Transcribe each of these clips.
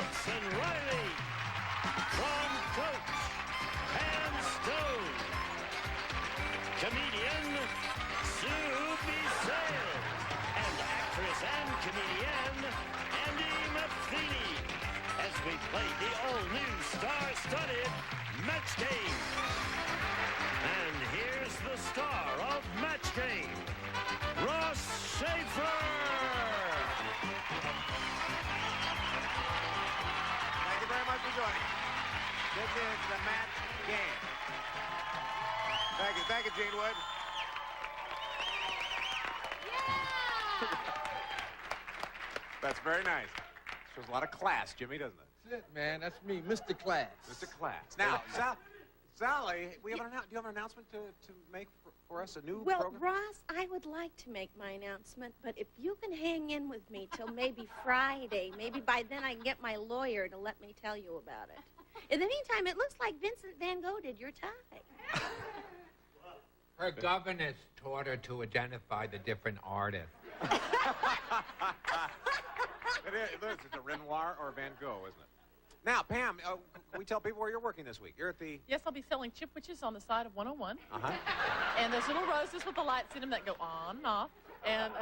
Nelson Riley, from Coach Pam Stone, comedian Sue Bissell, and actress and comedian Andy Matheny, as we play the all-new star-studded Match Game. And here's the star of Match Game, Ross Schaefer. Thank you very much for joining us. This is the Match Game. Thank you, Gene Wood. That's very nice. Shows a lot of class, Jimmy, doesn't it? That's it, man. That's me, Mr. Class. Mr. Class. Now, Sally, do you have an announcement to make for us, a new program? Well, Ross, I would like to make my announcement, but if you can hang in with me till maybe Friday, maybe by then I can get my lawyer to let me tell you about it. In the meantime, it looks like Vincent Van Gogh did your tie. Her governess taught her to identify the different artists. It is. It's a Renoir or Van Gogh, isn't it? Now, Pam, can we tell people where you're working this week? You're at the... Yes, I'll be selling chip witches on the side of 101. Uh-huh. And there's little roses with the lights in them that go on and off. And,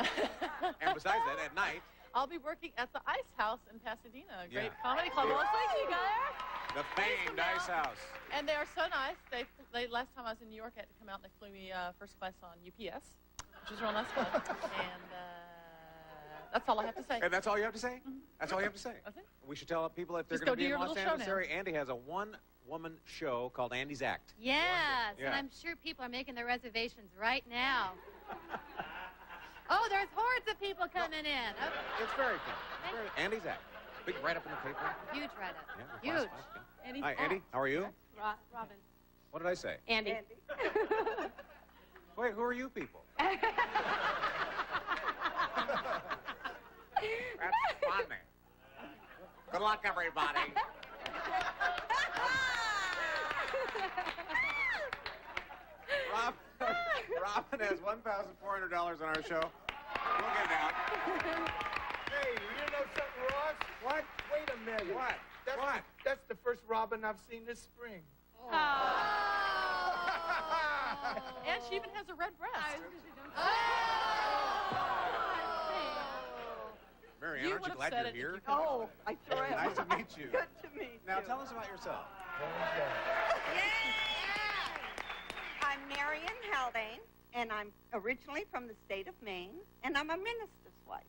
And besides that, at night... I'll be working at the Ice House in Pasadena, a great Yeah. comedy club. Well, thank you, guys. The famed Ice House. And they are so nice. They last time I was in New York, I had to come out and they flew me first class on UPS, which was real nice fun. And that's all I have to say. And that's all you have to say? That's all you have to say? That's it. We should tell people if they're Just going go to be do in your Los little show Angeles now. area. Andy has a one-woman show called Andy's Act. Yes, Yeah. and I'm sure people are making their reservations right now. Oh, there's hordes of people coming in. Oh, It's very fun. Andy's Act. Big write-up in the paper. huge write-up. Yeah, Huge. Andy? Hi, Andy. How are you? Robin. What did I say? Andy. Wait, who are you people? That's funny. Good luck, everybody. Robin has $1,400 on our show. We'll get it out. Hey, you know something, Ross? What? Wait a minute. What? That's What? That's the first Robin I've seen this spring. And she even has a red breast. Marianne, You aren't you would glad have said you're it if here? you could. Oh, I sure am. Nice to meet you. Good to meet Now, you. tell us about yourself. I'm Marion Haldane, and I'm originally from the state of Maine, and I'm a minister's wife.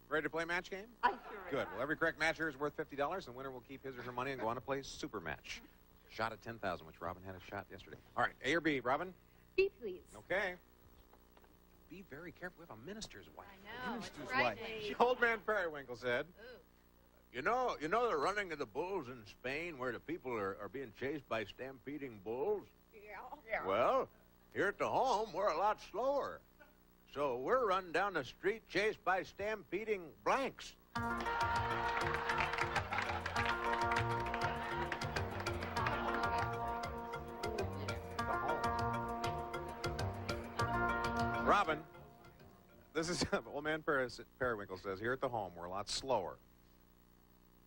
Ready to play match game? I sure am. Good. Well, every correct matcher is worth $50, and winner will keep his or her money and go on to play super match. Shot at 10,000, which Robin had a shot yesterday. All right, A or B, Robin? B, please. Okay. Be very careful. We have a minister's wife. I know, it's Minister's frightening. Old man Periwinkle said, Ooh. You know the running of the bulls in Spain where the people are being chased by stampeding bulls? Yeah. Well, here at the home, we're a lot slower. So we're running down the street chased by stampeding blanks. Robin, this is old man Periwinkle says, here at the home, we're a lot slower.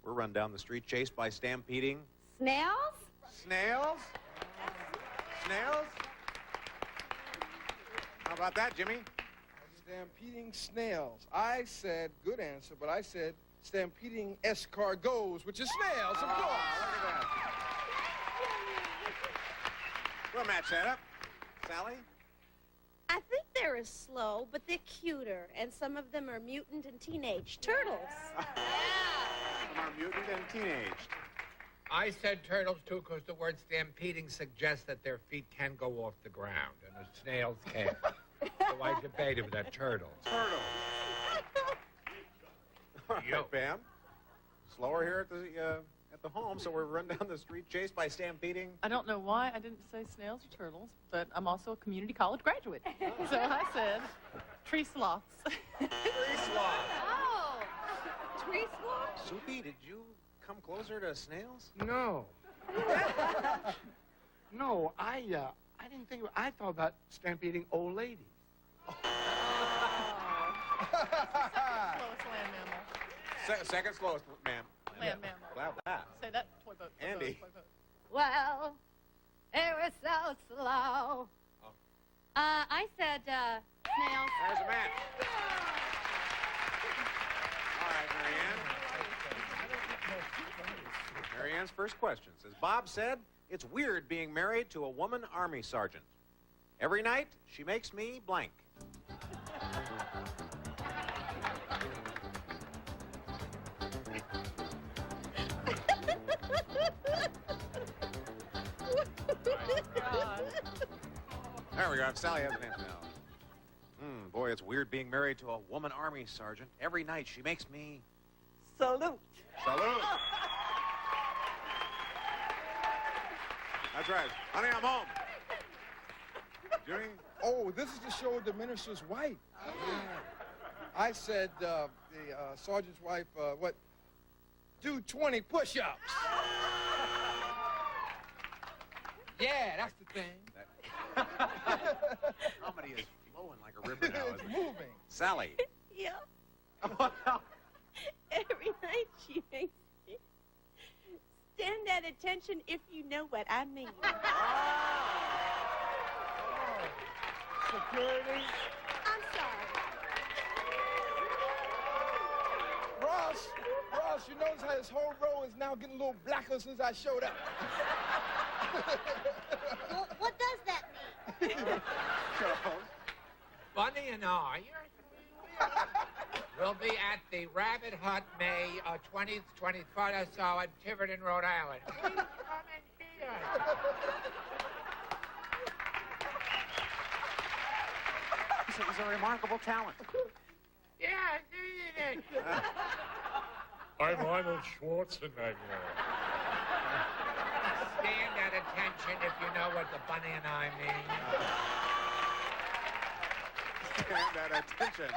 We're run down the street chased by stampeding Snails? snails. Snails? How about that, Jimmy? Stampeding snails. I said, good answer, but I said stampeding escargots, which is snails, of course. Look at that. Well, match that up. Sally? I think they're as slow, but they're cuter, and some of them are mutant and teenage turtles. Some are mutant and teenaged. I said turtles too because the word stampeding suggests that their feet can go off the ground and the snails can't. So I debated with that turtle. Turtle. All right, Yo. Pam. Slower here at the home, so we're run down the street chased by stampeding. I don't know why I didn't say snails or turtles, but I'm also a community college graduate. So I said tree sloths. Tree sloth. Oh. Tree sloth? Soupy, did you come closer to snails? No. No, I didn't think. I thought about stampeding old ladies. Slowest land mammal. Second slowest, ma'am. Land mammal. Wow. say that. Toy boat. Toy Andy. Boat, toy boat. Well, it was so slow. Oh. I said snails. There's a match. All right, Marianne. Marianne's first question says, Bob said, it's weird being married to a woman army sergeant. Every night, she makes me blank. There we go. Sally has an answer now. Boy, it's weird being married to a woman army sergeant. Every night, she makes me... Salute. Salute. That's right. Honey, I'm home. Jimmy? Oh, this is the show with the minister's wife. I said, the sergeant's wife, do 20 push-ups. Yeah, that's the thing. Comedy is flowing like a river now, It's isn't it? moving. Sally. Yeah. Every night she makes me stand at attention if you know what I mean. Security. I'm sorry. Ross, you notice how this whole row is now getting a little blacker since I showed up. Well, what does that mean? Bunny and I will be at the Rabbit Hut May 20th, 23rd or so at Tiverton, Rhode Island. Please come and see us. He's a remarkable talent. Yeah, isn't it? I'm Arnold Schwarzenegger. Stand at attention if you know what the Bunny and I mean. Stand at attention.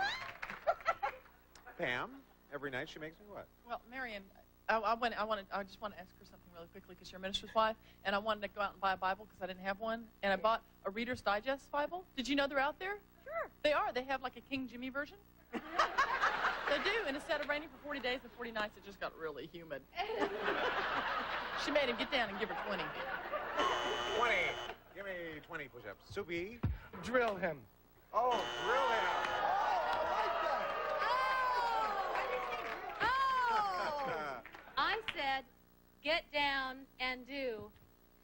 Pam, every night she makes me what? Well, Marion, I just want to ask her something really quickly because you're a minister's wife, and I wanted to go out and buy a Bible because I didn't have one, and I bought a Reader's Digest Bible. Did you know they're out there? Sure. They are. They have like a King Jimmy version. They do, and instead of raining for 40 days and 40 nights, it just got really humid. She made him get down and give her 20. 20. Give me 20 push-ups. Subi. Drill him. Oh, drill him. Oh! I said get down and do.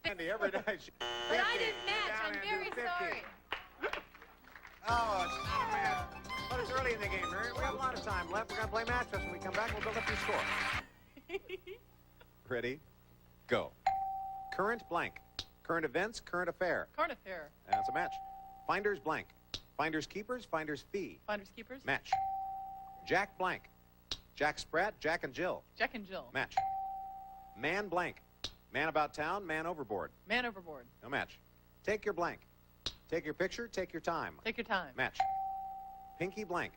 Andy, every night she... But I didn't match. Down I'm and do very 50. sorry. Oh, man. But it's early in the game, Marion. We have a lot of time left. We're going to play match test. When we come back, we'll build up your score. Ready? Go. Current blank. Current events, current affair. Current affair. That's a match. Finders blank. Finders keepers, finders fee. Finders keepers. Match. Jack blank. Jack Spratt, Jack and Jill. Jack and Jill. Match. Man blank. Man about town, man overboard. Man overboard. No match. Take your blank. Take your picture, take your time. Take your time. Match. Pinky blank.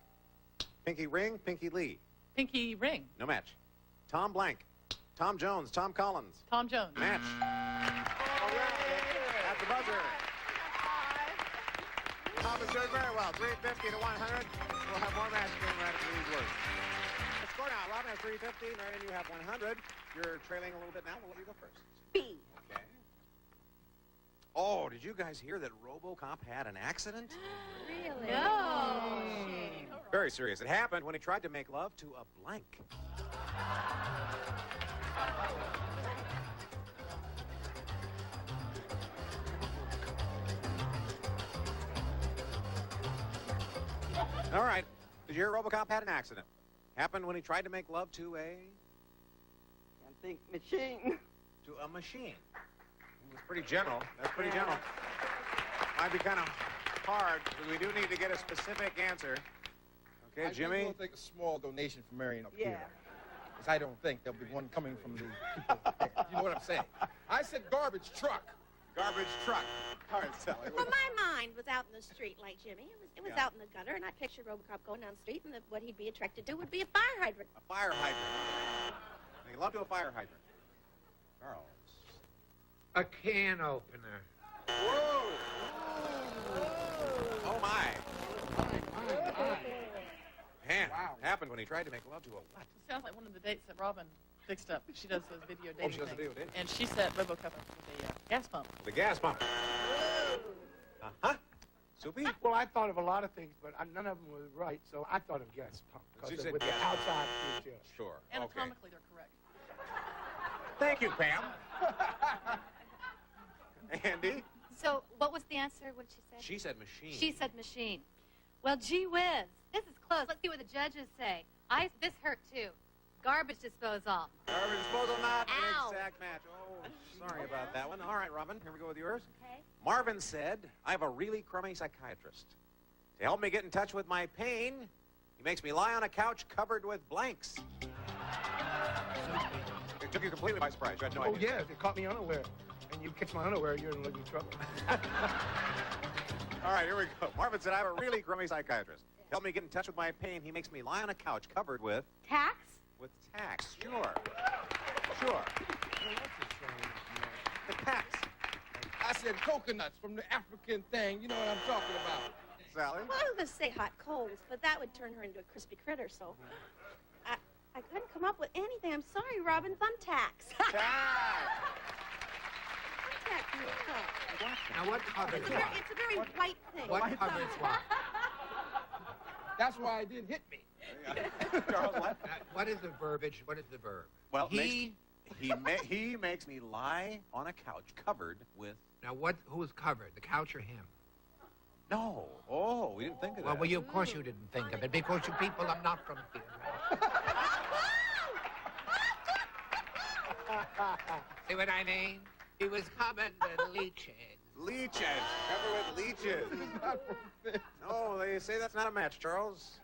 Pinky ring, Pinky Lee. Pinky ring. No match. Tom blank. Tom Jones, Tom Collins. Tom Jones. Match. All right. At the buzzer. Tom is doing very well. 350 to 100. We'll have more matches going right after these words. The score now. Robin has 350. Marion, you have 100. You're trailing a little bit now. We'll let you go first. B. Okay. Oh, did you guys hear that RoboCop had an accident? Really? No. Very serious. It happened when he tried to make love to a blank. All right. Did you hear RoboCop had an accident? Happened when he tried to make love to a... Can't think machine. To a machine. It was pretty general. That's pretty general. Might be kind of hard, but we do need to get a specific answer. Okay, Jimmy? We'll take a small donation from Marion up Yeah. here. Because I don't think there'll be one coming from the people there. You know what I'm saying? I said garbage truck. Garbage truck. All right, Sally. Well, my mind was out in the street like Jimmy. It was Yeah. out in the gutter, and I pictured RoboCop going down the street, and what he'd be attracted to would be a fire hydrant. A fire hydrant. Make love to a fire hydrant. Charles. A can opener. Whoa! Oh, my. Man, Wow. happened when he tried to make love to a what? It sounds like one of the dates that Robin fixed up. She does those video dating she does the things. video dating. And she set RoboCop up with a gas pump. The gas pump. Uh-huh. Soupy? Well, I thought of a lot of things, but none of them were right, so I thought of gas pump. So you Because said with gas the pump. outside feature. Sure. Okay. Anatomically, they're correct. Thank you, Pam. Andy? So, what was the answer? What did she say? She said machine. She said machine. Well, gee whiz. This is close. Let's see what the judges say. This hurt, too. Garbage disposal. Garbage disposal, not Ow. an exact match. Oh, sorry about that one. All right, Robin, here we go with yours. Okay. Marvin said, I have a really crummy psychiatrist. To help me get in touch with my pain, he makes me lie on a couch covered with blanks. It took you completely by surprise. You had no Oh, idea. yes, it caught me unaware. And you catch my unaware, you're in living trouble. All right, here we go. Marvin said, I have a really crummy psychiatrist. To help me get in touch with my pain, he makes me lie on a couch covered with Tax? tax. Sure. Sure. The tax. I said coconuts from the African thing. You know what I'm talking about. Sally? Well, I was going to say hot coals, but that would turn her into a crispy critter, so I couldn't come up with anything. I'm sorry, Robin. Thumbtacks. Tax. Thumbtacks in the cup. Now, what covers what? It's a very white thing. What covers what? That's why it didn't hit me. Charles, what? What is the verbiage? What is the verb? Well, he. he makes me lie on a couch covered with... Now, who is covered? The couch or him? No. Oh, we didn't think of Well, that. of course you didn't think of it, because you people are not from theater. See what I mean? He was covered with leeches. Leeches. Covered with leeches. No, they say that's not a match, Charles.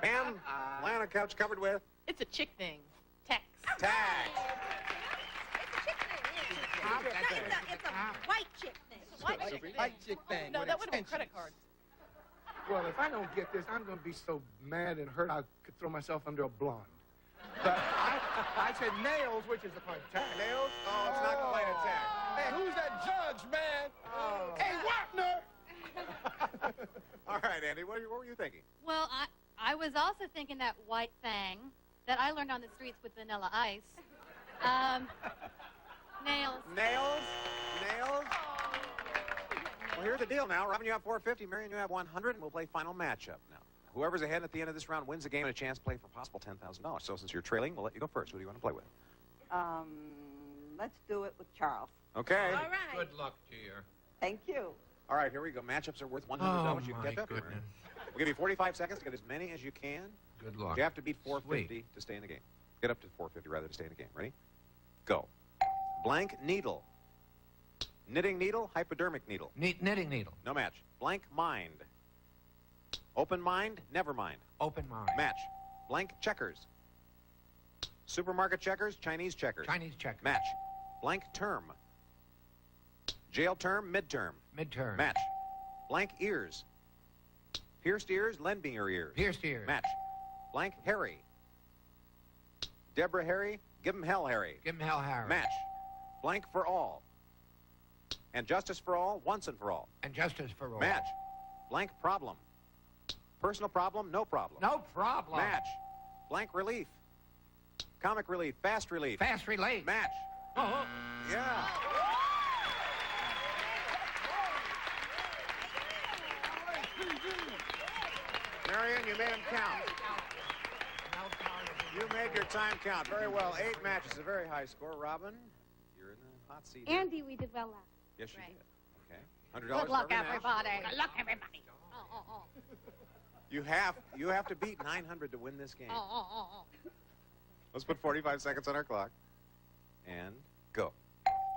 Pam, lie on a couch covered with... It's a chick thing. Tax. Tax. It's a white chick thing. White chick thing. No, with that would have been extensions. credit cards. Well, if I don't get this, I'm going to be so mad and hurt I could throw myself under a blonde. But I said nails, which is a part of tax. Nails? Oh, it's not quite a tax. Hey, who's that judge, man? Oh. Hey, Wapner! All right, Andy, what were you thinking? Well, I was also thinking that white thing that I learned on the streets with Vanilla Ice. Nails. Nails? Nails? Well, here's the deal now. Robin, you have 450. Marion, you have 100, and we'll play final matchup now. Whoever's ahead at the end of this round wins the game and a chance to play for possible $10,000. So since you're trailing, we'll let you go first. Who do you want to play with? Let's do it with Charles. Okay. All right. Good luck to you. Thank you. All right, here we go. Matchups are worth $100. Oh, You can my catch up here, goodness. Marion. We'll give you 45 seconds to get as many as you can. Good luck. You have to beat 450 Sweet. to stay in the game. Get up to 450 rather to stay in the game. Ready? Go. Blank needle. Knitting needle, hypodermic needle. Knitting needle. No match. Blank mind. Open mind, never mind. Open mind. Match. Blank checkers. Supermarket checkers, Chinese checkers. Chinese check. Match. Blank term. Jail term, midterm. Midterm. Match. Blank ears. Pierced ears, lend me your ears. Pierced ears. Match. Blank Harry. Deborah Harry, give him hell Harry. Give him hell, Harry. Match. Blank for all. And justice for all, once and for all. And justice for all. Match. Blank problem. Personal problem, no problem. No problem. Match. Blank relief. Comic relief, fast relief. Fast relief. Match. Oh. Yeah. Marion, you made him count. You made your time count. Very well. 8 matches, a very high score. Robin, you're in the hot seat. here. Andy, we did well last. Yes, you Right. did. Okay. $100 Good luck, for every match. everybody. Good luck, everybody. Oh. You have to beat 900 to win this game. Oh. Let's put 45 seconds on our clock. And go.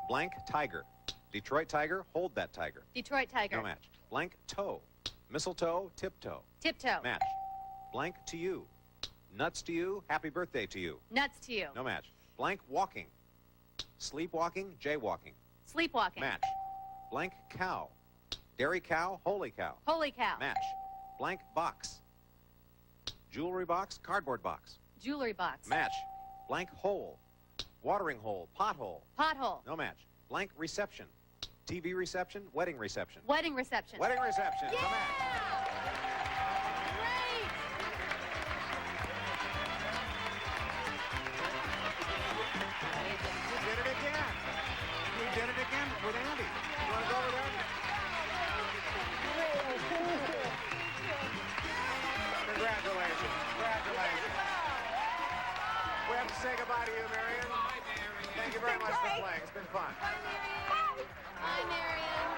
Blank tiger. Detroit tiger, hold that tiger. Detroit Tiger. No match. Blank toe. Mistletoe, tiptoe. Tiptoe. Match. Blank to you. Nuts to you, happy birthday to you. Nuts to you. No match. Blank walking. Sleepwalking, jaywalking. Sleepwalking. Match. Blank cow. Dairy cow, holy cow. Holy cow. Match. Blank box. Jewelry box, cardboard box. Jewelry box. Match. Blank hole. Watering hole, pothole. Pothole. No match. Blank reception. TV reception, wedding reception. Wedding reception. Wedding reception. Yeah! No match. Great! did it again with Andy. You want to go over there? Congratulations. Congratulations. We have to say goodbye to you, Marion. Thank you very much for playing. It's been fun. Bye, Marion.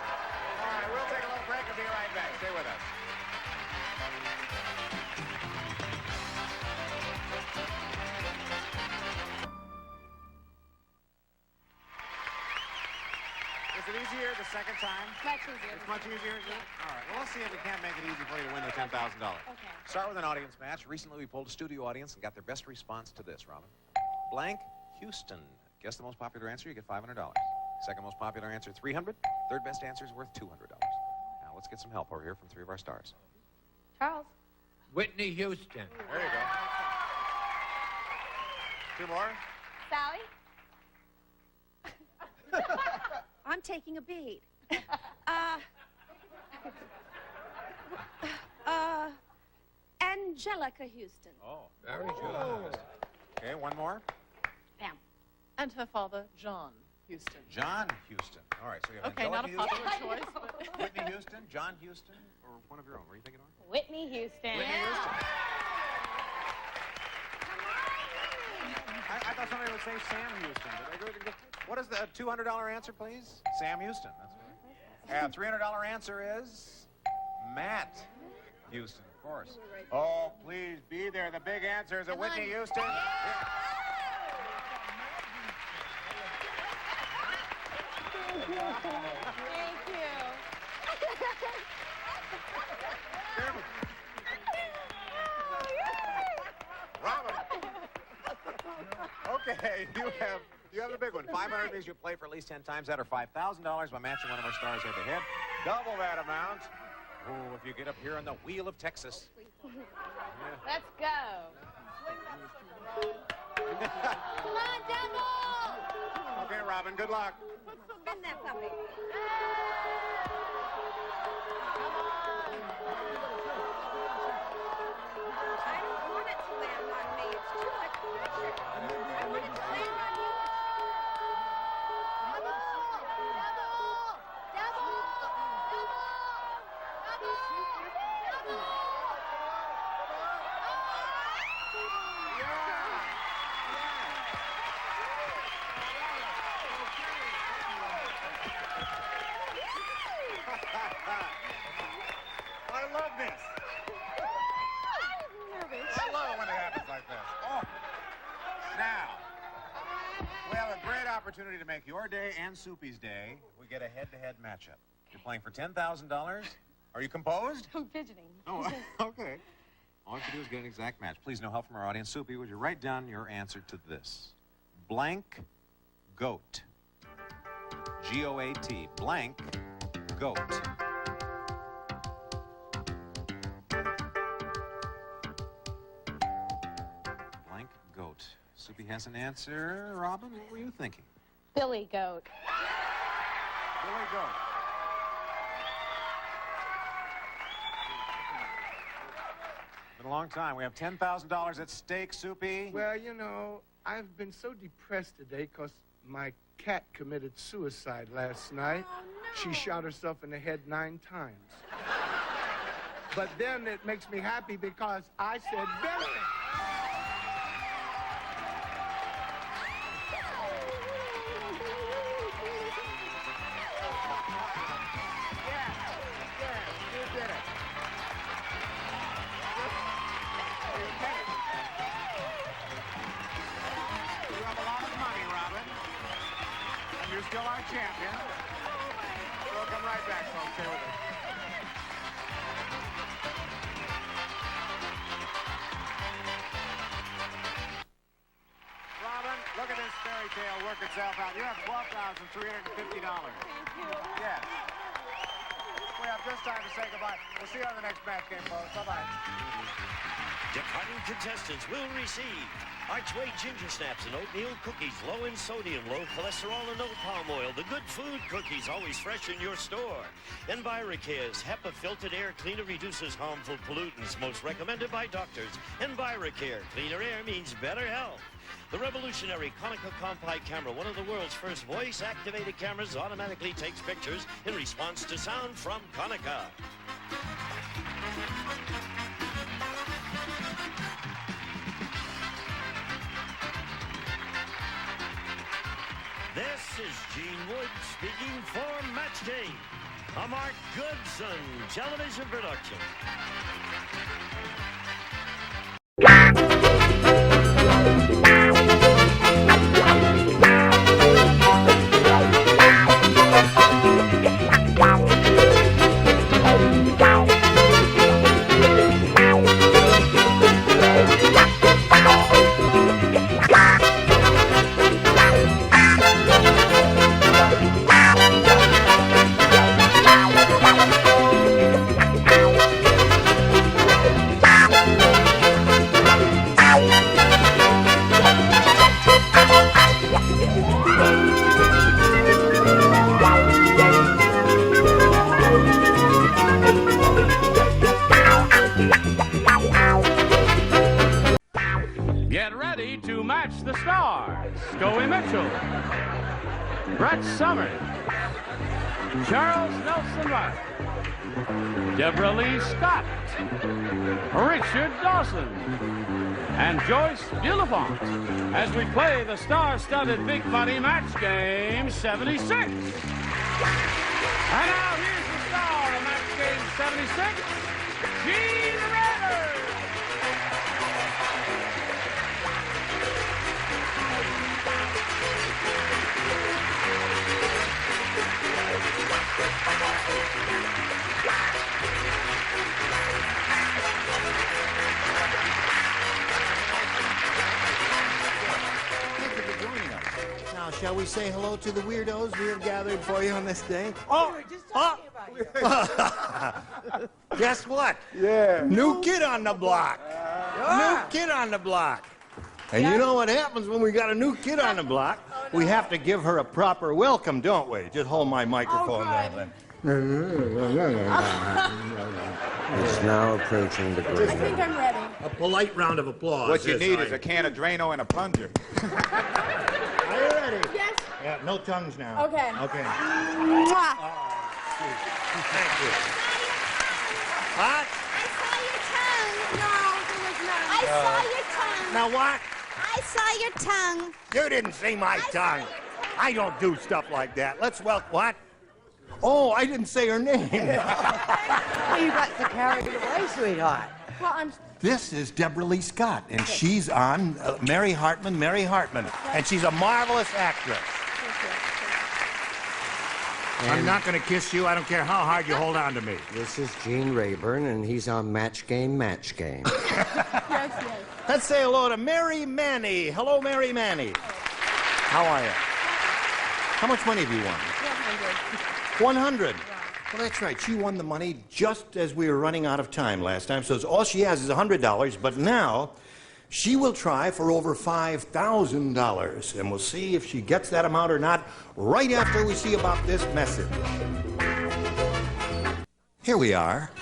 All right, we'll take a little break and be right back. Stay with us. Is it easier the second time? Much easier. It's much easier, is it? All right. Well, let's see if we can't make it easy for you to win the $10,000. Okay. Start with an audience match. Recently, we polled a studio audience and got their best response to this, Robin. Blank Houston. Guess the most popular answer, you get $500. Second most popular answer, $300. Third best answer is worth $200. Now, let's get some help over here from three of our stars. Charles. Whitney Houston. There you go. Two more. Sally? I'm taking a beat. Angelica Houston. Oh. Very good. Okay, one more. Pam. And her father, John Houston. John Houston. All right, so you have Okay, not a Angelica popular Houston, choice, but Whitney Houston, John Houston, or one of your own. What are you thinking of? Whitney Houston. Whitney Houston. I thought somebody would say Sam Houston, but I really didn't get. What is the $200 answer, please? Sam Houston. That's right. $300 answer is Matt Houston, of course. Oh, please be there. The big answer is a Whitney Houston. Yeah. Thank you. Robin. Okay, you have the big one. 500 means you play for at least 10 times that, or $5,000 by matching one of our stars head to head. Double that amount. Oh, if you get up here on the wheel of Texas. Let's go. Come on, double. Okay, Robin, good luck. Spin that puppy. I don't want it to land on me. It's too much pressure. I want it to land on you. I love this. I love it when it happens like this. Oh. Now, we have a great opportunity to make your day and Soupy's day. We get a head-to-head matchup. You're playing for $10,000. Are you composed? I'm fidgeting. Oh, okay. All you have to do is get an exact match. Please, no help from our audience. Soupy, would you write down your answer to this? Blank goat. G-O-A-T. Blank goat. Blank goat. Soupy has an answer. Robin, what were you thinking? Billy Goat. Billy Goat. Been a long time. We have $10,000 at stake, Soupy. Well, you know, I've been so depressed today because my cat committed suicide last night. Oh, no. She shot herself in the head 9 times. But then it makes me happy because I said, Billy! You're still our champion. We'll come right back, folks. Stay with us. Robin, look at this fairy tale work itself out. You have $12,350. Thank you. Yes. We have just time to say goodbye. We'll see you on the next match game, folks. Bye-bye. Departing contestants will receive Archway Ginger Snaps and oatmeal cookies, low in sodium, low cholesterol, and no palm oil. The good food cookies, always fresh in your store. EnviroCare's HEPA filtered air cleaner reduces harmful pollutants, most recommended by doctors. EnviroCare, cleaner air means better health. The revolutionary Konica Compact Camera, one of the world's first voice-activated cameras, automatically takes pictures in response to sound from Konica. This is Gene Wood speaking for Match Game, a Mark Goodson television production. Get ready to match the stars. Scoey Mitchell, Brett Summers, Charles Nelson Wright, Deborah Lee Scott, Richard Dawson, and Joyce Dillafont as we play the star-studded Big Money Match Game 76. And now here's the star of Match Game 76, Gene Rayburn. Now, shall we say hello to the weirdos we have gathered for you on this day? Guess what? Yeah. New kid on the block. New kid on the block. And you know what happens when we got a new kid on the block? We have to give her a proper welcome, don't we? Just hold my microphone down then. It's now approaching the I grave. think I'm ready. A polite round of applause. What you Yes, need I- is a can of Drano and a plunger. Are you ready? Yes. Yeah, no tongues now. Okay. Okay. Mwah. Thank you. What? I saw your tongue. No, there was none. I saw your tongue. Now what? I saw your tongue. You didn't see my tongue. I don't do stuff like that. Let's what? Oh, I didn't say her name. Well, you got to carry it away, sweetheart. Well, I'm. This is Deborah Lee Scott, and she's on Mary Hartman, and she's a marvelous actress. I'm not going to kiss you. I don't care how hard you hold on to me. This is Gene Rayburn, and he's on Match Game. Yes, yes. Let's say hello to Mary Manny. Hello, Mary Manny. How are you? How much money have you won? 100. Well, that's right. She won the money just as we were running out of time last time. So all she has is $100, but now she will try for over $5,000. And we'll see if she gets that amount or not right after we see about this message. Here we are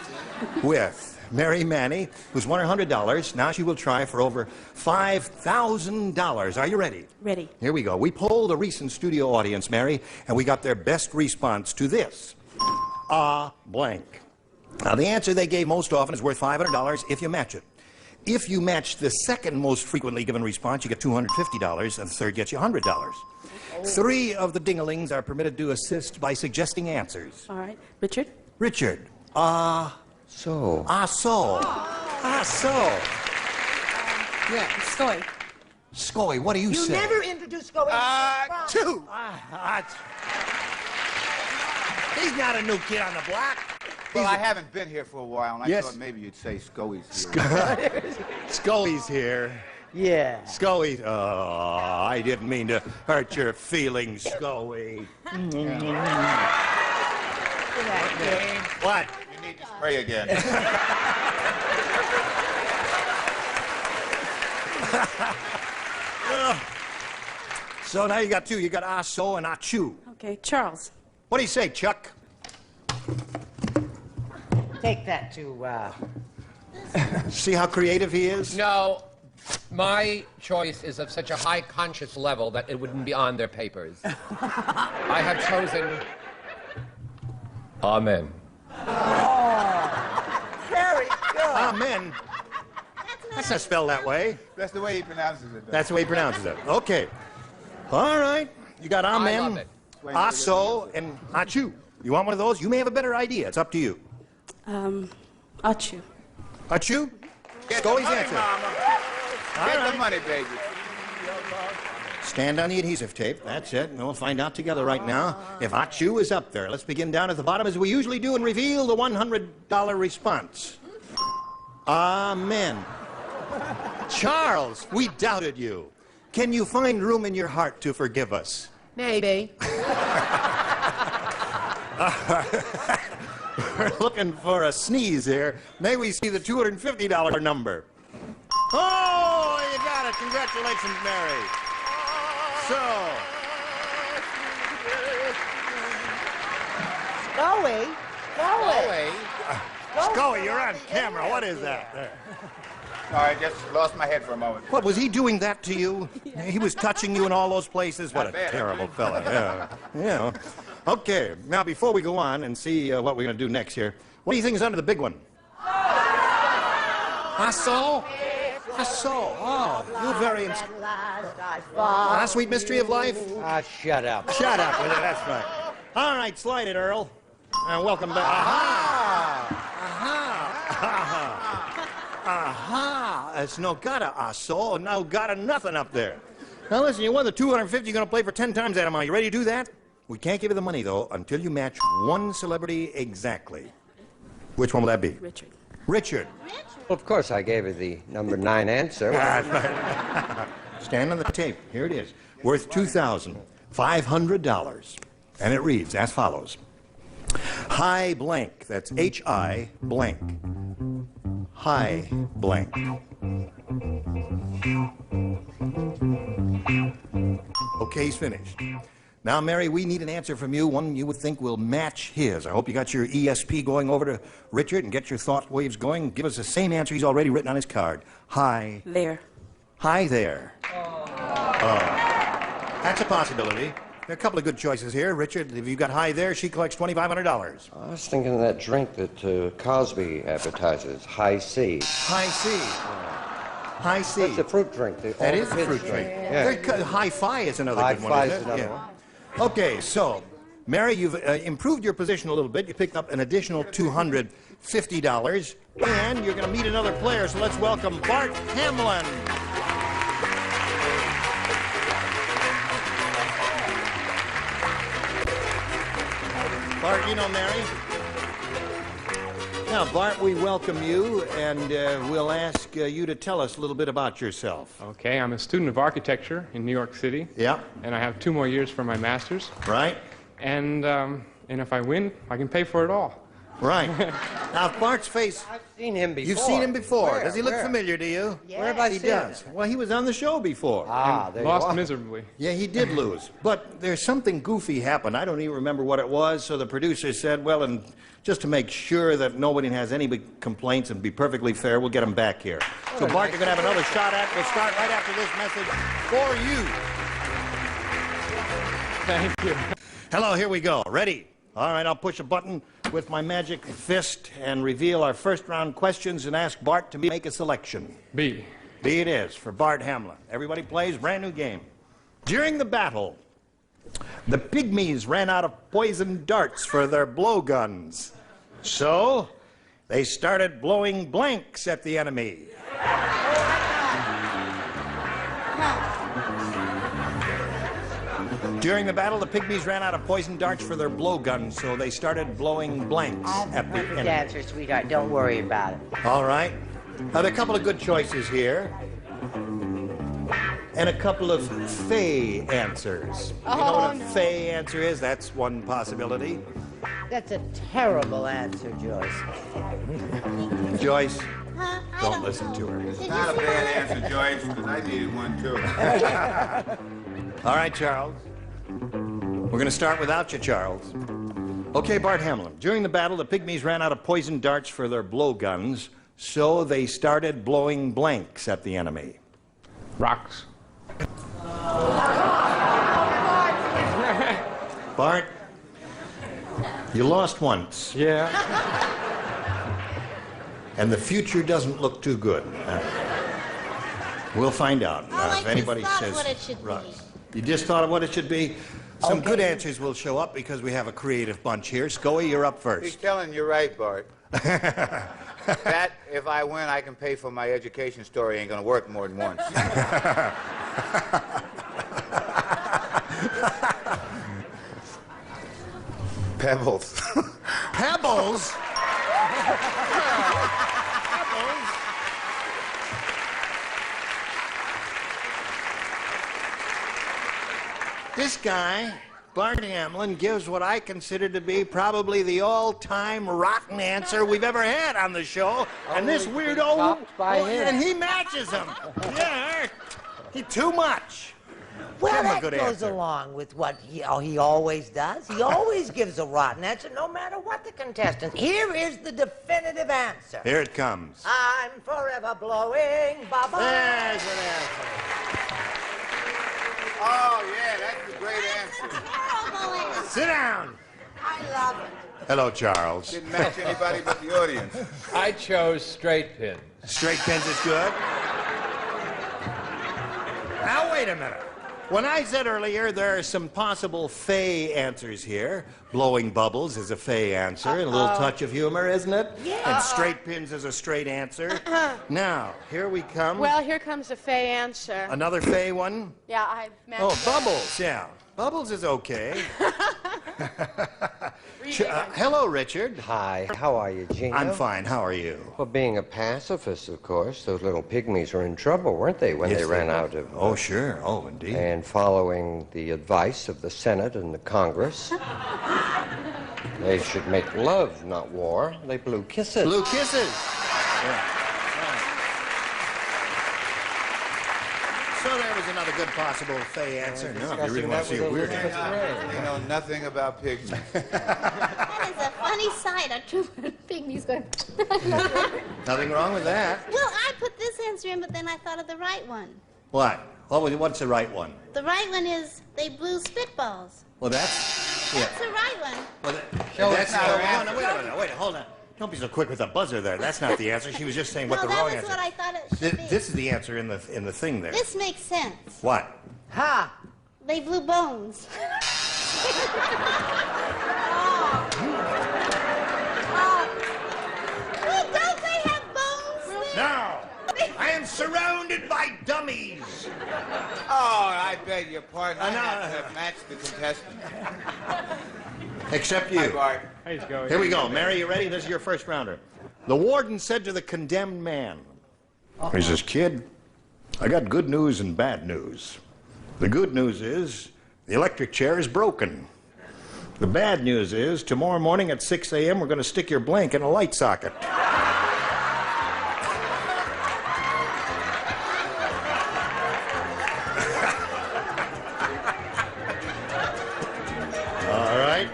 with Mary Manny, who's won her $100. Now she will try for over $5,000. Are you ready? Ready. Here we go. We polled a recent studio audience, Mary, and we got their best response to this. Blank. Now, the answer they gave most often is worth $500 if you match it. If you match the second most frequently given response, you get $250, and the third gets you $100. Oh. 3 of the dinglings are permitted to assist by suggesting answers. All right. Richard? Richard. So. So. Yeah, Scoy. Scoy, what do you say? You never introduced Scoy. 2. He's not a new kid on the block. Well, I haven't been here for a while, and I Yes. thought maybe you'd say Scoey's here. Scully's here. Yeah. Scully, I didn't mean to hurt your feelings, Scully. What? You need to spray again. So now you got 2. You got so and achu. Okay, Charles. What do you say, Chuck? Take that to, See how creative he is? No. My choice is of such a high conscious level that it wouldn't be on their papers. I have chosen... Amen. Very good. Amen. That's not spelled that way. That's the way he pronounces it. That's the way he pronounces it. Okay. All right. You got I love amen, it. aso, and achu. You want one of those? You may have a better idea. It's up to you. Achu. Achu? Get Scully's the money, answer. Mama. All Get right. the money, baby. Stand on the adhesive tape. That's it. And we'll find out together right now if Achu is up there. Let's begin down at the bottom as we usually do and reveal the $100 response. Amen. Charles, we doubted you. Can you find room in your heart to forgive us? Maybe. We're looking for a sneeze here. May we see the $250 number? Oh, you got it. Congratulations, Mary. So, Scully, you're on camera. What is that? There. Sorry, I just lost my head for a moment. What, was he doing that to you? He was touching you in all those places? What a Not bad. terrible fella. Yeah. Yeah. Okay, now before we go on and see what we're going to do next here, what do you think is under the big one? Aso? Aso. Oh, you're very... Sweet mystery of life? Shut up. Shut up with it, that's right. All right, slide it, Earl. And welcome back. Aha! It's no gotta aso, no gotta nothing up there. Now listen, you won the $250, you're gonna play for 10 times that amount. You ready to do that? We can't give you the money, though, until you match one celebrity exactly. Which one will that be? Richard. Richard. Well, of course, I gave her the number 9 answer. That's right. Stand on the tape. Here it is. Worth $2,500. And it reads as follows. Hi blank. That's H-I blank. Hi blank. Okay, he's finished. Now, Mary, we need an answer from you, one you would think will match his. I hope you got your ESP going over to Richard and get your thought waves going. Give us the same answer he's already written on his card. Hi. There. Hi there. That's a possibility. There are a couple of good choices here. Richard, if you got hi there, she collects $2,500. I was thinking of that drink that Cosby advertises, High C. High C. High C. That's a fruit drink. That is a fruit drink. Yeah. Hi-Fi is another good one. Hi-Fi Isn't is it? another Yeah. one. Okay, so, Mary, you've improved your position a little bit. You picked up an additional $250, and you're going to meet another player, so let's welcome Bart Hamlin. Bart, you know Mary? Now, Bart, we welcome you, and we'll ask you to tell us a little bit about yourself. Okay, I'm a student of architecture in New York City. Yeah. And I have 2 more years for my master's. Right. And if I win, I can pay for it all. Right. Now, if Bart's face... I've seen him before. You've seen him before. Where? Does he look Where? familiar to you? Yeah. Where have I He seen does. Well, he was on the show before. there Lost you are. miserably. Yeah, he did lose. But there's something goofy happened. I don't even remember what it was, so the producer said, well, and just to make sure that nobody has any big complaints and be perfectly fair, we'll get him back here. So, Bart, you're going to have another shot at it. We'll start right after this message for you. Thank you. Hello, here we go. Ready? All right, I'll push a button with my magic fist and reveal our first round questions and ask Bart to make a selection. B. B it is for Bart Hamlin. Everybody plays, brand new game. During the battle, the pygmies ran out of poison darts for their blowguns. So, they started blowing blanks at the enemy. During the battle, the pygmies ran out of poison darts for their blowguns, so they started blowing blanks at the enemy. answer, sweetheart. Don't worry about it. All right. Now, there are a couple of good choices here. And a couple of fey answers. You know what a fey answer is? That's one possibility. That's a terrible answer, Joyce. Joyce, don't listen to her. It's not a bad answer, Joyce, because I needed one, too. All right, Charles. We're going to start without you, Charles. Okay, Bart Hamlin. During the battle, the pygmies ran out of poison darts for their blowguns, so they started blowing blanks at the enemy. Rocks. Bart, you lost once. Yeah. And the future doesn't look too good. We'll find out if anybody says what it should rocks. You just thought of what it should be? Some good answers will show up because we have a creative bunch here. Scoey, you're up He's first. telling you right, Bart. That, if I win, I can pay for my education story. Ain't gonna work more than once. Pebbles. Pebbles? This guy, Bart Hamlin, gives what I consider to be probably the all-time rotten answer we've ever had on the show. And this weirdo, and he matches him. Yeah, he too much. Well, Give him a that good goes answer. along with what he always does. He always gives a rotten answer, no matter what the contestant. Here is the definitive answer. Here it comes. I'm forever blowing bubbles. There's an answer. Oh, yeah, that's a great answer. Sit down. I love it. Hello, Charles. Didn't match anybody but the audience. I chose straight pins. Straight pins is good. Now, wait a minute. When I said earlier there are some possible fey answers here, blowing bubbles is a fey answer, and a little touch of humor, isn't it? Yeah. And straight pins is a straight answer. Now, here we come. Well, here comes a fey answer. Another fey one? Yeah, I matched Oh, that. Bubbles, yeah. Bubbles is okay. Hello, Richard. Hi, how are you, Gino? I'm fine. How are you? Well, being a pacifist, of course, those little pygmies were in trouble, weren't they, when Yes, they they ran were. out of... Oh, sure. Oh, indeed. And following the advice of the Senate and the Congress, they should make love, not war. They blew kisses. Blue kisses. Yeah. So there was another good possible fey answer. No, if you really want to see a weird answer. You know nothing about pigs. That is a funny sight. A true pygmies going. Nothing wrong with that. Well, I put this answer in, but then I thought of the right one. What? What's the right one? The right one is they blew spitballs. Well, that's... That's the right one. Well, That's not her answer. Wait a minute. Wait, hold on. Don't be so quick with the buzzer there. That's not the answer. She was just saying what No, the that wrong was answer. what I thought it should be. This is the answer in the thing there. This makes sense. What? Ha! They blew bones. Well, don't they have bones? No! I am surrounded by dummies. Oh, I beg your pardon. I No. have to match the contestant. Except you. Hi, Bart. Here we go. Mary, you ready? This is your first rounder. The warden said to the condemned man, he says, "Kid, I got good news and bad news. The good news is the electric chair is broken. The bad news is tomorrow morning at 6 a.m. we're going to stick your blank in a light socket." All right.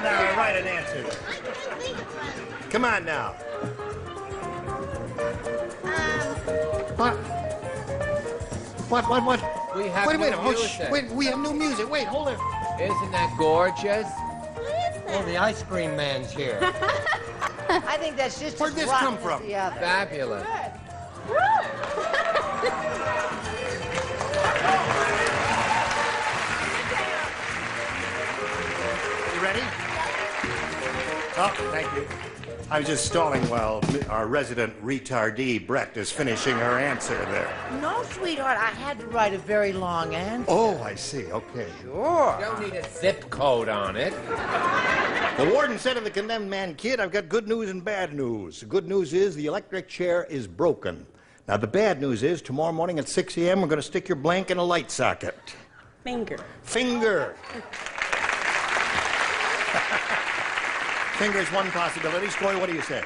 Now, write an answer. Come on now. What? What? We have Wait a new minute. Oh, music. wait, we have new music. Wait, hold it. Isn't that gorgeous? Oh, the ice cream man's here. I think that's just Where'd as this rotten come as from? the other. Fabulous. You ready? Oh, thank you. I was just stalling while our resident retardee, Brett, is finishing her answer there. No, sweetheart, I had to write a very long answer. Oh, I see. Okay. Sure. You don't need a zip code on it. The warden said to the condemned man, "Kid, I've got good news and bad news. The good news is the electric chair is broken. Now, the bad news is tomorrow morning at 6 a.m. we're going to stick your blank in a light socket." Finger. Finger. Finger's one possibility. Scoy, what do you say?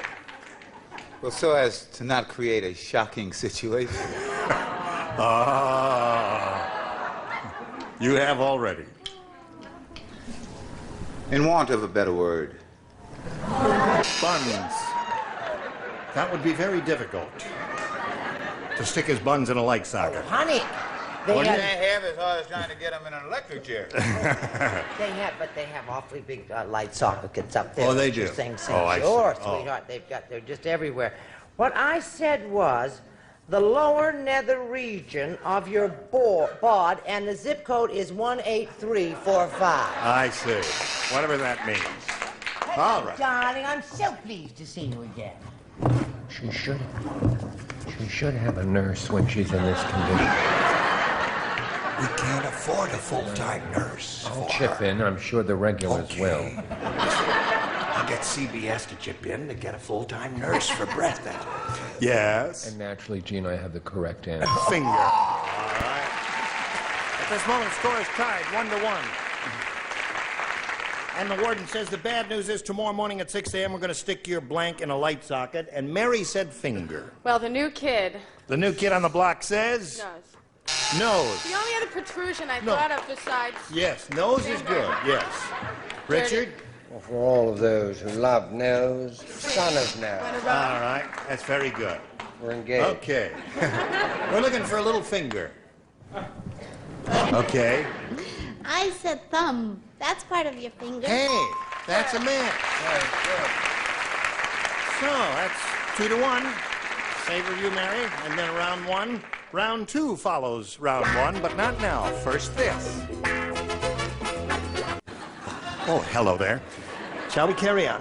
Well, so as to not create a shocking situation. You have already. In want of a better word. Buns. That would be very difficult. To stick his buns in a light socket. Honey, They they can't have, have as hard as trying to get them in an electric chair. they have awfully big light sockets up there. Oh, they What you're do? saying, Oh, I see. sure, Oh. sweetheart. They're just everywhere. What I said was the lower nether region of your bod, and the zip code is 18345. I see. Whatever that means. All right. Darling, I'm so pleased to see you again. She should have a nurse when she's in this condition. We can't afford a full-time nurse. I'll chip in. I'm sure the regulars will. I'll get CBS to chip in to get a full-time nurse for Brett then. Yes. And naturally, Gene, I have the correct answer. Finger. All right. At this moment, score is tied 1-1. And the warden says the bad news is tomorrow morning at 6 a.m. we're going to stick your blank in a light socket. And Mary said finger. Well, the new kid. The new kid on the block says Nose. nose. The only other protrusion I No. thought of besides. Yes, nose is good. Yes. Richard? Well, for all of those who love nose, son of nose. All right. That's very good. We're engaged. Okay. We're looking for a little finger. Okay. I said thumb. That's part of your finger. Hey, that's a match. So that's 2-1. Favor you, Mary. And then round one. Round two follows round one, but not now. First this. Oh, hello there. Shall we carry on?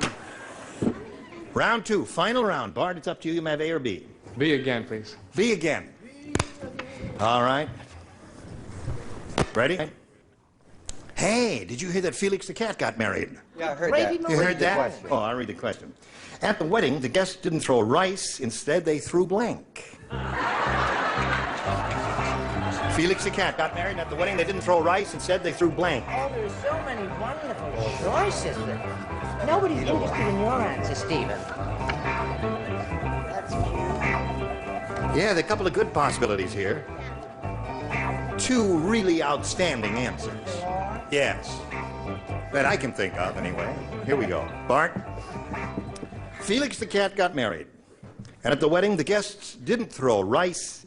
Round two, final round. Bart, it's up to you. You may have A or B. B again, please. B again. All right. Ready? Hey, did you hear that Felix the cat got married? Yeah, I heard that. You heard that? Question. Oh, I'll read the question. At the wedding, the guests didn't throw rice. Instead, they threw blank. Felix the cat got married, and at the wedding, they didn't throw rice. Instead, they threw blank. Oh, there's so many wonderful choices. Nobody's interested in your answer, Stephen. That's Yeah, there are a couple of good possibilities here. Two really outstanding answers. Yes. That I can think of, anyway. Here we go. Bart. Felix the cat got married. And at the wedding, the guests didn't throw rice.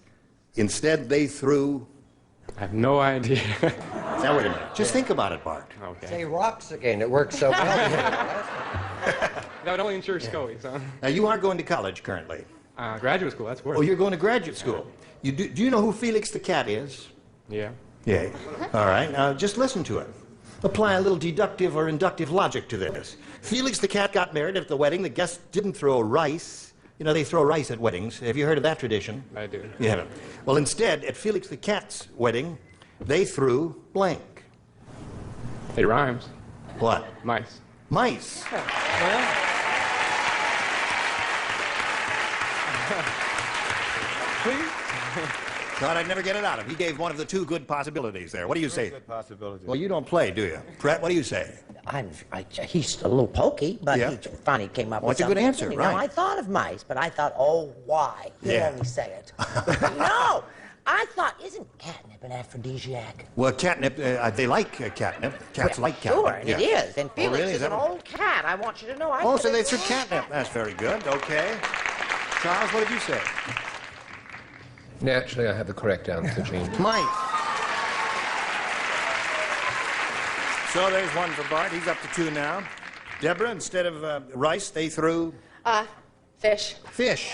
Instead, they threw... I have no idea. Now, wait a minute. Just think about it, Bart. Okay. Say rocks again. It works so well. That would only ensure Scully, son. Now, you are going to college currently. Graduate school, that's worse. Oh, you're going to graduate school. Do you know who Felix the cat is? Yeah. Yeah. All right. Now, just listen to it. Apply a little deductive or inductive logic to this. Felix the cat got married at the wedding. The guests didn't throw rice. You know, they throw rice at weddings. Have you heard of that tradition? I do. You haven't. Well, instead, at Felix the cat's wedding, they threw blank. It rhymes. What? Mice. Mice. Thought I'd never get it out of him. He gave one of the two good possibilities there. What do you say? Good possibility. Well, you don't play, do you? Brett, what do you say? He's a little pokey, but Yeah. he finally came up Well, with that's a good something. answer, You know, right. I thought of mice, but I thought, oh, why? He'll Yeah. only say it. No, I thought, isn't catnip an aphrodisiac? Well, catnip, they like catnip. Cats like catnip. Sure, and it yeah. is. And Oh, Felix really? is that an what- old cat. I want you to know. I Oh, put so it they in threw my- catnip. That's very good. Okay. Charles, what did you say? Naturally, I have the correct answer, Gene. Mike. So there's one for Bart. He's up to two now. Deborah, instead of rice, they threw Fish. fish.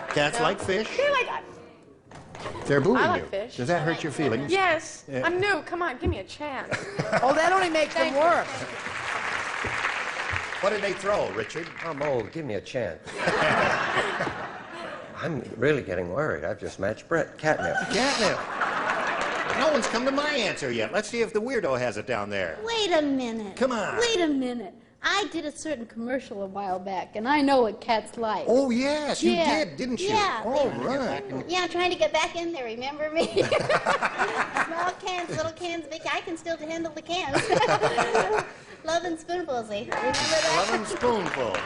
Cats No. like fish. They like They're booing I you. like fish. Does that hurt your feelings? Yes. Yeah. I'm new. Come on, give me a chance. Oh, that only makes them worse. What did they throw, Richard? I'm old. Give me a chance. I'm really getting worried. I've just matched Brett. Catnip. Catnip. No one's come to my answer yet. Let's see if the weirdo has it down there. Wait a minute. Come on. Wait a minute. I did a certain commercial a while back, and I know what cats like. Oh, yes, you Yeah. did, didn't you? Yeah. Oh, right. Yeah, trying to get back in there, remember me? Small cans, little cans, big. I can still handle the cans. Love and spoonfuls, eh? Remember that? 11 spoonfuls.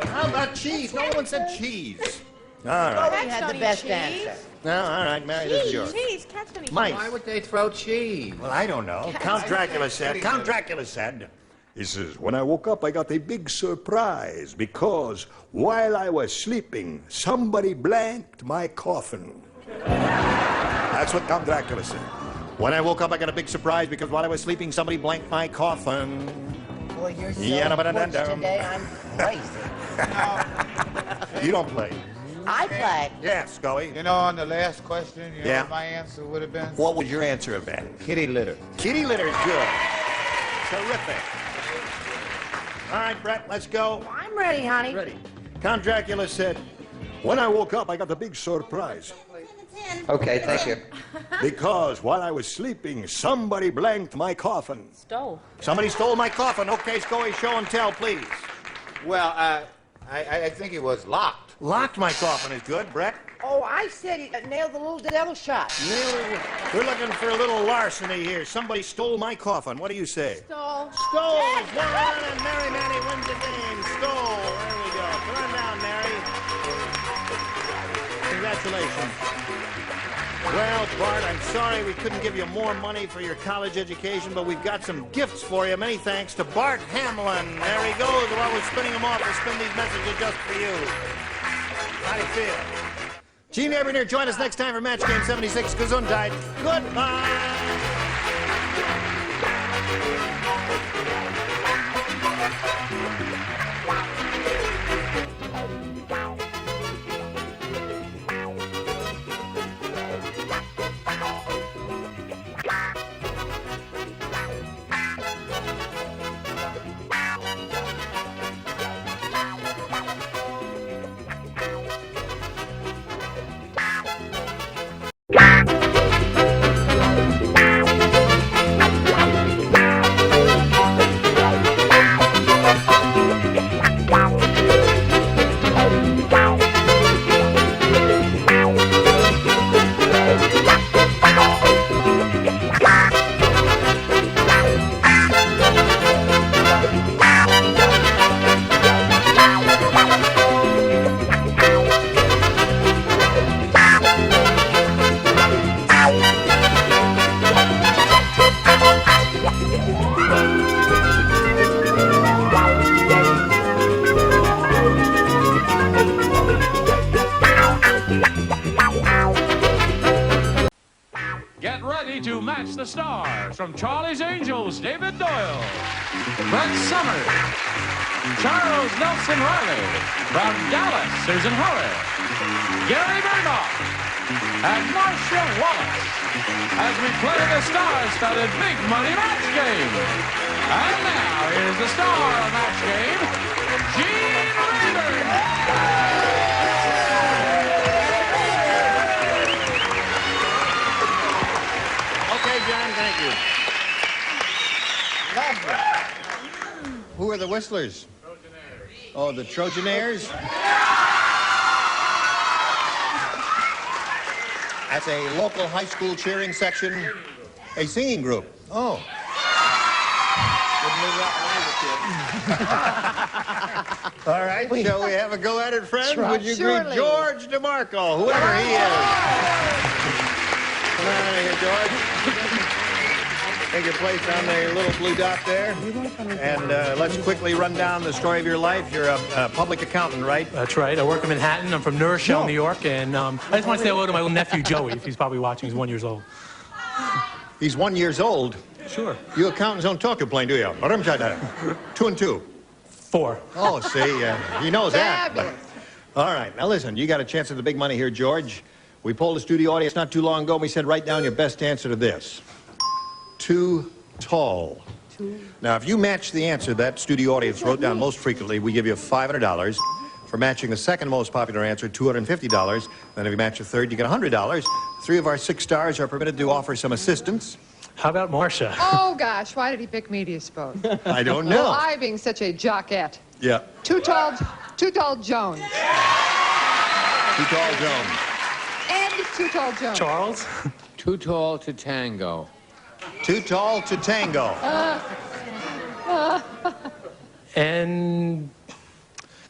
How about cheese? No one said cheese. All right. Nobody had the best answer. No, all right, Mary, this is yours. Cheese. Cats don't eat Mice. Why would they throw cheese? Well, I don't know. Count Dracula said. He says, when I woke up, I got a big surprise because while I was sleeping, somebody blanked my coffin. That's what Count Dracula said. When I woke up, I got a big surprise because while I was sleeping, somebody blanked my coffin. Boy, you're so Yeah, Butch today, I'm crazy. You don't play. I play. Yes, Scully. You know, on the last question, you know Yeah. what my answer would have been? What would your answer have been? Kitty litter. Kitty litter is good. Terrific. All right, Brett, let's go. I'm ready, honey. Ready. Count Dracula said, When I woke up, I got a big surprise Okay, thank you. because while I was sleeping, somebody blanked my coffin. Stole. somebody stole my coffin. Okay, Scully, show and tell, please. Well, I think it was locked. Locked my coffin is good, Brett. Oh, I said he nailed the little devil shot. We're looking for a little larceny here. Somebody stole my coffin. What do you say? Stole. Stole is one, and Mary Manny wins the game. Stole. There we go. Come on down, Mary. Congratulations. Well, Bart, I'm sorry we couldn't give you more money for your college education, but we've got some gifts for you. Many thanks to Bart Hamlin. There he goes. While we're spinning them off, we'll spin these messages just for you. How do you feel? Gene Eberner, join us next time for Match Game 76. Gesundheit. Goodbye. Get ready to match the stars from Charlie's Angels, David Doyle, Brett Summers, Charles Nelson Riley, from Dallas, Susan Hurley, Gary Murdoch, and Marcia Wallace as we play the star-studded Big Money Match Game. And now, here's the star of Match Game, Gene Rayburn. Okay, John, thank you. Who are the Whistlers? Oh, the Trojaneers? That's a local high school cheering section. A singing group. Oh. All right, shall we have a go at it, friends? Would you greet George DeMarco, whoever he is? Come on out of here, George. Take your place on the little blue dot there. And let's quickly run down the story of your life. You're a public accountant, right? That's right. I work in Manhattan. I'm from New Rochelle, New York. And I just want to say hello to my little nephew, Joey, if he's probably watching. He's 1 year old. He's 1 year old? Sure. You accountants don't talk complain, do you? 2 and 2. 4. Oh, see, he knows that. But... All right, now listen, you got a chance at the big money here, George. We polled the studio audience not too long ago, and we said, write down your best answer to this. Too tall. Now, if you match the answer that studio audience wrote down most frequently, we give you $500. For matching the second most popular answer, $250. Then if you match the third, you get $100. 3 of our 6 stars are permitted to offer some assistance. How about Marcia? Oh, gosh, why did he pick me, do you suppose? I don't know. Well, I being such a jockette. Yeah. Too tall Jones. Too tall Jones. And Too Tall Jones. Charles? Too tall to tango. Too tall to tango. And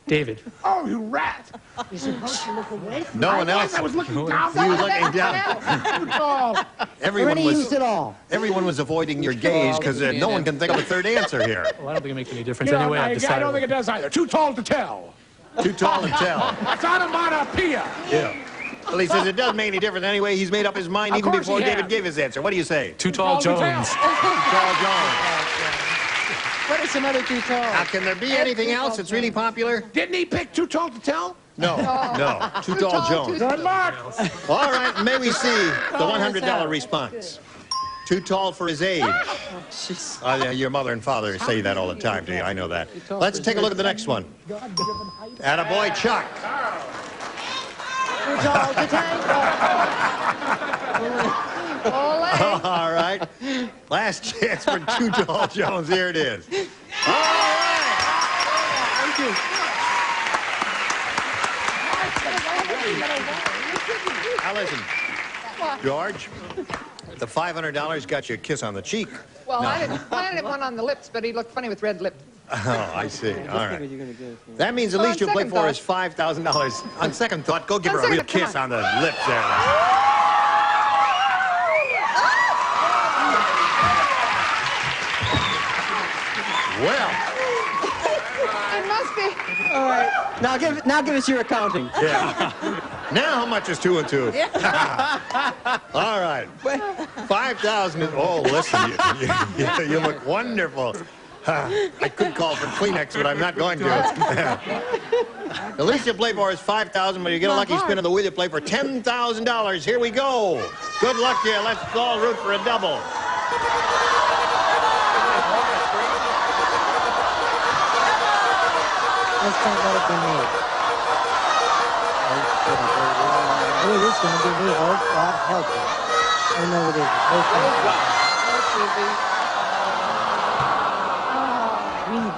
David. Oh, you rat! You're supposed to look away from No one else. I was looking down. You were looking down. Too tall. Everyone any use at all. Everyone was avoiding your gaze because no one can think of a third answer here. Well, I don't think it makes any difference You know, anyway. I've I decided. don't think it does either. Too tall to tell. Too tall to tell. That's onomatopoeia. Yeah. Well, he says it doesn't make any difference anyway. He's made up his mind Of even course before he David has. gave his answer. What do you say? Too Tall Too tall to Jones. tell. Tall Jones. What is another too tall? Now, can there be anything else that's really popular? Didn't he pick Too Tall to Tell? No, no. Too Tall Jones. Good luck. All right, may we see the $100 response. Too tall for his age. Your mother and father say that all the time to you. I know that. Let's take a look at the next one. Attaboy, Chuck. Too tall to tango. All right. Last chance for Too Tall Jones. Here it is. All right. Thank you. Now listen, George, the $500 got you a kiss on the cheek. Well, No. I didn't plan it one on the lips, but he looked funny with red lips. Oh, I see. All right. That means at least you'll play for is $5,000. On second thought, go give her a real kiss on the lips there. Well, It must be. All right. Now give us your accounting. yeah. Now how much is 2 and 2? All right. 5,000 is... Oh, listen, you look wonderful. I could call for Kleenex, but I'm not going to. The least you play for is $5,000, but you get a lucky spin of the wheel, you play for $10,000. Here we go. Good luck to you. Let's all root for a double. Let's not let it be me. Oh, this is going to be me. Oh, God, help me. Oh, no, it isn't.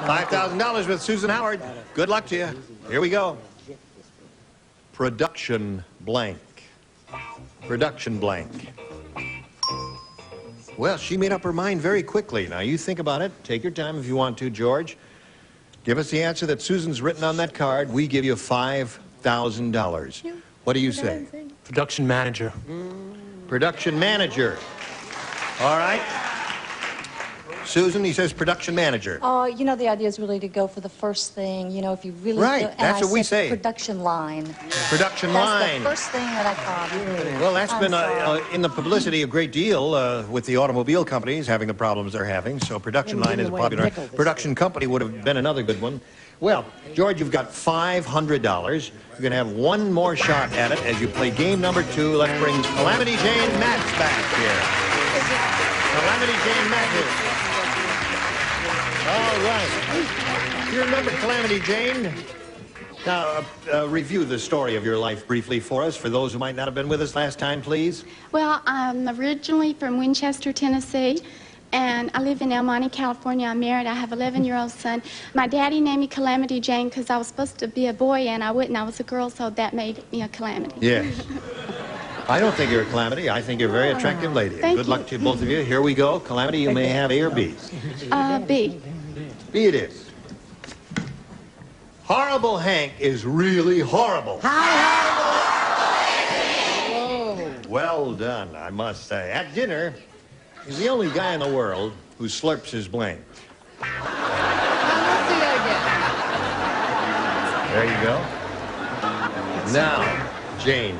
$5,000 with Susan Howard. Good luck to you. Here we go. Production blank. Production blank. Well, she made up her mind very quickly. Now, you think about it. Take your time if you want to, George. Give us the answer that Susan's written on that card. We give you $5,000. What do you say? Production manager. Production manager. All right. Susan, he says production manager. Oh, you know, the idea is really to go for the first thing. You know, if you really... Right, and that's I what we said say. Production line. Production That's line. the first thing that I thought. Well, that's I'm been sorry. in the publicity a great deal with the automobile companies having the problems they're having. So production line is popular. Production company would have been another good one. Well, George, you've got $500. You're going to have one more shot at it as you play game number 2. Let's bring Calamity Jane Matz back here. Calamity Jane Matz. All right. You remember Calamity Jane? Now, review the story of your life briefly for us, for those who might not have been with us last time, please. Well, I'm originally from Winchester, Tennessee, and I live in El Monte, California. I'm married. I have an 11-year-old son. My daddy named me Calamity Jane because I was supposed to be a boy, and I wouldn't. I was a girl, so that made me a Calamity. Yes. I don't think you're a Calamity. I think you're a very attractive lady. Thank Good you. luck to both of you. Here we go. Calamity, you may have A or B. B. B it is. Horrible Hank is really horrible. Well done, I must say. At dinner, he's the only guy in the world who slurps his blank. There you go. Now, Jane,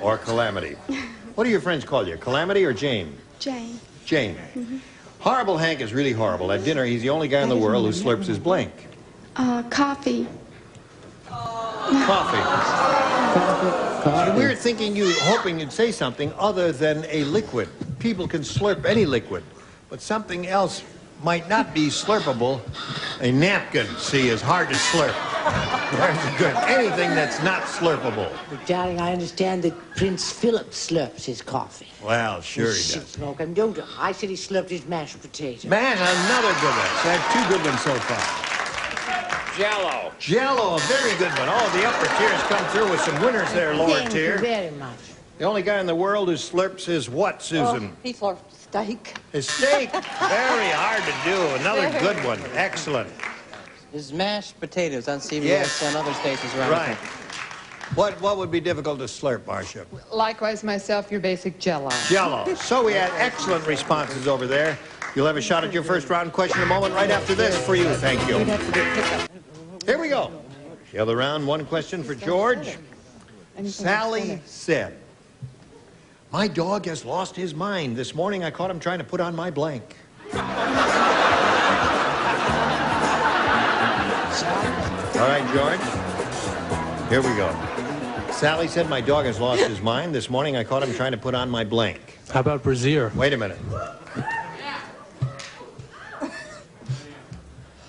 or Calamity. What do your friends call you, Calamity or Jane? Jane. Jane. Horrible Hank is really horrible. At dinner, he's the only guy in the world who slurps his blank. Coffee. Coffee. We were thinking hoping you'd say something other than a liquid. People can slurp any liquid, but something else might not be slurpable. A napkin, see, is hard to slurp. There's a good. Anything that's not slurpable. But, darling, I understand that Prince Philip slurps his coffee. Well, sure he does. Smoke and don't. I said he slurped his mashed potato. Man, another good one. So I had 2 good ones so far. Jello. Jello, a very good one. Oh, the upper tiers come through with some winners there, lower Thank tier. you very much. The only guy in the world who slurps his what, Susan? He slurped steak. His steak. Very hard to do. Another good one. Excellent. is mashed potatoes on CBS Yes. and other stations around Right. the country. What would be difficult to slurp, Marcia? Likewise, myself, your basic Jell-O. Jell-O. So we had excellent responses over there. You'll have a shot at your first round question in a moment right after this for you. Thank you. Here we go. The other round, one question for George. Sally said, "My dog has lost his mind. This morning I caught him trying to put on my blank." All right, George. Here we go. Sally said, "My dog has lost his mind. This morning I caught him trying to put on my blank." How about Brazier? Wait a minute.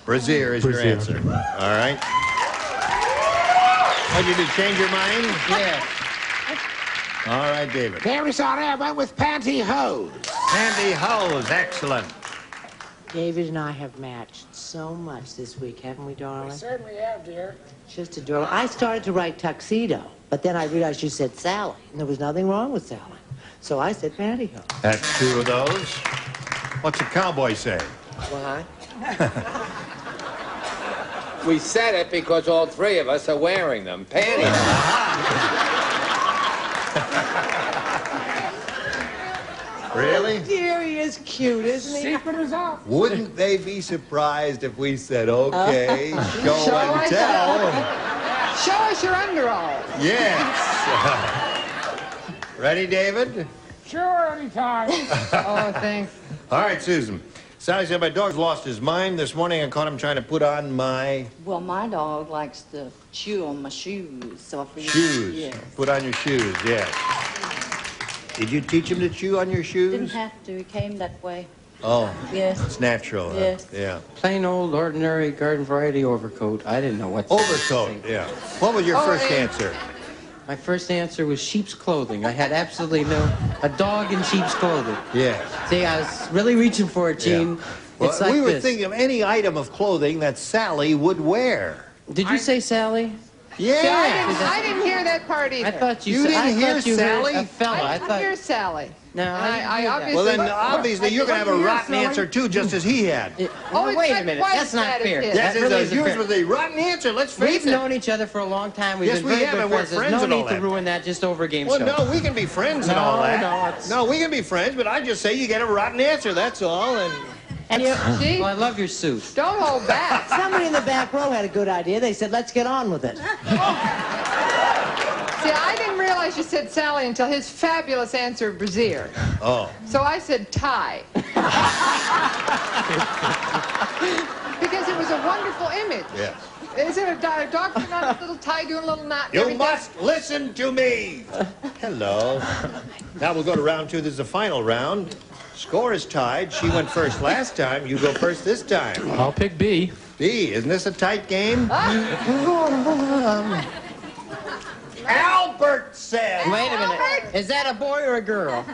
Brazier is your answer. All right. What did you do, change your mind? Yeah. All right, David. Very sorry, I went with pantyhose. Pantyhose, excellent. David and I have matched so much this week, haven't we, darling? We certainly have, dear. Just adorable. I started to write tuxedo, but then I realized you said Sally, and there was nothing wrong with Sally. So I said pantyhose. That's two of those. What's a cowboy say? Why? We said it because all three of us are wearing them. Panties. Really? Dear, he is cute, isn't he? Secret is out. Wouldn't they be surprised if we said, okay, show and tell? Show us your underall. Yes. Ready, David? Sure, anytime. Oh, thanks. All right, Susan. Sally said, "My dog's lost his mind. This morning I caught him trying to put on my Well, my dog likes to chew on my shoes, so if we shoes." Yes. Put on your shoes, yes. Did you teach him to chew on your shoes? Didn't have to. He came that way. Oh. Yes. It's natural. huh? Yes. Yeah. Plain old, ordinary, garden variety overcoat. I didn't know what to Overcoat, say. yeah. What was your first answer? My first answer was sheep's clothing. I had absolutely a dog in sheep's clothing. Yes. See, I was really reaching for it, Gene. Well, It's like we were this. thinking of any item of clothing that Sally would wear. Did you say Sally? Yeah. See, I didn't hear that part either. I thought you You said. didn't I hear thought you Sally? Heard a fella. I didn't hear Sally. No, I didn't hear that. obviously. Well, then obviously you're going to have a rotten answer too, just as he had. Oh, it's wait not a minute. quite That's as not bad as fair. his. That really is isn't yours fair. was a rotten answer. Let's face We've it. known each other for a long time. We've Yes, been we very have, good and we're friends. There's friends no and all need to that. ruin that just over a game Well, show. no, we can be friends and all that. No, it's... No, we can be friends, but I just say you get a rotten answer. That's all. And you, well, I love your suit. Don't hold back. Somebody in the back row had a good idea. They said, "Let's get on with it." See, I didn't realize you said Sally until his fabulous answer of Brazier. Oh. So I said tie. Because it was a wonderful image. Yes. Isn't a dog putting on a little tie, doing a little knot? and You everything? must listen to me. Hello. Now we'll go to round two. This is the final round. Score is tied. She went first last time. You go first this time. I'll pick B. B. Isn't this a tight game? Albert said. Wait a minute. Is that a boy or a girl?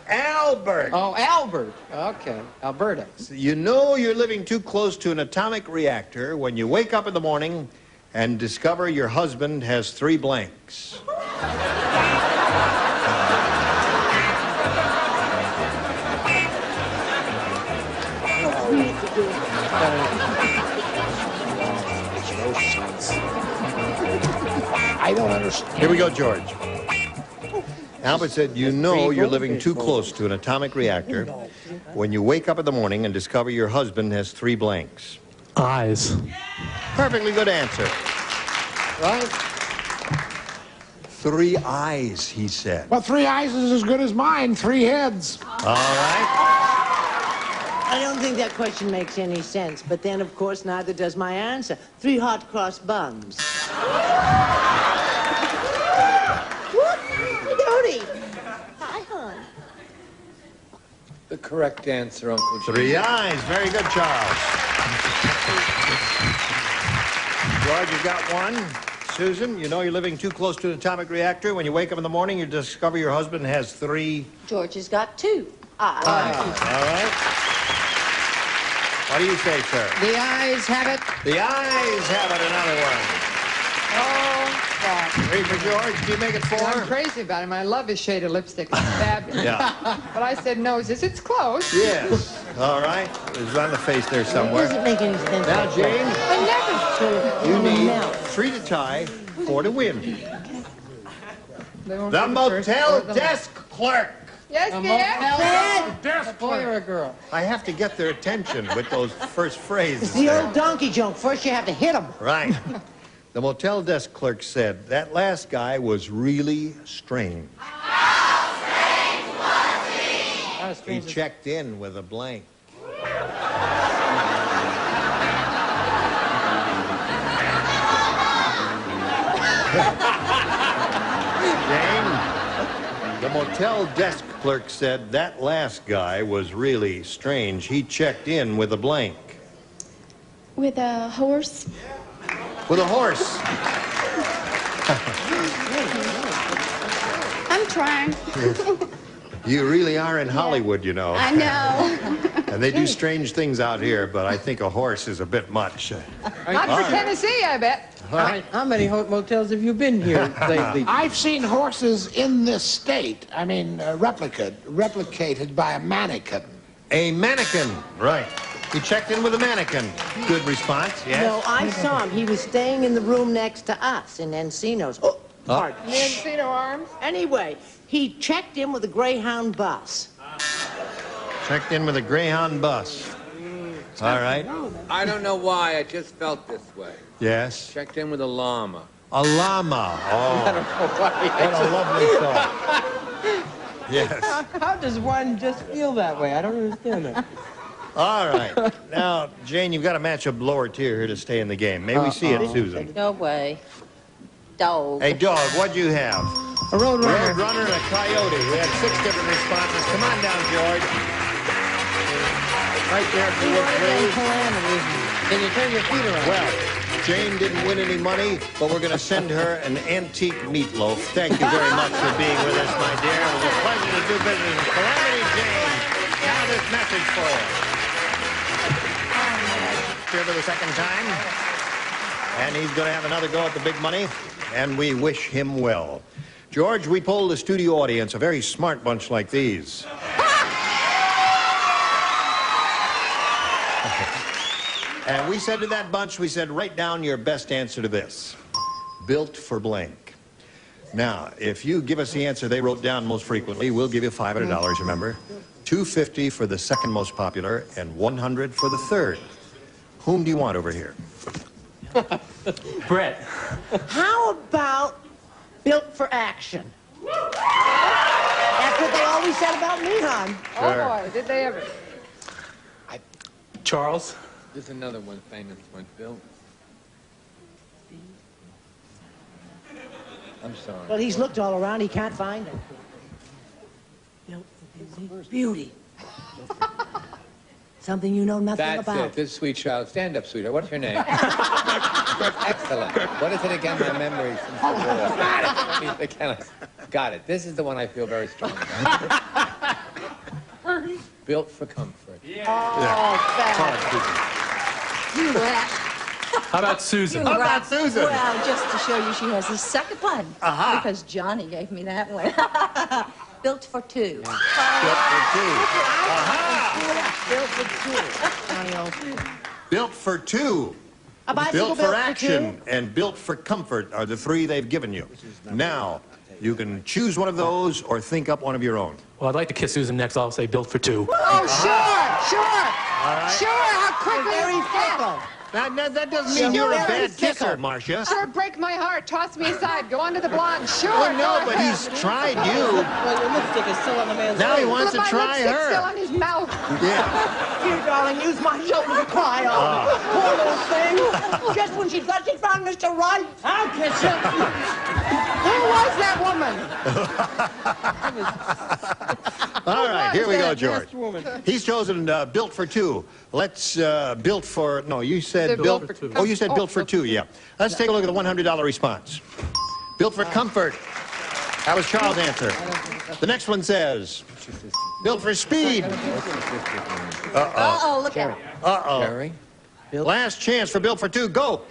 Albert. Oh, Albert. Okay. Alberta. You know you're living too close to an atomic reactor when you wake up in the morning and discover your husband has 3 blanks. I don't understand. Here we go, George. Albert said, you know you're living too close to an atomic reactor when you wake up in the morning and discover your husband has 3 blanks. Eyes. Perfectly good answer. Right? 3 eyes, he said. Well, 3 eyes is as good as mine. 3 heads. All right. I don't think that question makes any sense, but then, of course, neither does my answer. 3 hot cross buns. Whoop! Dodie. Hi, hon. The correct answer, Uncle Jim. 3 eyes. Very good, Charles. George, you got 1. Susan, you know you're living too close to an atomic reactor. When you wake up in the morning, you discover your husband has 3 George has got 2 eyes. All right. What do you say, sir? The eyes have it. The eyes have it, another one. Oh, thought. 3 for George. Do you make it 4? I'm crazy about him. I love his shade of lipstick. It's fabulous. Yeah. But I said no. He says, it's close. Yes. All right. It's on the face there somewhere. Doesn't make any sense. Now, Jane, I never. you need 3 to tie, 4 to win. The motel desk clerk. Yes, Dad! A boy or a girl? I have to get their attention with those first phrases. It's the there. old donkey joke. First you have to hit him. Right. The motel desk clerk said that last guy was really strange. How He strange is- checked in with a blank. Jane, the motel desk clerk said that last guy was really strange. He checked in with a blank. With a horse. With a horse. I'm trying. You really are in Hollywood, you know. I know. And they do strange things out here, but I think a horse is a bit much. Not for Tennessee, I bet. How many motels have you been here lately? I've seen horses in this state. I mean, replicated by a mannequin. A mannequin, right. He checked in with a mannequin. Good response, yes? No, I saw him. He was staying in the room next to us in Encino's. Oh, pardon. The Encino Arms. Anyway, he checked in with a Greyhound bus. Checked in with a Greyhound bus. All right. I don't know why, I just felt this way. Yes. Checked in with a llama. A llama. Oh, what a lovely thought. Yes. How does one just feel that way? I don't understand that. All right. Now, Jane, you've got to match a blower tier here to stay in the game. May we see it, Susan? No way. Dog. Hey, dog, what'd you have? A roadrunner. Roadrunner and a coyote. We had 6 different responses. Come on down, George. Right there for your three. Can you turn your feet around? Well, Jane didn't win any money, but we're going to send her an antique meatloaf. Thank you very much for being with us, my dear. It was a pleasure to do business with Calamity Jane. Now this message for you. Here for the second time. And he's going to have another go at the big money, and we wish him well. George, we polled the studio audience, a very smart bunch like these. And we said to that bunch, we said, write down your best answer to this. Built for blank. Now, if you give us the answer they wrote down most frequently, we'll give you $500, remember? $250 for the second most popular, and $100 for the third. Whom do you want over here? Brett. How about built for action? That's what they always said about me, hon. Oh, boy, did they ever. Charles. There's another one, famous one, Bill. I'm sorry. Well, he's looked all around. He can't find it. Built for beauty. Something you know nothing That's about. it. This sweet child. Stand up, sweetheart. What's your name? That's excellent. What is it again? My memory seems to go. Got it. This is the one I feel very strong about. Built for comfort. Yeah. Oh, You rat. How about Susan? How about Susan? Well, just to show you she has the second one. Aha. Because Johnny gave me that one. Built for two. Built for two. Built for two. Built for two. A bicycle Built for built for action two? and built for comfort are the 3 they've given you. Now, you can choose one of those or think up one of your own. Well, I'd like to kiss Susan next. I'll say built for two. Oh, sure. All right. Sure, how quickly Very is that? fickle. That doesn't mean you're a bad kisser, Marcia. Sure, break my heart. Toss me aside. Go on to the blonde. Sure. Oh, no, go but ahead. he's tried you. Well, your lipstick is still on the man's Now he face. wants to My try lipstick's still her. on his mouth. Yeah. Here, darling, use my shoulder to cry on. Poor little thing. Just when she thought she found Mr. Right. I'll kiss you. Who was that woman? All right, here we go, that George. last woman? He's chosen built for two. Let's built for, no, you said The built, built for two. oh, you said built for two, yeah. Let's take a look at the $100 response. Built for comfort. That was Charles' answer. The next one says, built for speed. Uh-oh. Uh-oh, look out. Uh-oh. Jerry? Last chance for built for two. Go.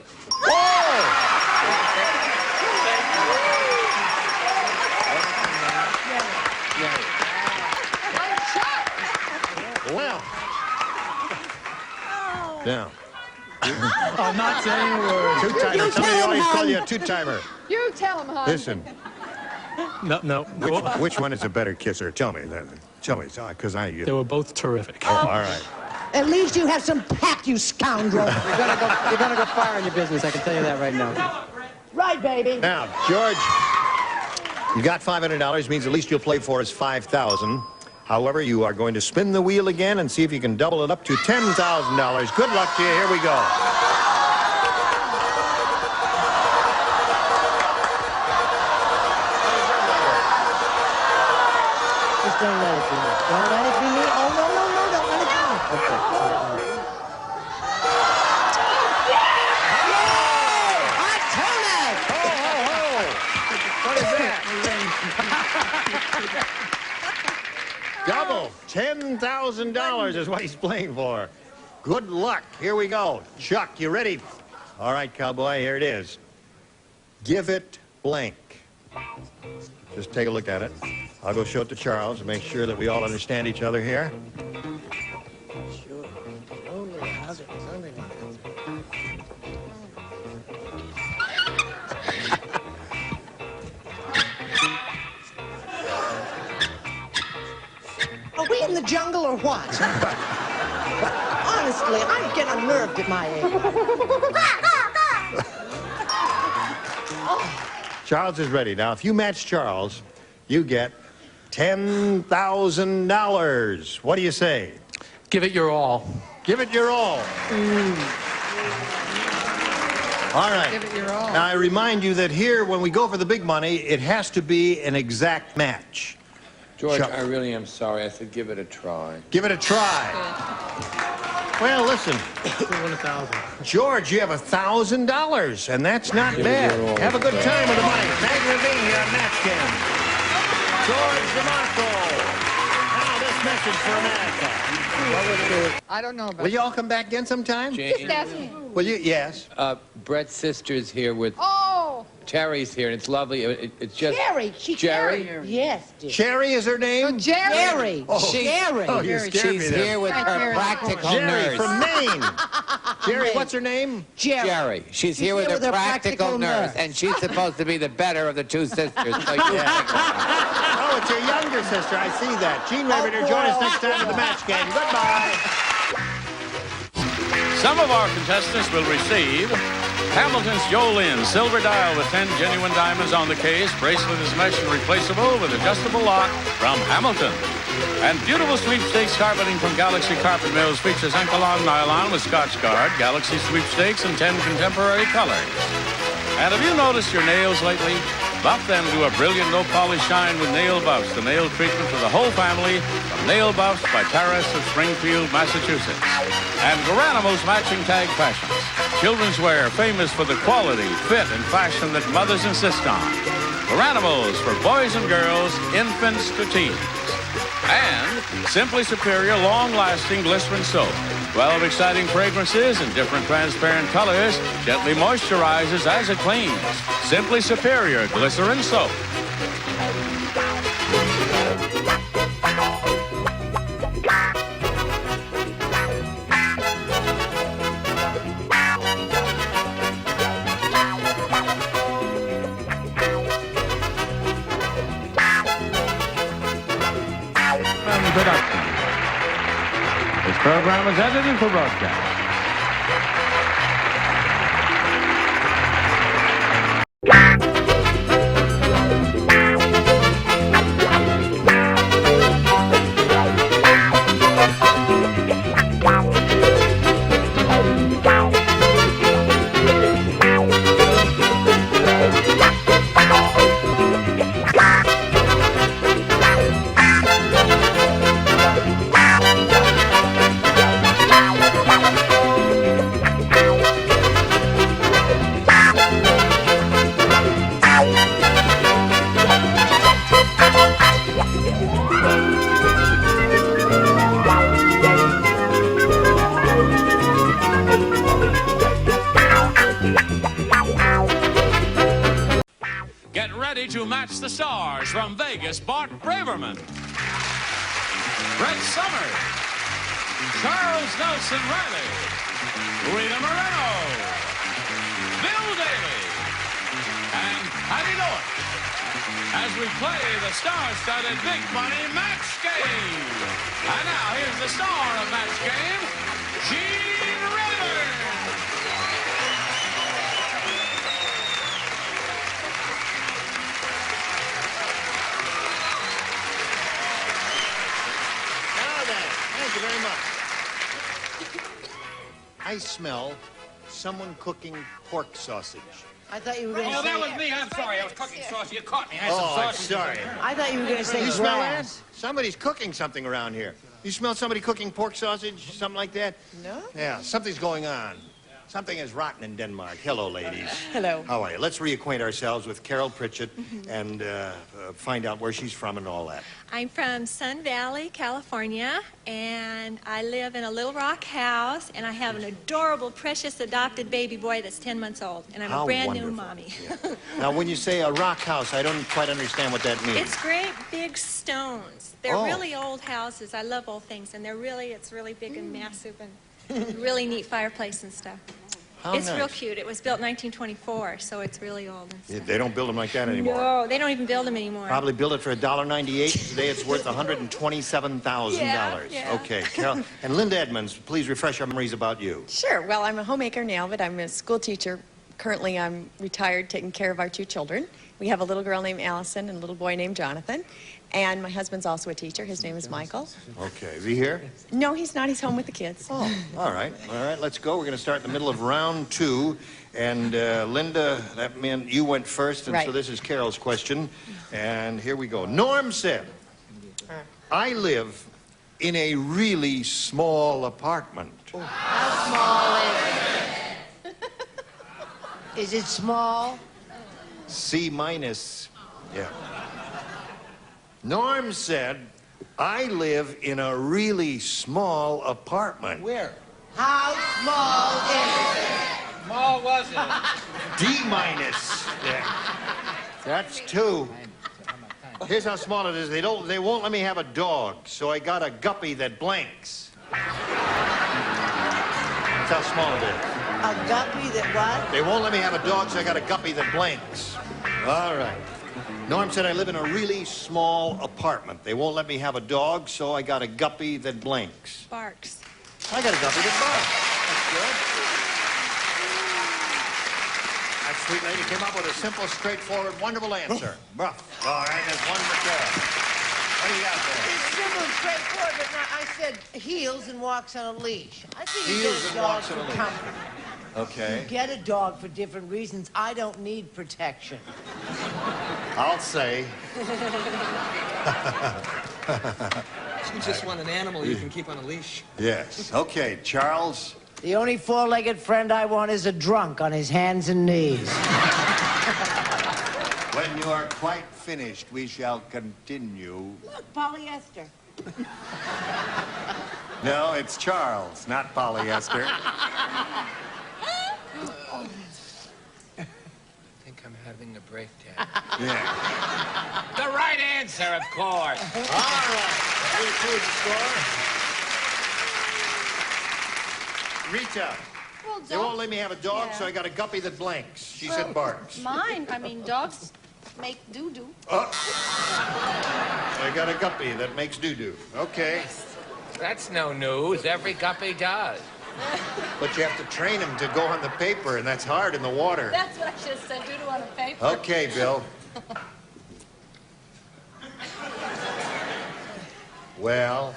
Well. Now. I'm not saying a word. Two-timer. Somebody always call you a two-timer. You tell him, hon. Listen. No. Which one is a better kisser? Tell me. Tell me, because I... They were both terrific. Oh, all right. At least you have some tact, you scoundrel. You're gonna go far in your business, I can tell you that right now. Right, baby. Now, George, you got $500, means at least you'll play for us $5,000. However, you are going to spin the wheel again and see if you can double it up to $10,000. Good luck to you. Here we go. Just don't let it be me. Don't let it be me. Oh, no, don't let it be me. Okay. Double. $10,000 is what he's playing for. Good luck. Here we go. Chuck, you ready? All right, cowboy, here it is. Give it blank. Just take a look at it. I'll go show it to Charles and make sure that we all understand each other here. Sure. How's it? Are we in the jungle or what? Honestly, I'm getting unnerved at my age. Charles is ready. Now, if you match Charles, you get $10,000. What do you say? Give it your all. Give it your all. All right. Give it your all. Now, I remind you that here, when we go for the big money, it has to be an exact match. George, Chuck. I really am sorry. I said give it a try. Give it a try. Well, listen. George, you have $1,000, and that's not bad. Have a good time with the money. Thank you for being here on Match Game. George DeMarco. Now this message for America. I don't know about Will you all come back again sometime? Jane. Just ask me. Will you? Yes. Brett's sister's here with Oh! Terry's here, and it's lovely. It's just Jerry. She's Jerry? Yes, dear. Sherry is her name? Jerry. Oh, Jerry. Oh, you scared me She's there. here with her practical Jerry nurse. from Maine. Jerry, what's her name? Jerry. She's here with her practical nurse, and she's supposed to be the better of the two sisters. So you Oh, it's your younger sister. I see that. Gene Rayburn, join us next time at the Match Game. Goodbye. Some of our contestants will receive Hamilton's Jolene silver dial with 10 genuine diamonds on the case. Bracelet is mesh and replaceable with adjustable lock from Hamilton. And beautiful sweepstakes carpeting from Galaxy Carpet Mills features Ankalon nylon with Scotch Guard, Galaxy sweepstakes in 10 contemporary colors. And have you noticed your nails lately? Buff them to a brilliant no-polish shine with Nail Buffs, the nail treatment for the whole family from Nail Buffs by Terrace of Springfield, Massachusetts. And Garanimals Matching Tag Fashions. Children's wear famous for the quality, fit, and fashion that mothers insist on. Garanimals for boys and girls, infants to teens. And Simply Superior long-lasting glycerin soap. 12 exciting fragrances in different transparent colors, gently moisturizes as it cleans. Simply Superior glycerin soap. Production. This program is edited for broadcast. To match the stars from Vegas, Bart Braverman, Brett Summers, Charles Nelson Riley, Rita Moreno, Bill Daly, and Patty North, as we play the star-studded Big Money Match Game. And now, here's the star of Match Game, Gene Rayburn. Now then, thank you very much. I smell someone cooking pork sausage. I thought you were going to say... Oh, that was me. I'm sorry. I was cooking sausage. You caught me. I had Oh, some I'm sausage. sorry. I thought you were going to say You smell that? grass. Somebody's cooking something around here. You smell somebody cooking pork sausage, something like that? No? Yeah, something's going on. Something is rotten in Denmark. Hello, ladies. Hello. How are you? Let's reacquaint ourselves with Carol Pritchett and find out where she's from and all that. I'm from Sun Valley, California, and I live in a Little Rock house, and I have an adorable, precious adopted baby boy that's 10 months old, and I'm How a brand wonderful. new mommy. Now, when you say a rock house, I don't quite understand what that means. It's great big stones. They're Oh. really old houses. I love old things, and it's really big and massive, and really neat fireplace and stuff. How It's real nice. cute. It was built in 1924, so it's really old. And Yeah, they don't build them like that anymore. No, they don't even build them anymore. Probably build it for $1.98. Today it's worth $127,000. Yeah. Okay, Carol. And Linda Edmonds, please refresh our memories about you. Sure. Well, I'm a homemaker now, but I'm a school teacher. Currently, I'm retired, taking care of our 2 children. We have a little girl named Allison and a little boy named Jonathan. And my husband's also a teacher. His name is Michael. Okay, is he here? No, he's not. He's home with the kids. Oh, all right, let's go. We're going to start in the middle of round 2. And Linda, that meant you went first, and so Right. this is Carol's question. And here we go. Norm said, I live in a really small apartment. How small is it? Is it small? C minus. Yeah. Norm said, I live in a really small apartment. Where? How small is it? Small was it? D minus. Yeah. That's 2. Here's how small it is. They won't let me have a dog, so I got a guppy that blinks. That's how small it is. A guppy that what? They won't let me have a dog, so I got a guppy that blinks. All right. Norm said I live in a really small apartment. They won't let me have a dog, so I got a guppy that blinks. Barks. I got a guppy that barks. That's good. That sweet lady came up with a simple, straightforward, wonderful answer. All right, that's one for Carol. What do you got there? It's simple and straightforward, but now I said heels and walks on a leash. I think you Heels get and a dog walks on for a leash. comfort. Okay. You get a dog for different reasons. I don't need protection. I'll say. You just want an animal you can keep on a leash. Yes. Okay, Charles. The only 4-legged friend I want is a drunk on his hands and knees. When you are quite finished, we shall continue. Look, polyester. No, it's Charles, not polyester. I think I'm having a breakdown. Yeah. The right answer, of course. All right. Here's the score. Rita. Well, They won't let me have a dog, so I got a guppy that blinks. She said barks. Mine, I mean, dogs make doo-doo. Oh. I got a guppy that makes doo-doo. Okay. That's no news. Every guppy does. But you have to train him to go on the paper, and that's hard in the water. That's what I should have said, doo-doo on a paper. Okay, Bill. Well,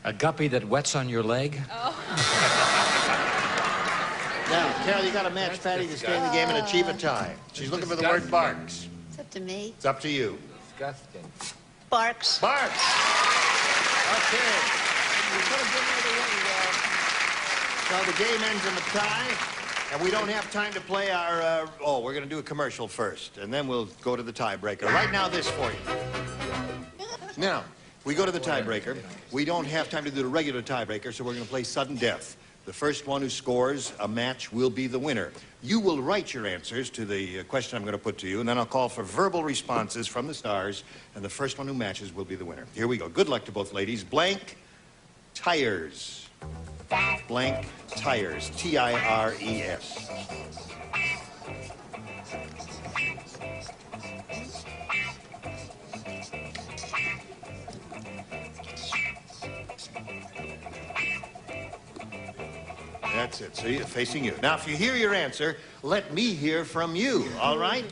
A guppy that wets on your leg? Oh. now, Carol, you got to match Patty to stay in the game and achieve a tie. She's looking for the word barks. It's up to me. It's up to you. Disgusting. Barks. Barks. Okay. So the game ends in a tie, and we don't have time to play our, we're going to do a commercial first, and then we'll go to the tiebreaker. Right now, this for you. Now, we go to the tiebreaker. We don't have time to do the regular tiebreaker, so we're going to play sudden death. The first one who scores a match will be the winner. You will write your answers to the question I'm going to put to you, and then I'll call for verbal responses from the stars, and the first one who matches will be the winner. Here we go. Good luck to both ladies. Blank tires. Blank Tires, T-I-R-E-S. That's it. So you're facing you. Now, if you hear your answer, let me hear from you, all right?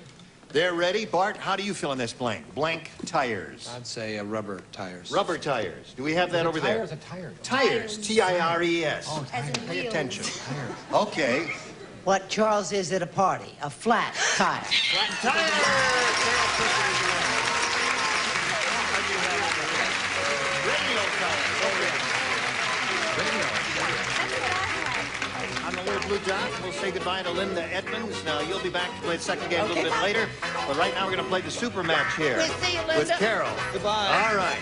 They're ready. Bart, how do you fill in this blank? Blank tires. I'd say rubber tires. Rubber tires. Do we have that over there? Tires or tires? Tires. T-I-R-E-S. Oh, tires. Pay attention. Okay. What Charles is at a party? A flat tire. Flat tire! Radio tires. I'm the Little Blue John. We'll say goodbye to Linda Edmonds. Now, you'll be back to play the second game a little bit later. But right now, we're going to play the super match here. We'll see you, Linda. With Carol. Goodbye. All right.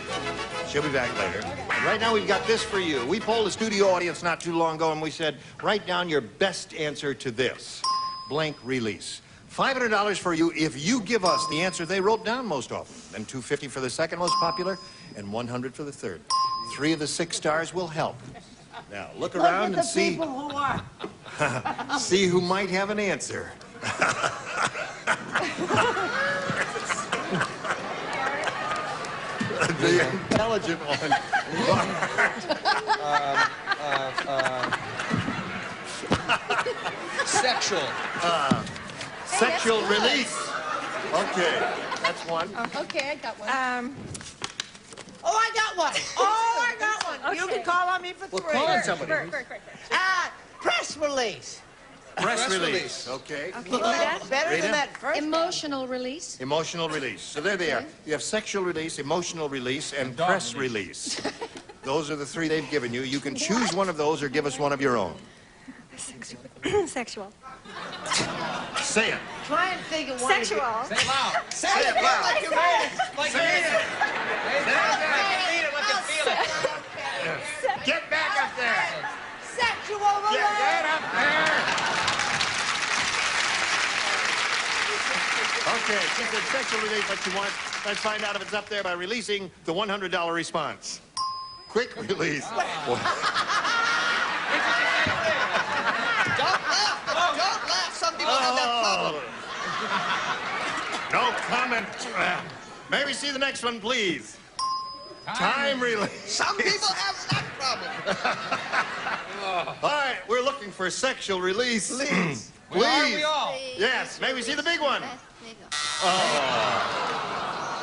She'll be back later. And right now, we've got this for you. We polled the studio audience not too long ago, and we said, write down your best answer to this. Blank release. $500 for you if you give us the answer they wrote down most often. Then $250 for the second most popular, and $100 for the third. 3 of the 6 stars will help. Now, look around and see... People who are. see who might have an answer. The intelligent one. Sexual. Sexual release. Okay, that's one. Okay, I got one. Oh, I got one. Oh, I got one. You can call on me for 3. Well, call on somebody. Press release. Press release. Okay. Better Rita? than that first. Emotional release. Emotional release. So there they are. You have sexual release, emotional release, and press release. Those are the 3 they've given you. You can choose one of those or give us one of your own. Sexual. Say it. Try and think of one. Sexual. Say it loud. Say it loud. Like you mean it. Like you mean it. Get back up there. Sexual release. Get up there. Okay, she said sexual release, what you want. Let's find out if it's up there by releasing the $100 response. Quick release. Don't laugh. Some people have that problem. No comment. May we see the next one, please? Time release. Some people have that problem. All right, we're looking for sexual release. Please. We are, we all. Yes, may we see the big one?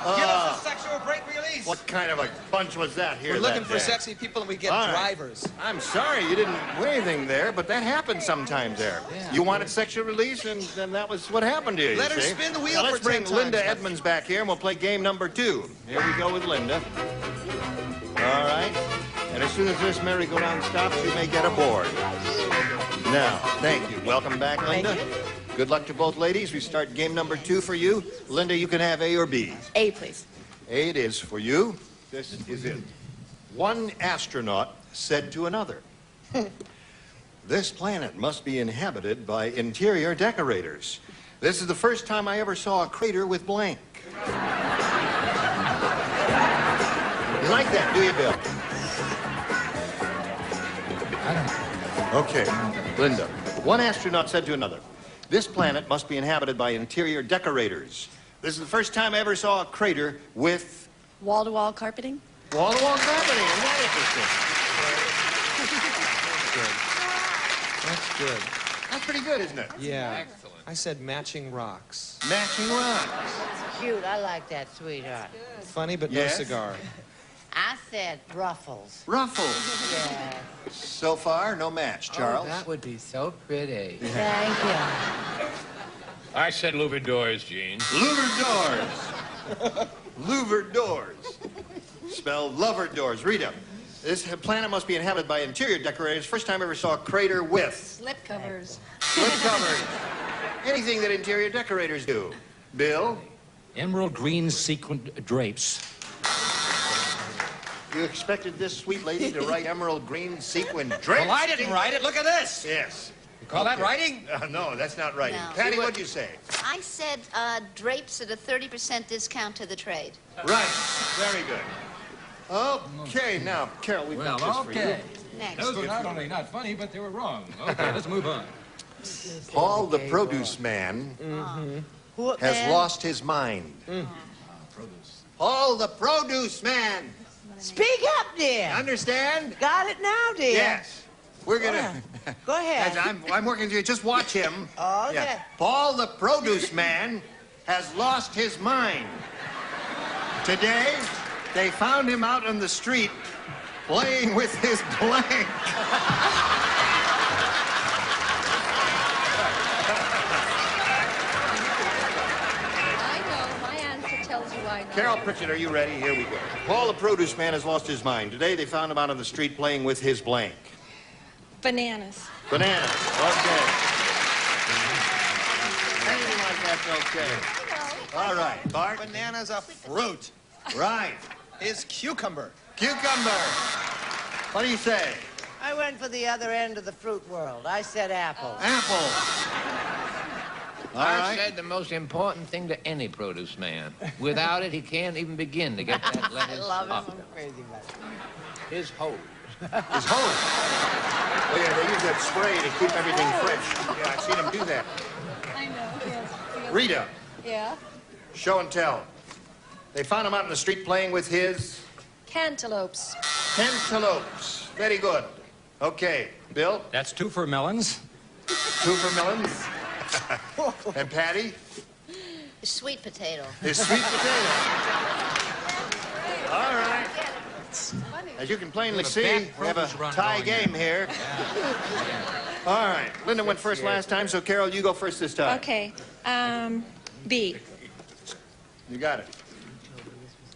Give us a sexual break release. What kind of a bunch was that here? We're looking that for day? sexy people and we get All right. drivers. I'm sorry you didn't win anything there, but that happens sometimes there. Yeah. You wanted sexual release, and then that was what happened to you. Let you her see? spin the wheel Now, for let's bring 10 Linda times. Edmonds back here, and we'll play game number 2. Here we go with Linda. All right. And as soon as this merry-go-round stops, you may get aboard. Now, thank you. Welcome back, Linda. Good luck to both ladies. We start game number 2 for you. Linda, you can have A or B. A, please. A it is for you. This is it. One astronaut said to another, "This planet must be inhabited by interior decorators. This is the first time I ever saw a crater with blank." You like that, do you, Bill? Okay, Linda. One astronaut said to another, "This planet must be inhabited by interior decorators. This is the first time I ever saw a crater with Wall-to-wall carpeting. wall-to-wall carpeting." Isn't that interesting? That's good. That's pretty good, isn't it? Yeah. Excellent. I said matching rocks. Matching rocks. Cute. I like that, sweetheart. Funny, but Yes? no cigar. I said ruffles. Ruffles. Yeah. So far, no match, Charles. Oh, that would be so pretty. Thank you. I said louvered doors, Gene. Louvered doors. Louvered doors. Spelled lover doors. Rita, this planet must be inhabited by interior decorators. First time I ever saw a crater with Slip covers. slip covers. Anything that interior decorators do. Bill, Emerald green sequin drapes. you expected this sweet lady to write emerald green sequin drapes? Well, I didn't write it. Look at this. Yes. You call that writing? No, that's not writing. No. Patty, what'd you say? I said drapes at a 30% discount to the trade. Right. Very good. Okay, now, Carol, we've got this for you. Next. Those were not only not funny, but they were wrong. Okay, let's move on. Paul the produce man has lost his mind. Paul the produce man. Speak up, dear. Understand? Got it now, dear. Yes. We're gonna. Go ahead. I'm working through. Just watch him. Okay. Yeah. Paul the produce man has lost his mind. Today, they found him out on the street playing with his blank. I know. My answer tells you I know. Carol Pritchett, are you ready? Here we go. Paul the produce man has lost his mind. Today, they found him out on the street playing with his blank. Bananas. Bananas. Okay. Anything like that's okay. All right, Bart. Banana's a fruit. Right. Is cucumber. Cucumber. What do you say? I went for the other end of the fruit world. I said apple. Apple. All I right. said the most important thing to any produce man. Without it, he can't even begin to get that lettuce I love up. it. I'm crazy about it. His hose. His hose. Oh, yeah, they use that spray to keep everything fresh. Yeah, I've seen them do that. I know, yes. Rita, Yeah. show and tell. They found him out in the street playing with his Cantaloupes. cantaloupes. Very good. Okay, Bill? That's 2 for melons. 2 for melons. And Patty? Sweet potato. His sweet potato. All right. As you can plainly see, we have a tie game here. All right. Linda went first last time, so Carol, you go first this time. Okay. B. You got it.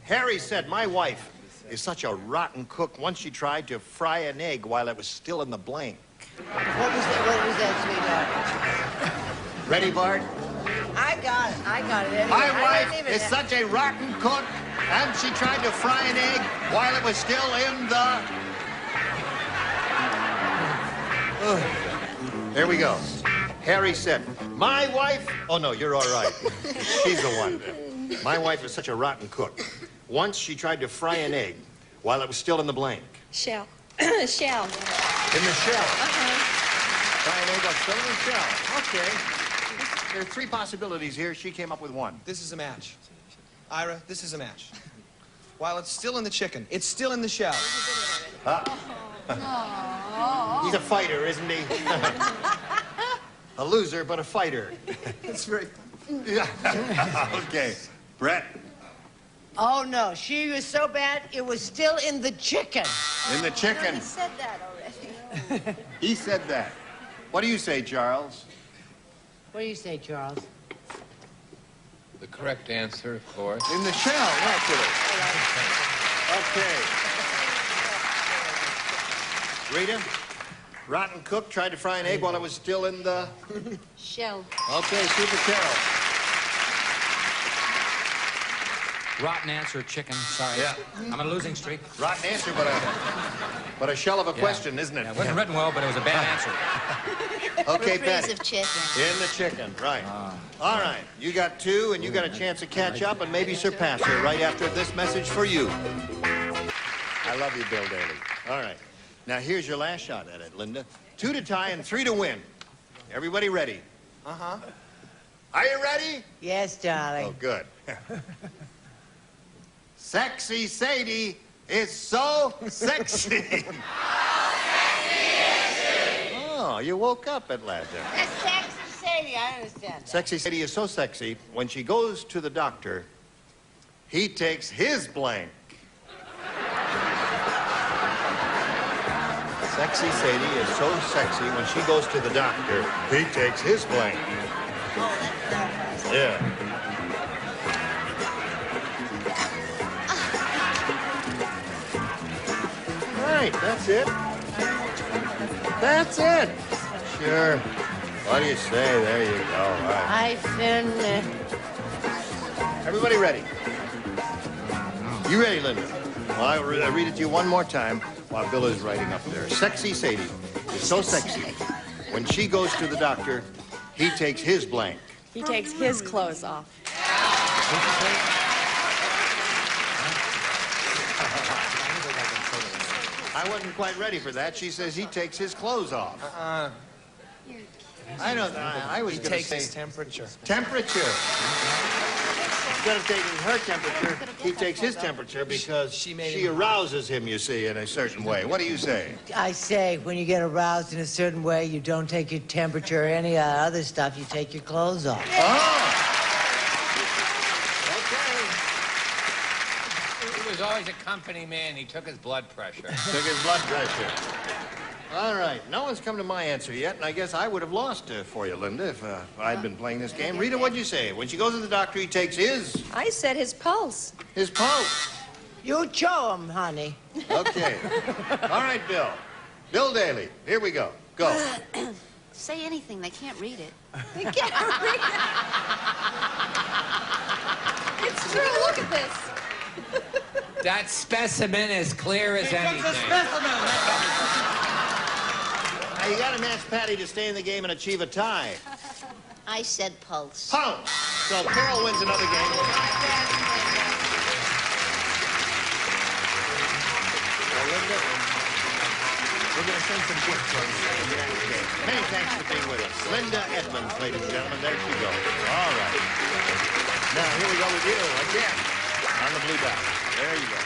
Harry said, my wife is such a rotten cook. Once she tried to fry an egg while it was still in the blank. What was that, sweetheart? Ready, Bart? I got it. Anyway, My I wife didn't even- is such a rotten cook, and she tried to fry an egg while it was still in the... Here we go. Harry said, my wife... Oh, no, you're all right. She's the one. My wife is such a rotten cook. Once she tried to fry an egg while it was still in the blank. Shell. Shell. In the shell. Fry an egg while still in the shell. Okay. There are 3 possibilities here. She came up with 1. This is a match. Ira, this is a match. While it's still in the chicken, it's still in the shell. He's a fighter, isn't he? A loser, but a fighter. It's very... Okay. Brett, Oh, no. She was so bad, it was still in the chicken. in the chicken. He said that already. He said that. What do you say, Charles? What do you say, Charles? The correct answer, of course. In the shell, naturally. Okay. Rita, rotten cook tried to fry an egg while it was still in the... Shell. Okay, Super Carol. Rotten answer, chicken. Sorry. Yeah. I'm on a losing streak. Rotten answer, but a shell of a question, isn't it? It wasn't written well, but it was a bad answer. Okay, Reprise Patty. of chicken. In the chicken, right. All right, you got 2, and you got a chance to catch up and maybe surpass her right after this message for you. I love you, Bill Daly. All right. Now, here's your last shot at it, Linda. 2 to tie and 3 to win. Everybody ready? Uh-huh. Are you ready? Yes, darling. Oh, good. Sexy Sadie is so sexy. Oh, you woke up at last. That's sexy Sadie, I understand. Sexy Sadie is so sexy, when she goes to the doctor, he takes his blank. Sexy Sadie is so sexy, when she goes to the doctor, he takes his blank. Yeah. Right, that's it. That's it. Sure. What do you say? There you go. All right. I finished. Everybody ready? You ready, Linda? Well, I'll read it to you one more time while Bill is writing up there. Sexy Sadie is so sexy. When she goes to the doctor, he takes his blank. He takes his clothes off. I wasn't quite ready for that. She says he takes his clothes off. I know that. I was going to Takes say his temperature. temperature. Instead of taking her temperature, he takes his temperature because she arouses him, you see, in a certain way. What do you say? I say, when you get aroused in a certain way, you don't take your temperature or any other stuff. You take your clothes off. Oh! He was always a company man. He took his blood pressure. Took his blood pressure. All right. No one's come to my answer yet, and I guess I would have lost for you, Linda, if I'd been playing this game. Rita, what'd you say? When she goes to the doctor, he takes his... I said his pulse. His pulse. You show him, honey. Okay. All right, Bill. Bill Daly. Here we go. Go. Say anything. They can't read it. They can't read it. It's true. Look at this. That specimen is clear as anything. Now, you got to match Patty to stay in the game and achieve a tie. I said pulse. Pulse. So Carol wins another game. Well, Linda, we're going to send some gifts for you in the next game. Many thanks for being with us. Linda Edmonds, ladies and gentlemen. There she goes. All right. Now, here we go with you again on the blue dot. There you go.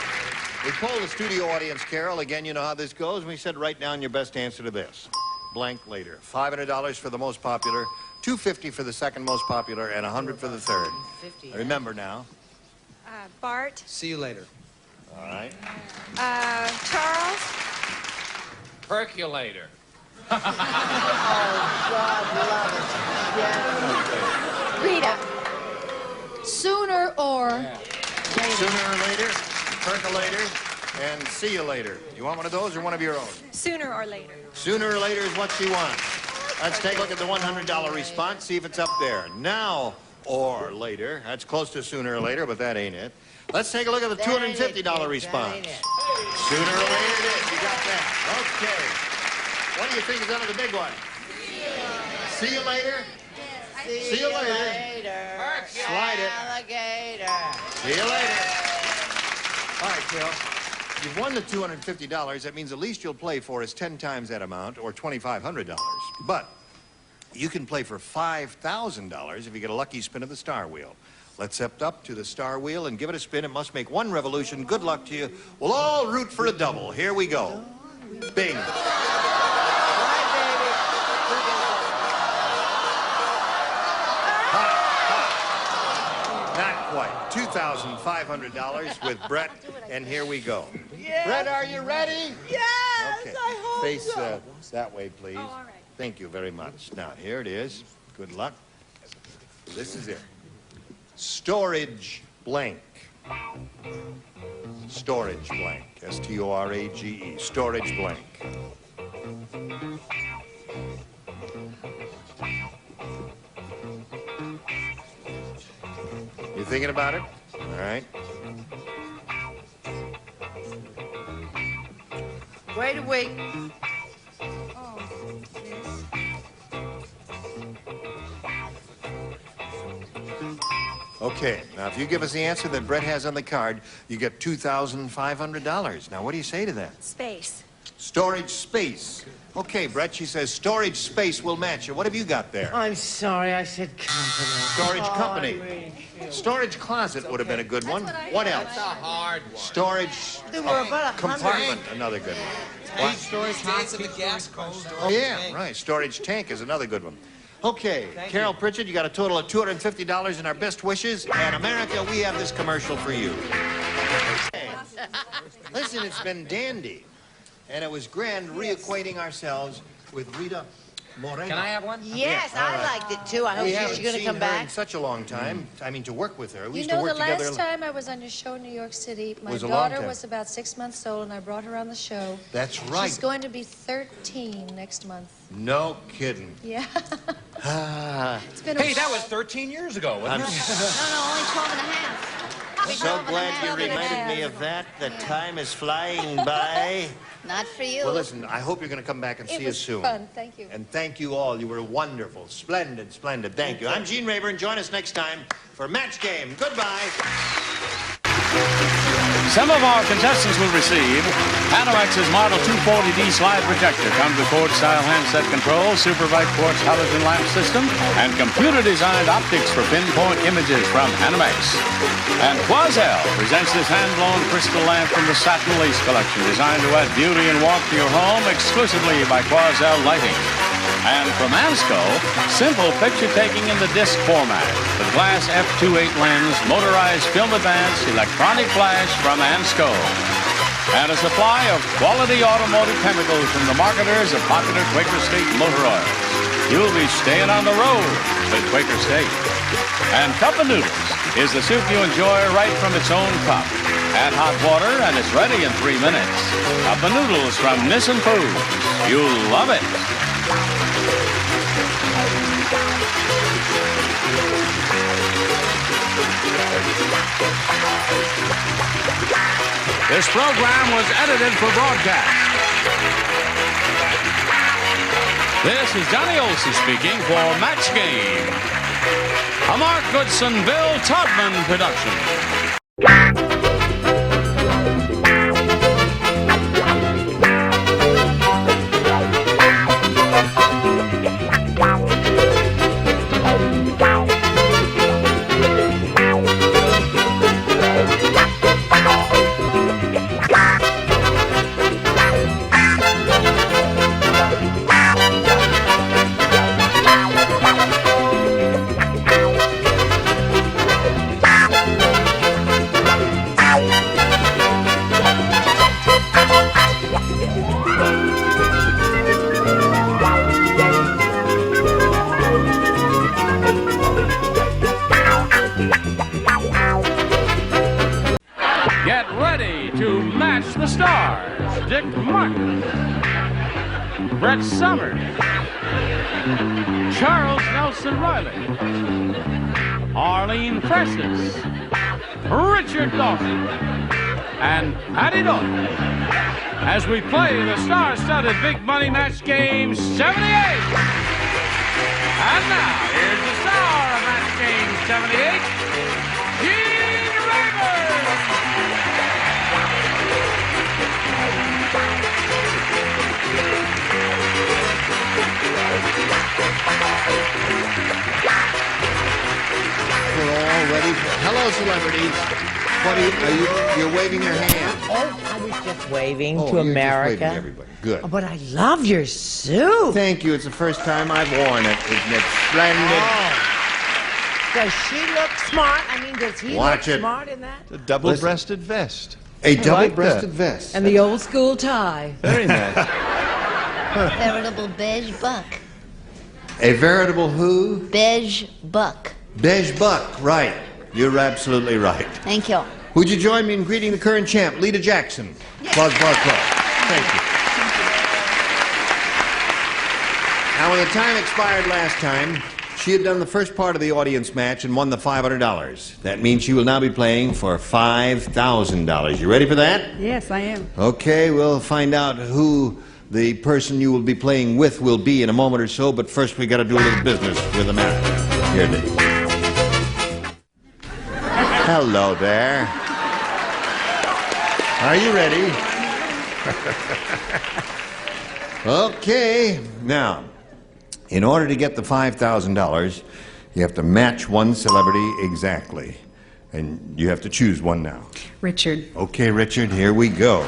We polled the studio audience, Carol. Again, you know how this goes. We said, write down your best answer to this. Blank later. $500 for the most popular, $250 for the second most popular, and $100 for the third. Remember now. Bart. See you later. All right. Charles. Percolator. Oh, God love it. Rita. Sooner or Sooner or later, percolator, and see you later. You want one of those or one of your own? Sooner or later. Sooner or later is what she wants. Let's take a look at the $100 response, see if it's up there. Now or later. That's close to sooner or later, but that ain't it. Let's take a look at the $250 response. Sooner or later it is. You got that. Okay. What do you think is under the big one? See you later? See you later. Slide it. Alligator. See you later. All right, Carol. You've won the $250. That means the least you'll play for is 10 times that amount, or $2,500. But you can play for $5,000 if you get a lucky spin of the star wheel. Let's step up to the star wheel and give it a spin. It must make one revolution. Good luck to you. We'll all root for a double. Here we go. Bing. Not quite. $2,500 with Brett, and here we go. Yes. Brett, are you ready? Yes, Okay. I hope Face so. that way, please. Oh, all right. Thank you very much. Now, here it is. Good luck. This is it. Storage blank. Storage blank. S-T-O-R-A-G-E. Storage blank. You thinking about it? All right. Wait a week. Okay, now if you give us the answer that Brett has on the card, you get $2,500. Now, what do you say to that? Space. Storage space. Okay, Brett, she says storage space will match you. What have you got there? I'm sorry, I said company. Storage Oh, company. I really should. Storage closet would have been a good one. What else? That's a hard one. Storage There were about 100. compartment, another good one. What? Storage tanks in the gas pump. Oh, yeah, right. Storage tank is another good one. Okay, Carol Pritchard, you got a total of $250 in our best wishes. And America, we have this commercial for you. Hey, listen, it's been dandy. And it was grand reacquainting ourselves with Rita Moreno. Can I have one? Yes, all I right. liked it too. I hope We she's haven't going to seen come her back. in such a long time. I mean, to work with her. We You used to know, work the together. last time I was on your show in New York City, my Was a long daughter time. was about 6 months old, and I brought her on the show. That's right. She's going to be 13 next month. No kidding. Yeah. Ah, It's been Hey, that was 13 years ago, wasn't I'm it? No, only 12 and a half. so glad you reminded me of that. The time is flying by. Not for you. Well, listen, I hope you're going to come back and It see was us soon. fun. Thank you. And thank you all. You were wonderful. Splendid, splendid. Thank you. I'm Gene Rayburn. Join us next time for Match Game. Goodbye. some of our contestants will receive Panamex's Model 240D slide projector, comes with Ford-style handset control, super bright quartz halogen lamp system, and computer-designed optics for pinpoint images from Panamex. And Quoizel presents this hand-blown crystal lamp from the Satin Lace collection, designed to add beauty and warmth to your home, exclusively by Quoizel Lighting. And from Ansco, simple picture-taking in the disc format. The glass f2.8 lens, motorized film advance, electronic flash from Ansco. And a supply of quality automotive chemicals from the marketers of popular Quaker State motor oils. You'll be staying on the road with Quaker State. And Cup of Noodles is the soup you enjoy right from its own cup. Add hot water and it's ready in 3 minutes. Cup of Noodles from Nissen Foods. You'll love it. This program was edited for broadcast. This is Johnny Olson speaking for Match Game, a Mark Goodson, Bill Todman production. Get ready to match the stars. Dick Martin, Brett Summers, Charles Nelson Riley, Arlene Francis, Richard Dawson, and Patty Doyle as we play the star-studded Big Money Match Game 78. And now, here's the star of Match Game 78, Gene Rayburn. We're all ready. Hello, celebrities. What you're waving your hand. Oh, I was just waving to you're America. Just waving to everybody. Good. Oh, but I love your suit. Thank you. It's the first time I've worn it. Isn't it splendid? Does she look smart? I mean, does he Watch look it. smart in that? A double-breasted vest. A double-breasted vest. And the old school tie. Very nice. Veritable beige buck. A veritable who? Beige buck. Beige buck, right. You're absolutely right. Thank you. Would you join me in greeting the current champ, Lita Jackson? Applause, applause, applause. Thank you. Now, when the time expired last time, she had done the first part of the audience match and won the $500. That means she will now be playing for $5,000. You ready for that? Yes, I am. Okay, we'll find out who the person you will be playing with will be in a moment or so, but first we got to do a little business with the match. Here it is. Hello there. Are you ready? Okay. Now, in order to get the $5,000, you have to match one celebrity exactly. And you have to choose one now. Richard. Okay, Richard, here we go.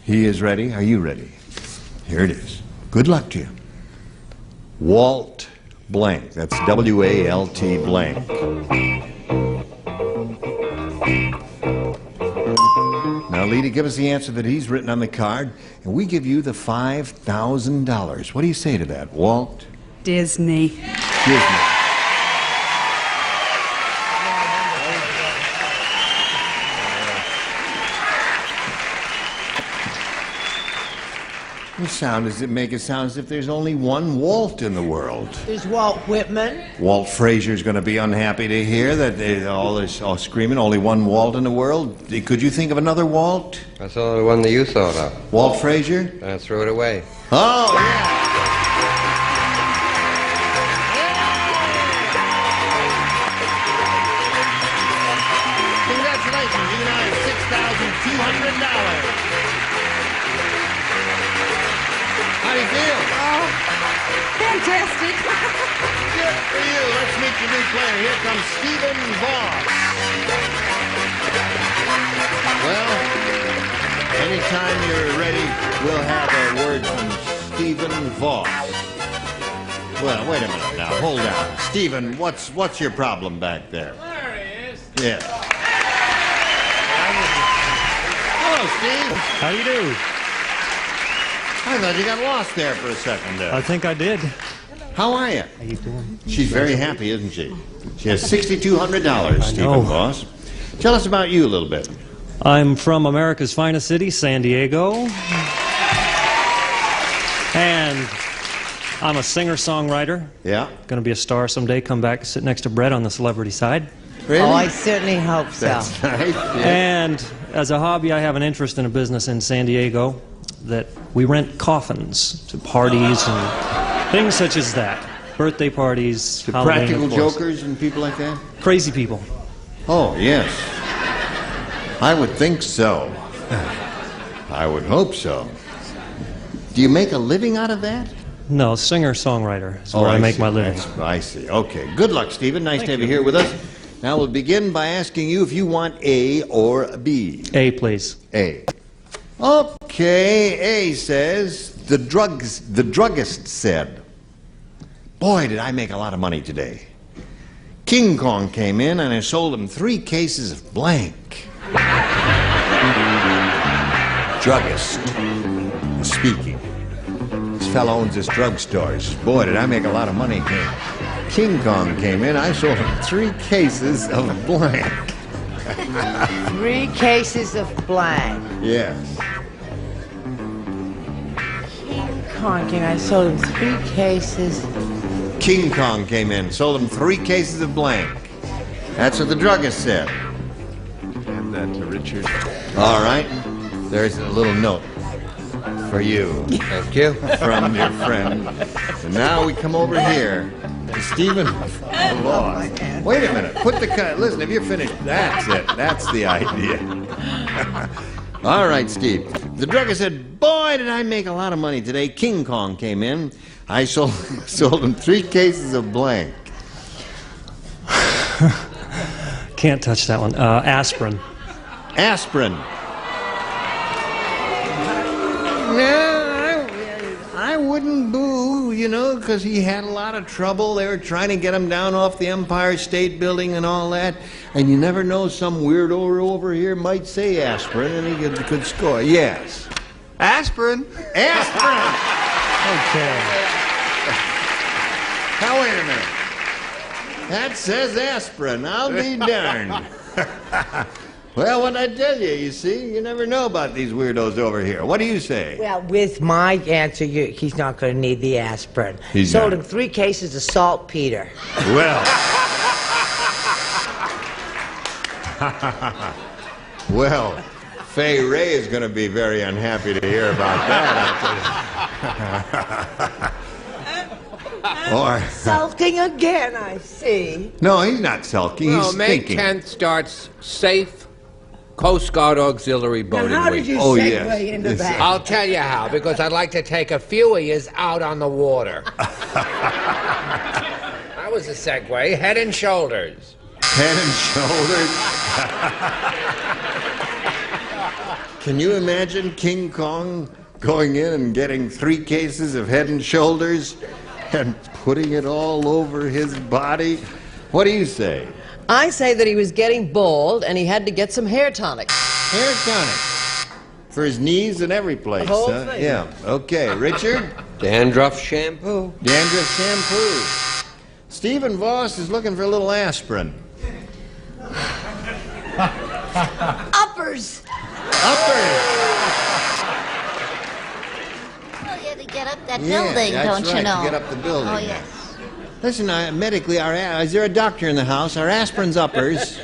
He is ready. Are you ready? Here it is. Good luck to you. Walt blank. That's W-A-L-T blank. Now, Lita, give us the answer that he's written on the card, and we give you the $5,000. What do you say to that, Walt? Disney. Disney. Does it make it sound as if there's only one Walt in the world? There's Walt Whitman. Walt Frazier's going to be unhappy to hear that they all screaming, only one Walt in the world. Could you think of another Walt? That's the only one that you thought of. Walt Frazier? I threw it away. Oh, yeah. Fantastic. Good for you. Let's meet your new player. Here comes Stephen Voss. Well, anytime you're ready, we'll have a word from Stephen Voss. Well, wait a minute now. Hold on. Stephen, what's your problem back there? There he is. Yeah. Hello, Steve. How you do? I thought you got lost there for a second there. I think I did. How are you? How you doing? She's very happy, isn't she? She has $6,200, Stephen Voss. Tell us about you a little bit. I'm from America's finest city, San Diego. And I'm a singer-songwriter. Yeah. Going to be a star someday. Come back, sit next to Brett on the celebrity side. Really? Oh, I certainly hope so. That's nice. Yeah. And as a hobby, I have an interest in a business in San Diego that we rent coffins to parties and things such as that. Birthday parties, To Halloween, practical of course. jokers and people like that? Crazy people. Oh, yes. I would think so. I would hope so. Do you make a living out of that? No, singer-songwriter is where I make my living. I see. Okay. Good luck, Stephen. Nice to have you here with us. Now we'll begin by asking you if you want A or B. A, please. A. Okay. A says, the druggist said, "Boy, did I make a lot of money today. King Kong came in and I sold him 3 cases of blank." Druggist is speaking. This fellow owns this drugstore. He says, "Boy, did I make a lot of money. King Kong came in, I sold him 3 cases of blank." 3 cases of blank. Yes. King Kong, I sold him 3 cases. King Kong came in, sold him 3 cases of blank. That's what the druggist said. Hand that to Richard. All right. There's a little note for you. Thank you. From your friend. And now we come over here to Stephen Voss. Wait a minute. Put the listen, if you're finished, that's it. That's the idea. All right, Steve. The druggist said, "Boy, did I make a lot of money today. King Kong came in. I sold him 3 cases of blank." Can't touch that one. Aspirin. Aspirin. No, I wouldn't boo, because he had a lot of trouble. They were trying to get him down off the Empire State Building and all that. And you never know, some weirdo over here might say aspirin and he could score. Yes. Aspirin. Aspirin. Okay. Now, wait a minute. That says aspirin. I'll be darned. Well, what'd I tell you? You see, you never know about these weirdos over here. What do you say? Well, with my answer, he's not going to need the aspirin. He's sold not. him 3 cases of saltpeter. Well. Well, Fay Ray is going to be very unhappy to hear about that. Or Sulking again, I see. no, he's not sulking. Well, He's May thinking. 10th starts Safe Coast Guard Auxiliary Boating How Week. did you Oh, segue yes. into Yes. that? I'll tell you how, because I'd like to take a few of yous out on the water. That was a segue. Head and Shoulders. Head and Shoulders. Can you imagine King Kong going in and getting 3 cases of Head and Shoulders and putting it all over his body? What do you say? I say that he was getting bald and he had to get some hair tonic. Hair tonic. For his knees and every place. The whole huh? thing. Yeah. Okay. Richard? Dandruff shampoo. Dandruff shampoo. Stephen Voss is looking for a little aspirin. Uppers. Uppers. Well, you had to get up that Yeah, building, that's don't right, you know? to get up the building. Oh, yes. Listen, medically, is there a doctor in the house? Are aspirins uppers?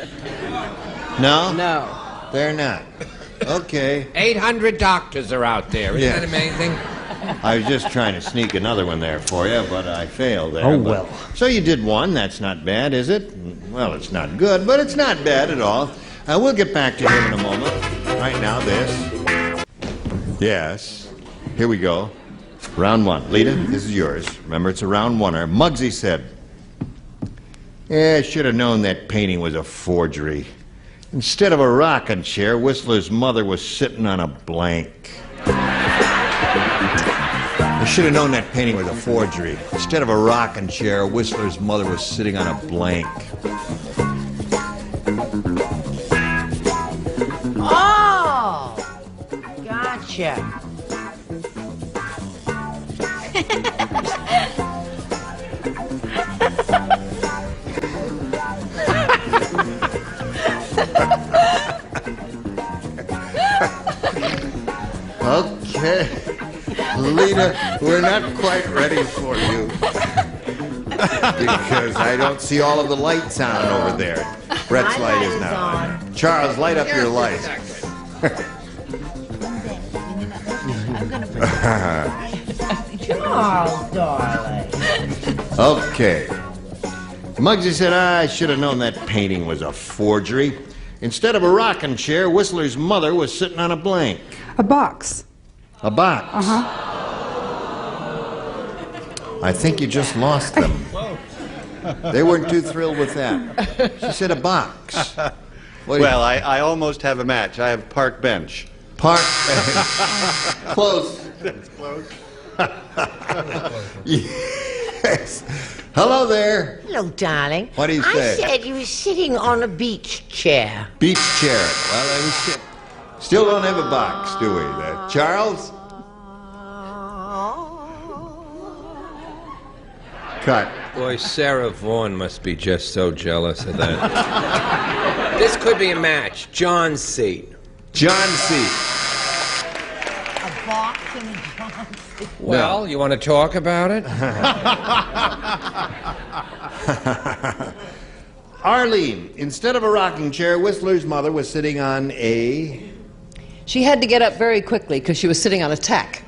No? No. They're not. Okay. 800 doctors are out there. Isn't Yeah. that amazing? I was just trying to sneak another one there for you, but I failed there. Oh, But- well. So you did one. That's not bad, is it? Well, it's not good, but it's not bad at all. We'll get back to him in a moment. Right now, this. Yes. Here we go. Round one. Lita, this is yours. Remember, it's a round oneer. Muggsy said, I should have known that painting was a forgery. Instead of a rocking chair, Whistler's mother was sitting on a blank. I should have known that painting was a forgery. Instead of a rocking chair, Whistler's mother was sitting on a blank. Oh! Gotcha. Okay. Lita, we're not quite ready for you. Because I don't see all of the lights on over there. Brett's light is now on. Charles, light up your light. Charles, darling. Okay. Muggsy said, I should have known that painting was a forgery. Instead of a rocking chair, Whistler's mother was sitting on a blank. A box. A box? Uh-huh. I think you just lost them. They weren't too thrilled with that. She said a box. Well, I almost have a match. I have park bench. Park bench. Close. That's close. Yes. Hello there. Hello, darling. What do you say? I said you were sitting on a beach chair. Beach chair. Well, I was still don't have a box, do we? Charles? Cut. Boy, Sarah Vaughan must be just so jealous of that. This could be a match. John's seat. John's seat. A box and a John's seat. Well, you want to talk about it? Arlene, instead of a rocking chair, Whistler's mother was sitting on a... She had to get up very quickly because she was sitting on a tack.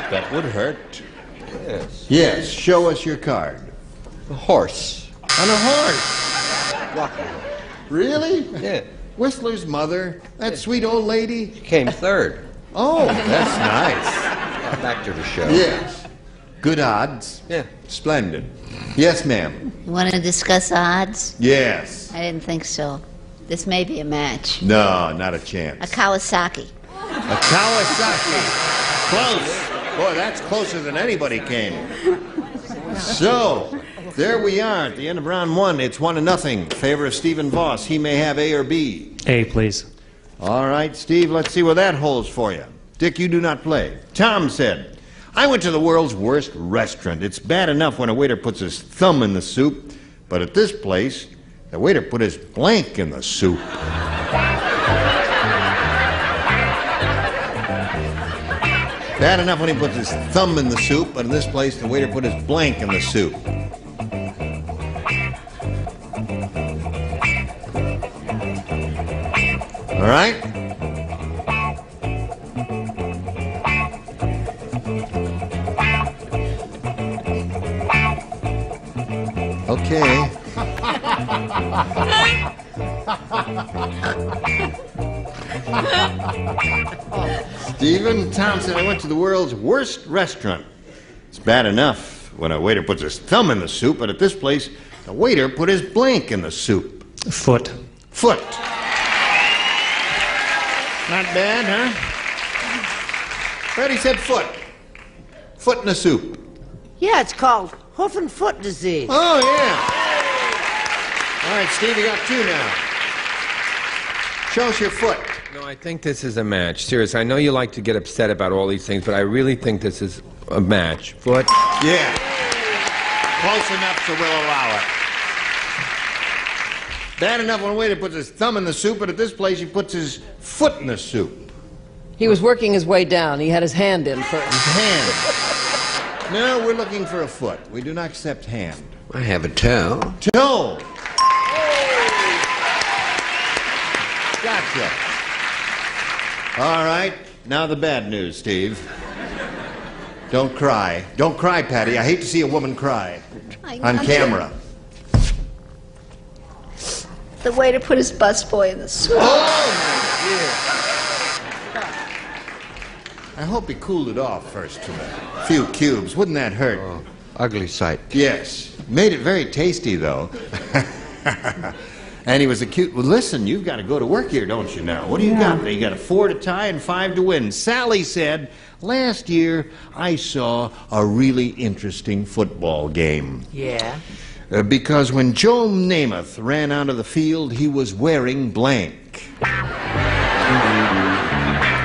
That would hurt. Yes. Yes, show us your card. A horse. On a horse. Walking. Really? Yeah. Whistler's mother? That sweet old lady? She came third. Oh, that's nice. Back to the show. Yes. Good odds. Yeah. Splendid. Yes, ma'am. Want to discuss odds? Yes. I didn't think so. This may be a match. No, not a A chance. Kawasaki. A Kawasaki. Close. Boy, that's closer than anybody came. So, there we are at the end of round one. It's 1-0. Favor of Stephen Voss. He may have A or B. A, please. All right, Steve, let's see where that holds for you. Dick, you do not play. Tom said, I went to the world's worst restaurant. It's bad enough when a waiter puts his thumb in the soup, but at this place, the waiter put his blank in the soup. Bad enough when he puts his thumb in the soup, but in this place, the waiter put his blank in the soup. All right? Okay. Stephen Thompson, I went to the world's worst restaurant. It's bad enough when a waiter puts his thumb in the soup, but at this place, the waiter put his blank in the soup. Foot. Foot. Not bad, huh? Freddie said foot. Foot in the soup. Yeah, it's called hoof and foot disease. Oh, yeah. All right, Steve, you got two now. Show us your foot. No, I think this is a match. Seriously, I know you like to get upset about all these things, but I really think this is a match. Foot? Yeah. Close enough, so we'll allow it. Bad enough when a waiter puts his thumb in the soup, but at this place he puts his foot in the soup. He was working his way down. He had his hand in first. His hand. No, we're looking for a foot. We do not accept hand. I have a toe. Toe. Gotcha. All right, now the bad news, Steve. Don't cry. Don't cry, Patty. I hate to see a woman cry on camera. The waiter put his busboy in the soup. Oh, my I hope he cooled it off first to a few cubes. Wouldn't that hurt? Oh, ugly sight. Yes. Made it very tasty, though. And he was a cute... Well, listen, you've got to go to work here, don't you now? What do you got there? You got a 4 to tie and 5 to win. Sally said, last year I saw a really interesting football game. Yeah? Because when Joe Namath ran onto the field, he was wearing blank.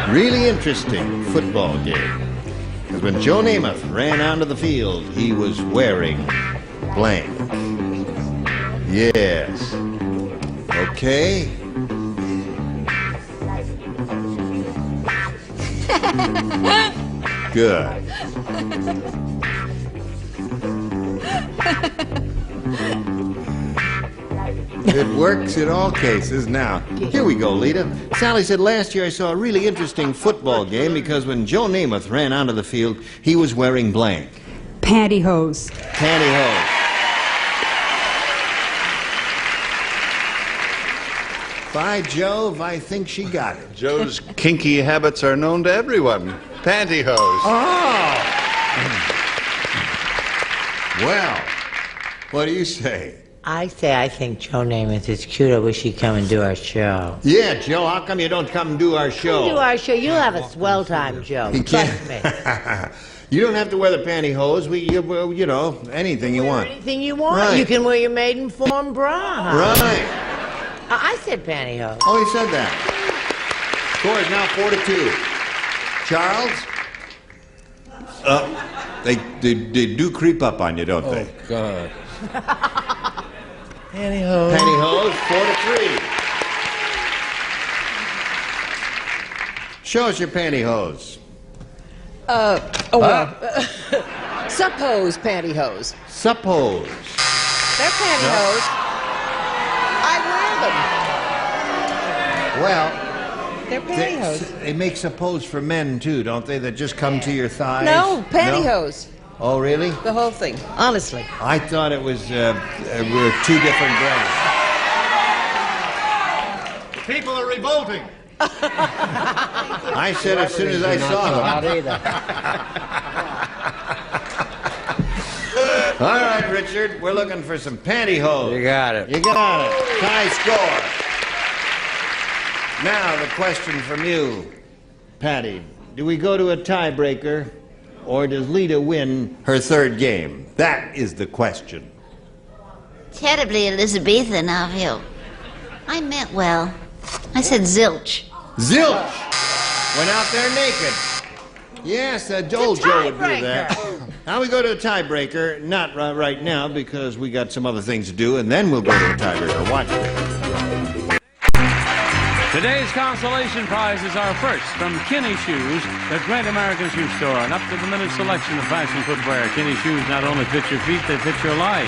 Really interesting football game. Because when Joe Namath ran onto the field, he was wearing blank. Yes. Okay. Good. It works in all cases. Now, here we go, Lita. Sally said, last year I saw a really interesting football game because when Joe Namath ran onto the field, he was wearing blank. Pantyhose. Pantyhose. By Jove, I think she got it. Joe's kinky habits are known to everyone. Pantyhose. Oh! Well, what do you say? I say I think Joe Namath is cute. I wish he'd come and do our show. Yeah, Joe, how come you don't come and do our show? Come do our show. You'll have a swell time, Joe. You Trust me. You don't have to wear the pantyhose. You know, anything you want. Anything you want. Right. You can wear your maiden form bra. Right. I said pantyhose. Oh, he said that. Score is now 4-2. Charles? They do creep up on you, don't they? Oh, God. Pantyhose. Pantyhose, 4-3. Show us your pantyhose. Suppose pantyhose. Suppose. They're pantyhose. I wear them. Well, They're pantyhose. they make suppose for men, too, don't they, that just come to your thighs? No, pantyhose. No? Oh, really? The whole thing, honestly. I thought it was, we're 2 different brands. People are revolting. I said as soon as I saw them. Not either. All right, Richard, we're looking for some pantyhose. You got it. You got it. Tie score. Now, the question from you, Patty. Do we go to a tiebreaker, or does Lita win her 3rd game? That is the question. Terribly Elizabethan of you. I meant well. I said zilch. Zilch! Went out there naked. Yes, old Joe would do that. Now we go to a tiebreaker. Not right now, because we got some other things to do, and then we'll go to a tiebreaker. Watch it. Today's consolation prizes are first from Kinney Shoes, the great American shoe store. An up-to-the-minute selection of fashion footwear. Kinney Shoes not only fit your feet, they fit your life.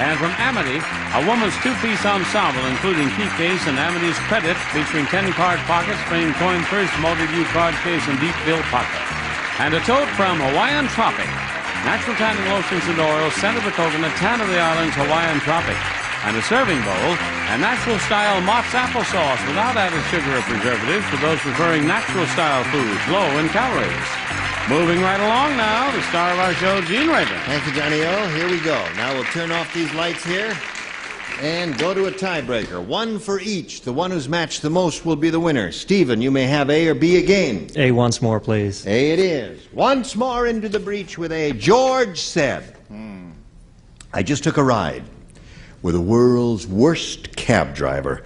And from Amity, a woman's 2-piece ensemble, including key case and Amity's credit, featuring 10 card pockets, framed coin purse, multi-view card case, and deep bill pocket. And a tote from Hawaiian Tropic. Natural tanning lotions and oils, scent of the coconut, tan of the islands, Hawaiian Tropic. And a serving bowl, a natural-style Mott's applesauce without added sugar or preservatives for those preferring natural-style foods, low in calories. Moving right along now, the star of our show, Gene Rayburn. Thank you, Johnny O. Here we go. Now we'll turn off these lights here and go to a tiebreaker. 1 for each. The one who's matched the most will be the winner. Stephen, you may have A or B again. A once more, please. A it is. Once more into the breach with A. George said, I just took a ride with the world's worst cab driver.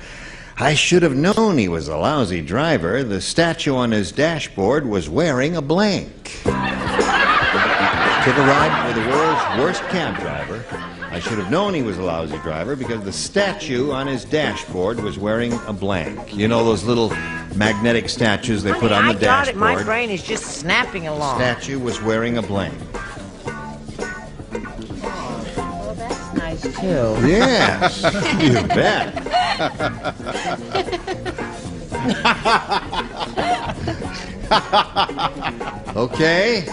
I should have known he was a lousy driver. The statue on his dashboard was wearing a blank. Took a ride with the world's worst cab driver. I should have known he was a lousy driver because the statue on his dashboard was wearing a blank. You know those little magnetic statues they put on the dashboard? I got it. My brain is just snapping along. Statue was wearing a blank. Oh, that's nice, too. Yes, you bet. Okay.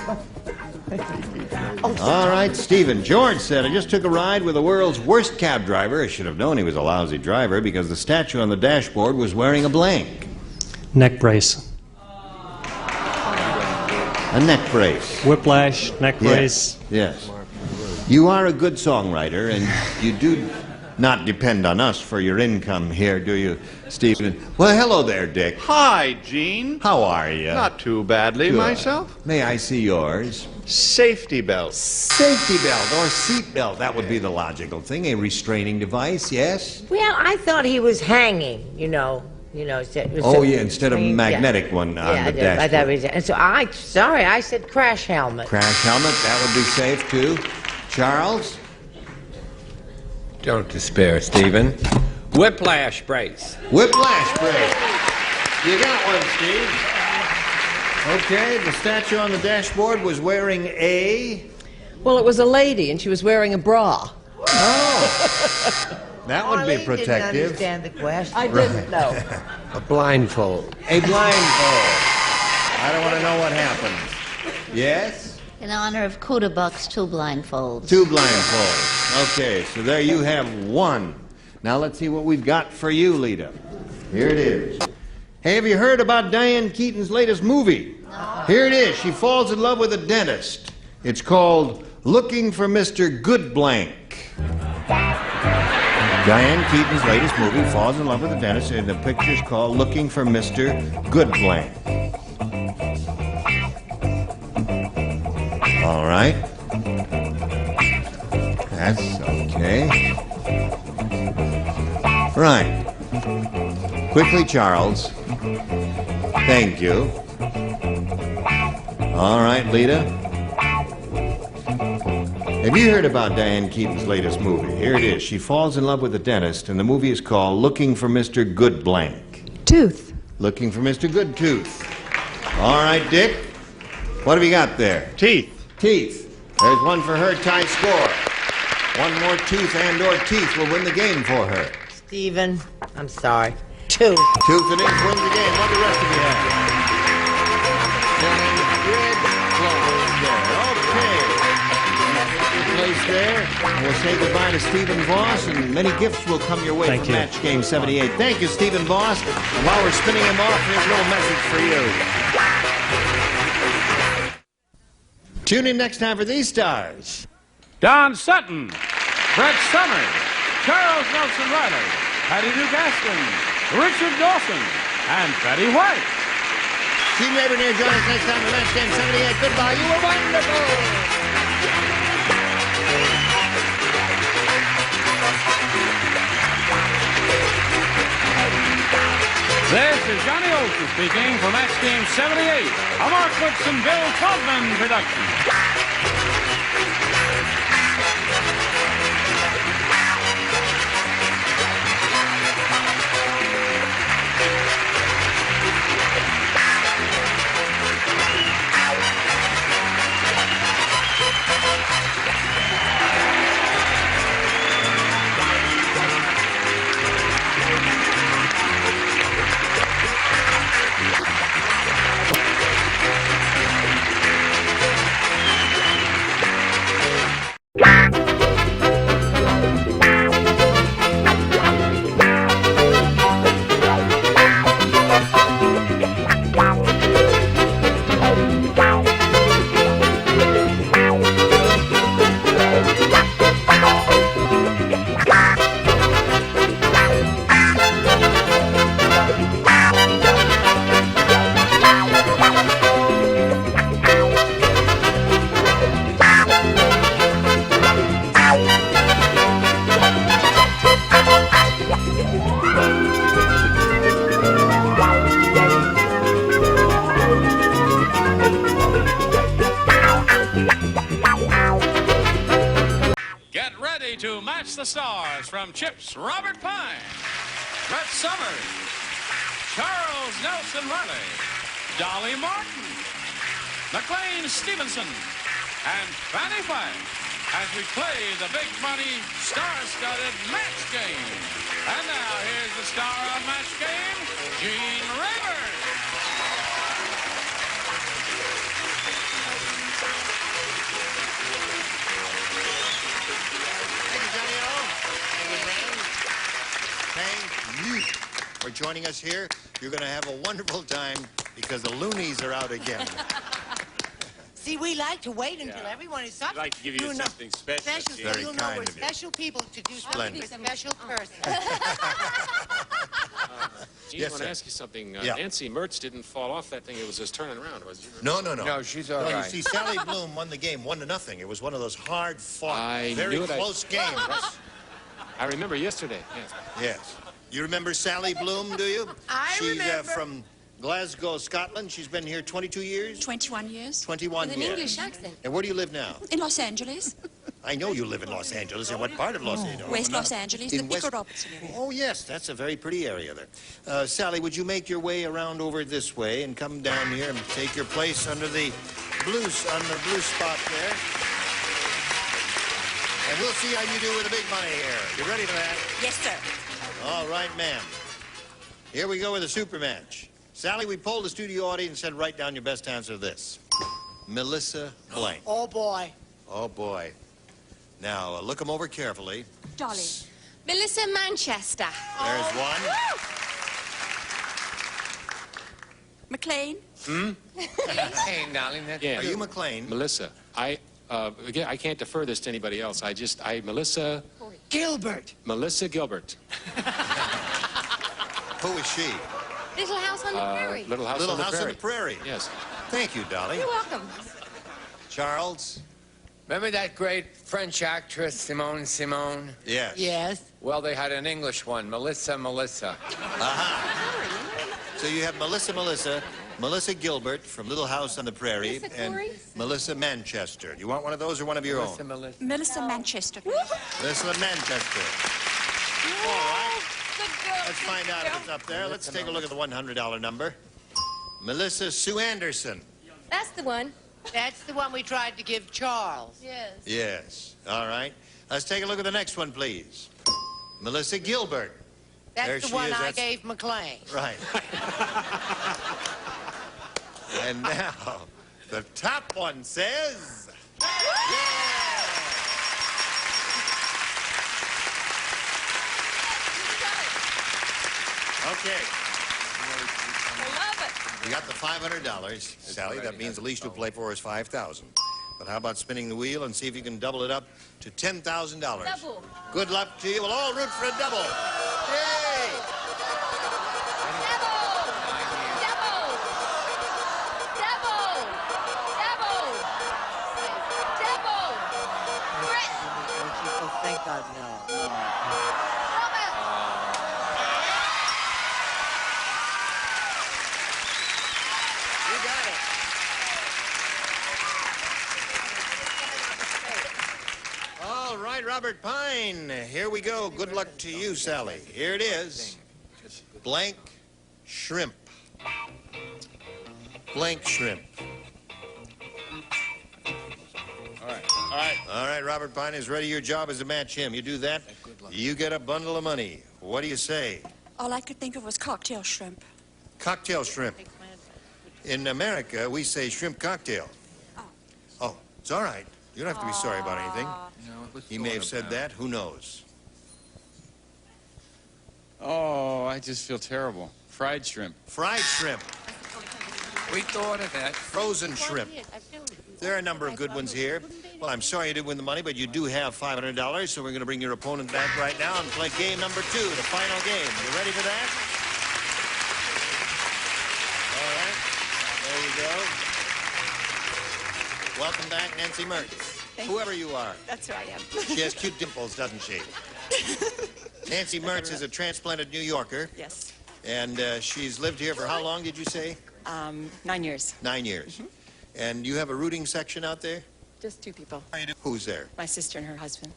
All right, Stephen. George said, I just took a ride with the world's worst cab driver. I should have known he was a lousy driver because the statue on the dashboard was wearing a blank. Neck brace. A neck brace. Whiplash, neck brace. Yes. You are a good songwriter, and you do not depend on us for your income here, do you, Stephen? Well, hello there, Dick. Hi, Gene. How are you? Not too badly Good. myself. May I see yours? Safety belt. Safety belt or seat belt. That would be the logical thing. A restraining device, yes? Well, I thought he was hanging, you know. Oh, yeah, instead of a magnetic one on the dashboard. I thought it was, and so I said crash helmet. Crash helmet, that would be safe, too. Charles? Don't despair, Stephen. Whiplash brace. Whiplash brace. You got one, Steve. Okay, the statue on the dashboard was wearing a... Well, it was a lady, and she was wearing a bra. Oh. That would be protective. Didn't understand the question. I didn't know. A blindfold. A blindfold. I don't want to know what happened. Yes? In honor of Kuda Buck's 2 blindfolds. 2 blindfolds. Okay, so there you have 1. Now let's see what we've got for you, Lita. Here it is. Hey, have you heard about Diane Keaton's latest movie? No. Here it is. She falls in love with a dentist. It's called Looking for Mr. Goodblank. Diane Keaton's latest movie falls in love with a dentist, and the picture's called Looking for Mr. Goodblank. All right. That's okay. Right. Quickly, Charles. Thank you. All right, Lita. Have you heard about Diane Keaton's latest movie? Here it is. She falls in love with a dentist, and the movie is called Looking for Mr. Goodblank. Tooth. Looking for Mr. Goodtooth. All right, Dick. What have you got there? Teeth. Teeth. There's one for her, tie score. One more tooth and or teeth will win the game for her. Stephen, I'm sorry. 2. Tooth and ink wins the game. What do the rest of you have? There. We'll say goodbye to Stephen Voss, and many gifts will come your way from Match Game 78. Thank you, Stephen Voss. And while we're spinning him off, here's a little message for you. Tune in next time for these stars. Don Sutton, Brett Summers, Charles Nelson Riley, Patty Duke Aston, Richard Dawson, and Betty White. Gene Rayburn here. Join us next time for Match Game 78. Goodbye. You were wonderful. This is Johnny Olson speaking for Match Game 78, a Mark Woodson, Bill Taubman production. To match the stars from Chips Robert Pine, Brett Summers, Charles Nelson Riley, Dolly Martin, McLean Stevenson, and Fanny Fife as we play the big money star-studded Match Game. And now here's the star of Match Game, Gene Rayburn. Thank you for joining us here. You're going to have a wonderful time because the loonies are out again. See, we like to wait until everyone is such. I'd like to give you something special. Special, Gene. so you'll know we're special people to do something for a special person. Gene, Yes, I want sir. to ask you something. Yeah. Nancy Mertz didn't fall off that thing. It was just turning around, was it? No. No, she's all You right. see, Sally Bloom won the game 1-0. It was one of those hard-fought, very knew it. close games. I remember yesterday. Yes. Yes. You remember Sally Bloom, do you? She's remember. from Glasgow, Scotland. She's been here 22 years? 21 years. 21 With an years. English accent. And where do you live now? In Los Angeles. I know you live in Los Angeles. In what part of Los Angeles? West Los Angeles, the In West- Pico Robertson area. Oh, yes, that's a very pretty area there. Sally, would you make your way around over this way and come down here and take your place under the blue spot there? And we'll see how you do with the big money here. You ready for that? Yes, sir. All right, ma'am. Here we go with a super match. Sally, we polled the studio audience and said, write down your best answer to this. Melissa Blank. Oh, boy. Oh, boy. Now, look them over carefully. Dolly. Melissa Manchester. There's one. McLean. Hey, darling, that's Yeah. Are you McLean? Melissa. Again, I can't defer this to anybody else. Melissa Gilbert. Who is she? Little House on the Prairie. Little House Little on the House Prairie. on the Prairie. Yes. Thank you, Dolly. You're welcome. Charles? Remember that great French actress, Simone? Yes. Yes. Well, they had an English one, Melissa. So you have Melissa Gilbert from Little House on the Prairie, Melissa and Corey? Melissa Manchester. You want one of those or one of your own? Melissa Manchester. Melissa Manchester. All right. Let's find out if it's up there. Let's take a look at the $100 number. Melissa Sue Anderson. That's the one. That's the one we tried to give Charles. Yes. Yes. All right. Let's take a look at the next one, please. Melissa Gilbert. That's There the she one is. I That's- gave McLean. Right. And now, the top one says... Okay. We got the $500, Sally. That means the least you'll play for is $5,000. But how about spinning the wheel and see if you can double it up to $10,000? Double. Good luck to you. We'll all root for a double. Yay! Thank God, no. You got it. All right, Robert Pine. Here we go. Good luck to you, Sally. Here it is. Blank shrimp. Blank shrimp. All right, Robert Pine is ready. Your job is to match him. You do that, you get a bundle of money. What do you say? All I could think of was cocktail shrimp. Cocktail shrimp. In America, we say shrimp cocktail. Oh, it's all right. You don't have to be sorry about anything. He may have said that. Who knows? Oh, I just feel terrible. Fried shrimp. Fried shrimp. We thought of that. Frozen shrimp. There are a number of good ones here. Well, I'm sorry you didn't win the money, but you do have $500, so we're going to bring your opponent back right now and play game number 2, the final game. You ready for that? All right. There you go. Welcome back, Nancy Mertz. Whoever you are. That's who I am. She has cute dimples, doesn't she? Nancy Mertz is a transplanted New Yorker. Yes. And she's lived here for how long, did you say? 9 years. 9 years. And you have a rooting section out there? Just 2 people. Who's there? My sister and her husband.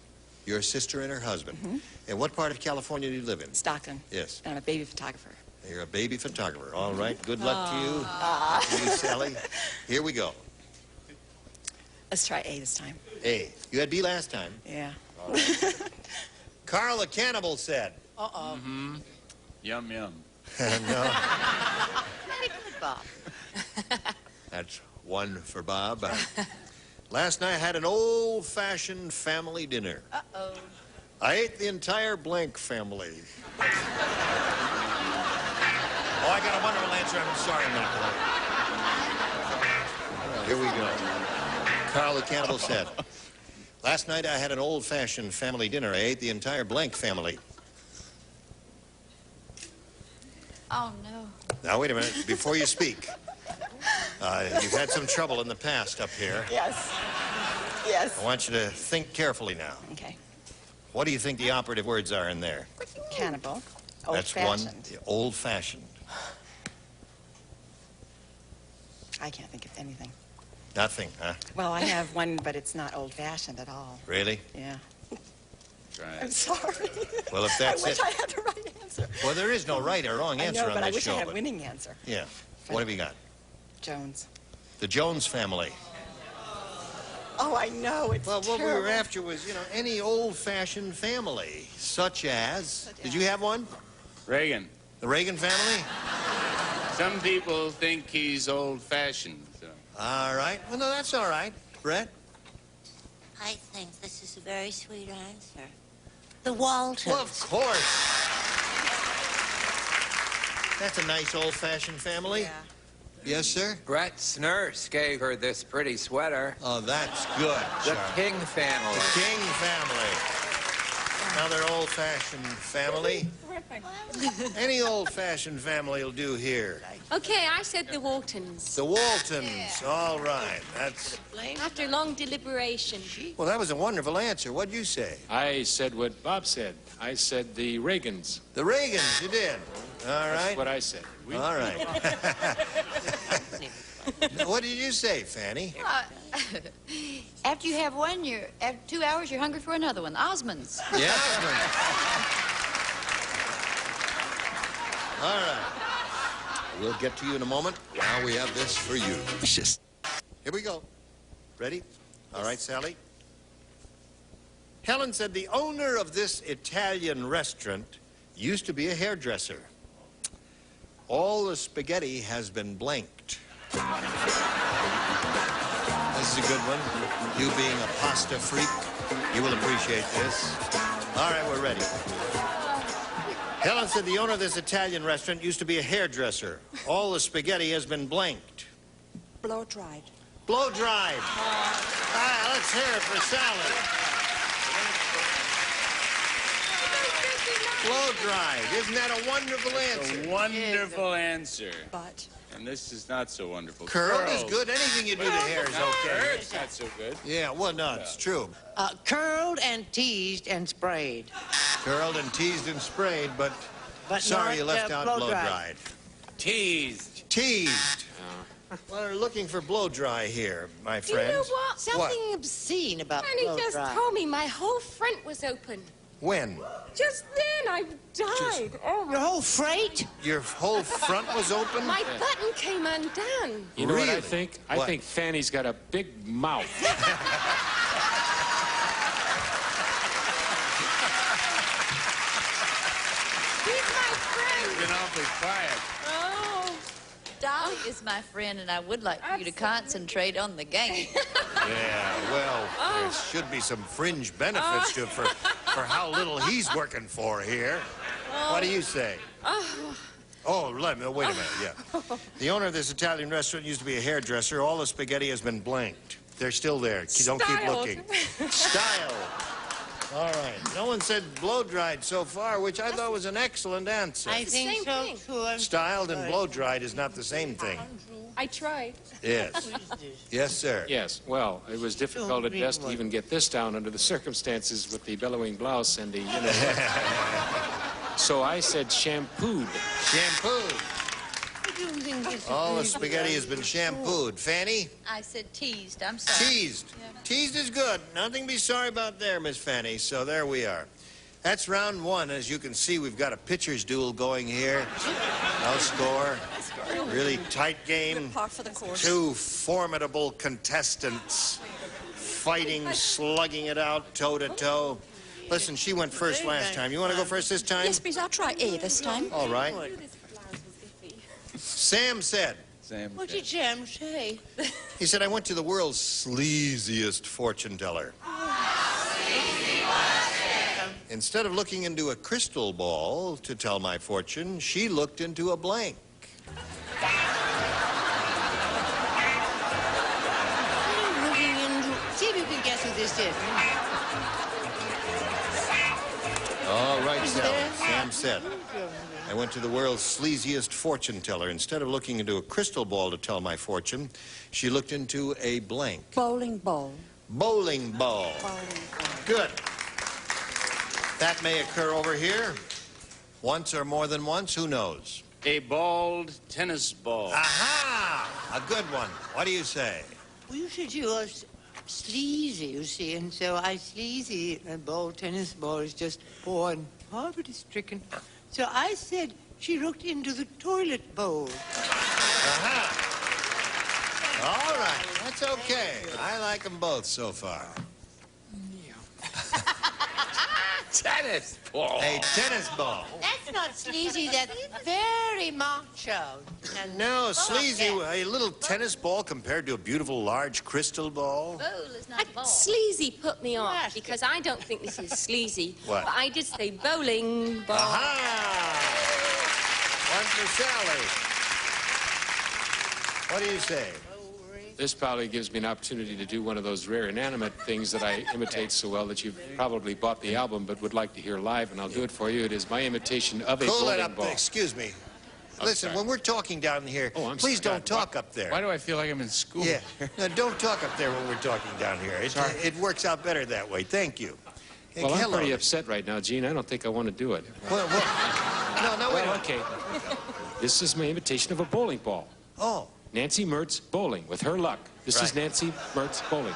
Your sister and her husband. And what part of California do you live in? Stockton. Yes. And I'm a baby photographer. You're a baby photographer. All right. Good luck to you. To you, Sally. Here we go. Let's try A this time. A. You had B last time. Yeah. All right. Carl the Cannibal said. Uh-oh. Yum, yum. No. Very good, Bob. That's one for Bob. Last night I had an old-fashioned family dinner. Uh-oh. I ate the entire Blank family. Oh, I got a wonderful answer. I'm sorry I'm not. Here we go. Carl the Cannibal said, last night I had an old-fashioned family dinner. I ate the entire Blank family. Oh, no. Now, wait a minute. Before you speak, you've had some trouble in the past up here. Yes. Yes. I want you to think carefully now. Okay. What do you think the operative words are in there? Cannibal. That's one. Old-fashioned. Old-fashioned. I can't think of anything. Nothing, huh? Well, I have one, but it's not old-fashioned at all. Really? Yeah. Try I'm sorry. Well, if that's I wish it. I had the right answer. Well, there is no right or wrong answer I know, on but this I wish show. I had a winning answer. Yeah. What have you got? Jones. The Jones family. Oh, I know. It's Well, what we terrible. were after was, any old-fashioned family, such as... Did you have one? Reagan. The Reagan family? Some people think he's old-fashioned. So. All right. Well, no, that's all right. Brett? I think this is a very sweet answer. The Waltons. Well, of course. That's a nice old-fashioned family. Yeah. Yes, sir? Brett's nurse gave her this pretty sweater. Oh, that's good, The Charlie. King family. The King family. Another old-fashioned family. Any old-fashioned family will do here. Okay, I said the Waltons. The Waltons. All right. That's... After long deliberation. Well, that was a wonderful answer. What'd you say? I said what Bob said. I said the Reagans. The Reagans, you did. All right. That's what I said. All right. What did you say, Fanny? After you have one, after 2 hours, you're hungry for another one. Osmonds. Yeah. All right. We'll get to you in a moment. Now we have this for you. Here we go. Ready? All right, Sally. Helen said the owner of this Italian restaurant used to be a hairdresser. All the spaghetti has been blanked. This is a good one. You being a pasta freak, you will appreciate this. All right, we're ready. Helen said the owner of this Italian restaurant used to be a hairdresser. All the spaghetti has been blanked. Blow-dried. Blow-dried. Ah, let's hear it for Sally. Blow-dried. Isn't that a wonderful answer? A wonderful answer. But. And this is not so wonderful. Curled is good. Anything you do to hair is okay. It's not so good. Yeah, well, no, it's true. Curled and teased and sprayed. Curled and teased and sprayed, but sorry not, you left out blow-dried. blow-dried. Teased. Teased. Well, they're looking for blow-dry here, my Do you friends. know what? Something obscene about Fanny just blow-dry. told me my whole front was open. When? Just then, I died. Oh, Your whole freight? Your whole front was open? my button came undone. You know what I Really? think? I What? think Fanny's got a big mouth. He's my friend. Been awfully quiet. Oh. Dolly is my friend, and I would like for you to concentrate on the game. Yeah, well, there should be some fringe benefits to for how little he's working for here. What do you say? Oh, wait a minute, yeah. The owner of this Italian restaurant used to be a hairdresser. All the spaghetti has been blanked. They're still there. Don't keep Styled. looking. Style. All right. No one said blow-dried so far, which I thought was an excellent answer. I think Same so, thing. too. Styled and blow-dried is not the same thing. I tried. Yes. Yes, sir. Yes, well, it was difficult at best to even get this down under the circumstances with the bellowing blouse and the, So I said shampooed. Shampooed. All the spaghetti has been shampooed. Fanny? I said teased. I'm sorry. Teased. Teased is good. Nothing to be sorry about there, Miss Fanny. So there we are. That's round one. As you can see, we've got a pitcher's duel going here. No score. Really tight game. Par for the course. Two formidable contestants fighting, slugging it out toe to toe. Listen, she went first last time. You want to go first this time? Yes, please. I'll try A this time. All right. Sam said. What did Sam say? He said, I went to the world's sleaziest fortune teller. Instead of looking into a crystal ball to tell my fortune, she looked into a blank. Looking into this it? All right, Sally. Sam said, I went to the world's sleaziest fortune teller. Instead of looking into a crystal ball to tell my fortune, she looked into a blank. Bowling ball. Bowling ball. Good. That may occur over here. Once or more than once, who knows? A bald tennis ball. Aha! A good one. What do you say? Well, you said you were sleazy, you see, and so I sleazy. A ball tennis ball is just poor and poverty-stricken. So I said she looked into the toilet bowl. Aha! All right, that's okay. I like them both so far. Tennis ball. A tennis ball. That's not sleazy, that's very macho. And No, sleazy, a little tennis ball compared to a beautiful large crystal ball. Bowl is not ball. Sleazy put me off because I don't think this is sleazy. What? But I did say bowling ball. Aha! One for Sally. What do you say? This probably gives me an opportunity to do one of those rare inanimate things that I imitate so well that you've probably bought the album but would like to hear live, and I'll do it for you. It is my imitation of a Cool it bowling up. ball. Excuse me. I'm Listen, sorry. when we're talking down here, I'm please sorry. don't talk up there. Why do I feel like I'm in school? Yeah. No, don't talk up there when we're talking down here. It works out better that way. Thank you. Hey, Well, I'm hello. pretty upset right now, Gene. I don't think I want to do it. No, wait. Well, okay. This is my imitation of a bowling ball. Oh. Nancy Mertz bowling, with her luck. This is Right. Nancy Mertz bowling.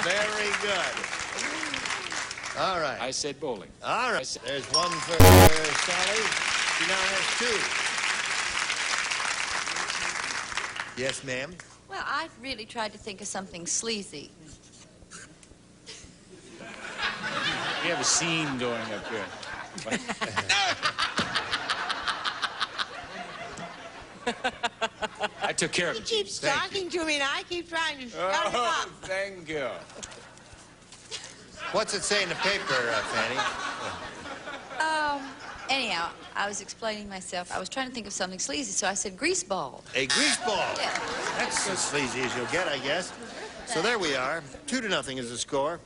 Very good. All right. I said bowling. All right. There's one for Sally. She now has two. Yes, ma'am. Well, I've really tried to think of something sleazy. We have a scene going up here. I took care of He it. keeps Thank talking to me, and I keep trying to shut him Oh, up. thank you. What's it say in the paper, Fanny? Anyhow, I was explaining myself. I was trying to think of something sleazy, so I said grease ball. A grease ball. Yeah. That's as sleazy as you'll get, I guess. So there we are. 2-0 is the score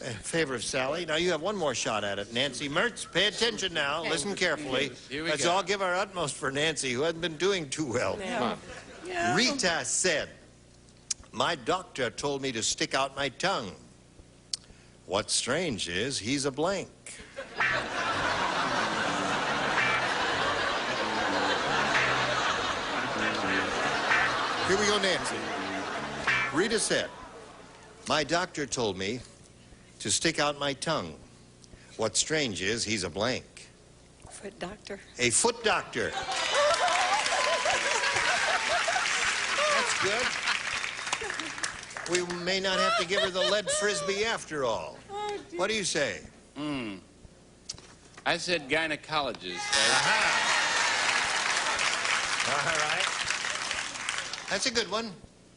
in favor of Sally. Now you have one more shot at it. Nancy Mertz, pay attention now. Listen carefully. Here we Let's go. all give our utmost for Nancy, who hasn't been doing too well. Come on. Rita said, my doctor told me to stick out my tongue. What's strange is he's a blank. Here we go, Nancy. Rita said, my doctor told me to stick out my tongue. What's strange is he's a blank. Foot doctor. A foot doctor. That's good. We may not have to give her the lead frisbee after all. What do you say? I said gynecologist. All right. That's a good one.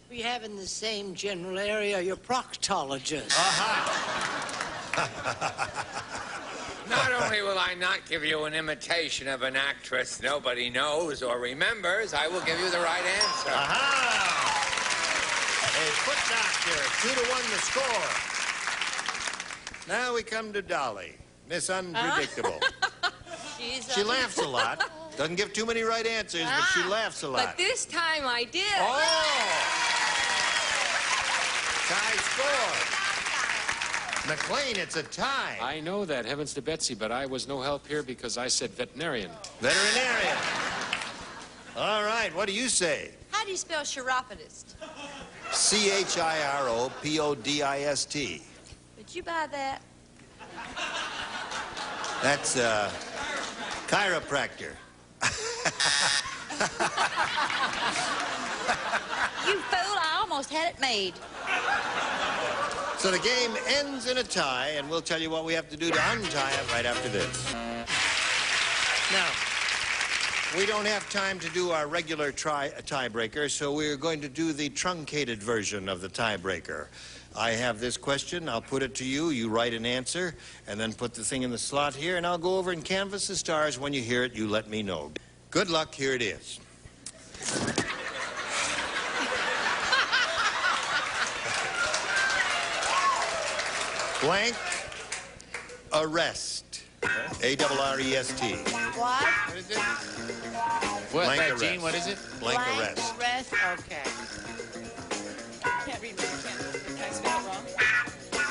We have in the same general area your proctologist. Not only will I not give you an imitation of an actress nobody knows or remembers, I will give you the right answer. Aha! A foot doctor, 2-1 the score. Now we come to Dolly, Miss Unpredictable. She laughs a lot. Doesn't give too many right answers, but she laughs a lot. But this time I did. Oh! Tie score. McLean, it's a tie. I know that, heavens to Betsy, but I was no help here because I said veterinarian. Veterinarian. All right, what do you say? How do you spell chiropodist? Chiropodist. Would you buy that? That's chiropractor. You fool, I almost had it made. So the game ends in a tie, and we'll tell you what we have to do to untie it right after this. Now, we don't have time to do our regular tiebreaker, so we're going to do the truncated version of the tiebreaker. I have this question. I'll put it to you. You write an answer, and then put the thing in the slot here, and I'll go over and canvass the stars. When you hear it, you let me know. Good luck. Here it is. Blank arrest. A-R-R-E-S-T. What? What is it? What, Blank Gene, arrest. what is it? Blank arrest. Arrest? Okay. Can't read, can I spell it wrong?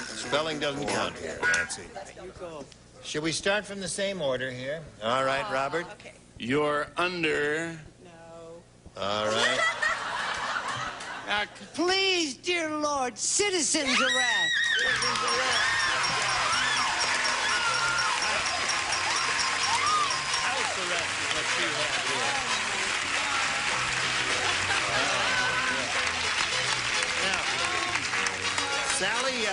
Spelling doesn't count here, Nancy. You go. Should we start from the same order here? All right, Robert. Okay. You're under. No. All right. Now, Please, dear Lord, citizens arrest. House arrest is what you have here. Now, Sally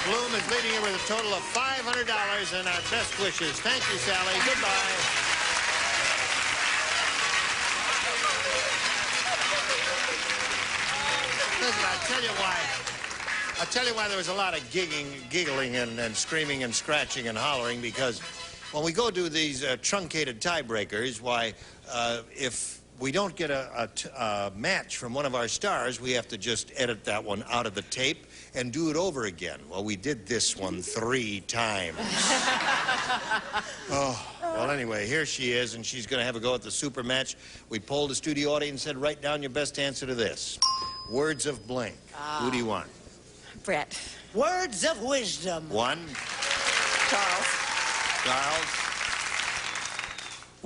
Bloom is leading you with a total of $500 and our best wishes. Thank you, Sally. Goodbye. Listen, I'll tell you why there was a lot of giggling and screaming and scratching and hollering, because when we go do these truncated tiebreakers, why, if we don't get a match from one of our stars, we have to just edit that one out of the tape and do it over again. Well, we did this one 3 times. Oh, well, anyway, here she is, and she's going to have a go at the super match. We polled the studio audience and said, write down your best answer to this. Words of blank. Who do you want? Brett. Words of wisdom. 1. Charles. Charles.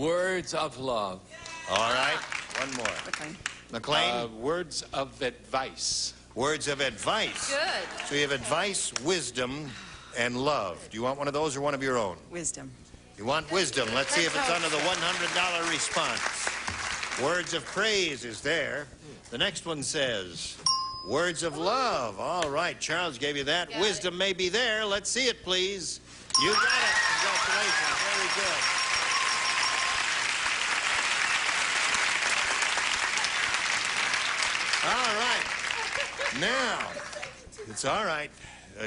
words of love. All right. One more. McLean. McLean. Words of advice. Words of advice. Good. So you have advice, wisdom, and love. Do you want one of those or one of your own? Wisdom. You want wisdom. Let's see if it's under the $100 response. Words of praise is there. The next one says, words of love. All right, Charles gave you that. Wisdom may be there. Let's see it, please. You got it. Congratulations. Very good. All right. Now, it's all right.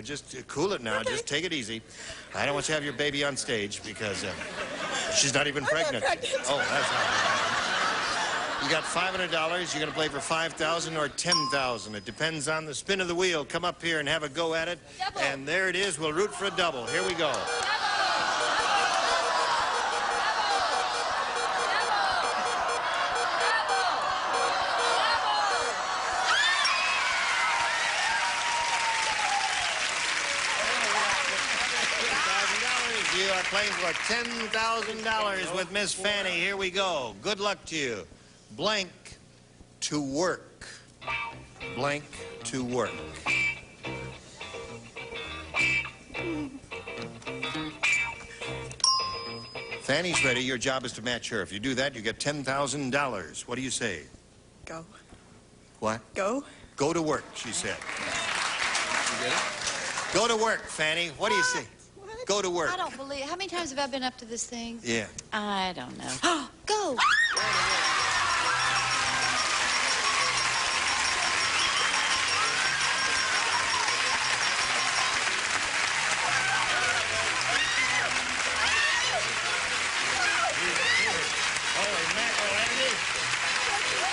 Just cool it now. Just take it easy. I don't want you to have your baby on stage because she's not even pregnant. Oh, that's all right. You got $500. You're going to play for $5,000 or $10,000. It depends on the spin of the wheel. Come up here and have a go at it. Double. And there it is. We'll root for a double. Here we go. You are playing for $10,000 with Miss Fanny. Here we go. Good luck to you. Blank to work. Blank to work. Fanny's ready. Your job is to match her. If you do that, you get $10,000. What do you say? Go. What? Go. Go to work, she said. You get it? Go to work, Fanny. What do you say? Go to work. I don't believe. How many times have I been up to this thing? Yeah. I don't know. Go. Holy mackerel, Andy.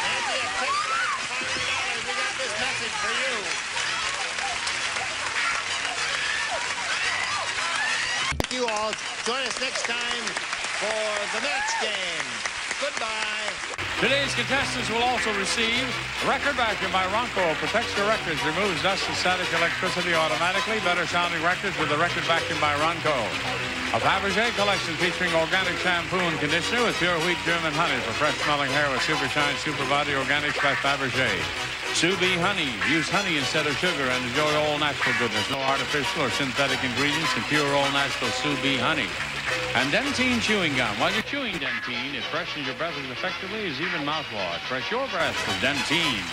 Andy, a quick $500. We got this message for you. Thank you all. Join us next time for the match game. Goodbye. Today's contestants will also receive record vacuum by Ronco. Protects your records, removes dust and static electricity automatically. Better sounding records with the record vacuum by Ronco. A Fabergé collection featuring organic shampoo and conditioner with pure wheat German honey for fresh smelling hair with Super Shine Super Body Organics by Fabergé. Sous Bee honey. Use honey instead of sugar and enjoy all natural goodness. No artificial or synthetic ingredients and pure all natural Sous Bee honey. And Dentine chewing gum. While you're chewing Dentine, it freshens your breath as effectively as even mouthwash. Fresh your breath with Dentine.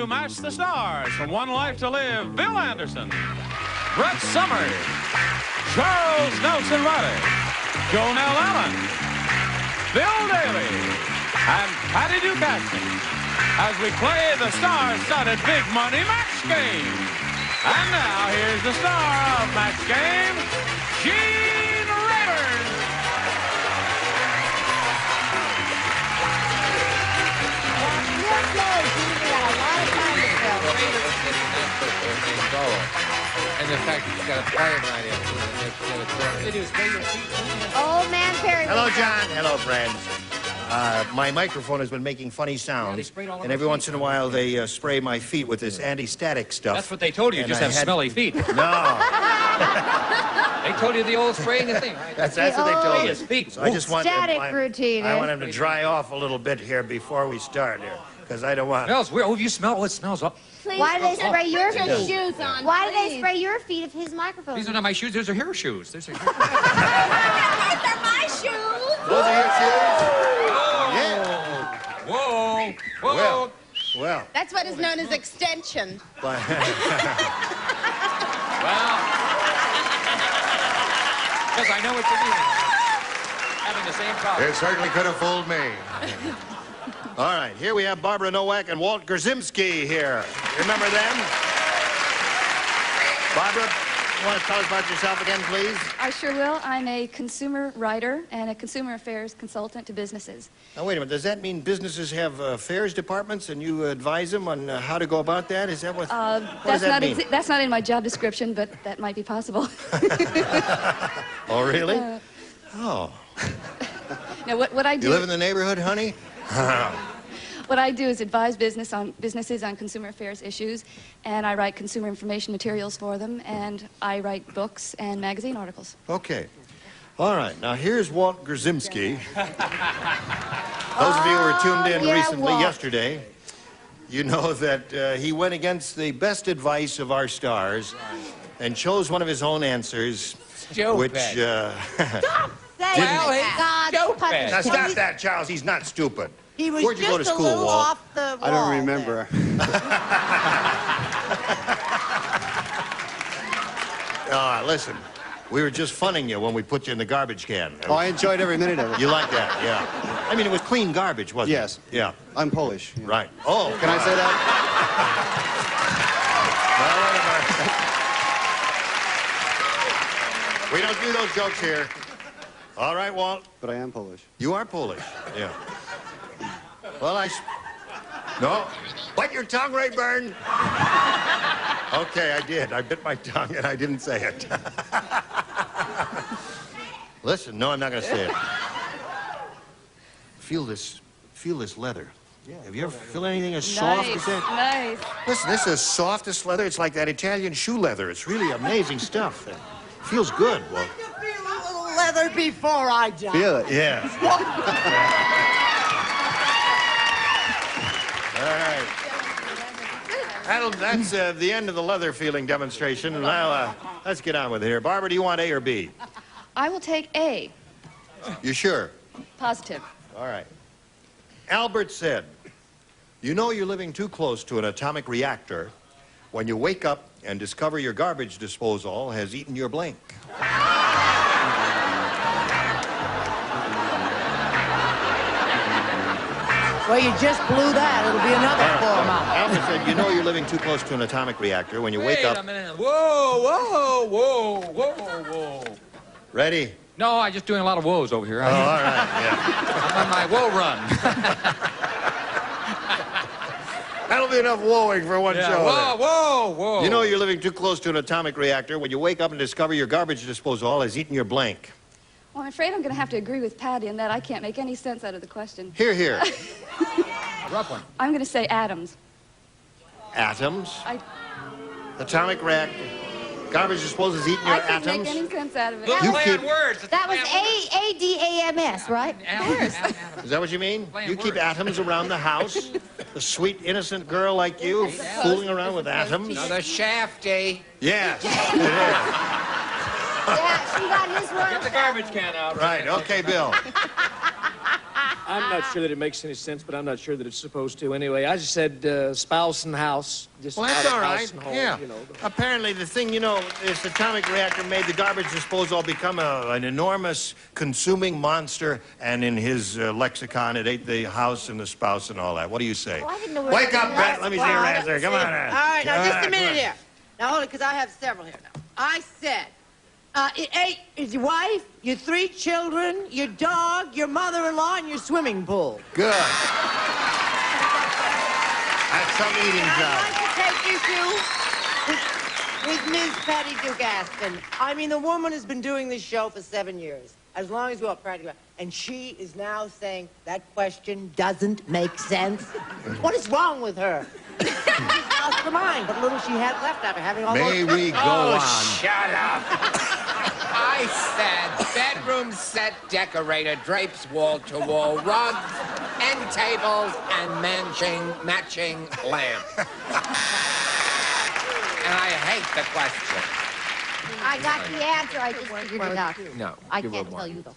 to Match the Stars from One Life to Live, Bill Anderson, Brett Summers, Charles Nelson Riley, Jonell Allen, Bill Daly, and Patty Ducaston as we play the star-studded Big Money Match Game. And now here's the star of Match Game, Gene Rayburn. And the fact that you got to play it right here. Old man Perry. Hello, John. Hello, friends. My microphone has been making funny sounds, and every once in a while they spray my feet with this anti-static stuff. That's what they told you. You just have smelly feet. No. They told you the old spraying thing. That's what they told Yes, me. feet. So I just want Static routine. I want them to dry off a little bit here before we start here, because I don't want. Smells weird. Oh, you smell. It smells up. Why do they spray your Put your feet? shoes on, Why do they spray your feet if his microphone? These are not my shoes. Those are hair shoes. Those are They're my shoes. Those are your shoes? Whoa. Whoa. Well. That's what is known as extension. Well, because I know what you mean. Having the same problem. It certainly could have fooled me. All right, here we have Barbara Nowak and Walt Grzymski here. Remember them? Barbara, you want to tell us about yourself again, please? I sure will. I'm a consumer writer and a consumer affairs consultant to businesses. Now, wait a minute. Does that mean businesses have affairs departments and you advise them on how to go about that? Is that what does that mean? That's not in my job description, but that might be possible. Oh, really? Oh. Now, what I do... You live in the neighborhood, honey? What I do is advise businesses on consumer affairs issues, and I write consumer information materials for them, and I write books and magazine articles. Okay. All right. Now, here's Walt Grzymski. Those of you who were tuned in recently, yesterday, you know that he went against the best advice of our stars and chose one of his own answers, which... Stop saying that. Now, stop that, Charles. He's not stupid. He was Where'd you go to just school, a little Walt? off the I don't remember. Listen, we were just funning you when we put you in the garbage can. Oh, I enjoyed every minute of it. You like that, yeah. I mean, it was clean garbage, wasn't Yes. it? Yeah. I'm Polish. Right. Oh. Can I say that? We don't do those jokes here. All right, Walt. But I am Polish. You are Polish, yeah. Well, No. Bite your tongue, Rayburn. Okay, I did. I bit my tongue and I didn't say it. Listen, no, I'm not going to say it. Feel this leather. Have you ever feel anything as soft as that? Nice. Listen, this is the softest leather. It's like that Italian shoe leather. It's really amazing stuff. It feels good. Well, Leather before I die. feel it, yeah. All right. That's the end of the leather feeling demonstration. And now let's get on with it here. Barbara, do you want A or B? I will take A. You sure? Positive. All right. Albert said, you know you're living too close to an atomic reactor when you wake up and discover your garbage disposal has eaten your blank. Well, you just blew that. It'll be another 4 months. Albert said, you know you're living too close to an atomic reactor when you wake up... Wait a minute. Whoa. Ready? No, I'm just doing a lot of woes over here. Oh, all right, yeah. I'm on my woe run. That'll be enough woeing for one show. Whoa. You know you're living too close to an atomic reactor when you wake up and discover your garbage disposal has eaten your blank. Well, I'm afraid I'm going to have to agree with Patty in that I can't make any sense out of the question. Here. Rough one. I'm going to say atoms. Atoms? Atomic reactor. Garbage disposal has eaten your I can't atoms? make any sense out of it. You keep... That was A-D-A-M-S, right? Is that what you mean? You keep atoms around the house? A sweet, innocent girl like you fooling around with atoms? Another shafty. Yes, it is. Yeah, she got his one. Get the garbage can out. Right, okay, Bill. I'm not sure that it makes any sense, but I'm not sure that it's supposed to. Anyway, I just said spouse and house. Just Well, that's out of all house right. and home, Yeah. You know. Apparently, the thing, this atomic reactor made the garbage disposal become an enormous consuming monster, and in his lexicon, it ate the house and the spouse and all that. What do you say? Wake up, Bet. Let me see your answer. Come on. All right, now just a Come minute on. here. Now hold it, because I have several here now. I said, it ate your wife, your 3 children, your dog, your mother-in-law, and your swimming pool. Good. That's some eating I'd job. like to take issue with Ms. Patty Duke Aston. I mean, the woman has been doing this show for 7 years, as long as we're practically, and she is now saying that question doesn't make sense. What is wrong with her? She's lost her mind. What little she had left after having all May those... we go on? Shut up. I said bedroom set decorator, drapes wall-to-wall, rugs, end tables, and matching lamp. And I hate the question. I got the answer. I just figured it out. No, I you can't will tell want. you, though.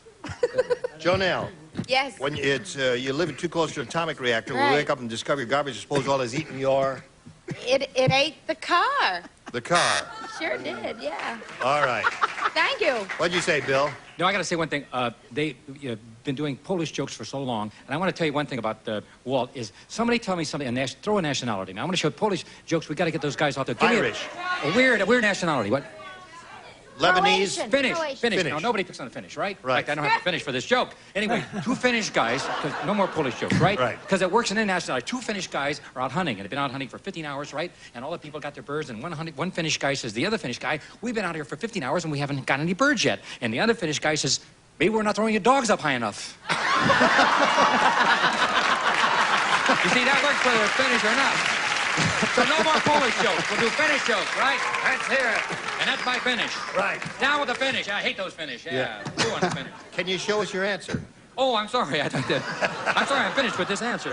Jonelle, Yes. when you live too close to an atomic reactor, we Right. wake up and discover your garbage disposal has eaten your... It ate the car. the car. Sure did, yeah. All right. Thank you. What'd you say, Bill? No, I got to say one thing. They've been doing Polish jokes for so long, and I want to tell you one thing about Walt. Is somebody tell me something? Throw a nationality. Now I want to show Polish jokes. We got to get those guys off there. Give me Irish. A weird nationality. What? Lebanese. Finnish. Croatian. Finnish. Finnish. No, nobody picks on the Finnish, right? Right. Like, I don't have to finish for this joke. Anyway, 2 Finnish guys, 'cause no more Polish jokes, right? Right. Because it works in internationality. 2 Finnish guys are out hunting, and they've been out hunting for 15 hours, right? And all the people got their birds, and one Finnish guy says, the other Finnish guy, we've been out here for 15 hours, and we haven't got any birds yet. And the other Finnish guy says, maybe we're not throwing your dogs up high enough. You see, that works whether it's Finnish or not. So no more Polish jokes. We'll do Finnish jokes, right? Let's hear it. And that's my Finnish. Right. Down with the Finnish. I hate those Finnish. Yeah. Who wants Finnish? Can you show us your answer? Oh, I'm sorry. I'm sorry. I'm finished with this answer.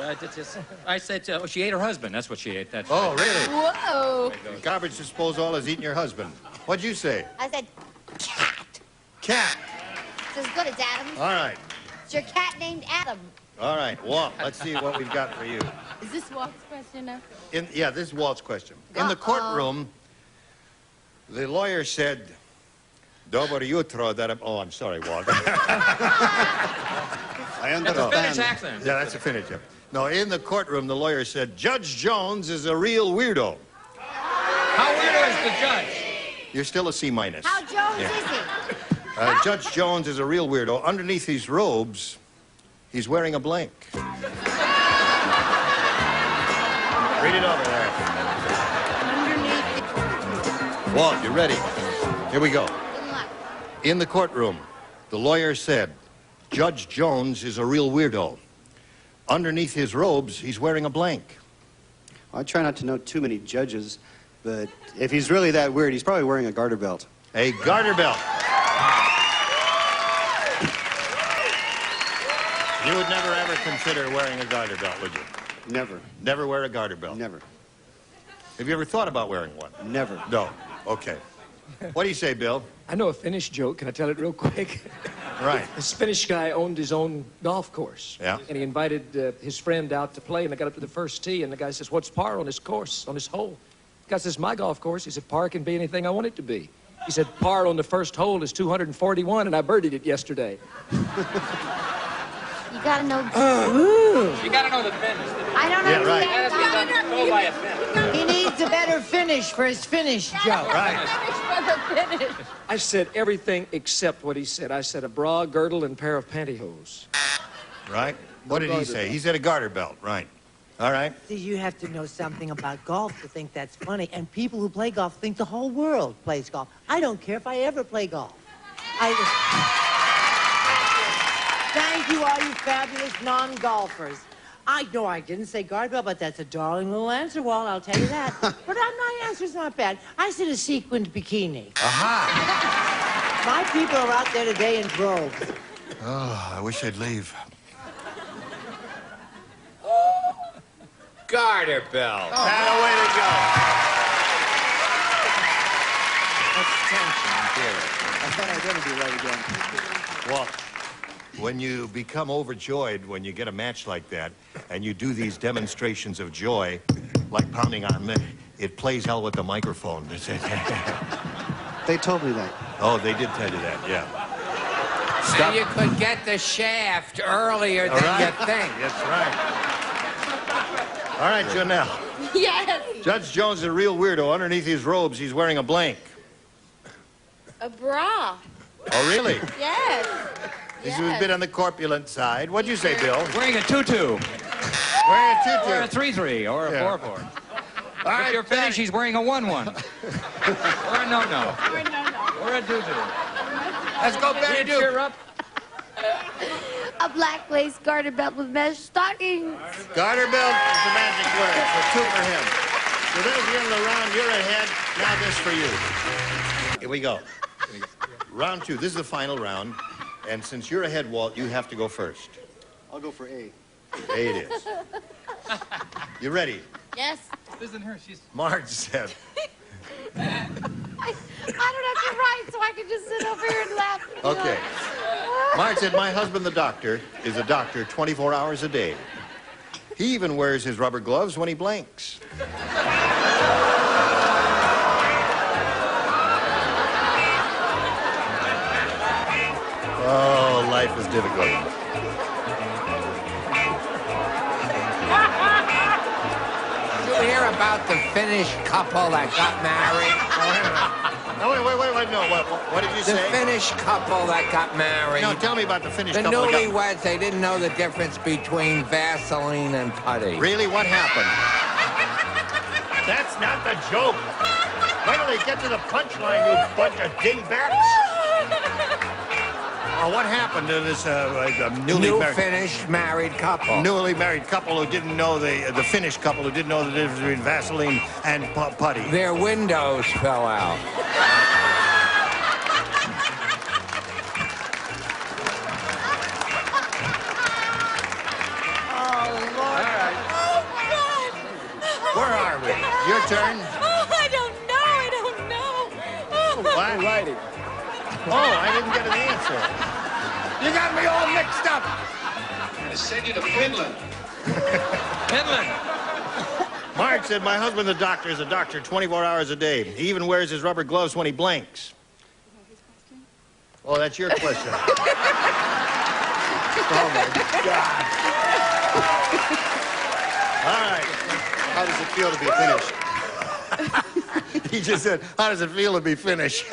I said she ate her husband. That's what she ate. That's Oh, really? Whoa. The garbage disposal has eaten your husband. What'd you say? I said, Cat. it's as good as Adam's. All right. It's your cat named Adam. All right, Walt, let's see what we've got for you. Is this Walt's question now? Yeah, this is Walt's question. In the courtroom, the lawyer said, Dobar jutro, oh, I'm sorry, Walt. I understand. That's a Finnish accent. Yeah, that's a Finnish. Yeah. No, in the courtroom, the lawyer said, Judge Jones is a real weirdo. How weirdo is the judge? You're still a C minus. How Jones is he? Judge Jones is a real weirdo. Underneath his robes, he's wearing a blank. Read it over there. Walt, you ready? Here we go. In the courtroom, the lawyer said, Judge Jones is a real weirdo. Underneath his robes, he's wearing a blank. I try not to know too many judges, but if he's really that weird, he's probably wearing a garter belt. A garter belt. You would never ever consider wearing a garter belt, would you? Never. Never wear a garter belt? Never. Have you ever thought about wearing one? Never. No. Okay. What do you say, Bill? I know a Finnish joke. Can I tell it real quick? Right. This Finnish guy owned his own golf course. Yeah. And he invited his friend out to play, and they got up to the first tee, and the guy says, what's par on this course, on this hole? The guy says, my golf course. He said, par can be anything I want it to be. He said, par on the first hole is 241, and I birdied it yesterday. You gotta know. You gotta know the Finnish. I don't Yeah, right. understand. Go by a Finnish. He needs a better finish for his Finnish joke. Right. I said everything except what he said. I said a bra, girdle, and pair of pantyhose. Right? What did he say? He said a garter belt. Right. All right. See, you have to know something about golf to think that's funny. And people who play golf think the whole world plays golf. I don't care if I ever play golf. Thank you, all you fabulous non-golfers. I know I didn't say garter belt, but that's a darling little answer, Walt, I'll tell you that. But my answer's not bad. I said a sequined bikini. Aha. My people are out there today in droves. Oh, I wish I'd leave. Garter belt. And away to go. I thought I'd never be right again. Walt, when you become overjoyed when you get a match like that, and you do these demonstrations of joy, like pounding on it plays hell with the microphone. They told me that. Oh, they did tell you that, yeah. So you could get the shaft earlier than you think. That's right. All right, Janelle. Yes. Judge Jones is a real weirdo. Underneath his robes, he's wearing a blank. A bra. Oh, really? Yes. He's a bit on the corpulent side. What'd you say, Bill? Wearing a tutu. Wearing a tutu. Or a 3-3, or a 4-4. All right, if you're finished, he's wearing a 1-1. Or a no-no. Or a tutu. Let's go, Betty Duke. Cheer up. A black lace garter belt with mesh stockings. Garter belt is the magic word. So 2 for him. So there's the end of the round. You're ahead. Now this for you. Here we go. Round 2. This is the final round. And since you're ahead, Walt, you have to go first. I'll go for A. A it is. You ready? Yes. This isn't her. She's... Marge said. I don't have to write, so I can just sit over here and laugh. Okay. Marge said, my husband, the doctor, is a doctor 24 hours a day. He even wears his rubber gloves when he blinks. Oh, life is difficult. Did you hear about the Finnish couple that got married? No, wait, no. What did you say? The Finnish couple that got married. No, tell me about the Finnish The couple that got... newlyweds, they didn't know the difference between Vaseline and putty. Really? What happened? That's not the joke. Why don't they get to the punchline, you bunch of dingbats? Oh, what happened to this New Finnish married couple? Newly married couple who didn't know the Finnish couple who didn't know the difference between Vaseline and putty. Their windows fell out. Where are we? Your turn. Oh, I don't know. What? Righty. Oh, I didn't get an answer. You got me all mixed up. I'm going to send you to Finland. Finland. Mark said, my husband, the doctor, is a doctor 24 hours a day. He even wears his rubber gloves when he blinks. Oh, that's your question. Oh, my God. All right. How does it feel to be finished? He just said, how does it feel to be finished?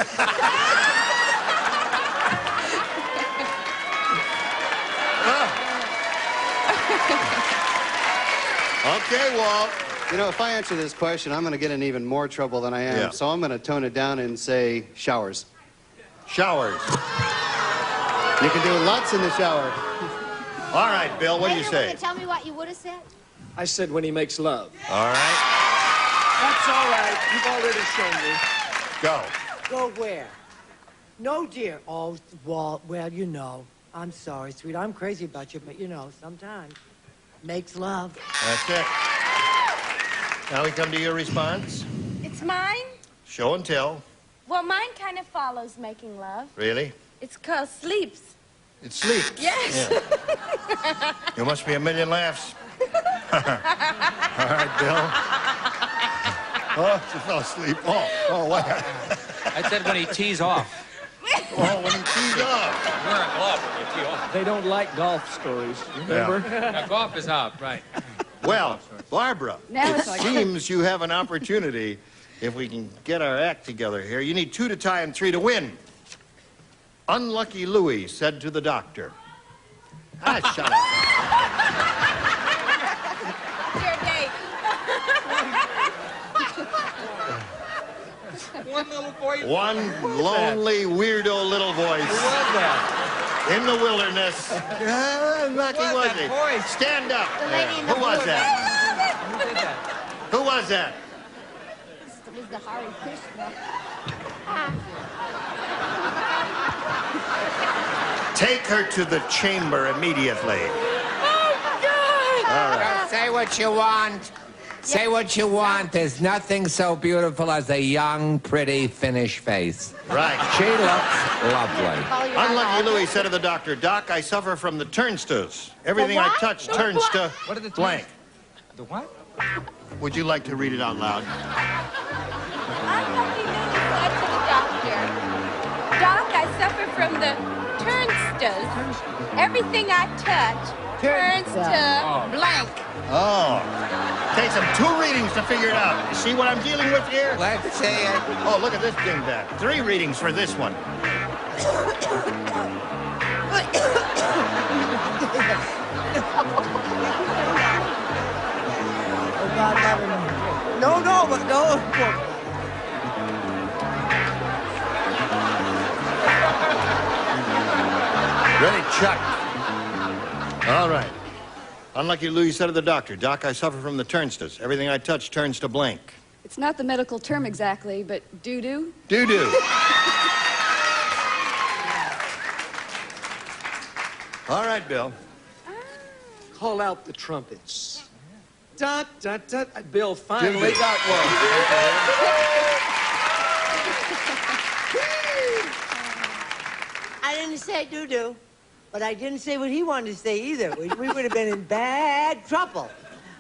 Okay, Walt. You know, if I answer this question, I'm going to get in even more trouble than I am. Yeah. So I'm going to tone it down and say showers. Showers. You can do lots in the shower. All right, Bill, what do you Later, say? will you tell me what you would have said? I said when he makes love. All right. That's all right. You've already shown me. Go. Go where? No, dear. Oh, Walt, well, you know. I'm sorry, sweet. I'm crazy about you, but you know, sometimes makes love. That's it. Now we come to your response. It's mine? Show and tell. Well, mine kind of follows making love. Really? It's called sleeps. It sleeps. Yes. Yeah. You must be a million laughs. All right, Bill. Oh, she fell asleep. Oh, what? I said when he tees off. Oh, when he tees off. Wear a glove when you tee off. They don't like golf stories, remember? Now, golf is out, right. Well, Barbara, Now it it's like- seems you have an opportunity if we can get our act together here. You need 2 to tie and 3 to win. Unlucky Louis said to the doctor. Ah, shut up. One little boy. One lonely, weirdo little voice. Who was that? In the wilderness. Lucky What, was that he? voice? Stand up. The lady in the Who was blue. that? Who did that? Who was that? It was the Hare Krishna. Take her to the chamber immediately. Don't say what you want. Say what you want. There's nothing so beautiful as a young, pretty Finnish face. Right. She looks Lovely. Unlucky Louis said to the doctor, Doc, I suffer from the turnstiles. Everything I touch turns to What are the blank. The what? Would you like to read it out loud? Unlucky Louis said to the doctor, Doc, I suffer from the turnstiles. Everything I touch turns to blank. Oh. Takes him 2 readings to figure it out. You see what I'm dealing with here? Let's see it. Oh, look at this dingbat. 3 readings for this one. No. Ready, Chuck. All right. Unlucky Louis said to the doctor, Doc, I suffer from the turnstiles. Everything I touch turns to blank. It's not the medical term exactly, but doo-doo. Doo-doo. All right, Bill. Call out the trumpets. Dot, dot, dot. Bill finally Doo-doo. got one. I didn't say doo-doo, but I didn't say what he wanted to say either. We would have been in bad trouble.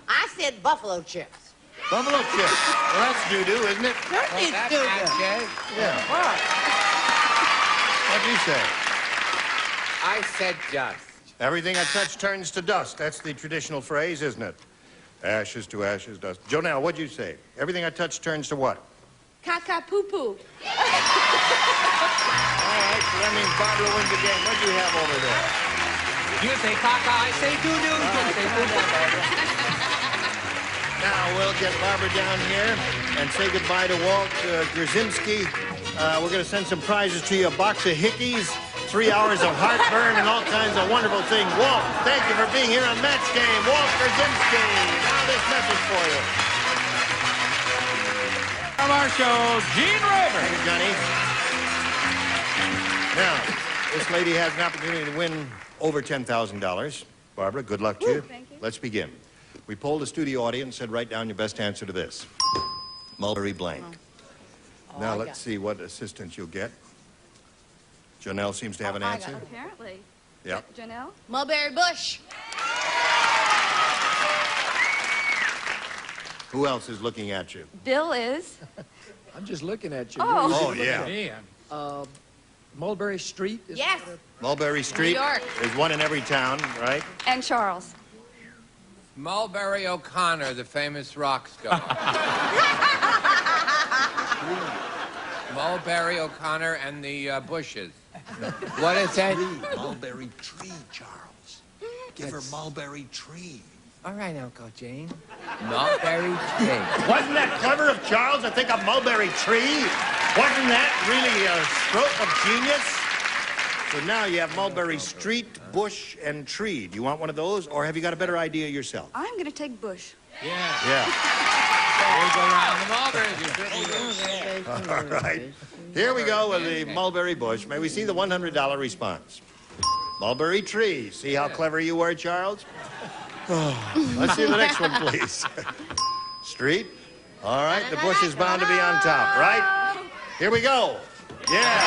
I said buffalo chips. Buffalo chips. Well, that's doo-doo, isn't it? Certainly it's doo-doo. Yeah. What? What'd you say? I said dust. Everything I touch turns to dust. That's the traditional phrase, isn't it? Ashes to ashes, dust. Jonelle, what'd you say? Everything I touch turns to what? Caca-poo-poo. All right, so that means Barbara wins the game. What'd you have over there? You say caca, I say doo-doo. You say doo-doo. Now, we'll get Barbara down here and say goodbye to Walt Grzymski. We're going to send some prizes to you. A box of Hickeys, 3 hours of heartburn, and all kinds of wonderful things. Walt, thank you for being here on Match Game. Walt Grzymski. Now this message for you. From our show, Gene Raver. Thank you, Johnny. Now, this lady has an opportunity to win over $10,000. Barbara, good luck to you. Thank you. Let's begin. We polled the studio audience, said write down your best answer to this. Mulberry blank. Now let's see what assistance you'll get. Jonelle seems to have an answer. Apparently. Yep. Janelle? Mulberry bush. Who else is looking at you? Bill is. I'm just looking at you. Oh. Oh, yeah. Mulberry Street? Is Yes. Mulberry Street. New York. There's one in every town, right? And Charles. Mulberry O'Connor, the famous rock star. Mulberry O'Connor and the Bushes. What is that? Mulberry tree, Charles. Give her mulberry tree. All right, Uncle Jane. Mulberry tree. Wasn't that clever of Charles to think of mulberry tree? Wasn't that really a stroke of genius? So now you have mulberry street, bush, and tree. Do you want one of those, or have you got a better idea yourself? I'm going to take Bush. Yeah. We'll go around the mulberries. All right. Here we go with the mulberry bush. May we see the $100 response? Mulberry tree. See how clever you were, Charles? Let's see the next one, please. Street. All right, the bush is bound to be on top, right? Here we go. Yeah.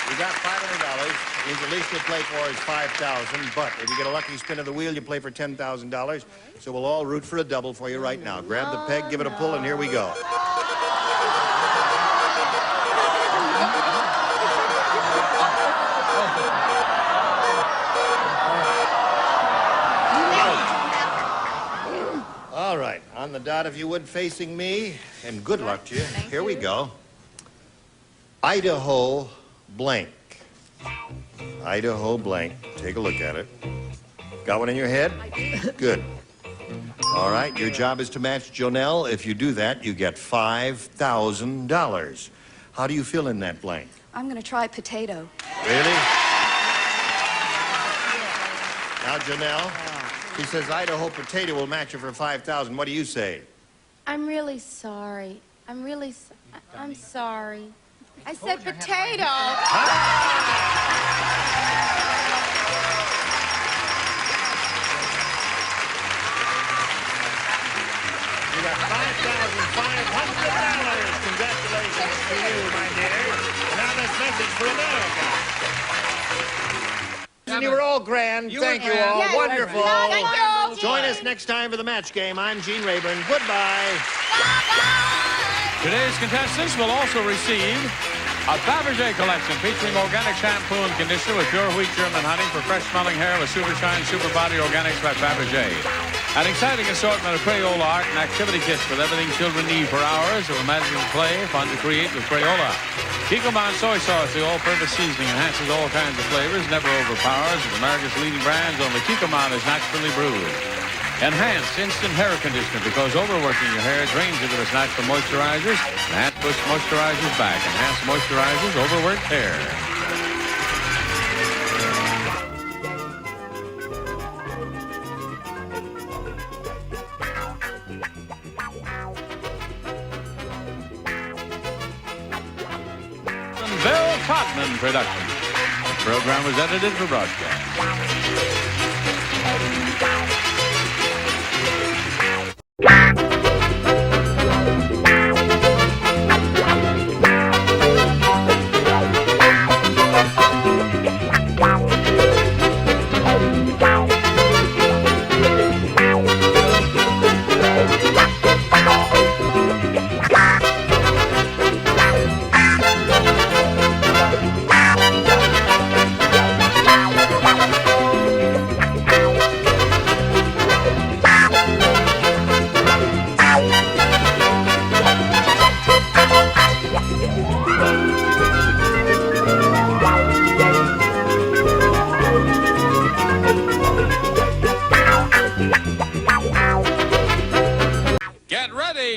You got $500. Means the least you'll play for is $5,000. But if you get a lucky spin of the wheel, you play for $10,000. So we'll all root for a double for you right now. Grab the peg, give it a pull, and here we go. All right, on the dot, if you would, facing me, and good luck to you. Here we go. Idaho blank. Idaho blank. Take a look at it. Got one in your head? Good. All right, your job is to match Jonelle. If you do that, you get $5,000. How do you feel in that blank? I'm going to try potato. Really? Now, Jonelle, he says Idaho potato will match you for $5,000. What do you say? I'm really sorry. I'm sorry. I said potato. You got $5,500. Congratulations. to you, my dear. Now this message for America. And you were all grand. Thank you all. Yes. Wonderful. Thank you. Join us next time for the match game. I'm Gene Rayburn. Goodbye. Today's contestants will also receive a Fabergé collection featuring organic shampoo and conditioner with pure wheat German honey for fresh-smelling hair with Super Shine Super Body Organics by Fabergé. An exciting assortment of Crayola art and activity kits with everything children need for hours of imaginative play, fun to create with Crayola. Kikkoman soy sauce, the all-purpose seasoning, enhances all kinds of flavors, never overpowers. With America's leading brands, only Kikkoman is naturally brewed. Enhanced instant hair conditioner, because overworking your hair drains it of its natural moisturizers. Enhanced puts moisturizers back. Enhanced moisturizers overworked hair. Bill Codman production. The program was edited for broadcast.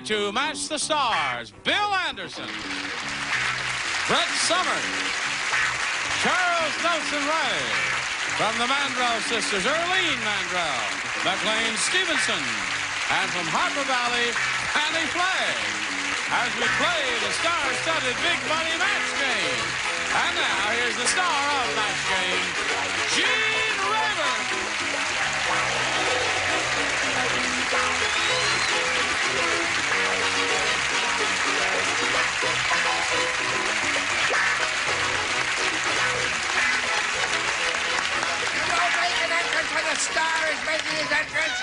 To match the stars, Bill Anderson, Brett Summers, Charles Nelson Riley, from the Mandrell sisters, Earlene Mandrell, McLean Stevenson, and from Harper Valley, Annie Flagg, as we play the star-studded Big Money Match Game. And now, here's the star of Match Game, Gene Rayburn. When the star is making his entrance,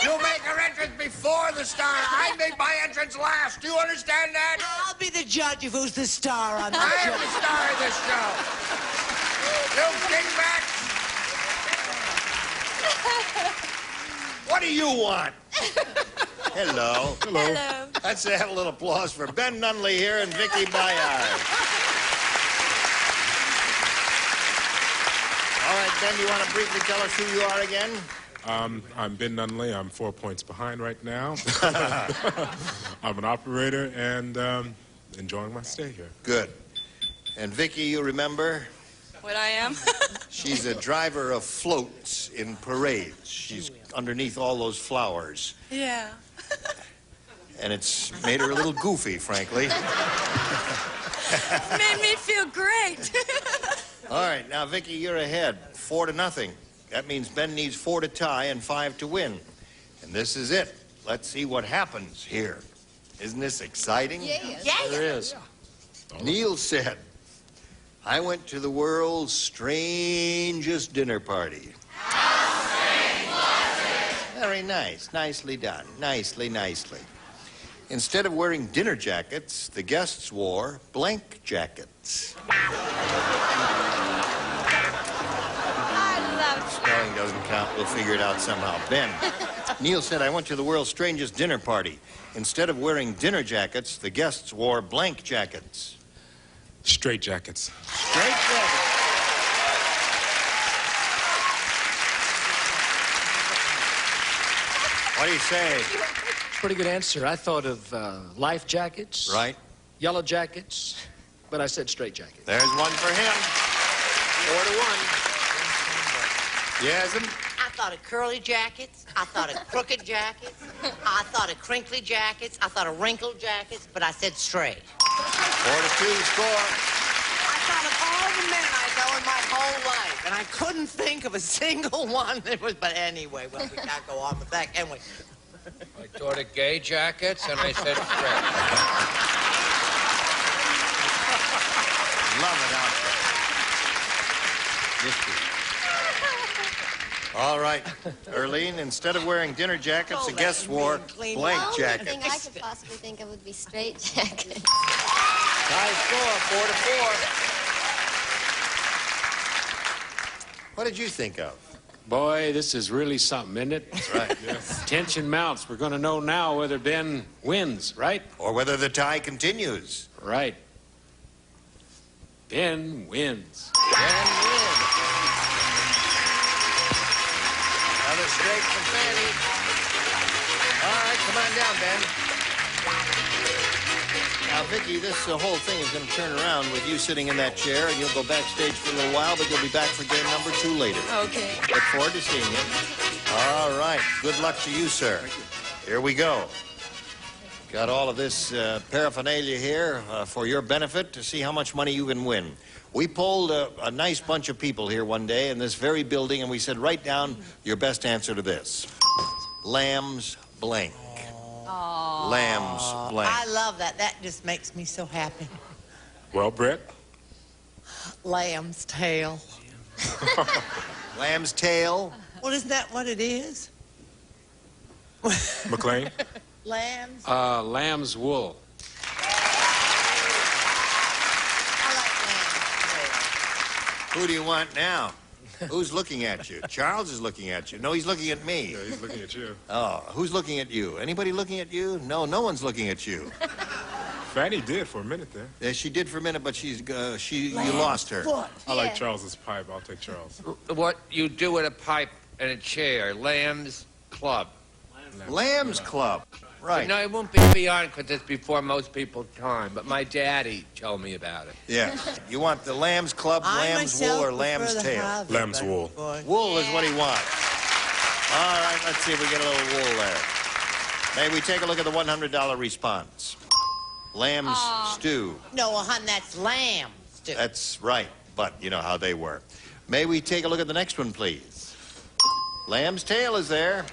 you make your entrance before the star. I make my entrance last. Do you understand that? I'll be the judge of who's the star on the I show. am the star of this show. You dingbats. What do you want? Hello. Hello. Let's have a little applause for Ben Nunley here and Vicky Bayard. All right, Ben, you want to briefly tell us who you are again? I'm Ben Nunley. I'm 4 points behind right now. I'm an operator and enjoying my stay here. Good. And Vicky, you remember? What I am? She's a driver of floats in parades. She's underneath all those flowers. Yeah. And it's made her a little goofy, frankly. Made me feel great. All right, now, Vicky, you're ahead, 4-0. That means Ben needs 4 to tie and 5 to win. And this is it. Let's see what happens here. Isn't this exciting? Yes. Sure is. Neil said, I went to the world's strangest dinner party. How strange was it? Very nice. Nicely done. Nicely. Instead of wearing dinner jackets, the guests wore blank jackets. Spelling doesn't count. We'll figure it out somehow. Ben. Neil said, I went to the world's strangest dinner party. Instead of wearing dinner jackets, the guests wore blank jackets. Straight jackets. Straight jackets. What do you say? Pretty good answer. I thought of life jackets. Right. Yellow jackets. But I said straight jackets. There's one for him. 4-1. Yasm? I thought of curly jackets. I thought of crooked jackets. I thought of crinkly jackets. I thought of wrinkled jackets, but I said straight. 4-2 score. I thought of all the men I know in my whole life, and I couldn't think of a single one that was, but anyway, well, we can't go on with that, can we? I thought of gay jackets, and I said straight. All right, Erlene, instead of wearing dinner jackets, the guests wore blank The only jackets. thing I could possibly think of would be straight jackets. High score, 4-4. What did you think of? Boy, this is really something, isn't it? That's right, yes. Tension mounts. We're going to know now whether Ben wins, right? Or whether the tie continues. Right. Ben wins. Another straight from Fanny. All right, come on down, Ben. Now, Vicky, this whole thing is going to turn around with you sitting in that chair, and you'll go backstage for a little while, but you'll be back for game number 2 later. Okay. Look forward to seeing you. All right. Good luck to you, sir. Here we go. Got all of this paraphernalia here for your benefit to see how much money you can win. We polled a nice bunch of people here one day in this very building, and we said, write down your best answer to this. Lamb's blank. Lamb's blank. I love that. That just makes me so happy. Well, Brett? Lamb's tail. Lamb's tail? Well, isn't that what it is? McLean? Lamb's. Lamb's wool. Who do you want now? Who's looking at you? Charles is looking at you. No, he's looking at me. Yeah, he's looking at you. Oh, who's looking at you? Anybody looking at you? No, no one's looking at you. Fanny did for a minute there. Yeah, she did for a minute, but you lost her. I like Charles's pipe. I'll take Charles. What you do with a pipe and a chair, Lamb's Club. Lamb's Club. Right. No, it won't be beyond because it's before most people's time, but my daddy told me about it. Yeah. You want the Lamb's Club, lamb's wool, or lamb's tail? Lamb's wool. Wool is what he wants. All right, let's see if we get a little wool there. May we take a look at the $100 response? Lamb's stew. No, hon, that's lamb stew. That's right, but you know how they work. May we take a look at the next one, please? Lamb's tail is there.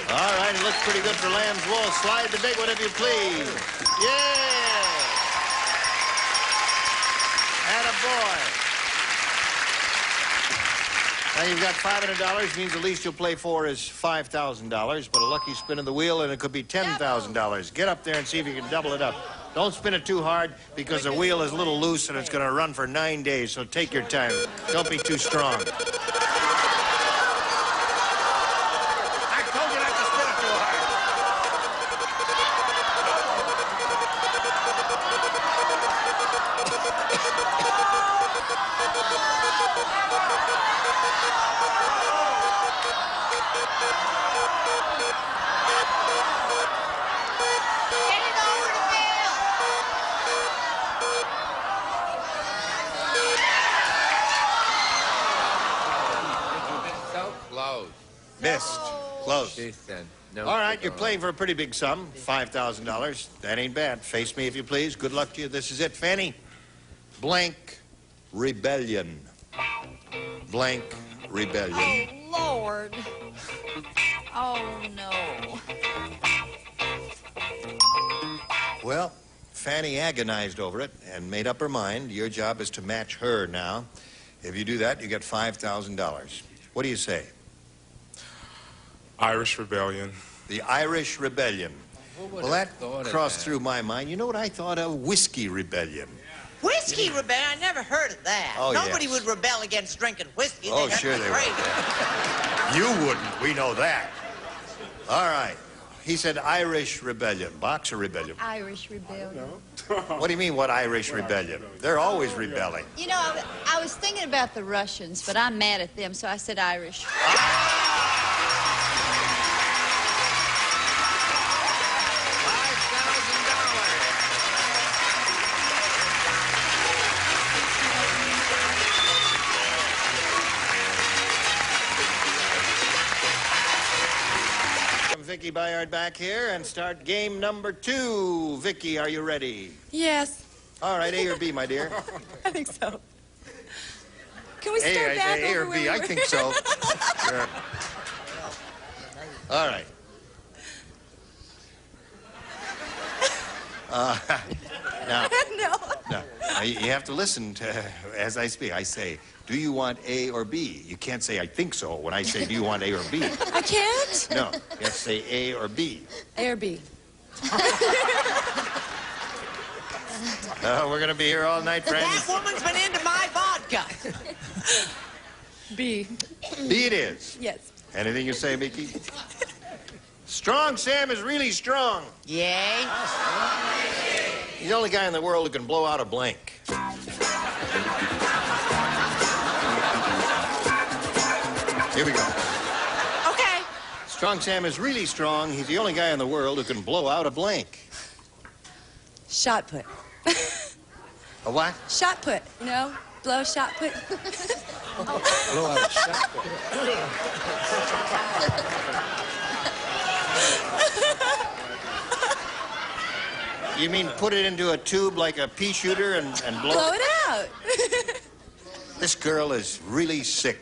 All right, it looks pretty good for lamb's wool. Slide the big one if you please. Yeah! Attaboy. Now you've got $500, means the least you'll play for is $5,000, but a lucky spin of the wheel and it could be $10,000. Get up there and see if you can double it up. Don't spin it too hard because the wheel is a little loose and it's going to run for 9 days, so take your time. Don't be too strong. Missed. Close. No, all right, you're playing for a pretty big sum, $5,000. That ain't bad. Face me if you please. Good luck to you. This is it, Fanny. Blank rebellion. Blank rebellion. Oh, Lord. Oh, no. Well, Fanny agonized over it and made up her mind. Your job is to match her now. If you do that, you get $5,000. What do you say? Irish Rebellion. The Irish Rebellion. Well, that crossed through my mind. You know what I thought of? Whiskey Rebellion. Whiskey rebellion? I never heard of that. Oh, Nobody yes. would rebel against drinking whiskey. Oh, They'd sure have to they be would. You wouldn't. We know that. All right. He said Irish Rebellion. Boxer Rebellion. Irish Rebellion. What do you mean, what Irish Rebellion? They're always rebelling. You know, I was thinking about the Russians, but I'm mad at them, so I said Irish. Vicky Bayard back here and start game number 2. Vicky, are you ready? Yes. All right, A or B, my dear? I think so. Can we start back A or over where B? we I were? think so. Sure. All right. Now, No. no. Now, you have to listen to as I speak. I say, do you want A or B? You can't say, I think so, when I say, do you want A or B? I can't? No, you have to say A or B. A or B? We're going to be here all night, friends. That woman's been into my vodka. B. B it is. Yes. Anything you say, Mickey? Strong Sam is really strong. Yay. He's the only guy in the world who can blow out a blank. Here we go. Okay. Strong Sam is really strong. He's the only guy in the world who can blow out a blank. Shot put. A what? Shot put. You know? Blow shot put. Blow out a shot put. You mean put it into a tube like a pea shooter and blow Blow it out. This girl is really sick.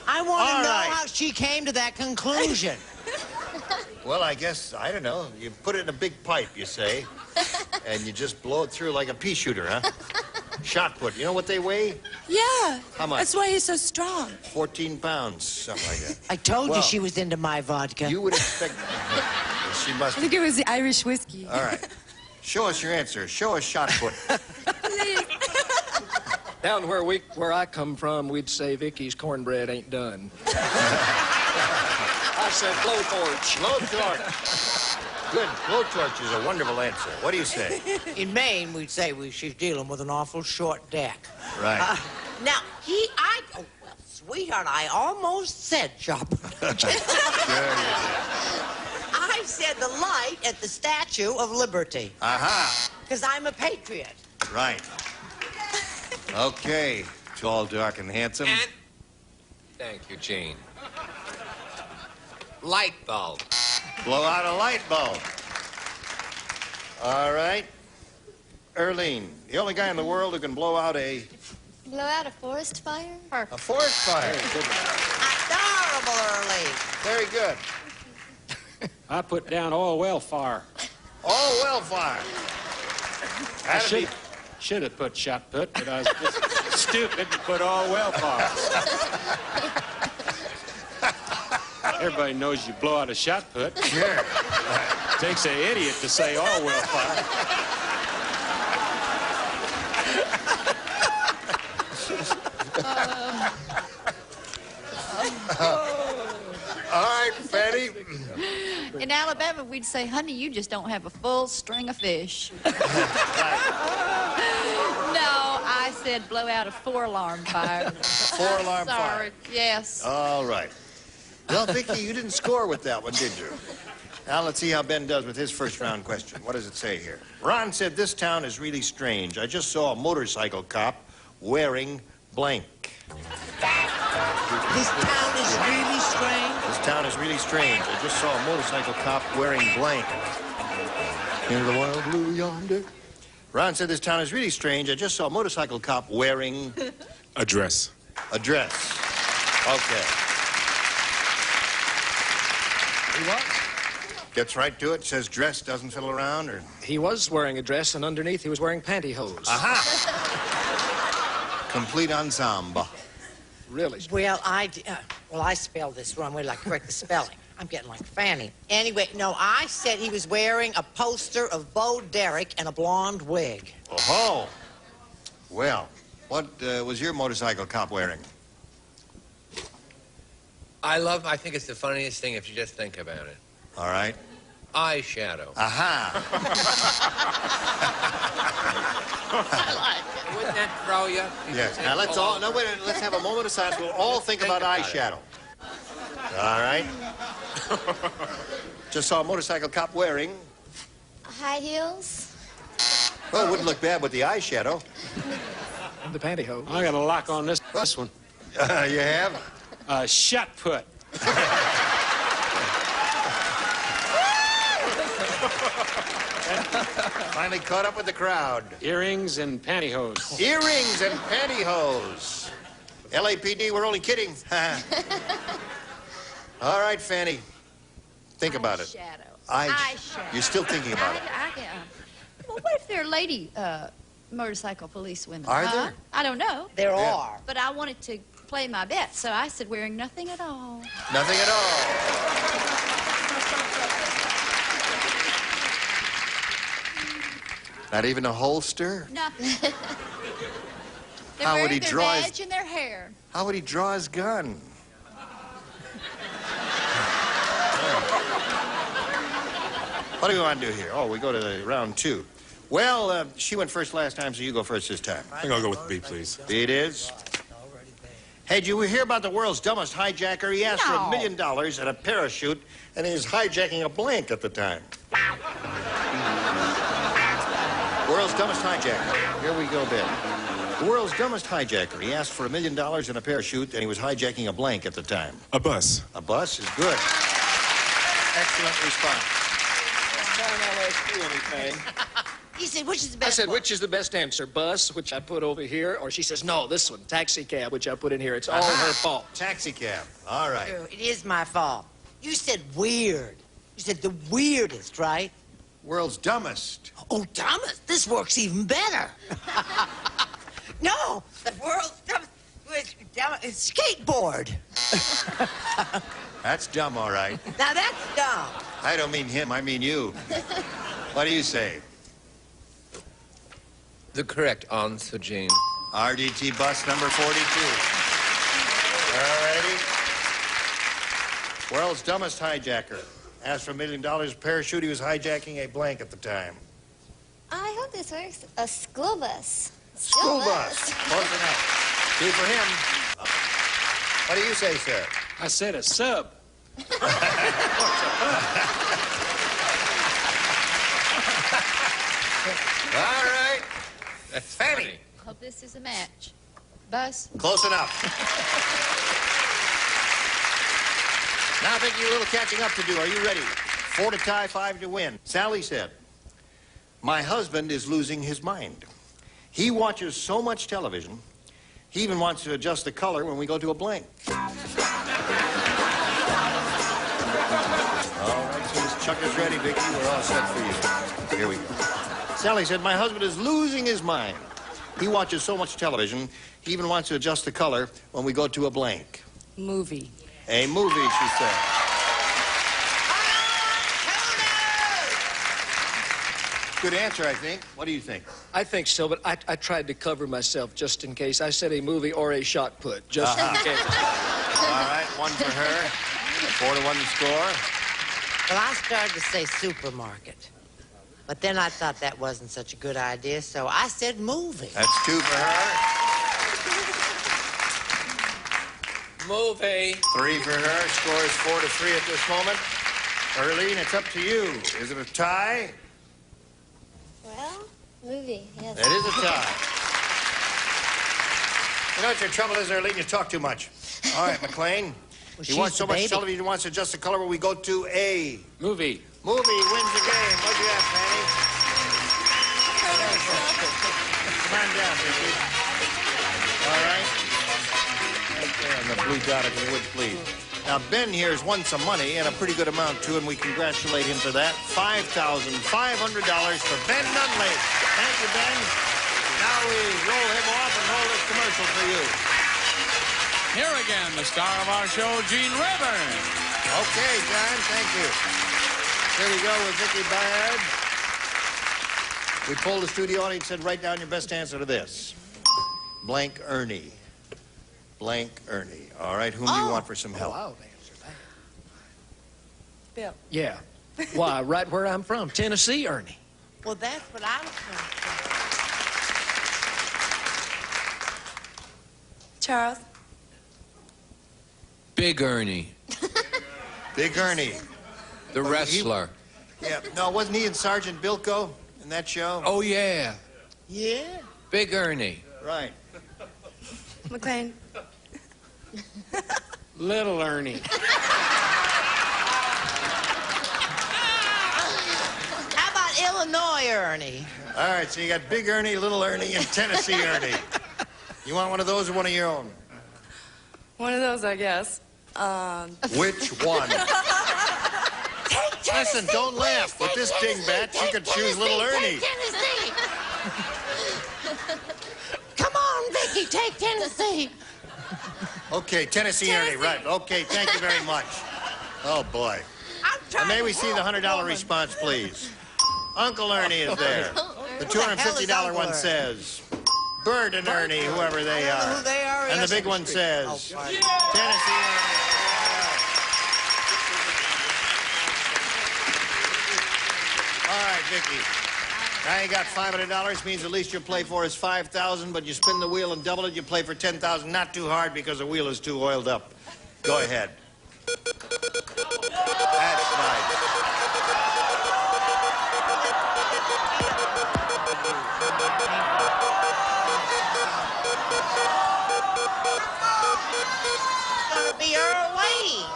I want to All know right. how she came to that conclusion. Well, I guess, I don't know. You put it in a big pipe, you say, and you just blow it through like a pea shooter, huh? Shot put. You know what they weigh? Yeah. How much? That's why he's so strong. 14 pounds, something like that. I told Well, you she was into my vodka. You would expect... She I must... think it was the Irish whiskey. All right. Show us your answer. Show us shot put. Down where I come from, we'd say Vicky's cornbread ain't done. I said blowtorch. Blowtorch. Good. Blowtorch is a wonderful answer. What do you say? In Maine, we'd say she's dealing with an awful short deck. Right. Now, oh, well, sweetheart, I almost said shop. I said the light at the Statue of Liberty. Aha. Because I'm a patriot. Right. Okay. Tall, dark, and handsome. And thank you, Gene. Light bulb. Blow out a light bulb. All right. Erlene, the only guy in the world who can blow out a Blow out a forest fire? forest fire. Adorable, Early. Very good. I put down oil well fire. Oh, well fire. I should have put shot put, but I was just stupid to put all well fire. Everybody knows you blow out a shot put. Sure. Takes an idiot to say all well fire. All right, Fanny. In Alabama, we'd say, honey, you just don't have a full string of fish. No, I said blow out a four-alarm fire. Four-alarm fire. Sorry, yes. All right. Well, Vicky, you didn't score with that one, did you? Now, let's see how Ben does with his first round question. What does it say here? Ron said, this town is really strange. I just saw a motorcycle cop wearing blank. This town is really strange. This town is really strange. I just saw a motorcycle cop wearing blank. In the wild blue yonder. Ron said, this town is really strange. I just saw a motorcycle cop wearing... A dress. A dress. Okay. He was. Gets right to it. Says dress, doesn't fiddle around, or... He was wearing a dress, and underneath he was wearing pantyhose. Aha! Complete ensemble. Really? Well, I spelled this wrong. We'd like to correct the spelling. I'm getting like Fanny. Anyway, no, I said he was wearing a poster of Bo Derek and a blonde wig. Oh. Well, what was your motorcycle cop wearing? I think it's the funniest thing if you just think about it. All right. Eyeshadow. Aha. Wouldn't that throw you? Yes. Now let's all wait a minute, let's have a moment of silence. We'll all think about eyeshadow. All right. Just saw a motorcycle cop wearing. High heels? Well, it wouldn't look bad with the eyeshadow. And the pantyhose. I got a lock on this one. You have? Shot put. Finally caught up with the crowd. Earrings and pantyhose. Earrings and pantyhose. LAPD, we're only kidding. All right, Fanny. Think about it. Eyeshadow. You're still thinking about it. Well, what if there are lady motorcycle police women? Are huh? there? I don't know. There Yeah. are. But I wanted to play my bet, so I said wearing nothing at all. Nothing at all. Not even a holster? Nothing. They're How would wearing he their draw his- badge and their hair. How would he draw his gun? What do we want to do here? Oh, we go to the round 2. Well, she went first last time, so you go first this time. I think I'll go with B, please. B it is. Hey, did you hear about the world's dumbest hijacker? He asked for $1 million and a parachute, and he was hijacking a blank at the time. World's dumbest hijacker. Here we go, Ben. The world's dumbest hijacker. He asked for $1 million and a parachute, and he was hijacking a blank at the time. A bus. A bus is good. Excellent response. He said, which is the I best said, one? which is the best answer? Bus, which I put over here, or she says, no, this one, taxi cab, which I put in here. It's all her fault. Taxi cab. All right. It is my fault. You said weird. You said the weirdest, right? World's dumbest. Oh, dumbest? This works even better. No, the world's dumbest is skateboard. That's dumb, all right. Now that's dumb. I don't mean him, I mean you. What do you say? The correct answer, Gene. RDT bus number 42. All righty. World's dumbest hijacker. Asked for $1 million parachute. He was hijacking a blank at the time. I hope this works. A school bus. School bus. Close enough. 2 for him. What do you say, sir? I said a sub. All right. That's Fanny. Hope this is a match. Bus. Close enough. Now I think you a little catching up to do. Are you ready? 4 to tie, 5 to win. Sally said, my husband is losing his mind. He watches so much television, he even wants to adjust the color when we go to a blank. All right, so this Chuck is ready, Vicki. We're all set for you. Here we go. Sally said, my husband is losing his mind. He watches so much television, he even wants to adjust the color when we go to a blank. Movie. A movie, she said. Good answer, I think. What do you think? I think so, but I tried to cover myself just in case. I said a movie or a shot put, just in case. All right, 1 for her. 4 to 1 the score. Well, I started to say supermarket. But then I thought that wasn't such a good idea, so I said movie. That's 2 for her. Movie. 3 for her. Score is 4 to 3 at this moment. Erlene, it's up to you. Is it a tie? Well, movie, yes. It is a tie. You know what your trouble is, Erlene? You talk too much. All right, McLean. Well, You watch she's so the much baby. television, you want to adjust the color when we go to a Movie. movie. Wins the game. What'd you have, Fanny? Come on down, Vicky. All right. Right there on the blue dot, if you would, please. Now, Ben here has won some money, and a pretty good amount, too, and we congratulate him for that. $5,500 for Ben Nunley. Thank you, Ben. Now we roll him off and roll this commercial for you. Here again, the star of our show, Gene Rayburn. Okay, John, thank you. Here we go with Vicky Bayard. We polled the studio audience and said, write down your best answer to this. Blank Ernie. Blank Ernie. All right, whom do you want for some help? I'll answer that. Bill. Yeah. Why, right where I'm from, Tennessee, Ernie. Well, that's what I was going to say. Charles. Big Ernie. Big Ernie. The wrestler. Yeah, no, wasn't he in Sergeant Bilko in that show? Oh, yeah. Yeah. Big Ernie. Right. McLean. Little Ernie. How about Illinois Ernie? All right, so you got Big Ernie, Little Ernie, and Tennessee Ernie. You want one of those or one of your own? One of those, I guess. Which one? Listen, don't laugh. With this dingbat, she could choose little Ernie. Tennessee. Come on, Vicky, take Tennessee. Okay, Tennessee Ernie, right. Okay, thank you very much. Oh, boy. And may we see the $100 response, please? Uncle Ernie is there. The $250 one says, Bert and Ernie, whoever they are. who they are, And the big one says, Tennessee Ernie. All right, Vicky. Now you got $500, means at least your play for is $5,000, but you spin the wheel and double it, you play for $10,000. Not too hard because the wheel is too oiled up. Go ahead. That's nice. It's gonna be Earl Wayne.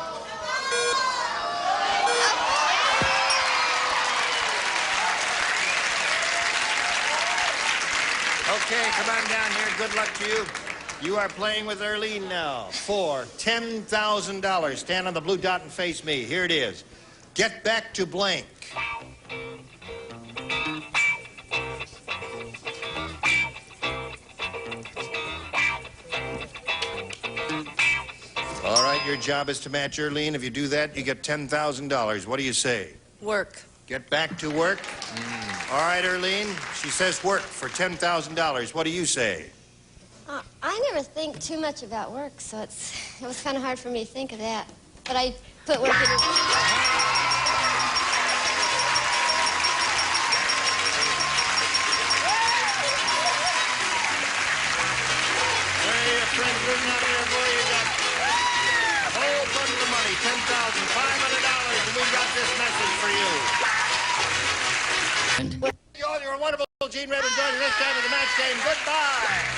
Okay, come on down here. Good luck to you. You are playing with Erlene now for $10,000. Stand on the blue dot and face me. Here it is. Get back to blank. All right, your job is to match Erlene. If you do that, you get $10,000. What do you say? Work. Get back to work? All right, Erlene. She says work for $10,000. What do you say? I never think too much about work, so it was kind of hard for me to think of that. But I put work in it. Your friends written out here, boy. You got a whole bundle of money, $10,500, and we've got this message for you. You're a wonderful Gene Rayburn. Join us next time at the match game. Goodbye.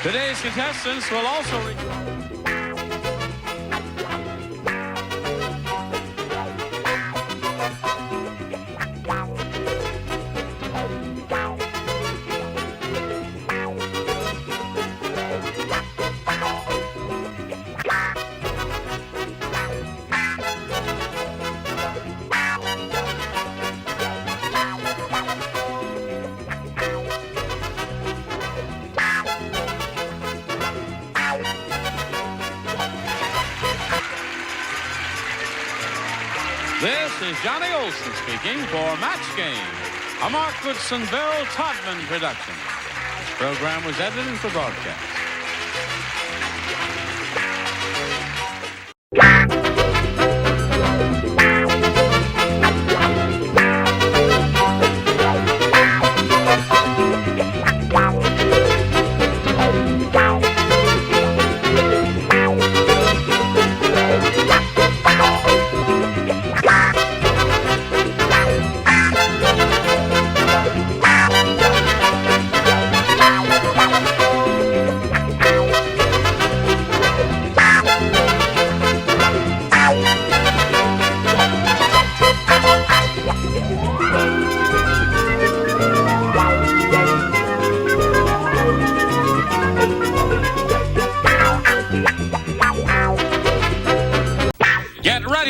Today's contestants will also... This is Johnny Olson speaking for Match Game, a Mark Goodson-Bill Todman production. This program was edited for broadcast.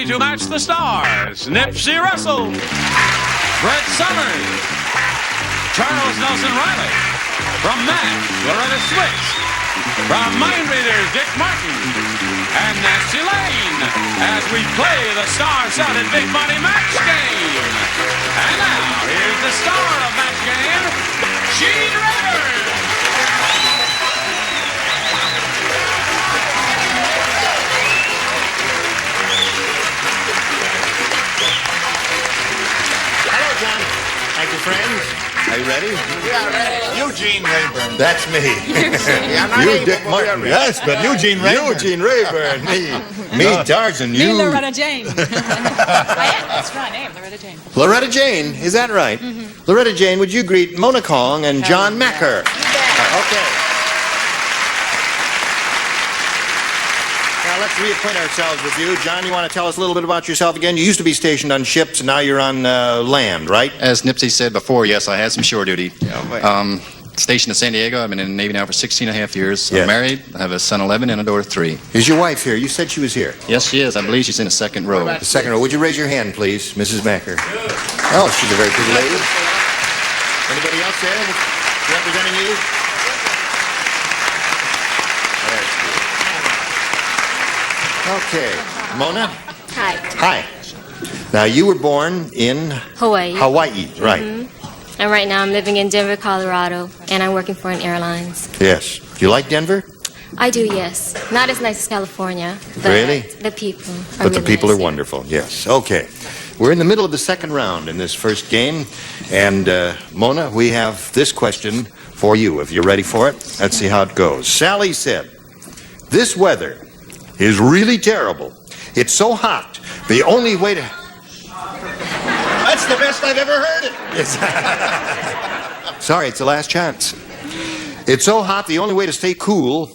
To match the stars, Nipsey Russell, Brett Summers, Charles Nelson Riley. From MASH, Loretta Switch. From Mind Readers, Dick Martin and Nancy Lane, as we play the star-studded Big Money Match Game. And now, here's the star of Match Game, Gene Rayburn. John. Thank you, friends. Are you ready? Yeah, ready. Eugene Rayburn. That's me. You, Dick Martin. Yes, but Eugene Rayburn. Eugene Rayburn. Me, Tarzan. Me, Loretta Jane. That's my name, Loretta Jane. Loretta Jane, is that right? Mm-hmm. Loretta Jane, would you greet Mona Kong and John Macker? Okay. Now, let's reacquaint ourselves with you. John, you want to tell us a little bit about yourself again? You used to be stationed on ships, and now you're on land, right? As Nipsey said before, yes, I had some shore duty. stationed in San Diego. I've been in the Navy now for 16 and a half years. Yes. I'm married. I have a son 11 and a daughter 3. Is your wife here? You said she was here. Yes, she is. I believe she's in the second row. The second row. Would you raise your hand, please, Mrs. Macker? Oh, she's a very pretty lady. Anybody else there representing you? Okay. Mona? Hi. Hi. Now, you were born in Hawaii. Hawaii, right? Mm-hmm. And right now I'm living in Denver, Colorado, and I'm working for an airlines. Yes. Do you like Denver? I do, yes. Not as nice as California. But Really? The people are But the really people nice. are wonderful, yes. Okay. We're in the middle of the second round in this first game. And, Mona, we have this question for you. If you're ready for it, let's see how it goes. Sally said, "This weather is really terrible. It's so hot. The only way to..." That's the best I've ever heard it. Sorry, it's the last chance. "It's so hot, the only way to stay cool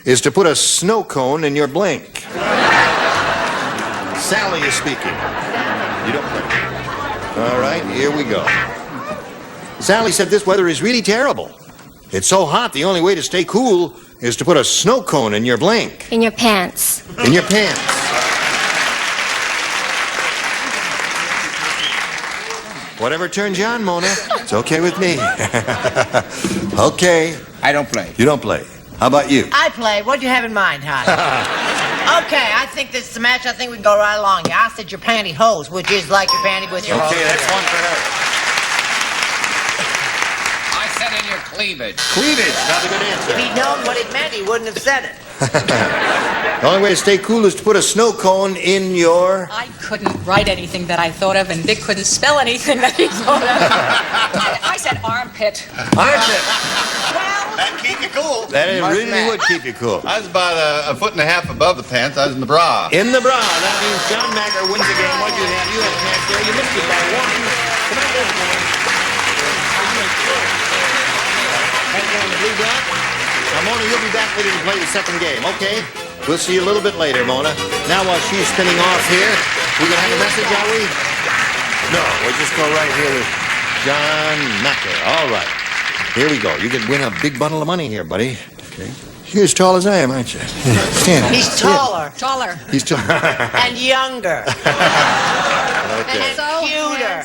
is to put a snow cone in your blink." Sally is speaking. You don't play. All right, here we go. Sally said this weather is really terrible. It's so hot, the only way to stay cool is to put a snow cone in your blink. In your pants. In your pants. Whatever turns you on, Mona. It's okay with me. Okay. I don't play. You don't play. How about you? I play. What'd you have in mind, honey? Okay, I think this is the match. I think we can go right along. I said your pantyhose, which is like your panty with your hose. Okay, that's one for her. I said in your cleavage. Cleavage. Not a good answer. If he'd known what it meant, he wouldn't have said it. The only way to stay cool is to put a snow cone in your... I couldn't write anything that I thought of, and Vic couldn't spell anything that he thought of. I said armpit. Armpit. That'd keep you cool. That really would keep you cool. I was about a foot and a half above the pants. I was in the bra. In the bra. That means John Macker wins the game. What do you have? You have a match there. You missed it by one. Come on, this one. Right down the blue dot. Now, Mona, you'll be back later to play the second game, okay? We'll see you a little bit later, Mona. Now, while she's spinning off here, we're going to have a message, are we? No, we'll just go right here with John Macker. All right. Here we go. You can win a big bundle of money here, buddy. Okay. You're as tall as I am, aren't you? Stand. He's taller. Taller. He's taller. And younger. Okay. And cuter.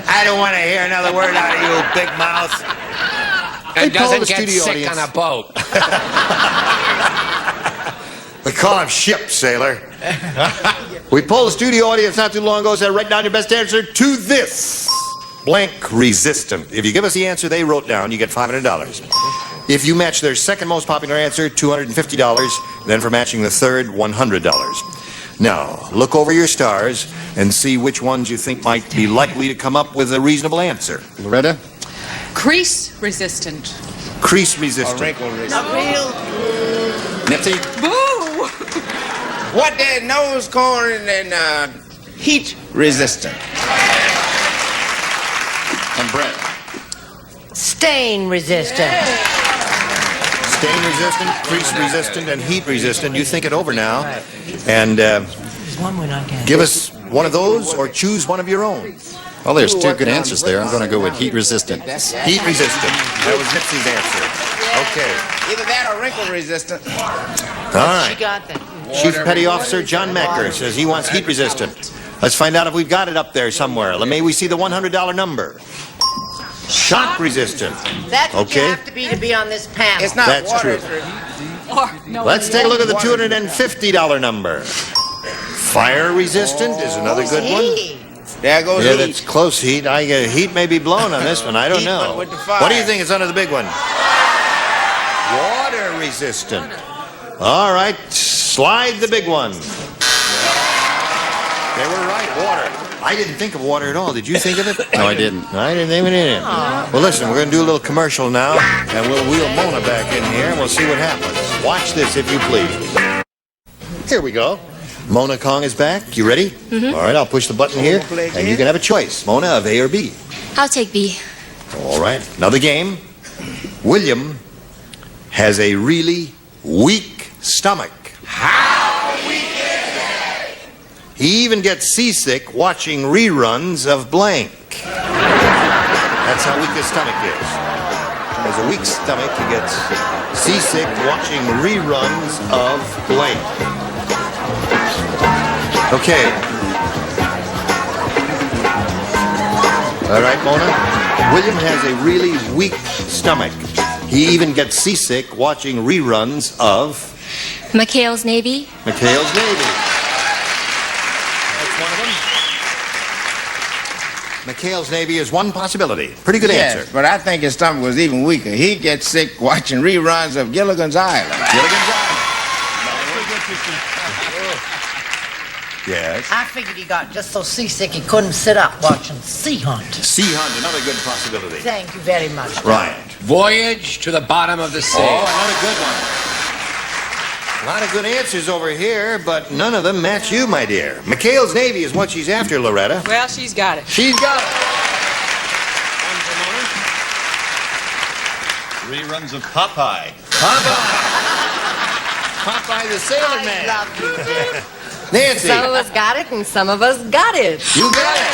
I don't want to hear another word out of you, big mouth. Hey, And Paul, doesn't the get studio sick audience. on a boat. We call him Ship, sailor. We polled the studio audience not too long ago, said write down your best answer to this. Blank resistant. If you give us the answer they wrote down, you get $500. If you match their second most popular answer, $250. Then for matching the third, $100. Now, look over your stars and see which ones you think might be likely to come up with a reasonable answer. Loretta? Crease resistant. Crease resistant. Wrinkle A real... Nipsey? Boo! What the nose cone and heat resistant. And Brett? Stain resistant. Stain resistant, crease resistant, and heat resistant. You think it over now. And There's one we're not getting. give us one of those or choose one of your own. Well, there's two good answers there. I'm going to go with heat resistant. Heat resistant. That was Nipsey's answer. Okay. Either that or wrinkle resistant. All right. She got that. Chief Petty Officer John Macker says he wants heat resistant. Let's find out if we've got it up there somewhere. May we see the $100 number? Shock resistant. That's what you Okay. have to be on this panel. It's not That's water. true. Or, no, Let's take a look at the $250 number. Fire resistant is another good one. There goes Yeah, heat. that's close heat. Heat may be blown on this one. I don't Heat know. went with the fire. What do you think is under the big one? Water resistant. All right, slide the big one. They were right, water. I didn't think of water at all. Did you think of it? No, I didn't. I didn't even in it. Well, listen, we're going to do a little commercial now, and we'll wheel Mona back in here, and we'll see what happens. Watch this, if you please. Here we go. Mona Kong is back. You ready? Mhm. All right, I'll push the button here, and you can have a choice, Mona, of A or B. I'll take B. All right, another game. William has a really weak stomach. How weak is it? He even gets seasick watching reruns of blank. That's how weak his stomach is. has a weak stomach. He gets seasick watching reruns of blank. Okay. All right, Mona. William has a really weak stomach. He even gets seasick watching reruns of McHale's Navy. McHale's Navy. That's one of them. McHale's Navy is one possibility. Pretty good Yes, answer. but I think his stomach was even weaker. He gets sick watching reruns of Gilligan's Island. Gilligan's Island. Yes. I figured he got just so seasick he couldn't sit up watching Sea Hunt. Sea Hunt, another good possibility. Thank you very much. Right. Voyage to the bottom of the sea. Oh, another good one. A lot of good answers over here, but none of them match you, my dear. McHale's Navy is what she's after, Loretta. Well, she's got it. She's got it. Reruns of Popeye. Popeye the Sailor Man. Love you, dear. Nancy. Some of us got it, and some of us got it. You got it.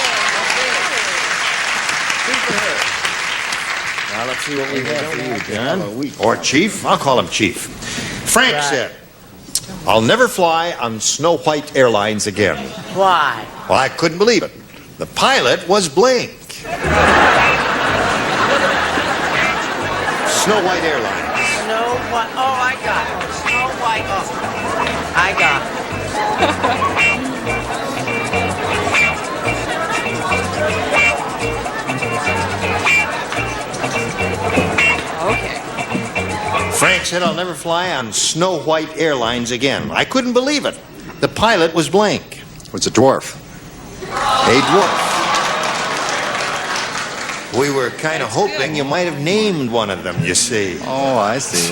Now let's see what we have for you, John. Or Chief. I'll call him Chief. Frank said, I'll never fly on Snow White Airlines again. Why? Well, I couldn't believe it. The pilot was blank. Snow White Airlines. Snow White. Oh, I got it. Snow White. Oh, I got it. Okay. Frank said, I'll never fly on Snow White Airlines again. I couldn't believe it. The pilot was blank. It's a dwarf. A dwarf. We were kind of hoping you might have named one of them, you see. Oh, I see.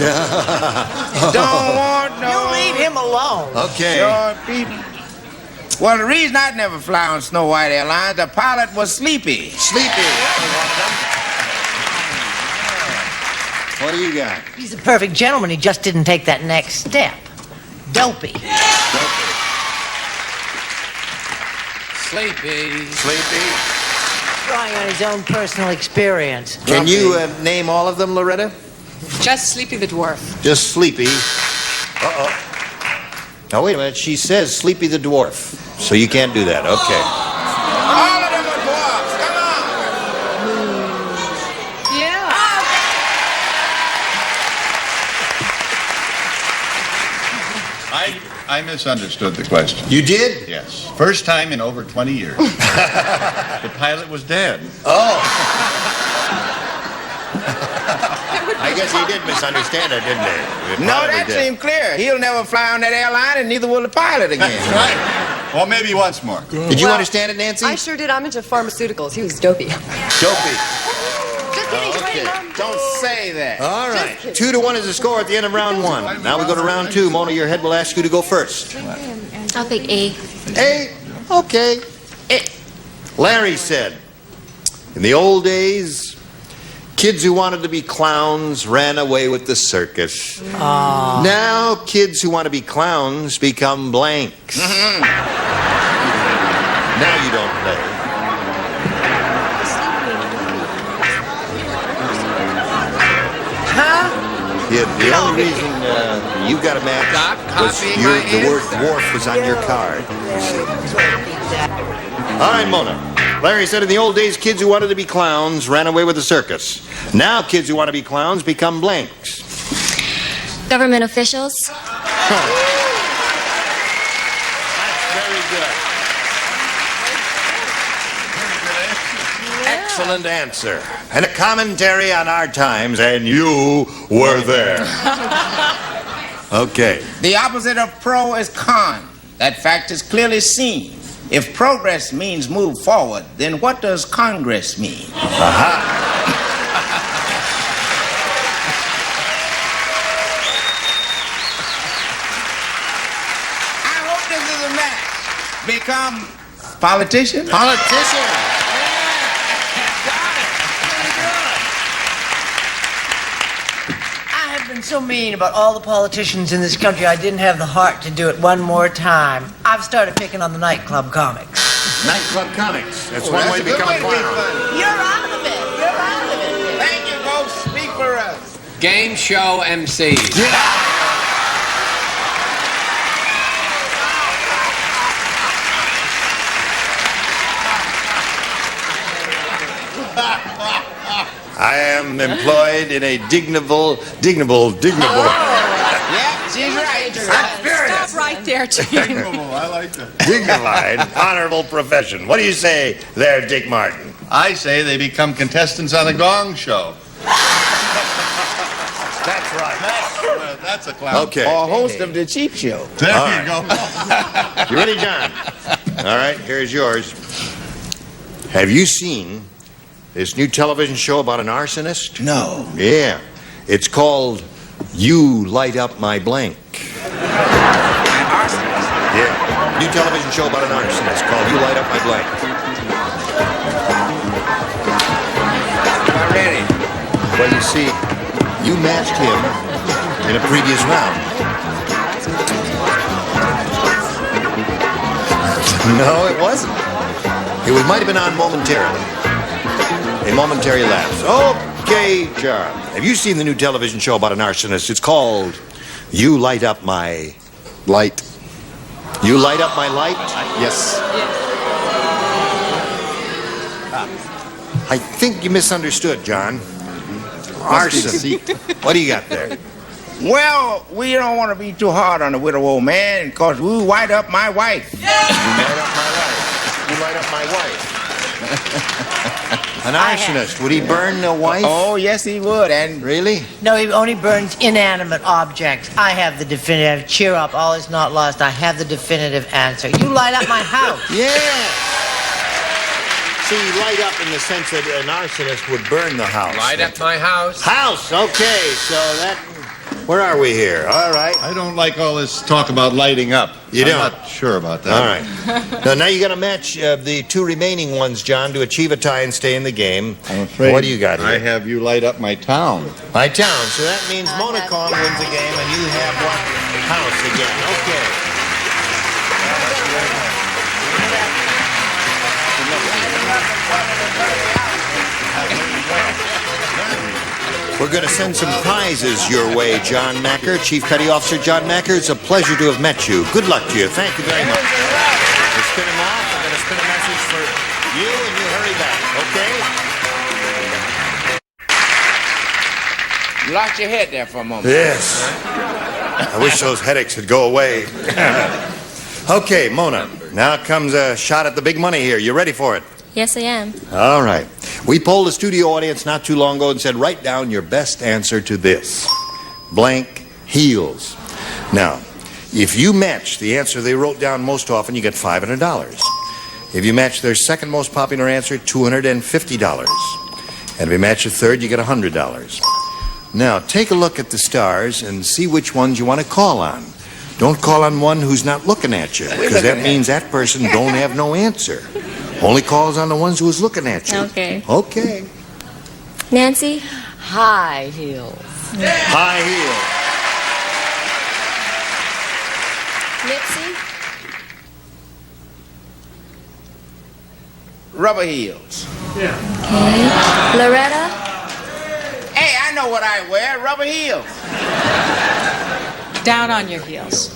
Don't want no... You leave him alone. Okay. Sure, people. Well, the reason I'd never fly on Snow White Airlines, the pilot was sleepy. Sleepy. What do you got? He's a perfect gentleman. He just didn't take that next step. Dopey. Sleepy. Sleepy. Drawing on his own personal experience. Can you name all of them, Loretta? Just Sleepy the Dwarf. Just Sleepy. Uh-oh. Now, wait a minute. She says Sleepy the Dwarf. So you can't do that. Okay. All of them are dwarfs. Yeah. I misunderstood the question. You did? Yes. First time in over 20 years. The pilot was dead. Oh. I guess he did misunderstand it, didn't he? He No, probably that did. seemed clear. He'll never fly on that airline, and neither will the pilot again. Right. Well, maybe once more. Did you understand it, Nancy? I sure did. I'm into pharmaceuticals. He was dopey. Dopey. Just kidding, Okay. Don't say that. All right. 2-1 is the score at the end of round one. Now we go to round two. Mona, your head will ask you to go first. I'll pick A. A. Okay. Larry said, in the old days, kids who wanted to be clowns ran away with the circus. Now kids who want to be clowns become blanks. Now you don't play. Yeah, the only reason you got a match was the word dwarf was on your card. You see. All right, Mona. Larry said in the old days, kids who wanted to be clowns ran away with the circus. Now kids who want to be clowns become blanks. Government officials. Very good. Excellent answer. And a commentary on our times, and you were there. Okay. The opposite of pro is con. That fact is clearly seen. If progress means move forward, then what does Congress mean? I hope this is a match. Become politician? Politician. I have been so mean about all the politicians in this country, I didn't have the heart to do it one more time. I've started picking on the nightclub comics. Nightclub comics. That's one way to become a clown. You're out of it. You're out of it. Thank you, folks. Speak for us. Game show MCs. I am employed in a dignable. Yeah, she's right. Stop right there, Gene. I like that. Dignified, honorable profession. What do you say there, Dick Martin? I say they become contestants on the Gong Show. That's right. That's a clown. Okay. Or host of the Cheap Show. There All you go. You ready, John? All right, here's yours. Have you seen this new television show about an arsonist? No. Yeah. It's called You Light Up My Blank. Yeah. New television show about an arsonist called You Light Up My Blank. I'm ready. Well, you see, you matched him in a previous round. No, it wasn't. It might have been on momentarily. A momentary lapse. Okay, John. Have you seen the new television show about an arsonist? It's called You Light Up My Light. You light up my light? Yes. I think you misunderstood, John. Arson. What do you got there? Well, we don't want to be too hard on the widow old man, because we light up my wife. You light up my light. You light up my wife. An arsonist. Would he burn the wife? Oh, yes, he would. And really? No, he only burns inanimate objects. I have the definitive. Cheer up, all is not lost. I have the definitive answer. You light up my house. Yeah. See, light up in the sense that an arsonist would burn the house. Light up my house. House. Okay, so that. Where are we here? All right. I don't like all this talk about lighting up. You don't? I'm not sure about that. All right. Now you got to match the two remaining ones, John, to achieve a tie and stay in the game. I'm afraid. What do you got here? I have You Light Up My Town. My town. So that means Mona Kong wins the game, and you have what? House again. Okay. We're going to send some prizes your way, John Macker. Chief Petty Officer John Macker, it's a pleasure to have met you. Good luck to you. Thank you very much. We'll spin him off. I'm going to spin a message for you, and you hurry back, okay? you lost your head there for a moment. Yes. I wish those headaches would go away. Okay, Mona. Now comes a shot at the big money here. You ready for it? Yes, I am. All right. We polled the studio audience not too long ago and said, write down your best answer to this. Blank heels. Now, if you match the answer they wrote down most often, you get $500. If you match their second most popular answer, $250. And if you match a third, you get $100. Now, take a look at the stars and see which ones you want to call on. Don't call on one who's not looking at you, because that means that person don't have no answer. Only calls on the ones who's looking at you. Okay. Okay. Nancy? High heels. High heel. Nipsey? Rubber heels. Okay. Loretta? Hey, I know what I wear. Rubber heels. Down on your heels.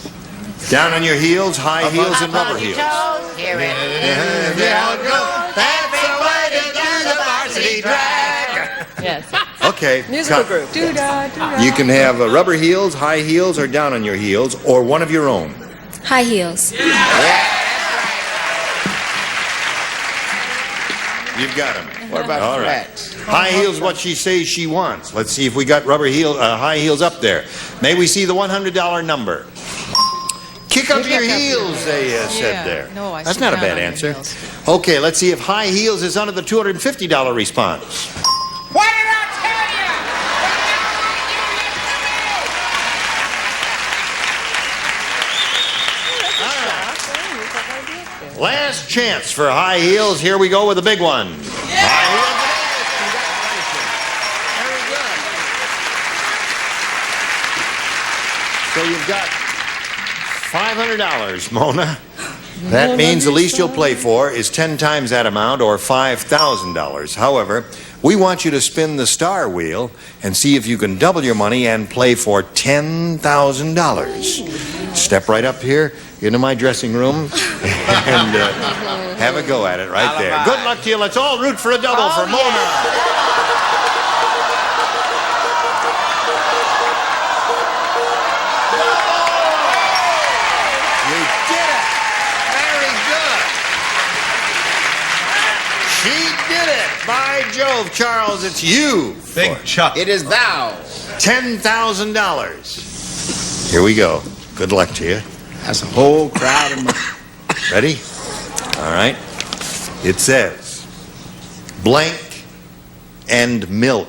Down on your heels, high heels, and rubber heels. Here it is. That's the way to do the varsity drag. Yes. Okay. Musical group. You can have rubber heels, high heels, or down on your heels, or one of your own. High heels. You've got them. What about all flats? Right. High heels, what she says she wants. Let's see if we got high heels up there. May we see the $100 number? Kick up your heels, they said there. No, I That's said not a down bad on your answer. heels. Okay, let's see if high heels is under the $250 response. What did I tell you? Last chance for high heels. Here we go with the big one. High heels it is. Congratulations. So you've got $500, Mona. That means the least you'll play for is 10 times that amount, or $5,000. However, we want you to spin the star wheel and see if you can double your money and play for $10,000. Step right up here into my dressing room and have a go at it right there. Good luck to you. Let's all root for a double for Mona. By Jove, Charles, it's you. Big Chuck. It is thou. $10,000. Here we go. Good luck to you. That's a whole crowd of money. Ready? All right. It says, blank and milk.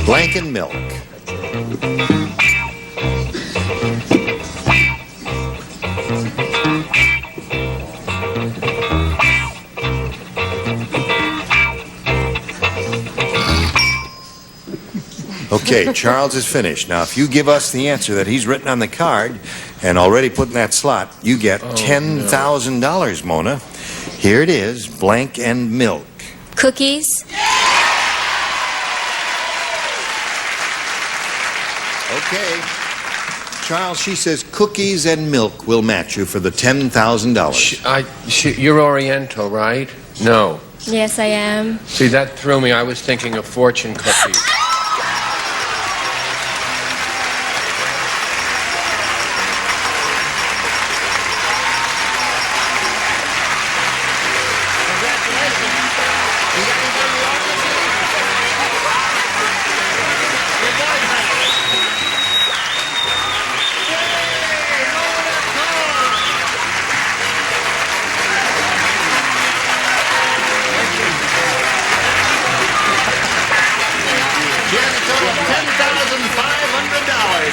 Blank and milk. Okay, Charles is finished. Now, if you give us the answer that he's written on the card and already put in that slot, you get $10,000, Mona. Here it is, blank and milk. Cookies. Okay. Charles, she says cookies and milk will match you for the $10,000. You're Oriental, right? No. Yes, I am. See, that threw me. I was thinking of fortune cookies.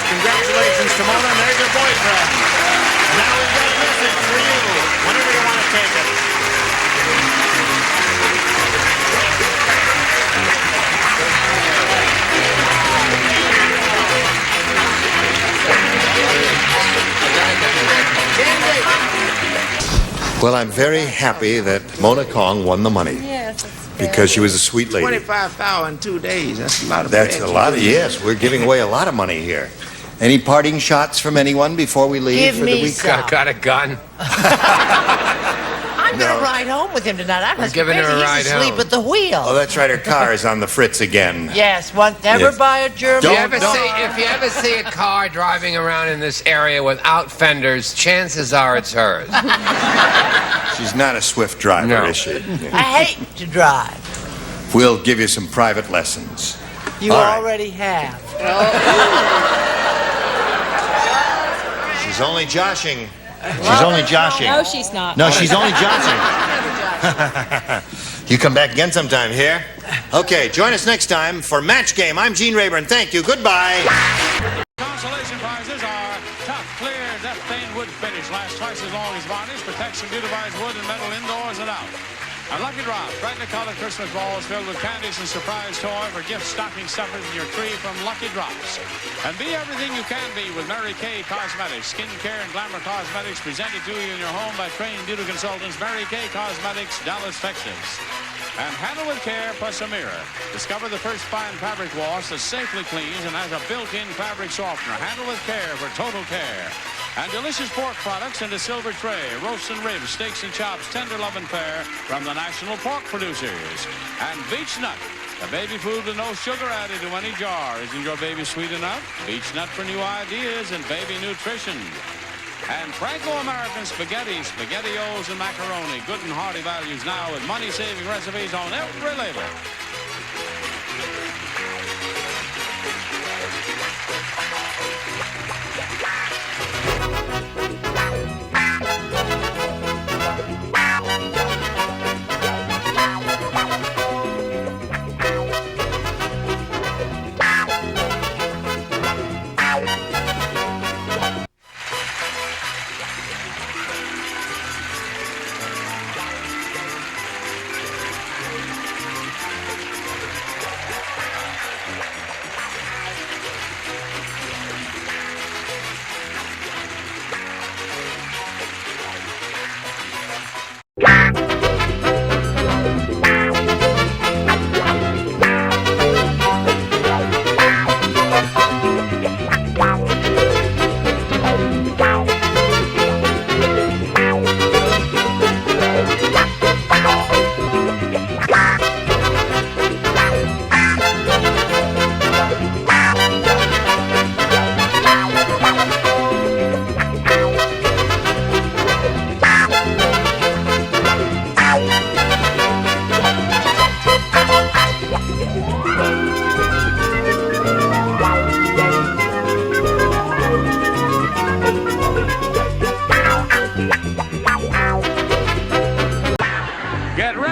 Congratulations to Mona, and there's your boyfriend. Now we've got a message for you, whenever you want to take it. Well, I'm very happy that Mona Kong won the money. Yes. Because she was a sweet lady. 25,000 in 2 days. That's a lot of That's bread. a lot of, yes, we're giving away a lot of money here. Any parting shots from anyone before we leave Give for me the week? some. Got a gun? I'm going to ride home with him tonight. I must be giving her crazy. a ride He's asleep home. at the wheel. Oh, that's right, her car is on the fritz again. Yes, never Yes. buy a German Don't- If you ever see a car driving around in this area without fenders, chances are it's hers. She's not a swift driver, No. is she? I hate to drive. We'll give you some private lessons. You All right. already have. She's only joshing. She's only joshing. No, she's not. No, she's only joshing. You come back again sometime here. Okay, join us next time for Match Game. I'm Gene Rayburn. Thank you. Goodbye. Consolation prizes are tough, clear, death-stained wood finish. Lasts twice as long as varnish. Protects and beautifies wood and metal indoors and out. And Lucky Drops, brightly colored Christmas balls filled with candies and surprise toy for gift stocking stuffers in your tree from Lucky Drops. And be everything you can be with Mary Kay Cosmetics. Skincare and glamour cosmetics presented to you in your home by trained beauty consultants Mary Kay Cosmetics, Dallas, Texas. And handle with care plus a mirror. Discover the first fine fabric wash that safely cleans and has a built-in fabric softener. Handle with care for total care. And delicious pork products in a silver tray. Roasts and ribs, steaks and chops, tender love and fare from the national pork producers. And Beech Nut, the baby food with no sugar added to any jar. Isn't your baby sweet enough? Beech Nut for new ideas and baby nutrition. And Franco-American spaghetti, SpaghettiOs and macaroni. Good and hearty values now with money-saving recipes on every label.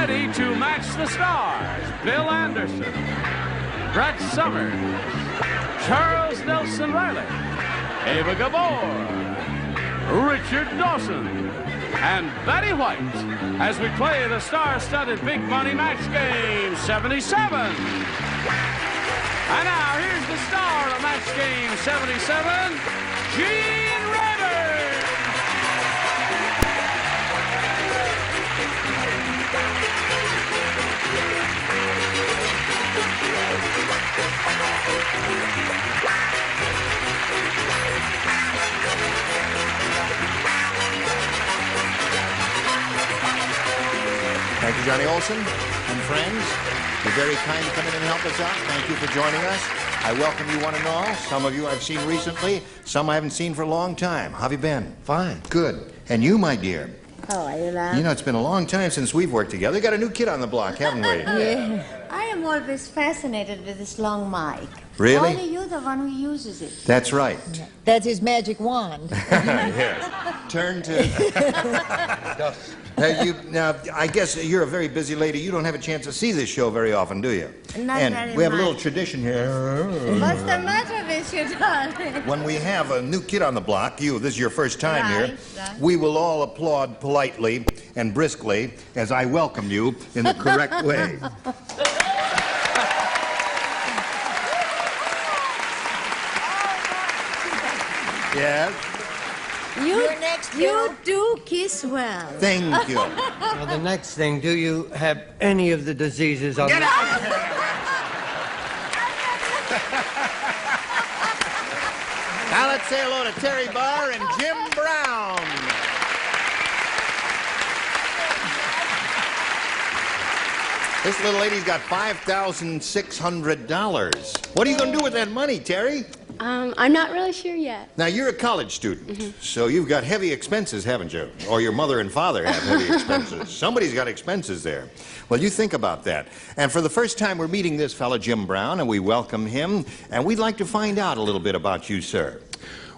ready to match the stars. Bill Anderson, Brett Summers, Charles Nelson Riley, Ava Gabor, Richard Dawson, and Betty White as we play the star-studded Big Money Match Game 77. And now, here's the star of Match Game 77, Gene Rayburn. Thank you, Johnny Olson and friends. You're very kind to come in and help us out. Thank you for joining us. I welcome you one and all. Some of you I've seen recently, some I haven't seen for a long time. How have you been? Fine. Good. And you, my dear? How are you, love? You know, it's been a long time since we've worked together. Got a new kid on the block, haven't we? Yeah. I am always fascinated with this long mic. Really? Only you're the one who uses it. That's right. That's his magic wand. Yes. Turn to... Now, I guess you're a very busy lady. You don't have a chance to see this show very often, do you? Not and very we have a little much. tradition here. What's the matter with you, darling? When we have a new kid on the block, this is your first time here, Right. we will all applaud politely and briskly as I welcome you in the correct way. Yes? You do kiss well. Thank you. Now, the next thing, do you have any of the diseases on Get the... out of here! Now let's say hello to Terry Barr and Jim Brown. This little lady's got $5,600. What are you going to do with that money, Terry? I'm not really sure yet. Now, you're a college student, so you've got heavy expenses, haven't you? Or your mother and father have heavy expenses. Somebody's got expenses there. Well, you think about that. And for the first time, we're meeting this fella, Jim Brown, and we welcome him. And we'd like to find out a little bit about you, sir.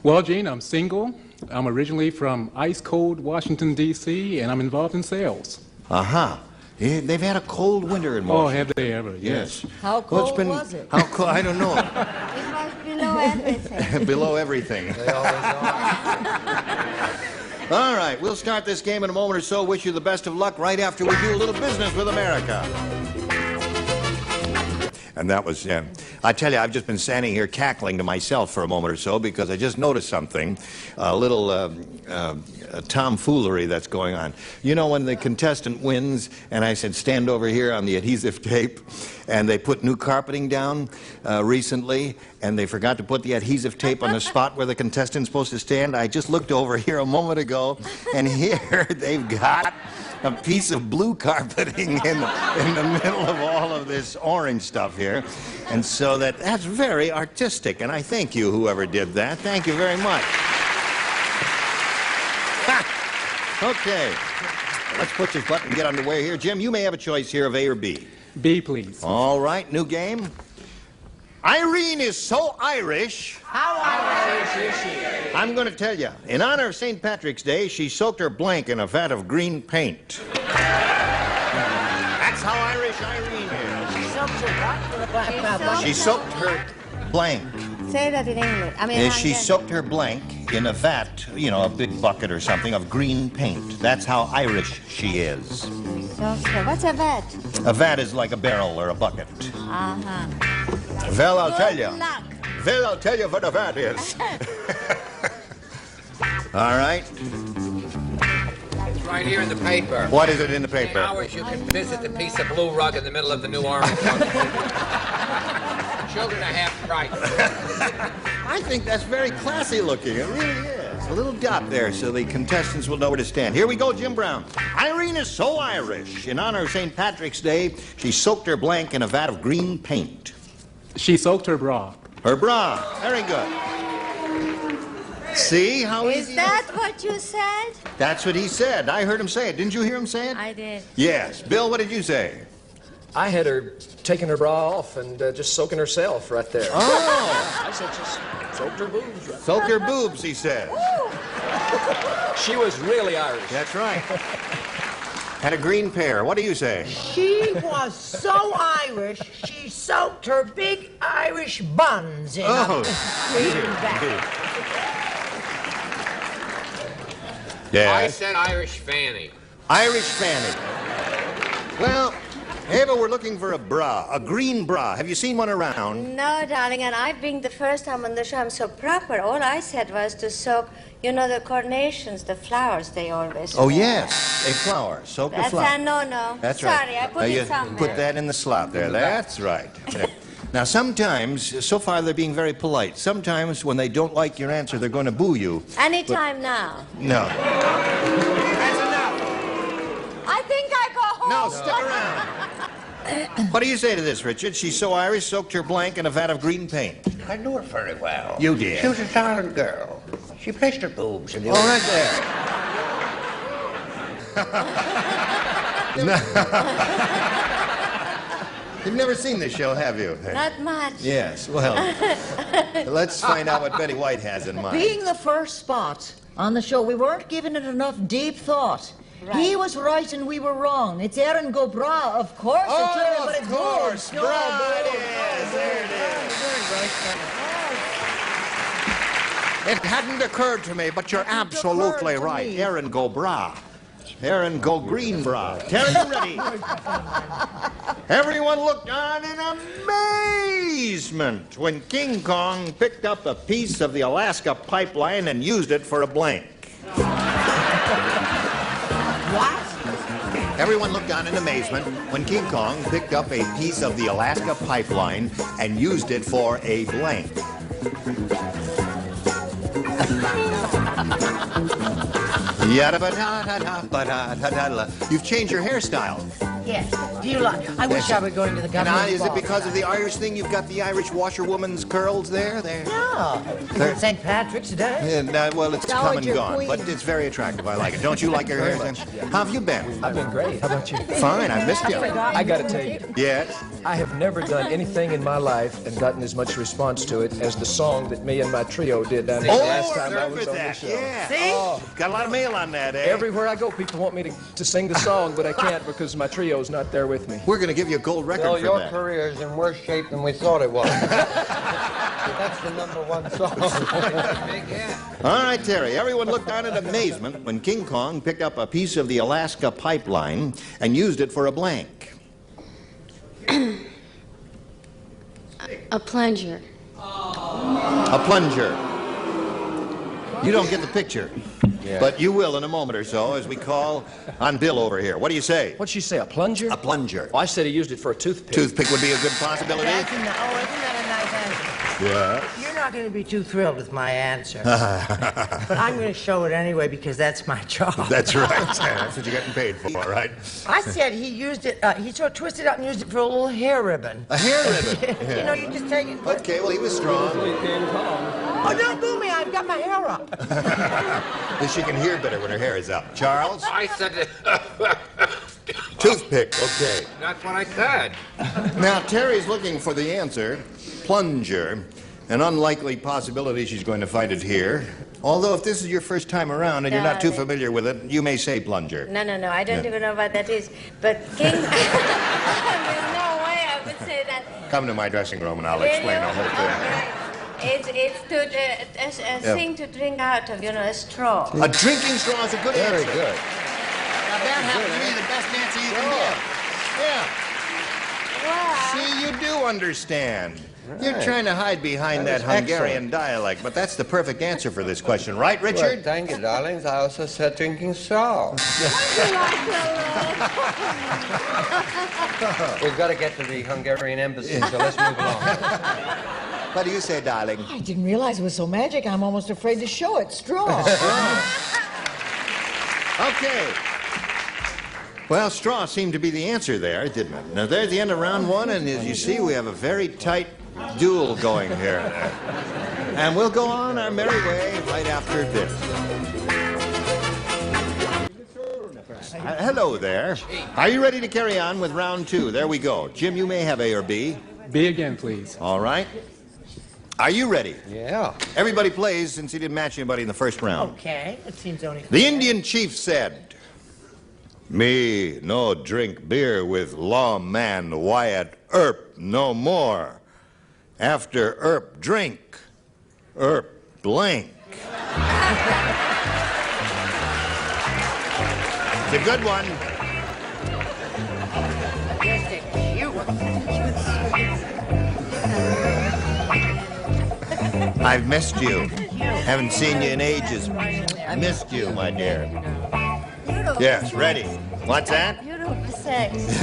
Well, Gene, I'm single. I'm originally from ice-cold Washington, D.C., and I'm involved in sales. Uh-huh. Yeah, they've had a cold winter in Washington. Oh, have they ever? Yes. How cold was it? How cold? I don't know. It was below everything. Below everything. They always are. All right, we'll start this game in a moment or so. Wish you the best of luck right after we do a little business with America. And that was, I tell you, I've just been standing here cackling to myself for a moment or so because I just noticed something, a little tomfoolery that's going on. You know, when the contestant wins, and I said, stand over here on the adhesive tape, and they put new carpeting down recently, and they forgot to put the adhesive tape on the spot where the contestant's supposed to stand. I just looked over here a moment ago, and here they've got a piece of blue carpeting in the middle of all of this orange stuff here. And so that's very artistic, and I thank you, whoever did that. Thank you very much. Okay, let's push this button and get underway here. Jim, you may have a choice here of A or B. B, please. All right, new game. Irene is so Irish. How Irish is she? I'm going to tell you. In honor of St. Patrick's Day, she soaked her blank in a vat of green paint. That's how Irish Irene is. She soaks her butt with a black She soaked her blank. Say that in English. I mean, She soaked her blank in a vat, you know, a big bucket or something, of green paint. That's how Irish she is. What's a vat? A vat is like a barrel or a bucket. Uh-huh. Well, I'll tell you. Good luck. Well, I'll tell you what a vat is. All right. It's right here in the paper. What is it in the paper? Hours you can visit the piece of blue rug in the middle of the new orange rug. Children are half price. I think that's very classy looking. It really is. A little dot there so the contestants will know where to stand. Here we go, Jim Brown. Irene is so Irish. In honor of St. Patrick's Day, she soaked her blank in a vat of green paint. She soaked her bra. Her bra. Very good. See how Is easy that what you said? That's what he said. I heard him say it. Didn't you hear him say it? I did. Yes. Bill, what did you say? I had her taking her bra off and just soaking herself right there. Oh! I said just soaked her boobs. Right Soaked her boobs, he said. She was really Irish. That's right. And a green pear. What do you say? She was so Irish, she soaked her big Irish buns in Oh. Yeah. I said Irish Fanny. Irish Fanny. Well, Ava, we're looking for a bra, a green bra. Have you seen one around? No, darling, and I being the first time on the show, I'm so proper. All I said was to soak, you know, the carnations, the flowers they always Oh, wear. yes, a flower. Soak the That's flower. a no-no. That's Sorry, right. I put Now, you it somewhere. put that in the slot there. That's right. Yeah. Now, sometimes, so far they're being very polite. Sometimes when they don't like your answer, they're going to boo you. Anytime now. No. I think I go home. No, stick around. What do you say to this, Richard? She's so Irish, soaked her blank in a vat of green paint. I knew her very well. You did? She was a darling girl. She placed her boobs in the... Oh, right there. You've never seen this show, have you? Not much. Yes, well, let's find out what Betty White has in mind. Being the first spot on the show, we weren't giving it enough deep thought. He was right and we were wrong. It's Erin go Bra, of course. Oh, it's Erin, but of it's course, good. Bra, it is. There it is. It hadn't occurred to me, but you're absolutely right. Erin go Bra. Erin go green bra. Terry, you ready? Everyone looked on in amazement when King Kong picked up a piece of the Alaska pipeline and used it for a blank. What? Everyone looked on in amazement when King Kong picked up a piece of the Alaska pipeline and used it for a blank. Yada-ba-da-da-da-ba-da-da-da-da. You've changed your hairstyle. Yes. Do you like? I wish I were going to the And government. is it ball. because of the Irish thing? You've got the Irish washerwoman's curls there? No. It's St. Patrick's Day. Well, it's Now come it's and your gone, queen. but it's very attractive. I like it. Don't you like your hair? How have you been? I've been great. How about you? Fine. I missed you. I got to tell you. Yes? I have never done anything in my life and gotten as much response to it as the song that me and my trio did down here Oh, last I time I remember was on the that. show. Yeah. See? Oh, got a lot of mail on that, eh? Everywhere I go, people want me to sing the song, but I can't because my trio's not there with me. We're going to give you a gold record Well, for your that. career is in worse shape than we thought it was. That's the #1 song. All right, Terry. Everyone looked on in amazement when King Kong picked up a piece of the Alaska pipeline and used it for a blank. A plunger. A plunger. You don't get the picture. Yeah. But you will in a moment or so as we call on Bill over here. What do you say? What'd she say, a plunger? A plunger. Oh, I said he used it for a toothpick. Toothpick would be a good possibility. Isn't that a nice answer? Yeah. You're not going to be too thrilled with my answer. But I'm going to show it anyway because that's my job. That's right. That's what you're getting paid for, right? I said he used it, he sort of twisted it up and used it for a little hair ribbon. A hair ribbon. You know, you just take it. Okay, well, he was strong. Oh, don't boo me. I've got my hair up. She can hear better when her hair is up. Charles? I said it. Toothpick. Okay. That's what I said. Now, Terry's looking for the answer. Plunger. An unlikely possibility she's going to find it here. Although, if this is your first time around and you're not too familiar with it, you may say plunger. No, I don't Yeah. even know what that is. But King... There's no way I would say that. Come to my dressing room and I'll explain the whole thing. It's to a thing to drink out of, you know, a straw. A drinking straw is a good answer. Very good. Now, that happens to be the best answer you can give. Yeah. See, you do understand. You're Right. trying to hide behind that That is Hungarian dialect, but that's the perfect answer for this question, right, Well, Richard? thank you, darlings. I also said drinking straw. We've got to get to the Hungarian embassy, so let's move along. What do you say, darling? I didn't realize it was so magic. I'm almost afraid to show it. Straw. Okay. Well, straw seemed to be the answer there, didn't it? Now, there's the end of round one, and as you see, we have a very tight duel going here. And we'll go on our merry way right after this. Hello there. Are you ready to carry on with round two? There we go. Jim, you may have A or B. B again, please. All right. Are you ready? Yeah. Everybody plays since he didn't match anybody in the first round. Okay. It seems only... The Indian chief said, Me no drink beer with lawman Wyatt Earp no more. After Earp drink, Earp blank. It's a good one. I've missed you. Haven't seen you in ages. Missed you, my dear. Yes, ready. What's that? Beautiful sex.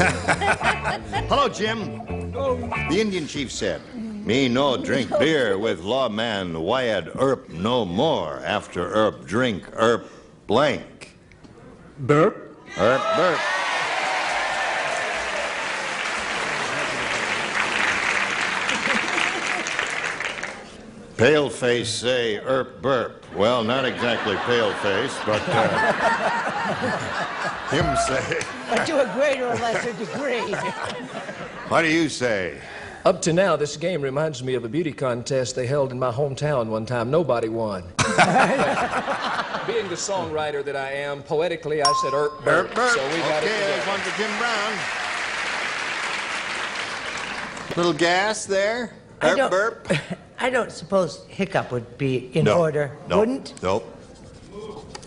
Hello, Jim. The Indian chief said, me no drink beer with lawman Wyatt Earp no more. After Earp drink, Earp blank. Burp. Earp burp. Paleface say Earp burp. Well, not exactly paleface, but him say. But to a greater or lesser degree. What do you say? Up to now, this game reminds me of a beauty contest they held in my hometown one time. Nobody won. Being the songwriter that I am, poetically, I said Earp burp. Earp burp. So we got okay, it there's one for Jim Brown. Little gas there. Earp burp. I don't suppose hiccup would be in order. No. Wouldn't? Nope.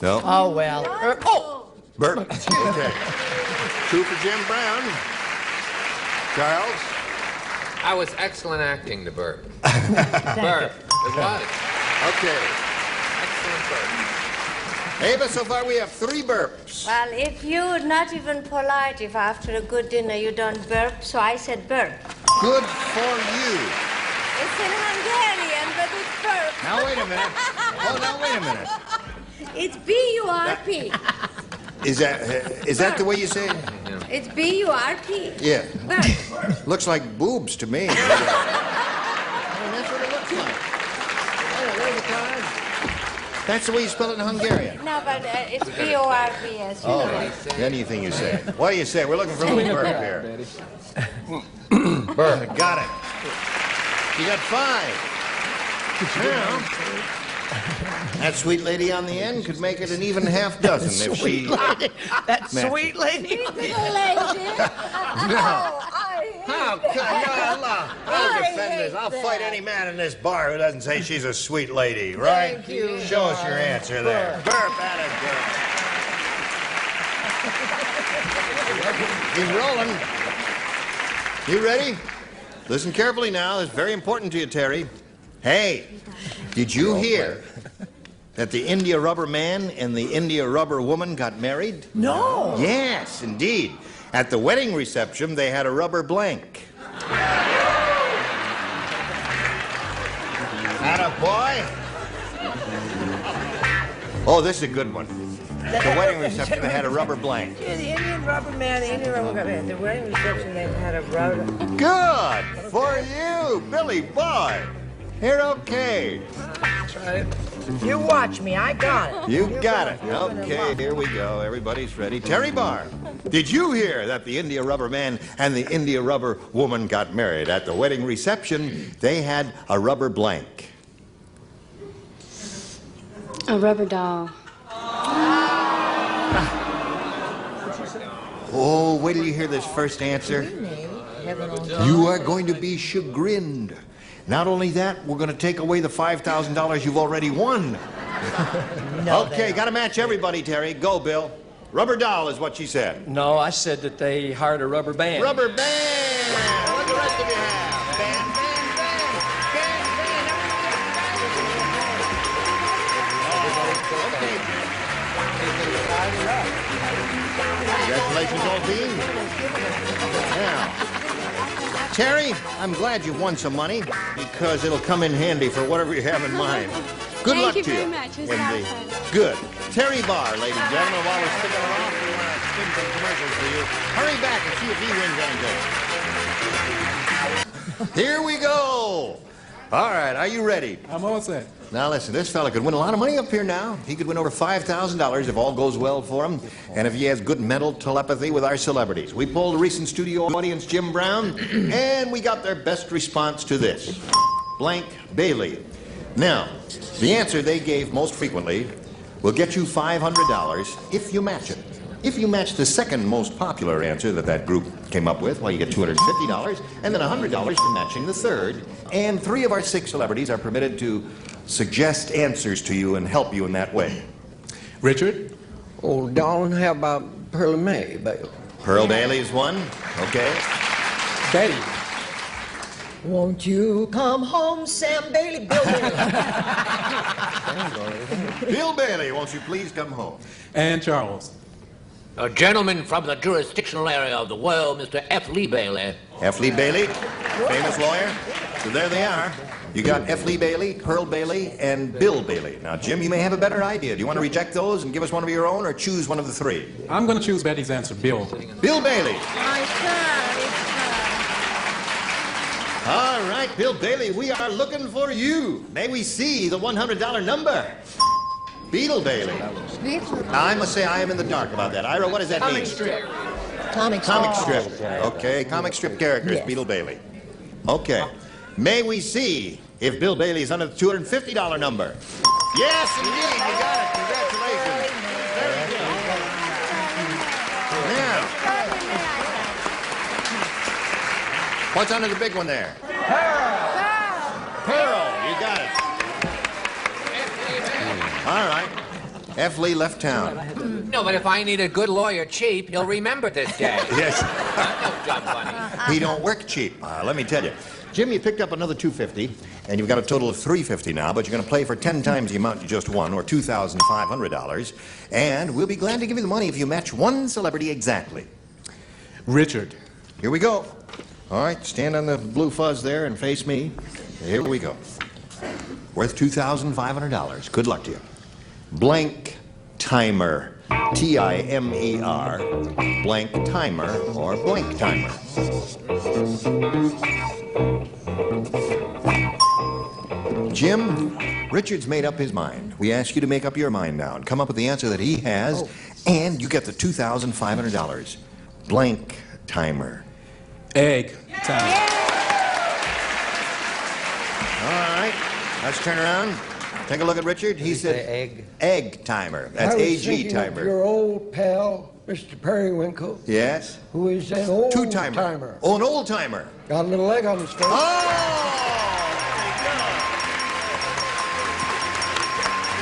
No. Oh, well. Burp. Okay. 2 for Jim Brown. Charles? I was excellent acting, the burp. Burp. It was. Okay. Excellent burp. Ava, so far we have 3 burps. Well, if you're not even polite, if after a good dinner you don't burp, so I said burp. Good for you. It's in Hungarian, but it's burp. Now, wait a minute. Oh, now, wait a minute. It's B-U-R-P. Is that the way you say it? It's B-U-R-P. Yeah. Burp. Looks like boobs to me. I mean, that's what it looks like. Oh, there's a card. That's the way you spell it in Hungarian. No, but it's B-O-R-P, as you know. Anything you say. What do you say? We're looking for a little burp here. Burp. Got it. You got 5. Now, that sweet lady on the end could make it an even half dozen if she... That sweet lady. Sweet little lady. I'll defend this. I'll fight any man in this bar who doesn't say she's a sweet lady, right? Thank you. Show us your answer there. Burp at it, He's rolling. You ready? Listen carefully now. It's very important to you, Terry. Hey, did you hear that the India rubber man and the India rubber woman got married? No. Yes, indeed. At the wedding reception, they had a rubber blank. Atta boy. Oh, this is a good one. At the wedding reception, they had a rubber blank. Yeah, the Indian rubber man, the Indian rubber man. At the wedding reception, they had a rubber. Good for you, Billy boy. You're okay. You watch me, I got it. You got it. Okay, here we go. Everybody's ready. Terry Barr, did you hear that the India rubber man and the India rubber woman got married? At the wedding reception, they had a rubber blank. A rubber doll. Oh, wait till you hear this first answer. You are going to be chagrined. Not only that, we're going to take away the $5,000 you've already won. Okay, got to match everybody, Terry. Go, Bill. Rubber doll is what she said. No, I said that they hired a rubber band. Rubber band. What the rest of you have? Band, band, band. Band, band. Okay. Congratulations, old team. Now, Terry, I'm glad you won some money because it'll come in handy for whatever you have in mind. Good luck to you. Thank you very much. It was a lot of fun. Good. Terry Barr, ladies and gentlemen, while we're sticking around, we want to spin some commercials for you. Hurry back and see if he wins anything. Here we go. All right, are you ready? I'm all set. Now listen, this fella could win a lot of money up here now. He could win over $5,000 if all goes well for him, and if he has good mental telepathy with our celebrities. We polled a recent studio audience, Jim Brown, and we got their best response to this. Blank Bailey. Now, the answer they gave most frequently will get you $500 if you match it. If you match the second most popular answer that group came up with, well, you get $250 and then $100 for matching the third. And 3 of our 6 celebrities are permitted to suggest answers to you and help you in that way. Richard? Oh, darling, how about Pearl May Bailey? Pearl Bailey is one. Okay. Betty. Won't you come home, Sam Bailey? Bill Bailey. Bill Bailey, won't you please come home? And Charles. A gentleman from the jurisdictional area of the world, Mr. F. Lee Bailey. F. Lee Bailey, famous lawyer. So there they are. You got F. Lee Bailey, Pearl Bailey, and Bill Bailey. Now, Jim, you may have a better idea. Do you want to reject those and give us one of your own, or choose one of the 3? I'm going to choose Betty's answer, Bill. Bill Bailey. All right, Bill Bailey, we are looking for you. May we see the $100 number? Beetle Bailey. I must say I am in the dark about that. Ira, what does that mean? Comic strip. Comic strip. Okay, comic strip characters, yes. Beetle Bailey. Okay. May we see if Bill Bailey is under the $250 number? Yes, indeed. You got it. Congratulations. Very good. Now, what's under the big one there? Pearl. You got it. All right. F. Lee left town. No, but if I need a good lawyer cheap, he'll remember this day. Yes. No job funny. He don't work cheap. Let me tell you. Jim, you picked up another $250, and you've got a total of $350 now, but you're going to play for 10 times the amount you just won, or $2,500. And we'll be glad to give you the money if you match one celebrity exactly. Richard. Here we go. All right, stand on the blue fuzz there and face me. Here we go. Worth $2,500. Good luck to you. Blank Timer. T-I-M-E-R. Blank Timer or Blank Timer. Jim, Richard's made up his mind. We ask you to make up your mind now and come up with the answer that he has, and you get the $2,500. Blank Timer. Egg timer. All right, let's turn around. Take a look at Richard. He said egg. Egg timer. That's A-G timer. Your old pal, Mr. Periwinkle. Yes. Who is an old timer. Oh, an old timer. Got a little egg on his face. Oh!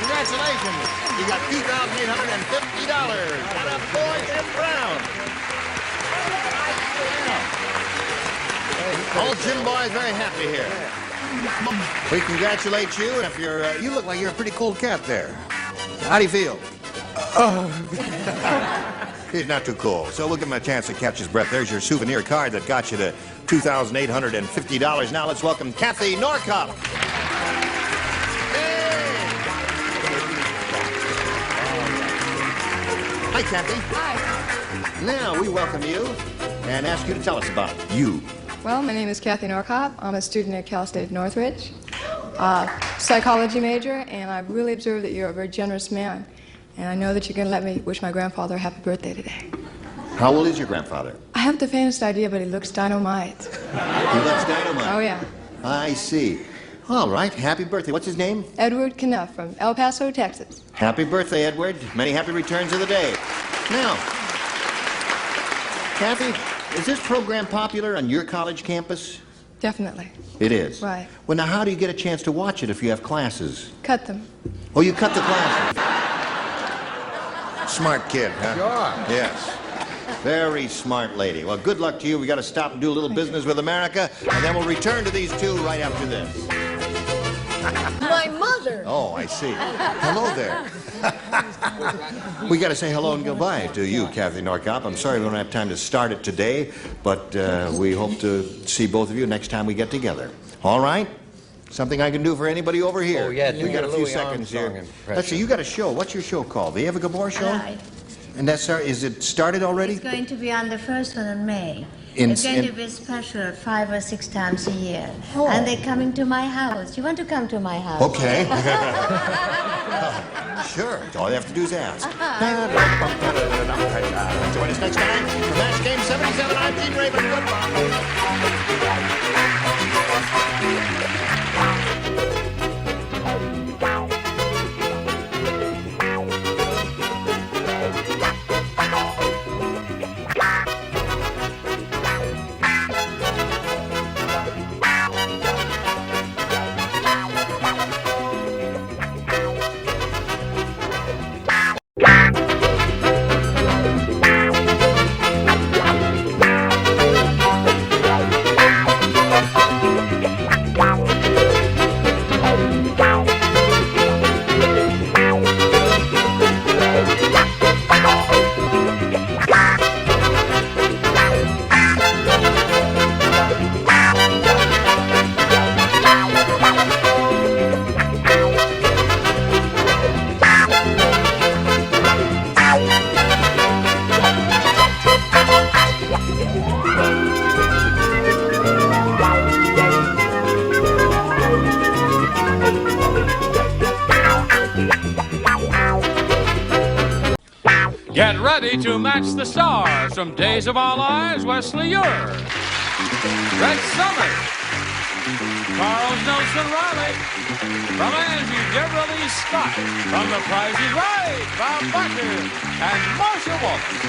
Congratulations. You got $2,850. And a boy, Jim Brown. All Jim boys very happy here. We congratulate you, and if you're, you look like you're a pretty cold cat there. How do you feel? He's not too cold, so we'll give him a chance to catch his breath. There's your souvenir card that got you to $2,850. Now let's welcome Kathy Norcop. Hi, Kathy. Hi. Now we welcome you and ask you to tell us about you. Well, my name is Kathy Norcop. I'm a student at Cal State Northridge, psychology major, and I've really observed that you're a very generous man. And I know that you're going to let me wish my grandfather a happy birthday today. How old is your grandfather? I haven't the faintest idea, but he looks dynamite. He looks dynamite? Oh, yeah. I see. All right, happy birthday. What's his name? Edward Knuff from El Paso, Texas. Happy birthday, Edward. Many happy returns of the day. Now, Kathy, is this program popular on your college campus? Definitely. It is? Right. Well, now, how do you get a chance to watch it if you have classes? Cut them. Oh, you cut the classes. Smart kid, huh? Sure. Yes. Very smart lady. Well, good luck to you. We got to stop and do a little business with America, and then we'll return to these two right after this. My mother. Oh, I see. Hello there. We got to say hello and goodbye to you, Kathy Norcop. I'm sorry we don't have time to start it today, but we hope to see both of you next time we get together. All right? Something I can do for anybody over here. Oh, yeah. We got a few seconds here. Let's see, you got a show. What's your show called? The Eva Gabor Show? Right. And that's, is it started already? It's going to be on the first one in May. In- it's going in- to be special 5 or 6 times a year. Oh. And they're coming to my house. You want to come to my house? Okay. Sure. All you have to do is ask. Join us next time for Match Game 77. I'm Gene Raven. Goodbye. ready to match the stars from Days of Our Lives, Wesley Ure. Red Summers, Charles Nelson Riley. From Angie, Deborah Lee Scott. From The Price is Right, Bob Barker and Marcia Wallace.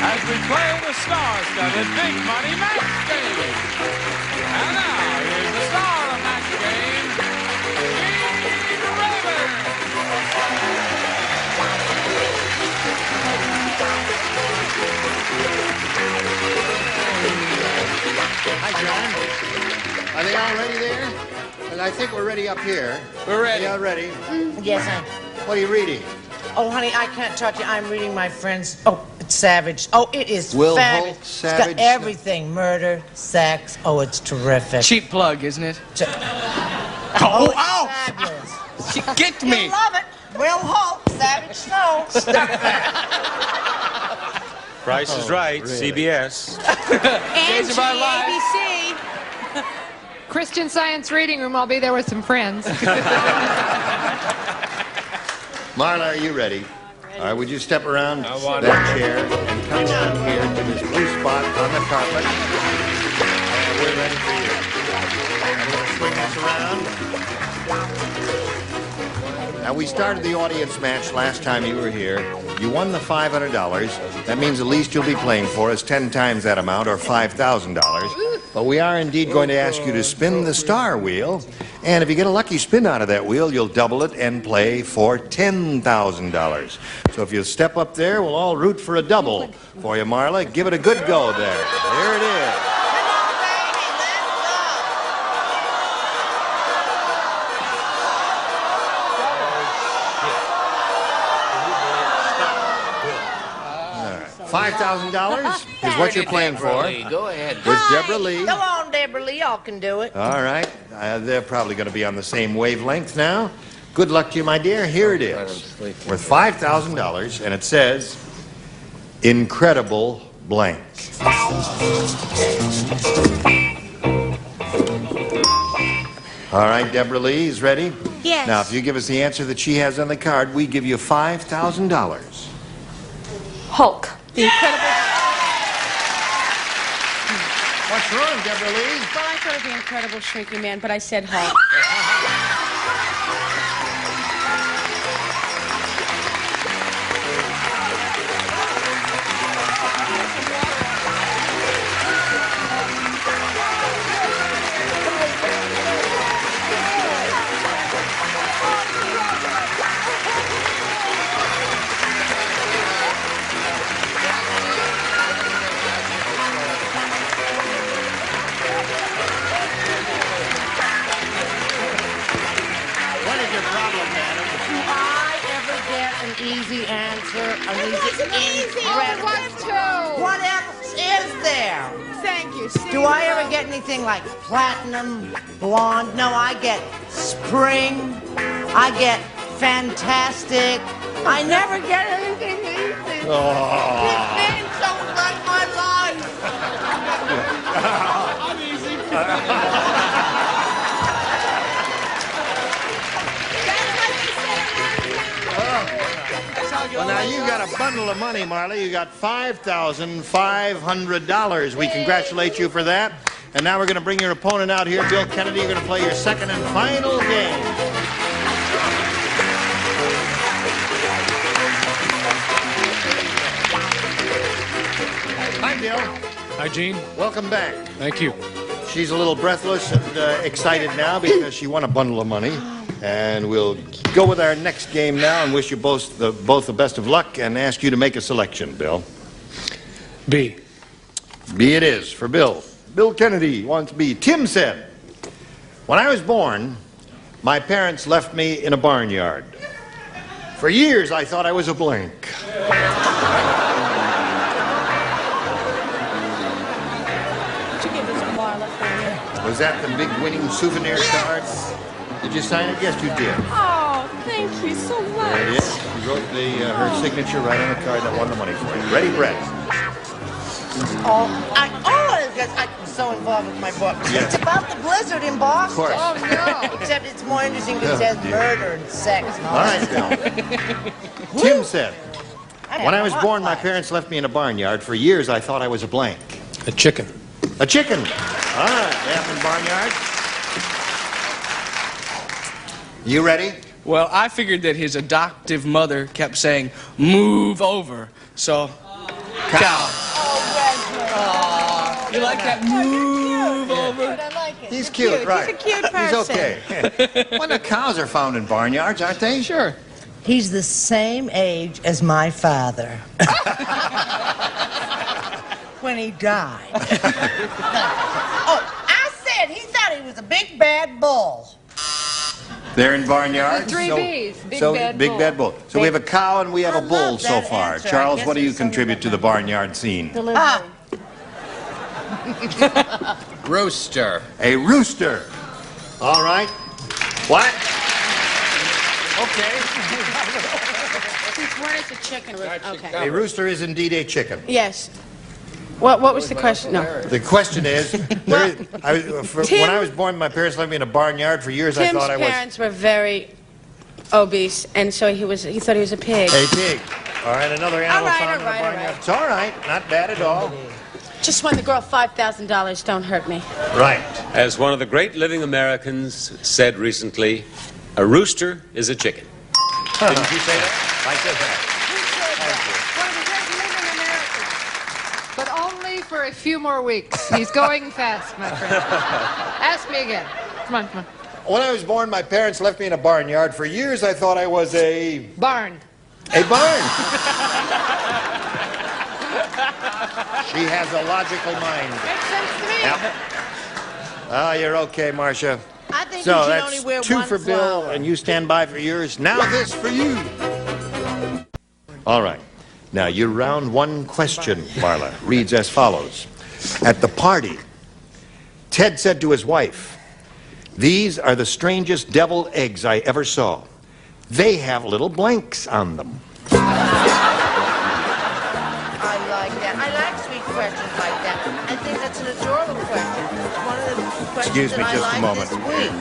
As we play the star-studded Big Money Match Game. And now, here's the star of Match Game, Gene Rayburn. Hi, John. Are they all ready there? And I think we're ready up here. We're ready. Are you all ready? Yes, What are you reading? Oh, honey, I can't touch it. I'm reading my friend's. Oh, it's Savage. Oh, it is Will fabulous. Holt, It's Savage. got everything. Murder, sex. Oh, it's terrific. Cheap plug, isn't it? Oh, ow! fabulous. She kicked me. You love it. Will Holt, Savage Snow. Price is Right, CBS. Angie, ABC. Christian Science Reading Room. I'll be there with some friends. Marla, are you ready? All right, would you step around I want that chair and come down here to this blue spot on the carpet? And we're ready for you. I'm going to swing this around. Now, we started the audience match last time you were here. You won the $500. That means the least you'll be playing for is 10 times that amount, or $5,000. But we are indeed going to ask you to spin the star wheel. And if you get a lucky spin out of that wheel, you'll double it and play for $10,000. So if you step up there, we'll all root for a double for you, Marla. Give it a good go there. There it is. $5,000 is what you're playing for. Go ahead. With Deborah Lee. Go on, Deborah Lee. Y'all can do it. All right. They're probably going to be on the same wavelength now. Good luck to you, my dear. Here it is. Worth $5,000, and it says, Incredible Blank. All right, Deborah Lee is ready? Yes. Now, if you give us the answer that she has on the card, we give you $5,000. Hulk. The Incredible. What's wrong, Deborah Lee? Well, I thought of the Incredible Shrinking Man, but I said Hulk. Easy answer. An easy. incredible. What else is there? Thank you. Do I ever get anything like platinum, blonde? No, I get spring. I get fantastic. I never get anything easy. Oh. This means so much my life. I'm easy. Well, now you got a bundle of money, Marley. You got $5,500. We congratulate you for that. And now we're going to bring your opponent out here, Bill Kennedy. You're going to play your second and final game. Hi, Bill. Hi, Gene. Welcome back. Thank you. She's a little breathless and excited now because she won a bundle of money. And we'll go with our next game now and wish you both the best of luck and ask you to make a selection, Bill. B. B it is for Bill. Bill Kennedy wants B. Tim said, when I was born, my parents left me in a barnyard. For years, I thought I was a blank. Was that the big winning souvenir card? Did you sign it? Yes, you did. Oh, thank you so much. There it is. She wrote her signature right on the card that won the money for you. Ready, Brett? I'm so involved with my book. Yes. It's about the blizzard in Boston. Of course. Oh, no. Except it's more interesting because it says dear. murder and sex and all All right, that Bill. Tim said, When I was born, my parents left me in a barnyard. For years, I thought I was a blank. A chicken. A chicken. All right, Daphne Barnyard. You ready? Well, I figured that his adoptive mother kept saying, move over. So, cow. Oh, you like that move over? He's cute, right? He's a cute person. He's okay. Well, the cows are found in barnyards, aren't they? Sure. He's the same age as my father. When he died. Oh, I said he thought he was a big bad bull. They're in barnyards. Three so, B's. Big so bad big bull. bad bull. So we have a cow and we have I a bull love so that far. answer. I Charles, guess what do you there's something contribute to the barnyard scene? Rooster. A rooster. All right. What? Okay. Since when is a chicken? Okay. A rooster is indeed a chicken. Yes. What was the question? No. The question is, when I was born, my parents left me in a barnyard. For years, I Tim's thought I was parents were very obese, and so he thought he was a pig. a pig. All right, another animal All right, found in a all right, all barnyard. right. It's all right, not bad at all. Just won the girl $5,000. Don't hurt me. Right. As one of the great living Americans said recently, a rooster is a chicken. Didn't you say that? I said that. But only for a few more weeks. He's going fast, my friend. Ask me again. Come on, come on. When I was born, my parents left me in a barnyard. For years, I thought I was a Barn. barn. She has a logical mind. Makes sense to me. Yep. Ah, you're okay, Marcia. I think So you should that's only wear 2 one for Bill, flower. and you stand by for yours. Now this for you. All right. Now, your round 1 question, Marla, reads as follows. At the party, Ted said to his wife, "These are the strangest deviled eggs I ever saw. They have little blanks on them." I like that. I like sweet questions like that. I think that's an adorable question. It's one of the questions Excuse me that just I a like moment. this week.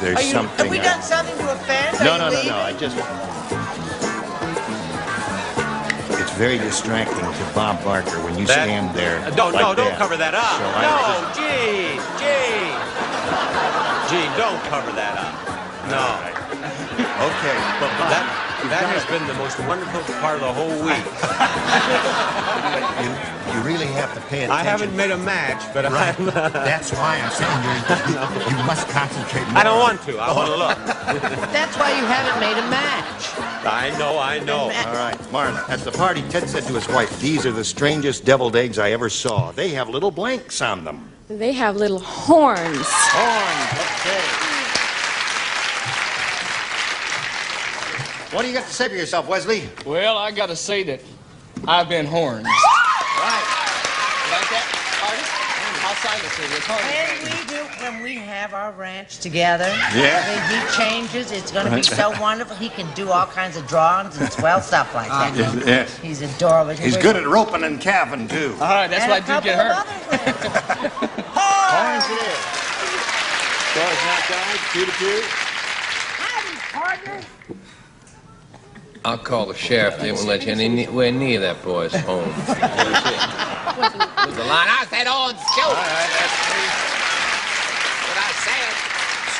There's something... Have we done something to offend? No, Are no, you no, leaving? no. I just... It's very distracting to Bob Barker when you That- stand there. Don't like cover that up. So I No, just- Gee, don't cover that up. No. Okay. But that has been the most wonderful part of the whole week. You really have to pay attention. I haven't made a match, but Right. I'm... That's why I'm saying you must concentrate more. I don't want to. I want to look. That's why you haven't made a match. I know. All right, Marla. At the party, Ted said to his wife, "These are the strangest deviled eggs I ever saw. They have little blanks on them." They have little horns. Horns. Okay. What do you got to say for yourself, Wesley? Well, I got to say that I've been horned. Right. Like that? Artist? I'll sign it to you. It's horns. When we have our ranch together, Yeah. when he changes, it's going to be Right. so wonderful. He can do all kinds of drawings and swell stuff like that. Yes. He's adorable. He's good at roping and calving, too. All right, that's And why a I did get couple hurt. Horns it is. So it's not tied, 2-2. partner. I'll call the sheriff. They won't let you anywhere near that boy's home. The line I said on show. All right, that's What I said.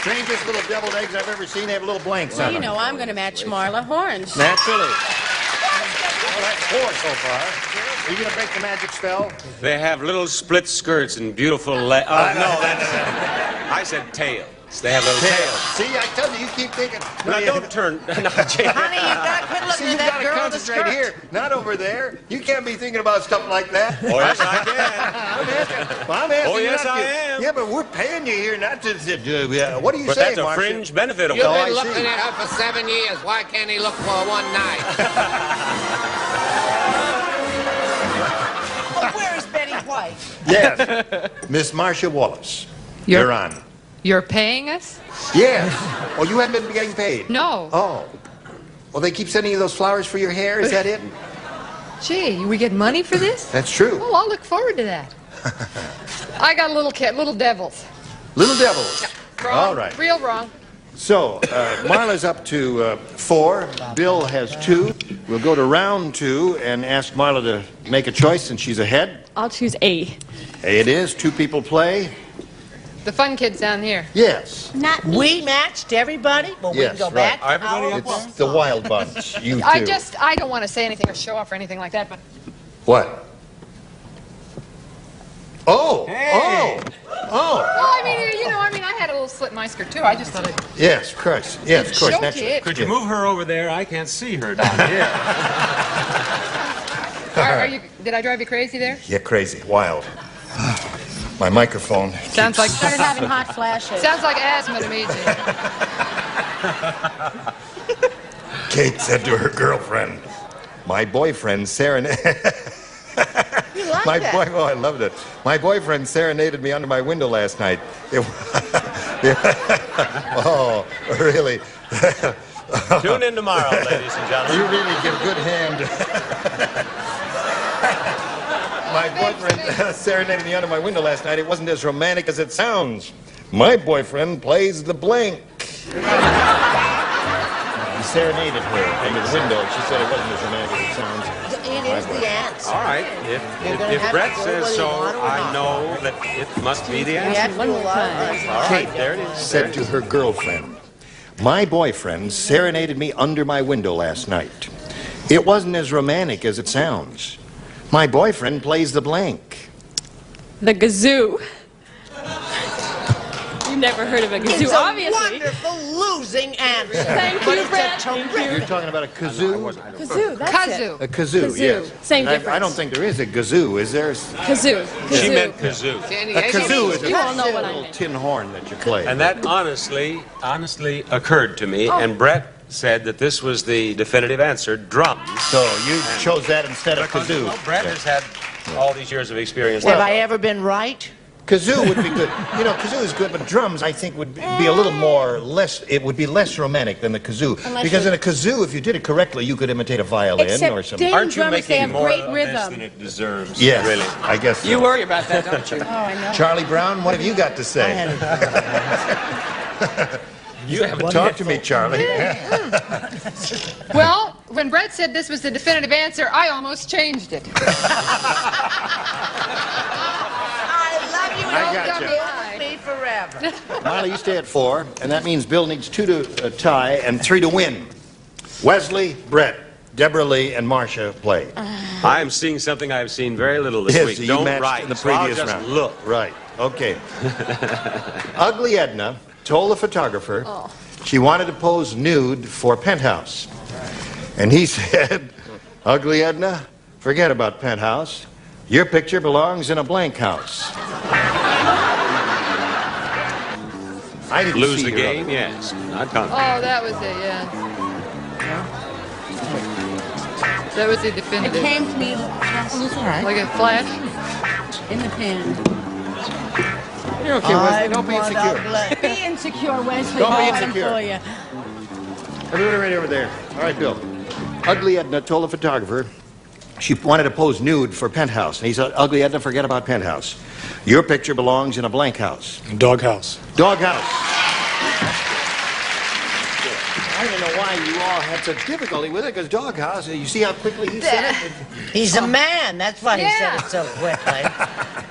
strangest little deviled eggs I've ever seen. They have little blanks Well, on you them. know, I'm going to match Marla Horns. Naturally. All right, 4 so far. Are you going to break the magic spell? They have little split skirts and beautiful legs. Oh, no, that's... I said tails. They have little tails. See, I tell you, you keep thinking. Now, don't turn... No, Jay. Honey, you got to quit looking See, at you that got to girl with the concentrate skirt. here, not over there. You can't be thinking about stuff like that. Oh, yes, I can. I'm asking Oh, yes, you not I to. am. Yeah, but we're paying you here not to what do you But say, that's a Marcia? fringe benefit of You've Oh, I been see. looking at her for 7 years. Why can't he look for her one night? Oh, where is Betty White? Yes. Miss Marcia Wallace. You're on. You're paying us? Yes. Oh, you haven't been getting paid? No. Oh. Well, they keep sending you those flowers for your hair? Is that it? Gee, we get money for this? That's true. Oh, I'll look forward to that. I got a little kid, little devils. Little devils. Wrong. All right. Real wrong. So, Marla's up to 4. Bill has 2. We'll go to round 2 and ask Marla to make a choice since she's ahead. I'll choose A. A it is. 2 people play. The fun kids down here. Yes. We matched everybody? Well, we Yes, can go right. back. It's the Wild Bunch. You too. I don't want to say anything or show off or anything like that, but What? Oh! Hey. Oh! well, I mean, I had a little slit in my skirt too. I just thought I'd Yes, of course. Yes, of course. Show Naturally. kid. Could you move her over there? I can't see her down here. Are you? Did I drive you crazy there? Yeah, crazy. Wild. My microphone. Sounds like Started having hot flashes. Sounds like asthma to me, Jim. Kate said to her girlfriend, my boyfriend serenaded... You like My that? I loved it. My boyfriend serenaded me under my window last night. Oh, really? Tune in tomorrow, ladies and gentlemen. You really give good hand. My boyfriend serenaded me under my window last night. It wasn't as romantic as it sounds. My boyfriend plays the blank. He serenaded her under the window. She said it wasn't as romantic as it sounds. It is the answer. All right. If Brett says so, I know that it must be the answer. One more time. All Kate right, there it is. said to her girlfriend, my boyfriend serenaded me under my window last night. It wasn't as romantic as it sounds. My boyfriend plays the blank. The kazoo. You've never heard of a kazoo, It's a obviously. wonderful losing answer. Thank But you, it's Brett. a Thank terrific- You're talking about a kazoo? Kazoo, that's Kazoo. A kazoo, Kazoo. yes. Same I difference. don't think there is a kazoo, is there? Kazoo. She Kazoo. meant kazoo. A kazoo is You all know what a I little meant. tin horn that you play. And that honestly occurred to me, and Brett said that this was the definitive answer, drums. So you chose that instead of Because, kazoo. well, Brett has had all these years of experience. Have I ever been right? Kazoo would be good. You know, kazoo is good, but drums, I think, would be a little more it would be less romantic than the kazoo. Unless Because you- in a kazoo, if you did it correctly, you could imitate a violin Except or something. Dave- Aren't you drummers, they making have more great of rhythm. this than it deserves? Yes, Really. I guess so. You worry about that, don't you? Oh, I know. Charlie Brown, what have you got to say? You haven't talked to me, Charlie. Well, when Brett said this was the definitive answer, I almost changed it. I love you. I and got you'll you. be with me forever. Marla, you stay at 4, and that means Bill needs 2 to tie and 3 to win. Wesley, Brett, Deborah Lee, and Marcia play. I am seeing something I've seen very little this Yes, week. you Don't matched write. in the So I'll previous just round. look. Right. Okay. Ugly Edna told the photographer she wanted to pose nude for Penthouse. And he said, Ugly Edna, forget about Penthouse. Your picture belongs in a blank house. I didn't Lose see the your game? other- Yes. Not done. Oh, that was it, yeah. That was the It definitive. came to me Like a flash. in the pen. You're okay, Wesley. Don't be insecure. Be insecure, Wesley. Don't be Got 'em insecure. for you. Everybody right over there. All right, Bill. Ugly Edna told the photographer she wanted to pose nude for Penthouse. And he said, Ugly Edna, forget about Penthouse. Your picture belongs in a blank house. Doghouse. Doghouse. I don't know why you all had such difficulty with it, because Doghouse, you see how quickly he said it? He's a man. That's why he Yeah. said it so quickly.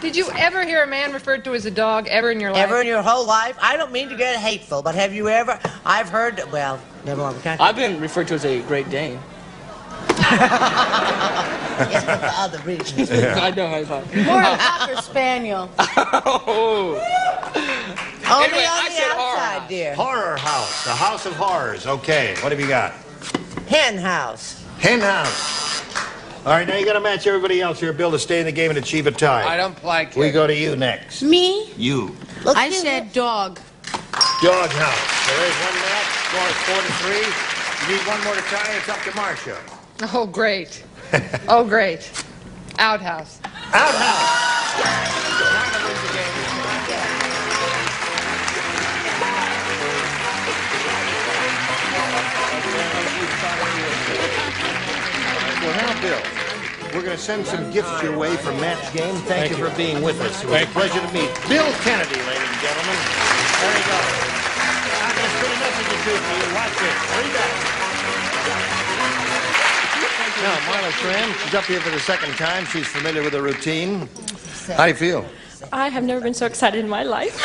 Did you ever hear a man referred to as a dog ever in your life? Ever in your whole life? I don't mean to get hateful, but have you ever? I've heard. Well, never mind. we can't- I've been referred to as a Great Dane. Yes, but for other reasons. I know how I thought. More a Cocker Spaniel. Oh. Only Anyway, on I the said horror outside, house. dear. Horror House, the House of Horrors. Okay, what have you got? Hen house. Hen House. All right, now you got to match everybody else here, Bill, to stay in the game and achieve a tie. I don't like We it. go to you next. Me? You. I said dog. Dog House. There is one match. Score is 4-3. You need one more to tie. It's up to Marcia. Oh, great. Oh, great. Outhouse. Well, now, Bill, we're going to send some gifts your way for Matt's game. Thank you for being with us. It was a pleasure to meet Bill Kennedy, ladies and gentlemen. There you go. Not going to spend enough gratitude to you. Watch this. Read that. Now, Marla Schramm, she's up here for the second time. She's familiar with the routine. How do you feel? I have never been so excited in my life.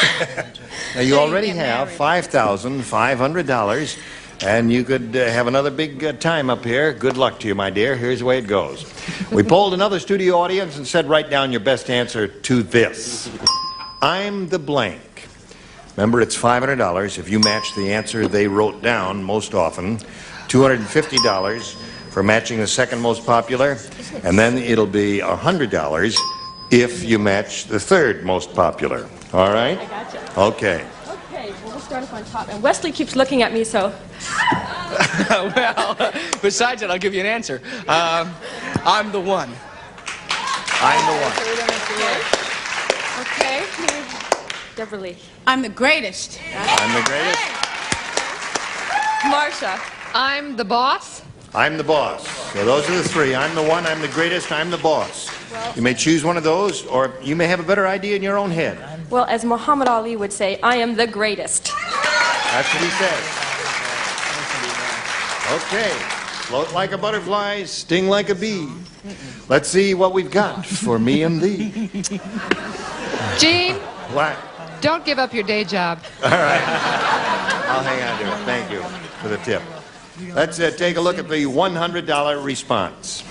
Now, you already have $5,500, and you could have another big time up here. Good luck to you, my dear. Here's the way it goes. We polled another studio audience and said, write down your best answer to this. I'm the blank. Remember, it's $500 if you match the answer they wrote down most often. $250 for matching the second most popular, and then it'll be $100 if you match the third most popular. All right? I gotcha. Okay. Okay, well, we'll start off on top. And Wesley keeps looking at me, so... Well, besides that, I'll give you an answer. I'm the one. I'm the one. Okay, here's Deborah Lee. I'm the greatest. I'm the greatest. Marsha. I'm the boss. I'm the boss. So those are the three. I'm the one, I'm the greatest, I'm the boss. You may choose one of those, or you may have a better idea in your own head. Well, as Muhammad Ali would say, I am the greatest. That's what he says. Okay. Float like a butterfly, sting like a bee. Let's see what we've got for me and thee. Gene, What? don't give up your day job. All right. I'll hang on to it. Thank you for the tip. Let's take a look at the $100 response.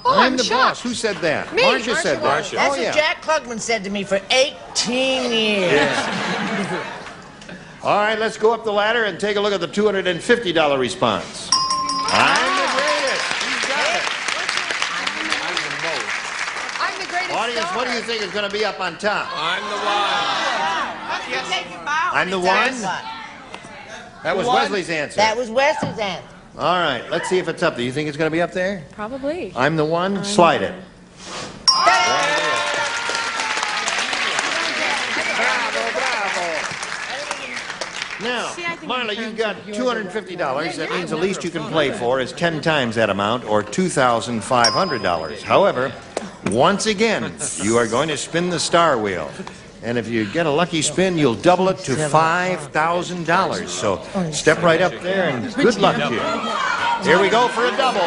Oh, I'm I'm the shocked. boss. Who said that? Me. Marcia said that. That's Oh, what yeah. Jack Klugman said to me for 18 years. All right, let's go up the ladder and take a look at the $250 response. I'm the greatest. Who's got it? I'm the greatest Audience, star. what do you think is going to be up on top? I'm the one. I'm the one? That was Wesley's answer. That was Wesley's answer. All right, let's see if it's up there. You think it's going to be up there? Probably. I'm the one. Slide it. Now, Marla, you've got $250. That means the least you can play for is 10 times that amount, or $2,500. However, once again, you are going to spin the star wheel. And if you get a lucky spin, you'll double it to $5,000. So step right up there and good luck to you. Here we go for a double.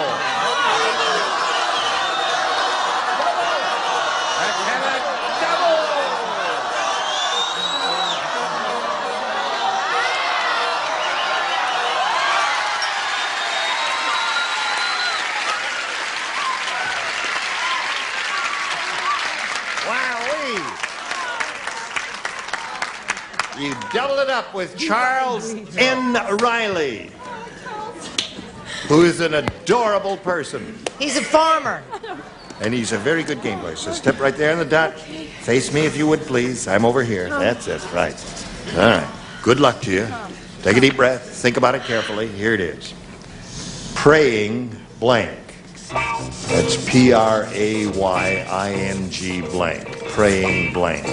You double it up with Charles N. Riley, who is an adorable person. He's a farmer. And he's a very good game player. So step right there on the dot. Face me if you would, please. I'm over here. That's it. Right. All right. Good luck to you. Take a deep breath. Think about it carefully. Here it is. Praying blank. That's Praying blank. Praying blank.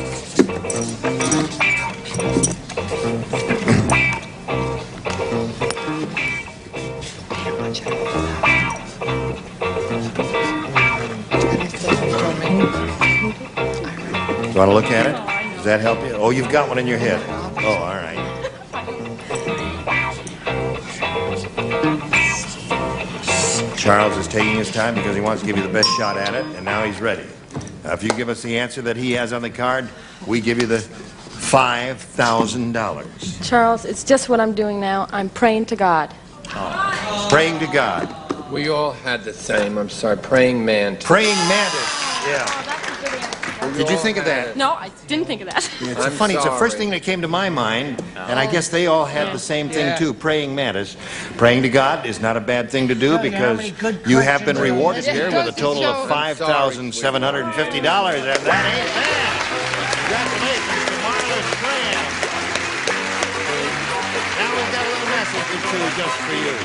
You want to look at it? Does that help you? Oh, you've got one in your head. Oh, all right. Charles is taking his time because he wants to give you the best shot at it, and now he's ready. If you give us the answer that he has on the card, we give you the $5,000. Charles, it's just what I'm doing now. I'm praying to God. Oh. Praying to God. We all had the same, I'm sorry, praying mantis. Praying mantis, yeah. Did you think of that? No, I didn't think of that. It's funny. It's the first thing that came to my mind, and I guess they all had the same thing too. Praying mantis. Praying to God is not a bad thing to do because you have been rewarded here with a total of $5,750, and that ain't bad. Congratulations to Marla Schramm. Now we've got a little message or two just for you.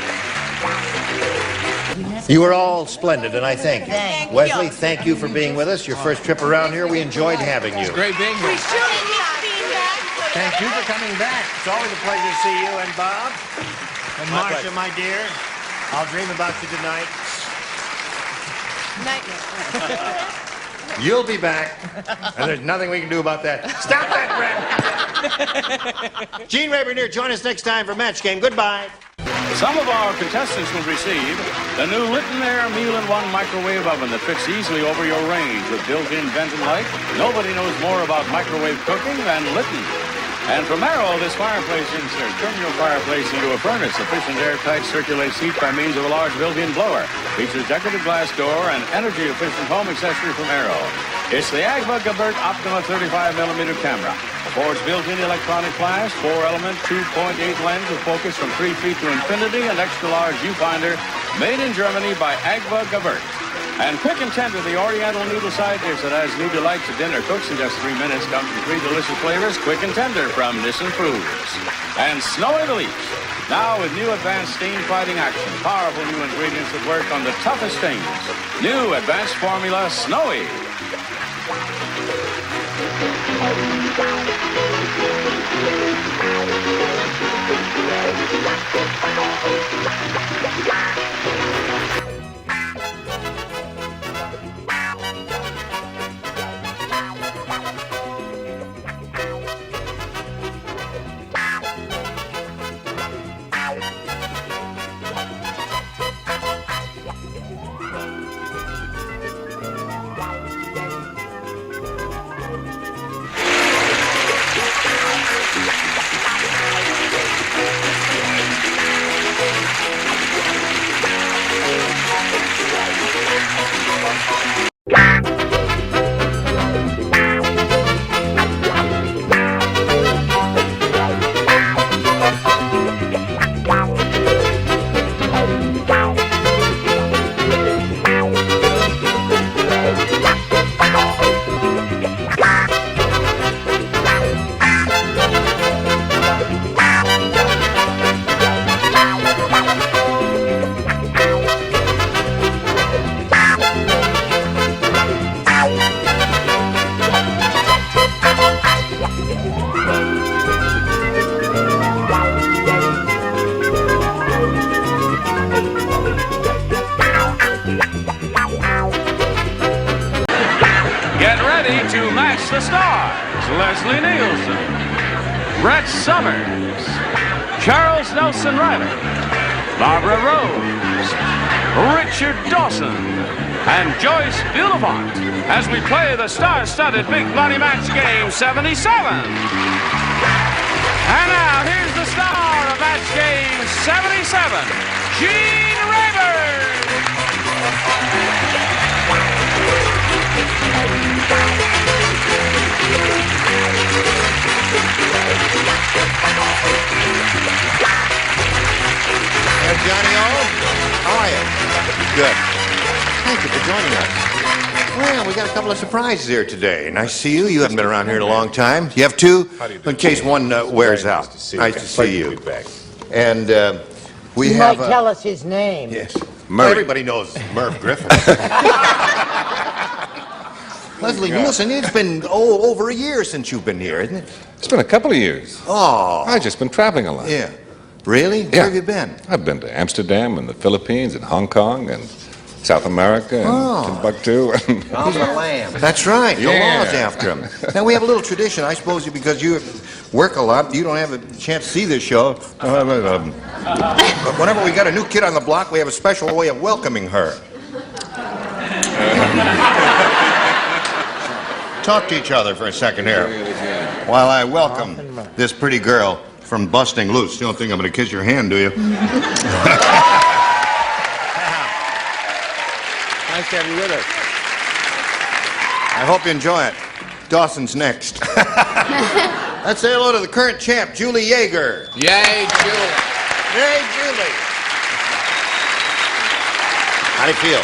You were all splendid, and I thank you. Wesley, thank you for being with us. Your first trip around here, we enjoyed having you. It's great being here. Thank you for coming back. It's always a pleasure to see you and Bob. And Marcia, my dear, I'll dream about you tonight. You'll be back, and there's nothing we can do about that. Stop that, Brett! Gene Rayburn here. Join us next time for Match Game. Goodbye. Some of our contestants will receive the new Litton Air Meal-in-One microwave oven that fits easily over your range with built-in vent and light. Nobody knows more about microwave cooking than Litton. And from Arrow, this fireplace insert. Turn your fireplace into a furnace. Efficient, airtight, circulates heat by means of a large built-in blower. Features decorative glass door and energy-efficient home accessory from Arrow. It's the Agfa Gebert Optima 35mm camera. Affords built-in electronic flash, 4-element, 2.8 lens with focus from 3 feet to infinity, and extra-large viewfinder. Made in Germany by Agfa Gebert. And quick and tender, the Oriental noodle side dish that adds new delight to dinner. Cooks in just 3 minutes. Comes in 3 delicious flavors. Quick and tender from Nissan Foods. And Snowy Bleach. Now with new advanced stain-fighting action. Powerful new ingredients that work on the toughest stains. New advanced formula Snowy. To match the stars, Leslie Nielsen, Brett Summers, Charles Nelson Riley, Barbara Rose, Richard Dawson, and Joyce Bulifant as we play the star-studded Big Money Match Game 77. And now, here's the star of Match Game 77, Gene Rayburn. Hey, Johnny O, how are you? Good. Thank you for joining us. Well, we got a couple of surprises here today. Nice to see you. You haven't been around here in a long time. You have two, in case one wears out. Nice to see you. And we You have. might tell us his name. Yes. Everybody knows Merv Griffin. Leslie Nielsen, it's been over a year since you've been here, isn't it? It's been a couple of years. Oh. I've just been traveling a lot. Yeah. Really? Where have you been? I've been to Amsterdam and the Philippines and Hong Kong and South America and Timbuktu. That's right. The Yeah. law's after him. Now, we have a little tradition. I suppose because you work a lot, you don't have a chance to see this show. But whenever we got a new kid on the block, we have a special way of welcoming her. Talk to each other for a second here while I welcome this pretty girl from Busting Loose. You don't think I'm going to kiss your hand, do you? Nice to have you with us. I hope you enjoy it. Dawson's next. Let's say hello to the current champ, Julie Yeager. Yay, Julie. Yay, Julie. How do you feel?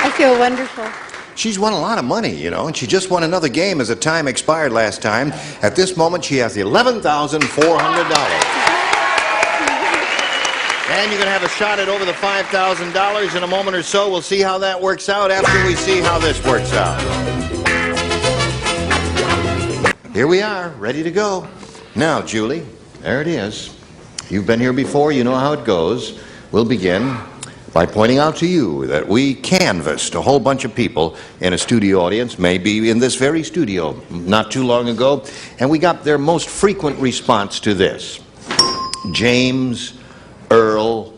I feel wonderful. She's won a lot of money, you know, and she just won another game as the time expired last time. At this moment, she has $11,400. And you're going to have a shot at over the $5,000 in a moment or so. We'll see how that works out after we see how this works out. Here we are, ready to go. Now, Julie, there it is. You've been here before. You know how it goes. We'll begin by pointing out to you that we canvassed a whole bunch of people in a studio audience, maybe in this very studio not too long ago, and we got their most frequent response to this. James Earl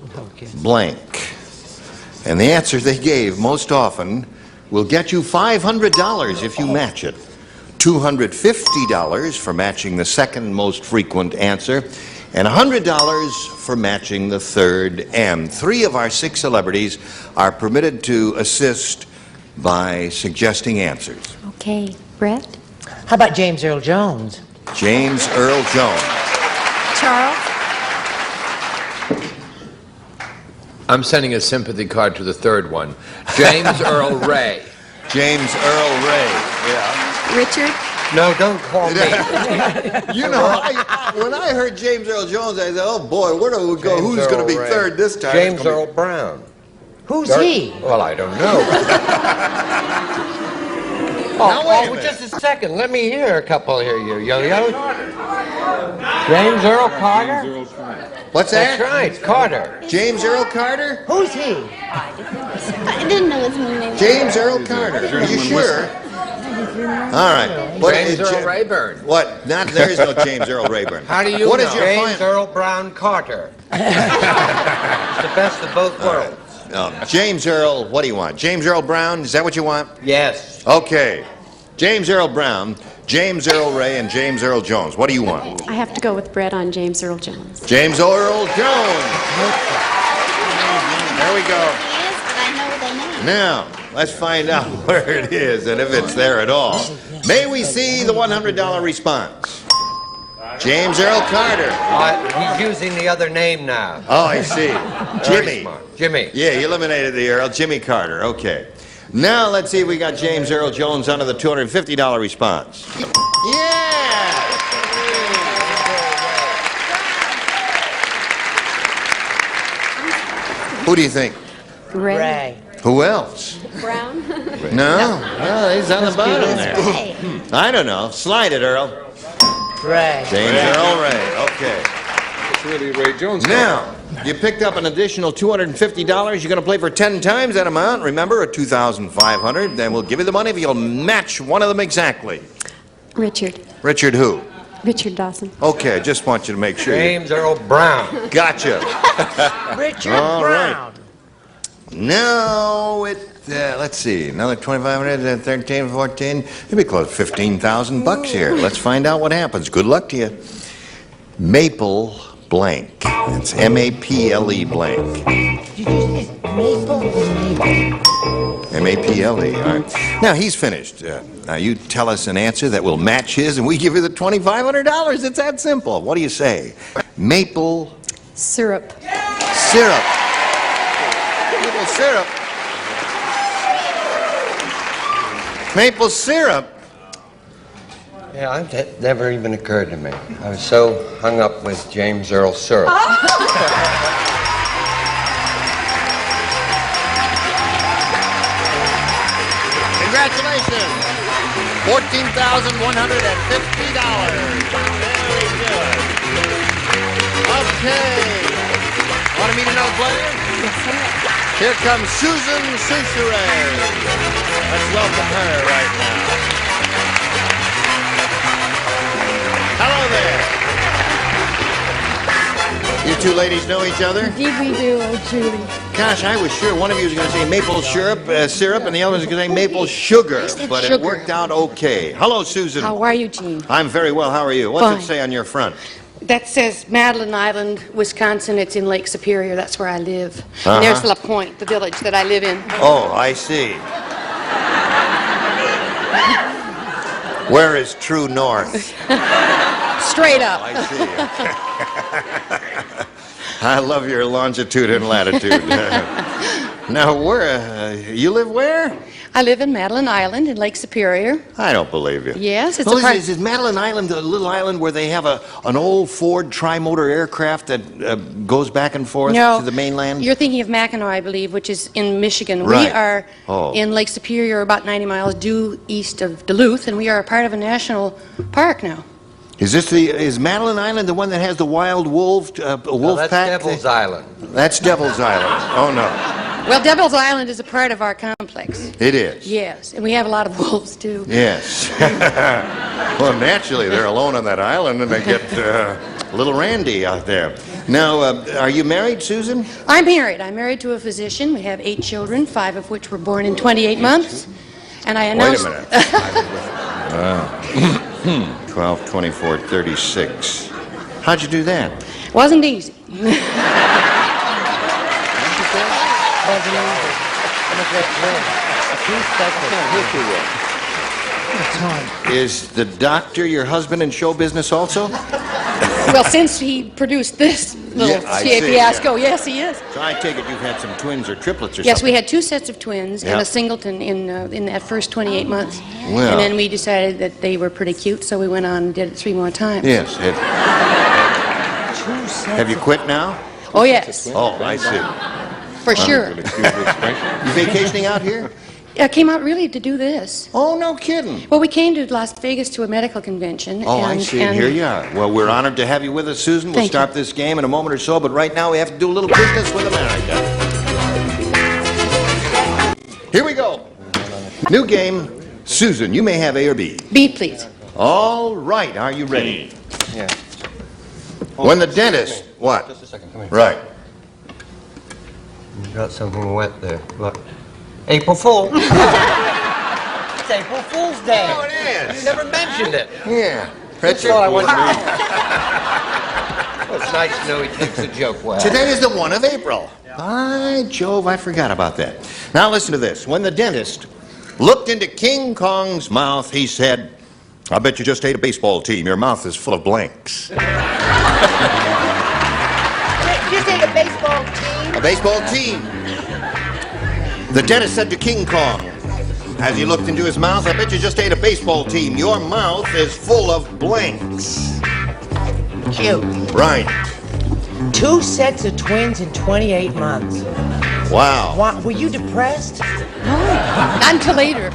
blank. And the answer they gave most often will get you $500 if you match it. $250 for matching the second most frequent answer, and $100 for matching the third M. 3 of our 6 celebrities are permitted to assist by suggesting answers. Okay, Brett? How about James Earl Jones? James Earl Jones. Charles? I'm sending a sympathy card to the third one. James Earl Ray. James Earl Ray, yeah. Richard? No, don't call me. You know, when I heard James Earl Jones, I said, oh boy, where do we go? James Who's going to be Earl Ray. third this time? James Earl Brown. Who's he? Well, I don't know. Oh, just a second. Let me hear a couple here, you yo-yo. James Earl Carter? What's that? That's right, Carter. James Earl Carter? Who's he? I didn't know his name. James Earl Carter. Are you sure? All right. What James is Earl Rayburn. What? There is no James Earl Rayburn. How do you What know? is your James Earl Brown Carter. The best of both worlds. James Earl, what do you want? James Earl Brown, is that what you want? Yes. Okay. James Earl Brown, James Earl Ray, and James Earl Jones. What do you want? I have to go with Brett on James Earl Jones. James Earl Jones. There we go. Now, let's find out where it is and if it's there at all. May we see the $100 response? James Earl Carter. He's using the other name now. Oh, I see. Jimmy. Jimmy. Yeah, he eliminated the Earl. Jimmy Carter. Okay. Now let's see if we got James Earl Jones under the $250 response. Yeah! Who do you think? Ray. Who else? Brown? No? Well, he's on the bottom there. I don't know. Slide it, Earl. Ray. James Earl Ray. Okay. It's really Ray Jones. Now, you picked up an additional $250. You're going to play for 10 times that amount. Remember, at $2,500. Then we'll give you the money if you'll match one of them exactly. Richard. Richard who? Richard Dawson. Okay, I just want you to make sure. James Earl Brown. Gotcha. Richard All Brown. right. Now let's see, another 2,500, 13, 14. You'll be close to 15,000 bucks here. Let's find out what happens. Good luck to you. Maple blank. It's M-A-P-L-E blank. M-A-P-L-E. All right. Now he's finished. Now you tell us an answer that will match his, and we give you the $2,500. It's that simple. What do you say? Maple Syrup. syrup. Maple syrup. Maple syrup. Yeah, that never even occurred to me. I was so hung up with James Earl syrup. Congratulations. $14,150. Very good. Okay. Want to meet another player? Here comes Susan Soucheray. Let's welcome her right now. Hello there. You two ladies know each other? Indeed we do, oh Julie. Gosh, I was sure one of you was going to say maple syrup, and the other was going to say maple sugar, but it worked out okay. Hello, Susan. How are you, Gene? I'm very well. How are you? What's Fine. it say on your front? That says Madeline Island, Wisconsin. It's in Lake Superior. That's where I live. Uh-huh. And there's La Pointe, the village that I live in. Oh, I see. Where is true north? Straight up. I see. I love your longitude and latitude. Now, you live where? I live in Madeline Island in Lake Superior. I don't believe you. Yes, it's Well, a part. is Madeline Island the little island where they have an old Ford tri-motor aircraft that goes back and forth No, to the mainland? You're thinking of Mackinac, I believe, which is in Michigan. Right. We are Oh. in Lake Superior, about 90 miles due east of Duluth, and we are a part of a national park now. Is Madeline Island the one that has the wild wolf No, wolf that's pack? Devil's Island. That's Devil's Island. Oh no. Well, Devil's Island is a part of our complex. It is. Yes, and we have a lot of wolves, too. Yes. Well, naturally, they're alone on that island, and they get a little randy out there. Now, are you married, Susan? I'm married. I'm married to a physician. We have 8 children, 5 of which were born in 28 months. And I announced... Wait a minute. 12, 24, 36. How'd you do that? Wasn't easy. Is the doctor your husband in show business also? Well, since he produced this little fiasco, yes, he is. So I take it you've had some twins or triplets or Yes, something? we had 2 sets of twins and Yep. a singleton in that first 28 months. Well. And then we decided that they were pretty cute, so we went on and did it 3 more times. Yes. Have you quit now? Oh, yes, Oh, I see. for sure. You vacationing out here? I came out really to do this. Oh, no kidding. Well, we came to Las Vegas to a medical convention. Oh, I and, see. and Here you are. Well, we're honored to have you with us, Susan. We'll Thank start this game in a moment or so, but right now we have to do a little business with America. Here we go. New game. Susan, you may have A or B. B, please. All right. Are you ready? Yeah. When the dentist... What? Just a second. Come here. Right. You got something wet there. Look. April Fool. It's April Fool's Day. Oh, it is. You never mentioned it. Yeah. That's all I want to Well, it's nice to know he takes the joke well. Today is the 1 of April. By Jove, I forgot about that. Now listen to this. When the dentist looked into King Kong's mouth, he said, I bet you just ate a baseball team. Your mouth is full of blanks. Just ate a baseball team? A baseball team. The dentist said to King Kong, as he looked into his mouth, I bet you just ate a baseball team. Your mouth is full of blanks. Cute. Right. 2 sets of twins in 28 months. Wow. What, were you depressed? Not until later.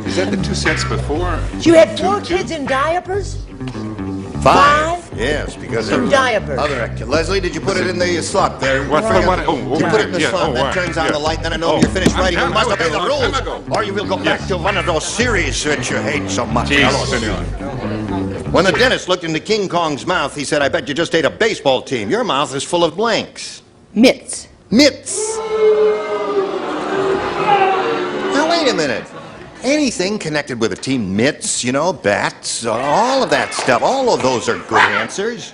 Is that the 2 sets before? You had 4 kids in diapers? 5? Yes, because In there diapers. other activities. Leslie, did you put it in the slot there? What for the one? Oh, You put it in the yeah, slot. oh, That right, turns on yeah. the light, then I know Oh, you're finished writing. You I'm must obey okay, the I'm rules, ago. or you will go back to one of those series that you hate so much. Jeez, Hello, senor. When the dentist looked into King Kong's mouth, he said, I bet you just ate a baseball team. Your mouth is full of blanks. Mitts. Mitts. Now, wait a minute. Anything connected with a team, mitts, you know, bats, all of that stuff, all of those are good answers.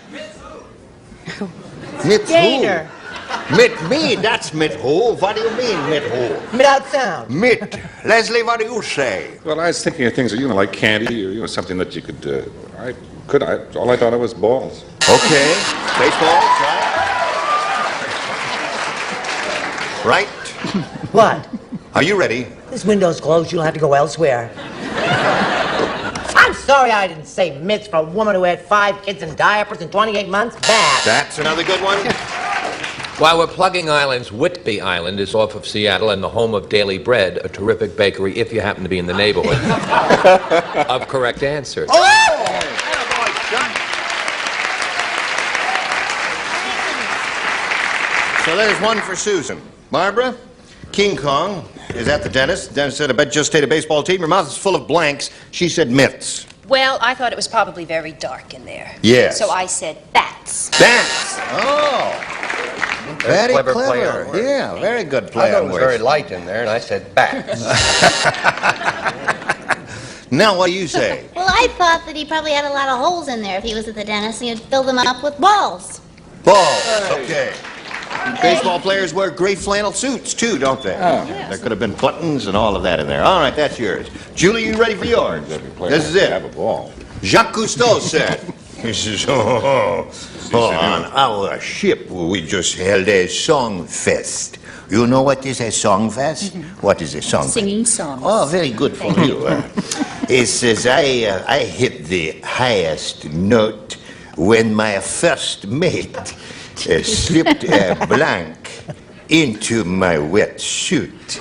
Mitts Gator. who? Mitt me, that's Mitt who. What do you mean, Mitt who? Without sound. Mitt. Leslie, what do you say? Well, I was thinking of things, like candy or, something that you could, all I thought of was balls. Okay. Baseballs, right? Right? What? Are you ready? This window's closed. You'll have to go elsewhere. I'm sorry I didn't say mitts for a woman who had 5 kids in diapers in 28 months. Bad. That's another good one. While we're plugging islands, Whitby Island is off of Seattle and the home of Daily Bread, a terrific bakery if you happen to be in the neighborhood of correct answers. Oh! So there's one for Susan. Barbara, King Kong is at the dentist. The dentist said, I bet you just ate a baseball team. Your mouth is full of blanks. She said mitts. Well, I thought it was probably very dark in there. Yes. So I said bats. Bats. Oh. Very Clever clever. play on words. Yeah, very good play I thought on it was words. very light in there, and I said bats. Now, what do you say? Well, I thought that he probably had a lot of holes in there if he was at the dentist and he'd fill them up with balls. Balls. Okay. Baseball players wear gray flannel suits, too, don't they? Oh. There could have been buttons and all of that in there. All right, that's yours. Julie, you ready for yours? This is it. Have a ball. Jacques Cousteau said, he says, on our ship, we just held a song fest. You know what is a song fest? What is a song fest? Singing songs. Oh, very good for you. It says, I hit the highest note when my first mate slipped a blank into my wet suit.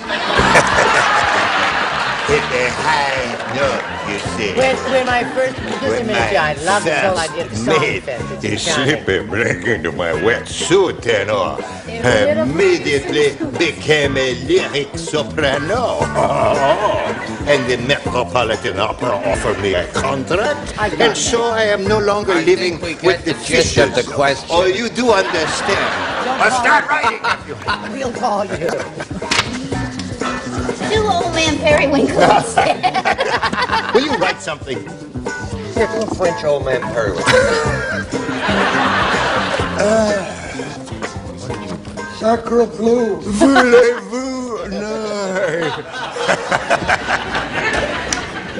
hit a high note, you see. When my first, just a minute, I love this whole idea of the song mate fest. It's he enchanting. slipped a blank into my wetsuit and immediately became a lyric soprano. And the Metropolitan Opera offered me a contract, and so I am no longer living with the gist fishes. of the question. Oh, you do understand. I'll start writing. We'll call you. Do old man Periwinkle instead. Will you write something? Typical French old man Periwinkle. Sacre bleu. Voulez-vous? No.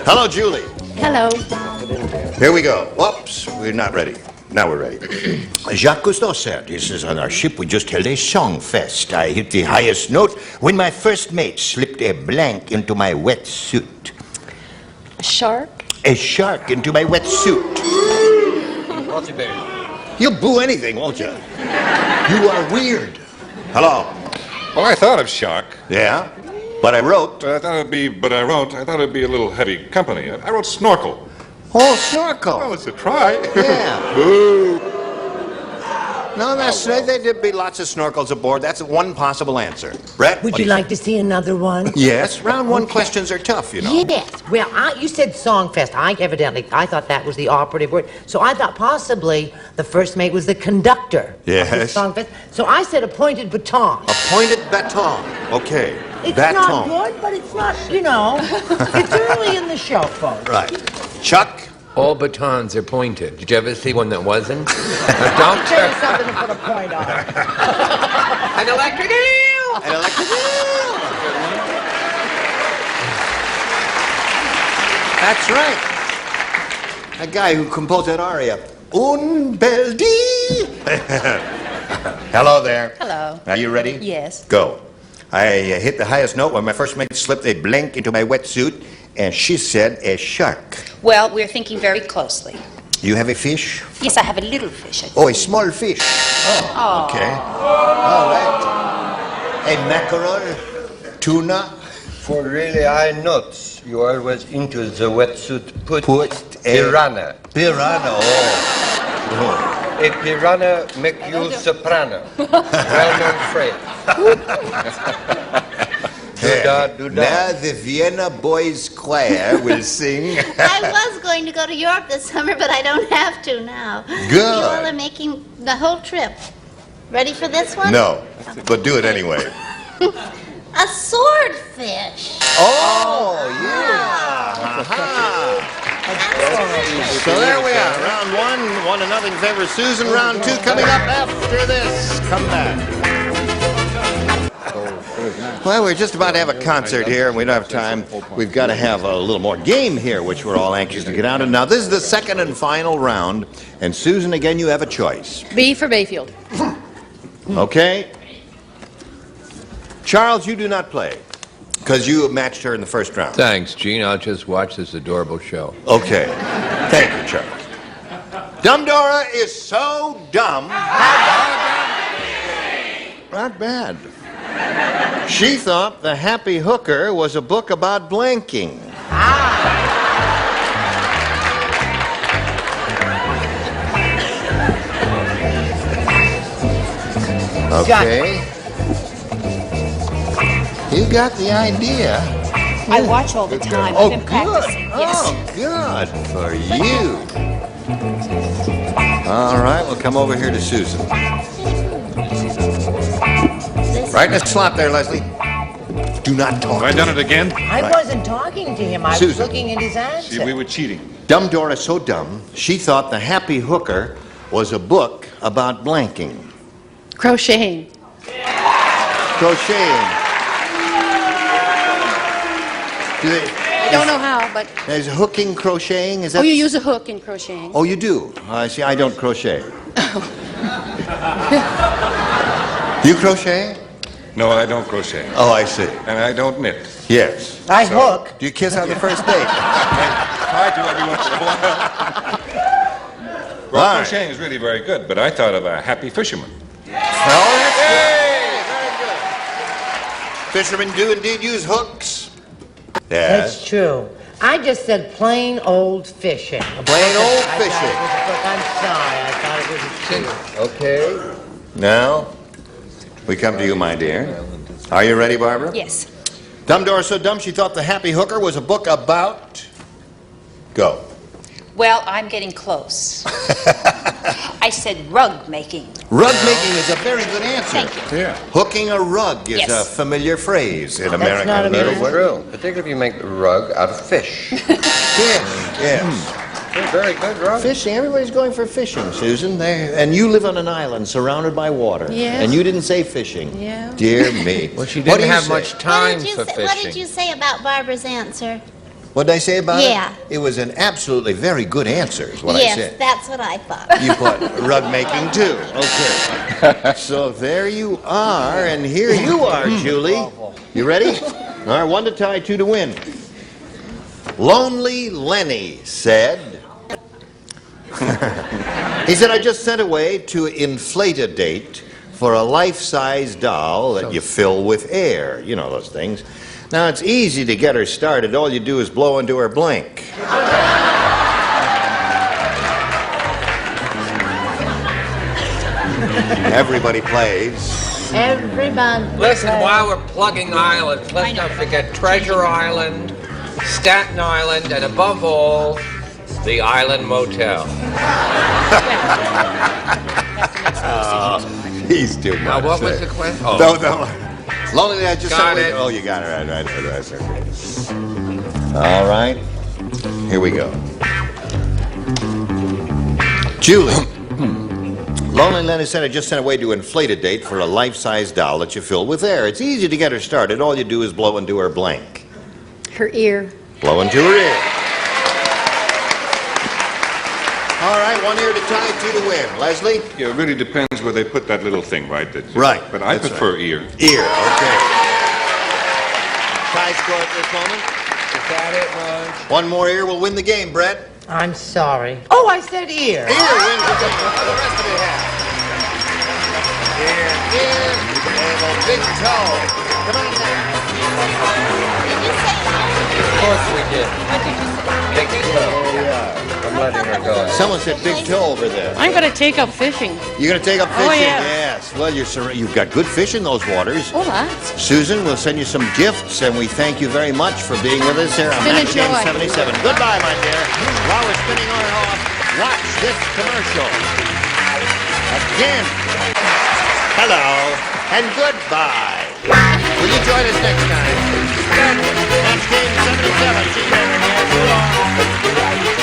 Hello, Julie. Hello. Here we go. Whoops, we're not ready. Now we're ready. Jacques Cousteau said, he says, on our ship we just held a song fest. I hit the highest note when my first mate slipped a blank into my wetsuit. A shark? A shark into my wetsuit. You'll boo anything, won't you? You are weird. Hello. Well, I thought of shark. Yeah? But I wrote. I thought it'd be a little heavy company. I wrote snorkel. Oh, snorkel. Well, it's a try. Yeah. Boo. No, there'd be lots of snorkels aboard. That's one possible answer. Brett? Would you like to see another one? Yes. Round one questions are tough, you know. Yes. Well, you said songfest. I thought that was the operative word. So I thought possibly the first mate was the conductor. Yes. Of the songfest. So I said appointed baton. Appointed baton. Okay. It's baton. not good, but it's not, it's early in the show, folks. Right. Chuck? All batons are pointed. Did you ever see one that wasn't? I'll tell you something to put a point on. An electric eel! An electric eel! That's right. That guy who composed that aria. Un bel dì. Hello there. Hello. Are you ready? Yes. Go. I hit the highest note when my first mate slipped a blank into my wetsuit, and she said a shark. Well, we're thinking very closely. You have a fish? Yes, I have a little fish. Oh, a small fish. Oh, okay. All right. A mackerel? Tuna? For really high notes, you always into the wetsuit put a piranha. Piranha, oh. A piranha make you soprano. Well-known phrase. Now the Vienna Boys Choir will sing. I was going to go to Europe this summer, but I don't have to now. Good. You all are making the whole trip. Ready for this one? No, but do it anyway. A swordfish. Oh, yeah. So there we are. Round one and nothing favors Susan. Round two coming up after this. Come back. Well, we're just about to have a concert here, and we don't have time. We've got to have a little more game here, which we're all anxious to get out of. Now, this is the second and final round, and Susan, again, you have a choice. B for Bayfield. Okay? Charles, you do not play, because you matched her in the first round. Thanks, Gene. I'll just watch this adorable show. Okay. Thank you, Charles. Dumb Dora is so dumb. Not bad. She thought The Happy Hooker was a book about blanking. Okay. You got the idea. I watch all the time. Oh, I've been good. practicing. Yes. Oh, good for you. All right, we'll come over here to Susan. Right in the slot there, Leslie. Do not talk. Have I done it again? I wasn't talking to him. I was Susan. looking at his answer. See, we were cheating. Dumb Dora is so dumb, she thought The Happy Hooker was a book about blanking. Crocheting. Crocheting. I don't know how, but... There's hooking, crocheting, is that? Oh, you use a hook in crocheting. Oh, you do? I see, I don't crochet. You crochet? No, I don't crochet. Oh, I see. And I don't knit. Yes. I hook. Do you kiss on the first date? Try to every once in a while. Well, All right. crocheting is really very good, but I thought of a happy fisherman. Oh, that's good. Very good. Fishermen do indeed use hooks. Yes. That's true. I just said plain old fishing. Plain old fishing. I'm sorry. I thought it was Okay. Now, we come to you, my dear. Are you ready, Barbara? Yes. Dumbledore so dumb she thought The Happy Hooker was a book about... Go. Well, I'm getting close. I said rug making. Rug making is a very good answer. Thank you. Yeah. Hooking a rug is a familiar phrase in American Not English. true, particularly if you make the rug out of fish. Yes. Very good rug. Fishing. Everybody's going for fishing, Susan. And you live on an island surrounded by water. Yes. And you didn't say fishing. Yeah. Dear me. Well, she What didn't do you have say? much time for What fishing. did you say about Barbara's answer? What did I say about Yeah. it? It was an absolutely very good answer, is what I Yes, said. that's what I thought. You put rug making too. Okay. So there you are, and here you are, Julie. You ready? All right, 1 to tie, 2 to win. Lonely Lenny said... he said, I just sent away to Inflate-A-Date for a life-size doll that you fill with air. You know those things. Now, it's easy to get her started. All you do is blow into her blank. Everybody plays. Everyone. Listen, while we're plugging islands, let's not forget Treasure Island, Staten Island, and above all, the Island Motel. He's too much. Now, what was the question? Oh. No. Lonely, I just Got said, it. oh, you got it. Right. All right. Here we go. Julie. Lonely Lenny said I just sent away to Inflate-A-Date for a life-size doll that you fill with air. It's easy to get her started. All you do is blow into her blank. Her ear. Blow into her ear. All right, 1 ear to tie, 2 to win. Leslie? Yeah, it really depends where they put that little thing, right? Right. But I That's prefer right. ear. Ear, okay. Tie score at this moment. Is that it, Raj? 1 more ear will win the game, Brett. I'm sorry. Oh, I said ear. Ear wins the game. What the rest of it have? Ear, and a big toe. Come on now. Of course we did. Big toe. I'm letting her go. Someone said big toe over there. I'm going to take up fishing. You're going to take up Oh, fishing? yeah. Yes. Well, you've got good fish in those waters. Oh, lots. Susan, we'll send you some gifts, and we thank you very much for being with us here on been a Match Game joy. 77. Goodbye, my dear. While we're spinning on and off, watch this commercial. Again. Hello, and goodbye. Will you join us next time? Match Game 77. See you later. So long.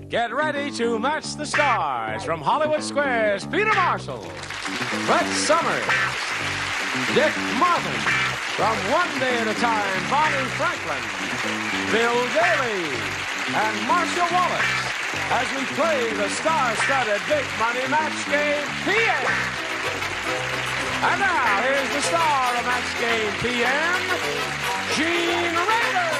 Get ready to match the stars from Hollywood Square's Peter Marshall, Brett Summers, Dick Martin, from One Day at a Time, Bonnie Franklin, Bill Daly, and Marcia Wallace as we play the star-studded Big Money Match Game PM. And now, here's the star of Match Game PM, Gene Rader.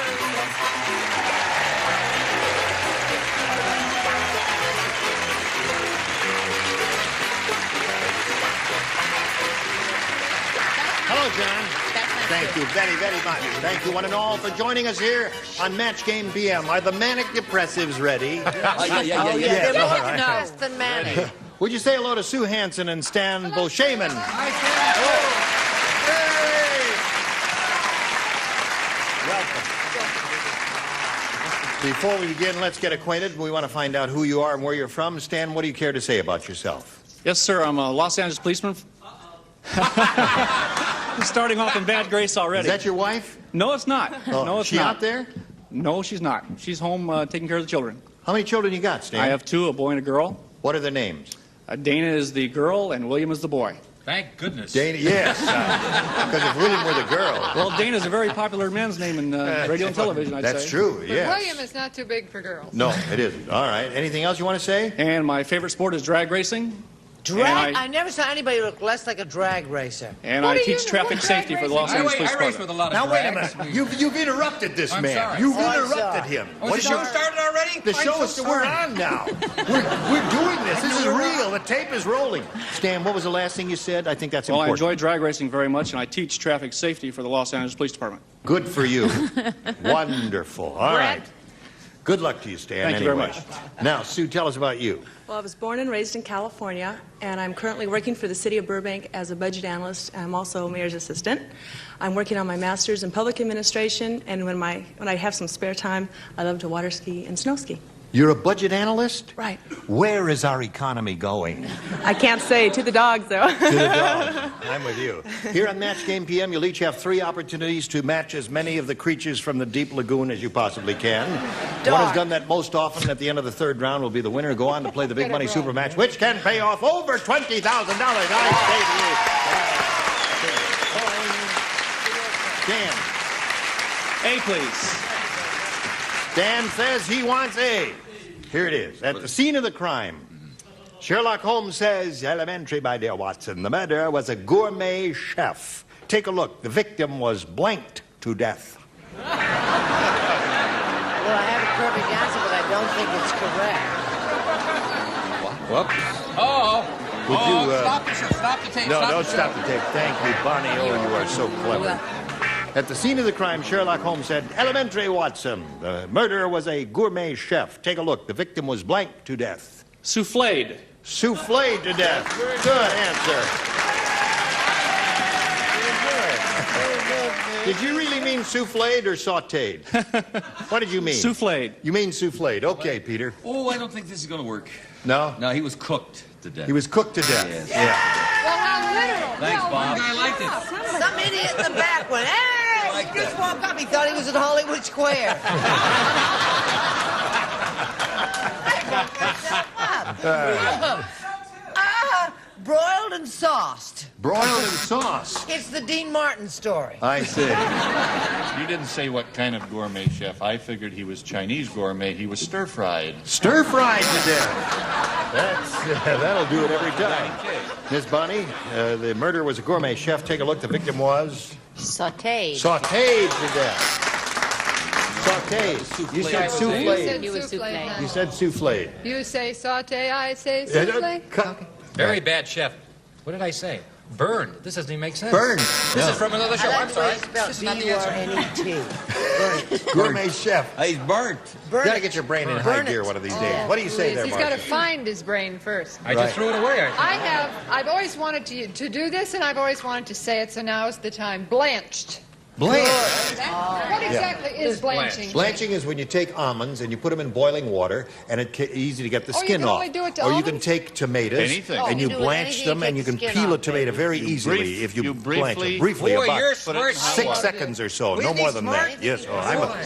Hello, John. Thank you very, very much. Thank you one and all for joining us here on Match Game PM. Are the manic depressives ready? They're all more right. depressed than manic. Would you say hello to Sue Hansen and Stan Bolshaman? Before we begin, let's get acquainted. We want to find out who you are and where you're from. Stan, what do you care to say about yourself? Yes, sir. I'm a Los Angeles policeman. Starting off in bad grace already. Is that your wife? No, it's not. Oh, no, it's she not. out there? No, she's not. She's home taking care of the children. How many children you got, Stan? I have two, a boy and a girl. What are their names? Dana is the girl and William is the boy. Thank goodness. Dana, yes. Because if William were the girl. Well, Dana's a very popular man's name in radio and television, I'd say. That's true, But yes. William is not too big for girls. No, it isn't. All right. Anything else you want to say? And my favorite sport is drag racing. Drag? I never saw anybody look less like a drag racer. And I teach traffic safety for the Los Angeles Police Department. Now, wait a minute. You've interrupted this man. sorry. You've Oh, I'm interrupted sorry. him. Oh, the show started already? The show is we're on now. We're doing this. This is real. The tape is rolling. Stan, what was the last thing you said? I think that's Well, I important. enjoy drag racing very much, and I teach traffic safety for the Los Angeles Police Department. Good for you. Wonderful. All right. Good luck to you, Stan. Thank you very anyway. Now, Sue, tell us about you. Well, I was born and raised in California, and I'm currently working for the city of Burbank as a budget analyst. I'm also a mayor's assistant. I'm working on my master's in public administration, and when I have some spare time, I love to water ski and snow ski. You're a budget analyst? Right. Where is our economy going? I can't say to the dogs, though. To the dog. I'm with you. Here on Match Game PM, you'll each have 3 opportunities to match as many of the creatures from the deep lagoon as you possibly can. One has done that most often at the end of the 3rd round will be the winner. Go on to play the big money super match, which can pay off over $20,000. I say to you. Dan. A, please. Dan says he wants A. Here it is. At the scene of the crime, Sherlock Holmes says, elementary, my dear Watson. The murderer was a gourmet chef. Take a look. The victim was blanked to death. Well, I have a perfect answer, but I don't think it's correct. Whoops. Would you, Stop the tape. No, don't stop the tape. Thank you, Bonnie. Oh, you are so clever. At the scene of the crime, Sherlock Holmes said, elementary, Watson. The murderer was a gourmet chef. Take a look. The victim was blanked to death. Souffled. Souffled to death. Good answer. Did you really mean souffled or sautéed? What did you mean? Souffled. You mean souffled. Okay, Peter. Oh, I don't think this is going to work. No? No, he was cooked to death. He was cooked to death. Yes. Yeah. Well, how literal. Thanks, No, Bob. I liked it. Some idiot in the back went, hey, he just woke up. He thought he was in Hollywood Square. Broiled and sauced. Broiled and sauced. It's the Dean Martin story. I see. You didn't say what kind of gourmet chef. I figured he was Chinese gourmet. He was stir-fried. Stir-fried to death. That'll do it every time. Miss Bonnie, the murderer was a gourmet chef. Take a look. The victim was? Sauteed. Sautéed to death. Sautéed. You said soufflé. You said soufflé. You said soufflé. You say saute, I say souffle. Very bad chef. What did I say? Burned. This doesn't even make sense. Burned. This Yeah. is from another show. I'm sorry. Spelled This is not the answer. B-U-R-N-E-T. Gourmet chef. He's burnt. You gotta get your brain in high Burn it. gear one of these days. What do you say there, He's got to Marcia? find his brain first. I just threw it away. I've always wanted to do this, and I've always wanted to say it, so now is the time. Blanched. Blanched. What exactly is blanching? Blanching is when you take almonds and you put them in boiling water, and it's easy to get the Oh, you skin can off. only do it to Or you can almonds? take tomatoes Anything. and you You can do blanch anything, them, you and you take can the skin peel a off, tomato very easily if you blanch them. Briefly, Boy, about you're smart. 6 seconds or so, no Isn't he more than smart? that. Yes, Will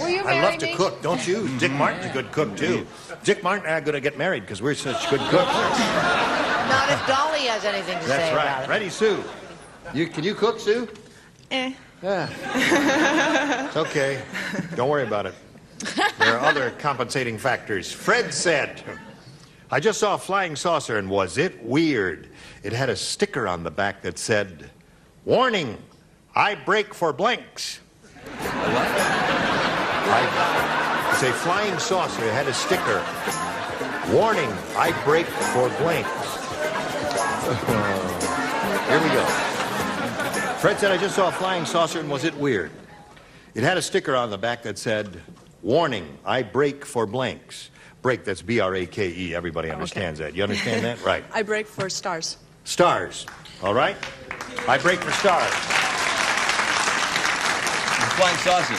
you I marry love to me? cook, don't you? Dick Martin's a good cook too. Dick Martin and I are going to get married because we're such good cooks. Not if Dolly has anything to say That's about right. it. Ready, Sue? Can you cook, Sue? Yeah. It's okay. Don't worry about it. There are other compensating factors. Fred said, I just saw a flying saucer and was it weird? It had a sticker on the back that said, warning, I break for blanks. It's a flying saucer. It had a sticker. Warning, I break for blanks. Here we go. Fred said, I just saw a flying saucer, and was it weird? It had a sticker on the back that said, warning, I brake for blanks. Brake, that's B-R-A-K-E. Everybody understands that. You understand that? Right. I brake for stars. Stars. All right? I brake for stars. Flying saucer.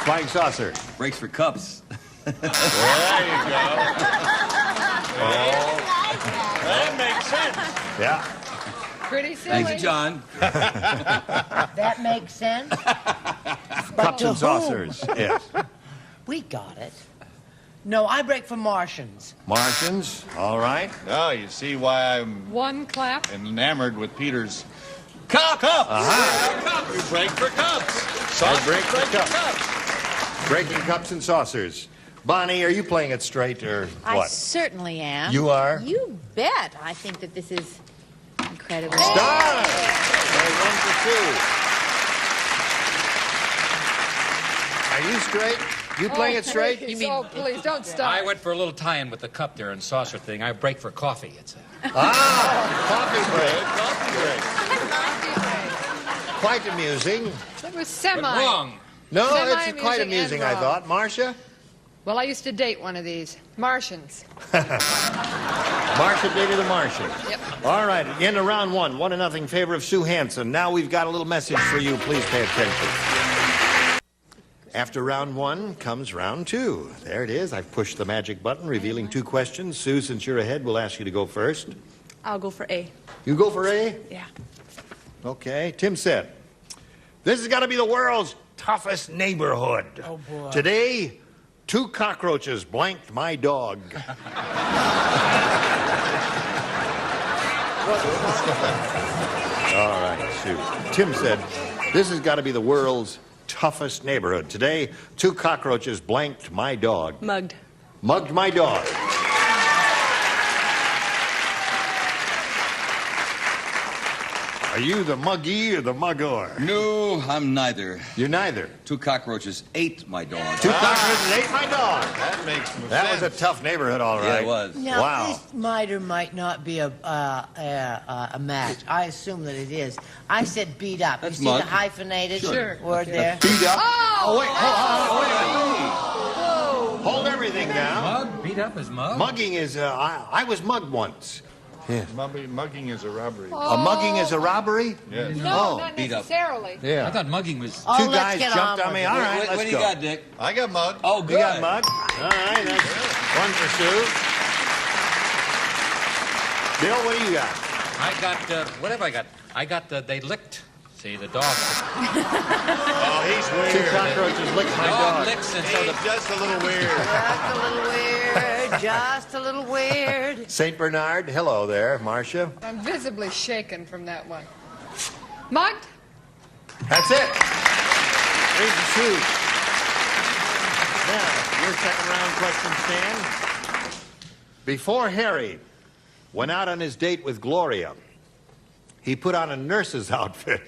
Flying saucer. Brakes for cups. There you go. Oh. That makes sense. Yeah. Pretty silly. Thank you, John. That makes sense. Cups and saucers. Yes. We got it. No, I brake for Martians. Martians. All right. Oh, you see why I'm One clap. enamored with Peter's cups. We break for cups. I brake for cups. Breaking cups and saucers. Bonnie, are you playing it straight or I what? certainly am. You are? You bet. I think that this is incredible. Stars! They're 1 for 2. Are you straight? You playing it straight? Please, please, don't stop. I went for a little tie-in with the cup there and saucer thing. I break for coffee. It's a... Coffee break. Quite amusing. That was semi. But wrong. No, it's Semi-amusing quite and amusing, I wrong. thought. Marcia? Well, I used to date one of these. Martians. Marcia dated a Martian. Yep. All right, at the end of round 1, 1-0 in favor of Sue Hansen. Now we've got a little message for you. Please pay attention. After round 1 comes round 2. There it is. I've pushed the magic button, revealing 2 questions. Sue, since you're ahead, we'll ask you to go first. I'll go for A. You go for A? Yeah. Okay. Tim said, this has got to be the world's toughest neighborhood. Oh, boy. Today, 2 cockroaches blanked my dog. All right, Sue. Tim said, this has got to be the world's toughest neighborhood. Today, 2 cockroaches blanked my dog. Mugged. Mugged my dog. Are you the muggy or the mugger? No, I'm neither. You're neither. 2 cockroaches ate my dog. 2 cockroaches ate my dog. That makes some That sense. was a tough neighborhood, all right. Yeah, it was. Now, Wow. this might or might not be a match. I assume that it is. I said beat up. That's you see mug. the hyphenated Sure. word there? Beat up. Oh! Wait. Hold everything down. Mug? Beat up his mug? Mugging is, I was mugged once. Yeah. Mugging is a robbery. A mugging is a robbery? Yes. No, not beat up. necessarily. Yeah. I thought mugging was... Oh, 2 let's guys get jumped on on me. with All it. right, What let's do go. you got, Dick? I got mugged. Oh, You good. got mugged? All right, that's 1 for Sue. Bill, what do you got? I got, what have I got? I got, they licked. See, the dog. Oh, he's 2 weird. cockroaches licked my Dog dog. licks, and so He's the... just a little weird. Just a little weird. Just a little weird. St. Bernard, hello there, Marcia. I'm visibly shaken from that one. Mugged? That's it. 3 for Sue. Now, your second round question, Stan. Before Harry went out on his date with Gloria, he put on a nurse's outfit.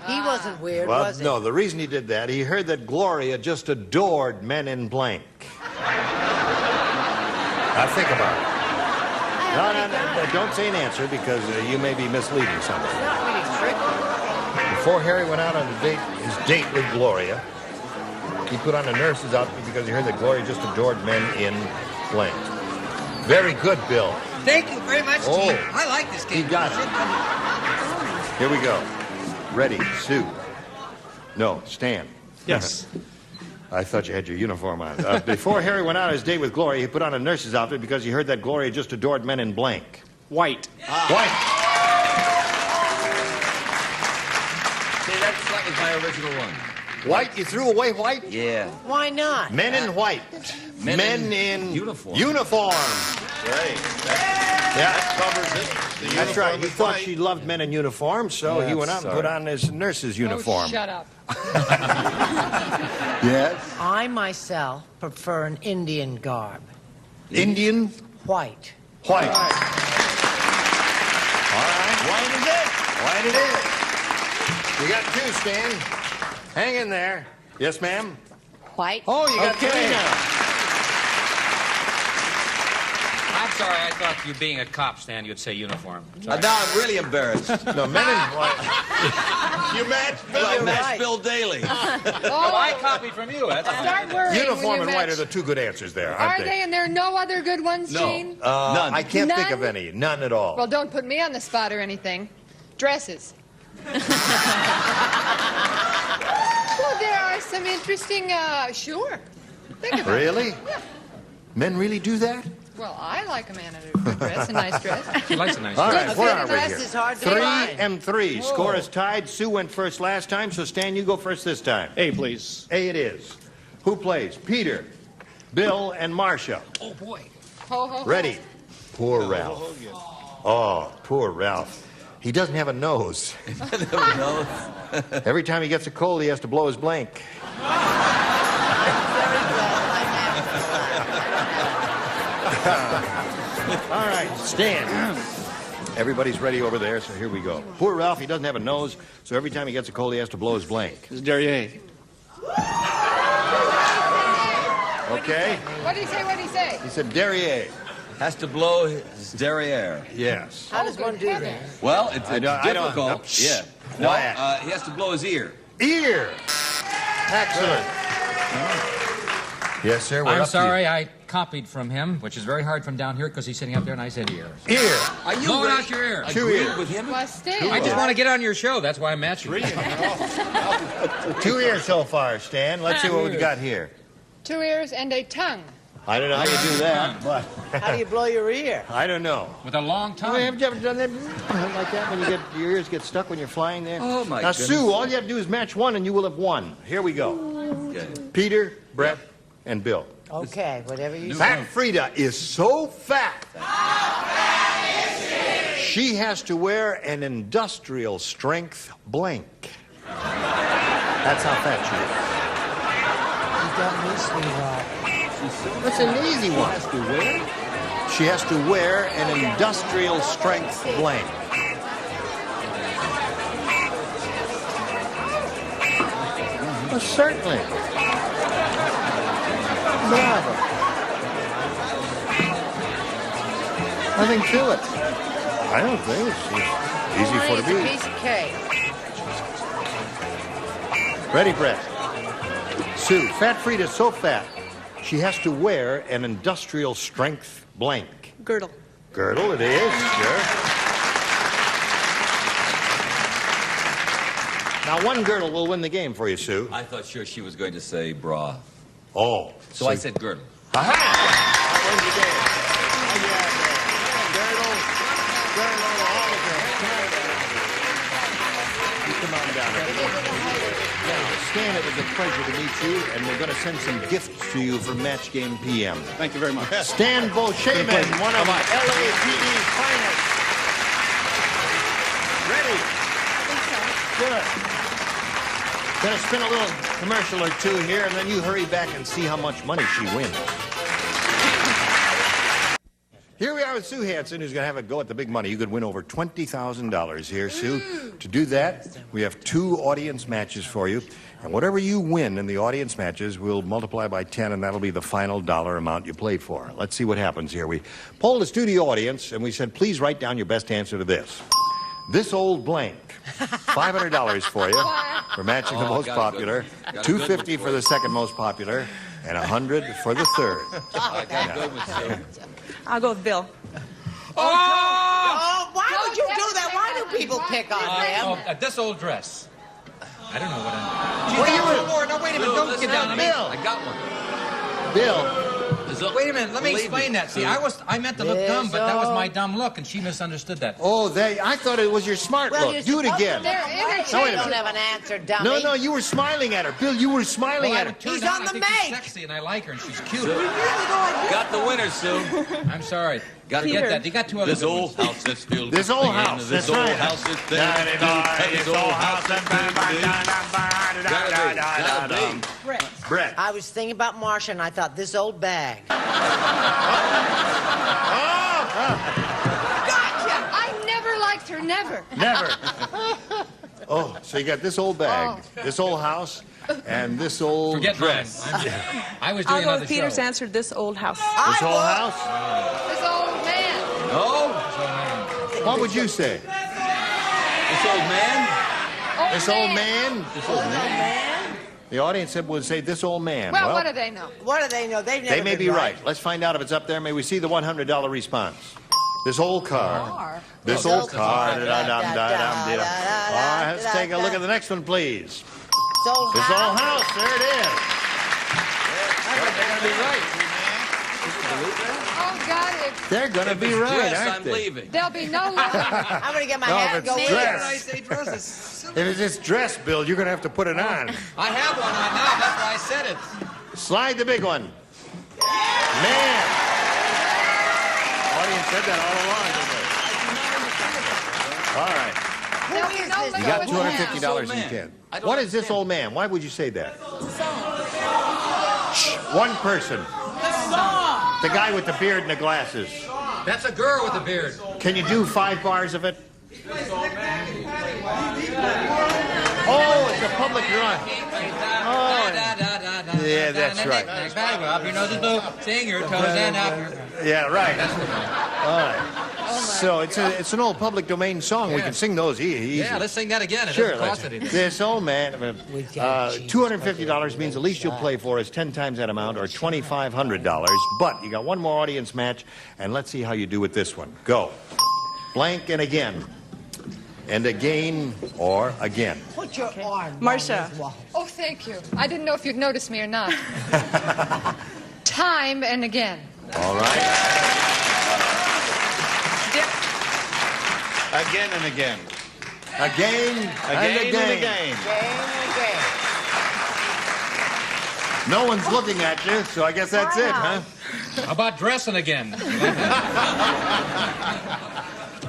He wasn't weird, Well, was he? no, the reason he did that, he heard that Gloria just adored Men in Blank. Now think about it. No, don't say an answer because you may be misleading somebody. Not really tricky. Before Harry went out on his date with Gloria, he put on a nurse's outfit because he heard that Gloria just adored Men in Blank. Very good, Bill. Thank you very much, Oh. team. I like this game. He got it. Here we go. Ready, Sue. No, Stan. Yes. I thought you had your uniform on. Before Harry went out on his date with Gloria, he put on a nurse's outfit because he heard that Gloria just adored Men in Blank. White. White. See, that was my original one. White? You threw away white? Yeah. Why not? Men in white. Men in uniform. Uniform. Right. Yeah. That covers it. The That's right. uniform He is thought white. she loved men in uniform, so he went out and put on his nurse's uniform. Oh, shut up. Yes. I myself prefer an Indian garb. Indian White. white. All right. White is it? White it is. You got 2, Stan. Hang in there. Yes, ma'am? White. Oh, you got Okay. 3 now. I've sorry. I thought you being a cop, Stan, you'd say uniform. Now I'm really embarrassed. No, men in white. You matched Bill. I matched Bill Daly. Oh, I copied from you. That's Start worrying when Uniform you and white match. are the two good answers there, aren't Are they? And there are no other good ones, No. Gene? None. I can't think None? of any. None at all. Well, don't put me on the spot or anything. Dresses. Well, there are some interesting, sure. Think about it. Really? Yeah. Men really do that? Well, I like a man in a good dress, a nice dress. She likes a nice All dress. right, where are we dress here? is hard to 3 find. and 3. Score is tied. Sue went first last time, so Stan, you go first this time. A, please. A it is. Who plays? Peter, Bill, and Marcia. Oh, boy. Ho, ho, ho. Ready? Poor Ralph. Oh, poor Ralph. He doesn't have a nose. Every time he gets a cold, he has to blow his blank. All right, Stan. Everybody's ready over there, so here we go. Poor Ralph, he doesn't have a nose, so every time he gets a cold, he has to blow his blank. This is Derriere. Okay? What did he say? What did he say? He said Derriere. Has to blow his derriere. Yes. How does one do that? Well, it's I don't- difficult. Yeah. No, Quiet. he has to blow his ear. Ear. Excellent. Yes, sir. We're I'm up to you. sorry, I copied from him, which is very hard from down here because he's sitting up there and I said ear. Ear. Are you Blow it really out your ear. Two agreed ears. with him? Well, Stan. I just want to get on your show. That's why I'm matching. 2 ears so far, Stan. Let's see what we've got here. 2 ears and a tongue. I don't know how you do that, but How do you blow your ear? I don't know. With a long tongue. Have you ever done that like that when you get your ears get stuck when you're flying there? Oh, my Now, goodness. Sue, all you have to do is match one, and you will have won. Here we go. Okay. Peter, Brett, and Bill. Okay, whatever you say. Fat Frida is so fat. She has to wear an industrial strength blank. That's how fat she is. You got me, sweetheart. That's an easy one. She has to wear an industrial strength blank. Well, certainly. Bravo. Nothing to it. I don't think it's easy for It's to a be. piece of cake. Ready, Brett? Sue, Fat Frida's so fat, she has to wear an industrial strength blank. Girdle. Girdle, it is, sure. Now, one girdle will win the game for you, Sue. I thought sure she was going to say bra. Oh. So I said girdle. Aha! That wins the game. Oh, yeah, girdle, all of them. Come on down. Now, Stan, it was a pleasure to meet you, and we're going to send some gifts to you from Match Game PM. Thank you very much. Stan Bolshaman, one of LAPD's finest. Ready? Good. Gonna spin a little commercial or two here, and then you hurry back and see how much money she wins. Here we are with Sue Hansen, who's going to have a go at the big money. You could win over $20,000 here, Sue. To do that, we have 2 audience matches for you. And whatever you win in the audience matches, we'll multiply by 10, and that'll be the final dollar amount you played for. Let's see what happens here. We polled the studio audience, and we said, please write down your best answer to this. This old blank. $500 for you for matching the most got a good popular, one. Got a good one $250 for for the second most popular, and $100 for the third. I got a good one, Sue. I'll go with Bill. Oh, why would you do that? Why do people pick on them? This old dress. I don't know what I'm... No, wait a minute. Bill, Don't get listen down to on me. me. I got one. Bill, Wait a minute. Let me Believe explain me. that. See, I meant to look dumb, but that was my dumb look, and she misunderstood that. I thought it was your smart Well, look. you're Do it supposed again. to No, They're wait a interchangeable. minute. Don't have an answer, dummy. No, you were smiling at her. Bill, you were smiling at her. He's on the I think she's make. sexy, and I like her, and she's cute. Got the winner, Sue. I'm sorry. Got Forget that. You got 2 other This good old ones. house that's filled This with old singing. house, This that's old right. house that's filled with this old house that's Gotta be. Brett. I was thinking about Marcia, and I thought, this old bag. Gotcha! I never liked her, never. Never. Oh, so you got this old bag, this old house, and this old Forget dress. mine. I was I'll doing go another with Peter's show. answer, this old house. This whole house? This old man. What would you say? This old man? This old man? This old man? The audience would say this old man. Well, what do they know? What do they know? They've never They may been be right. Let's find out if it's up there. May we see the $100 response? This old car. This old car. All right, let's take a look at the next one, please. This old This old house. There it is. They're going to be right. Oh, God, They're going to be right, aren't I'm they? leaving. there'll be no longer. I'm going to get my No, hat if and go it's in. dress. I say dress. If it's this dress, Bill, you're going to have to put it on. I have one on now. That's why I said it. Slide the big one. Man. Audience said that all along, didn't they? All right. There'll be no You got limit with $250 in can. What is this old man? Why would you say that? Shh, one person. The guy with the beard and the glasses. That's a girl with a beard. Can you do 5 bars of it? Oh, it's a public run. Oh, yeah, that's right. Up your nose is blue. Sing your toes and up your... Yeah, right. All right. So it's an old public domain song. We can sing those easy. Yeah, let's sing that again. It Sure. doesn't cost anything. This old man, $250 means the least you'll play for is 10 times that amount, or $2,500. But you got one more audience match, and let's see how you do with this one. Go. Blank and again. And again or again. Put your arm. Marcia. Oh, thank you. I didn't know if you'd notice me or not. Time and again. All right. Again and again. Again and again. No one's looking at you, so I guess that's it, huh? How about dressing again?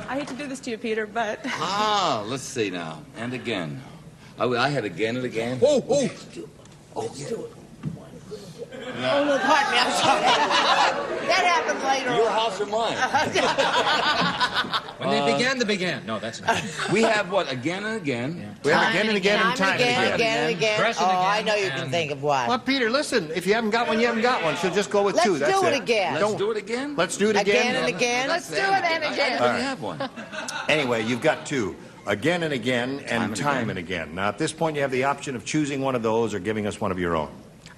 I hate to do this to you, Peter, but Ah, let's see now. And again. I had again and again. Oh, oh. Oh, no, pardon me. I'm sorry. That happened later Your on. house or mine? When they began to begin. No, that's not. We have what? Again and again. We have again and again and time and again. Again and again. Dressing Oh, again I know you can and- think of one. Well, Peter, listen. If you haven't got one, you haven't got one. So just go with Let's 2. That's do it again. Let's do it again. Let's do it again. Again and again. Let's do it and I again. didn't have one. Anyway, you've got 2. Again and again and time and again. Now, at this point, you have the option of choosing one of those or giving us one of your own.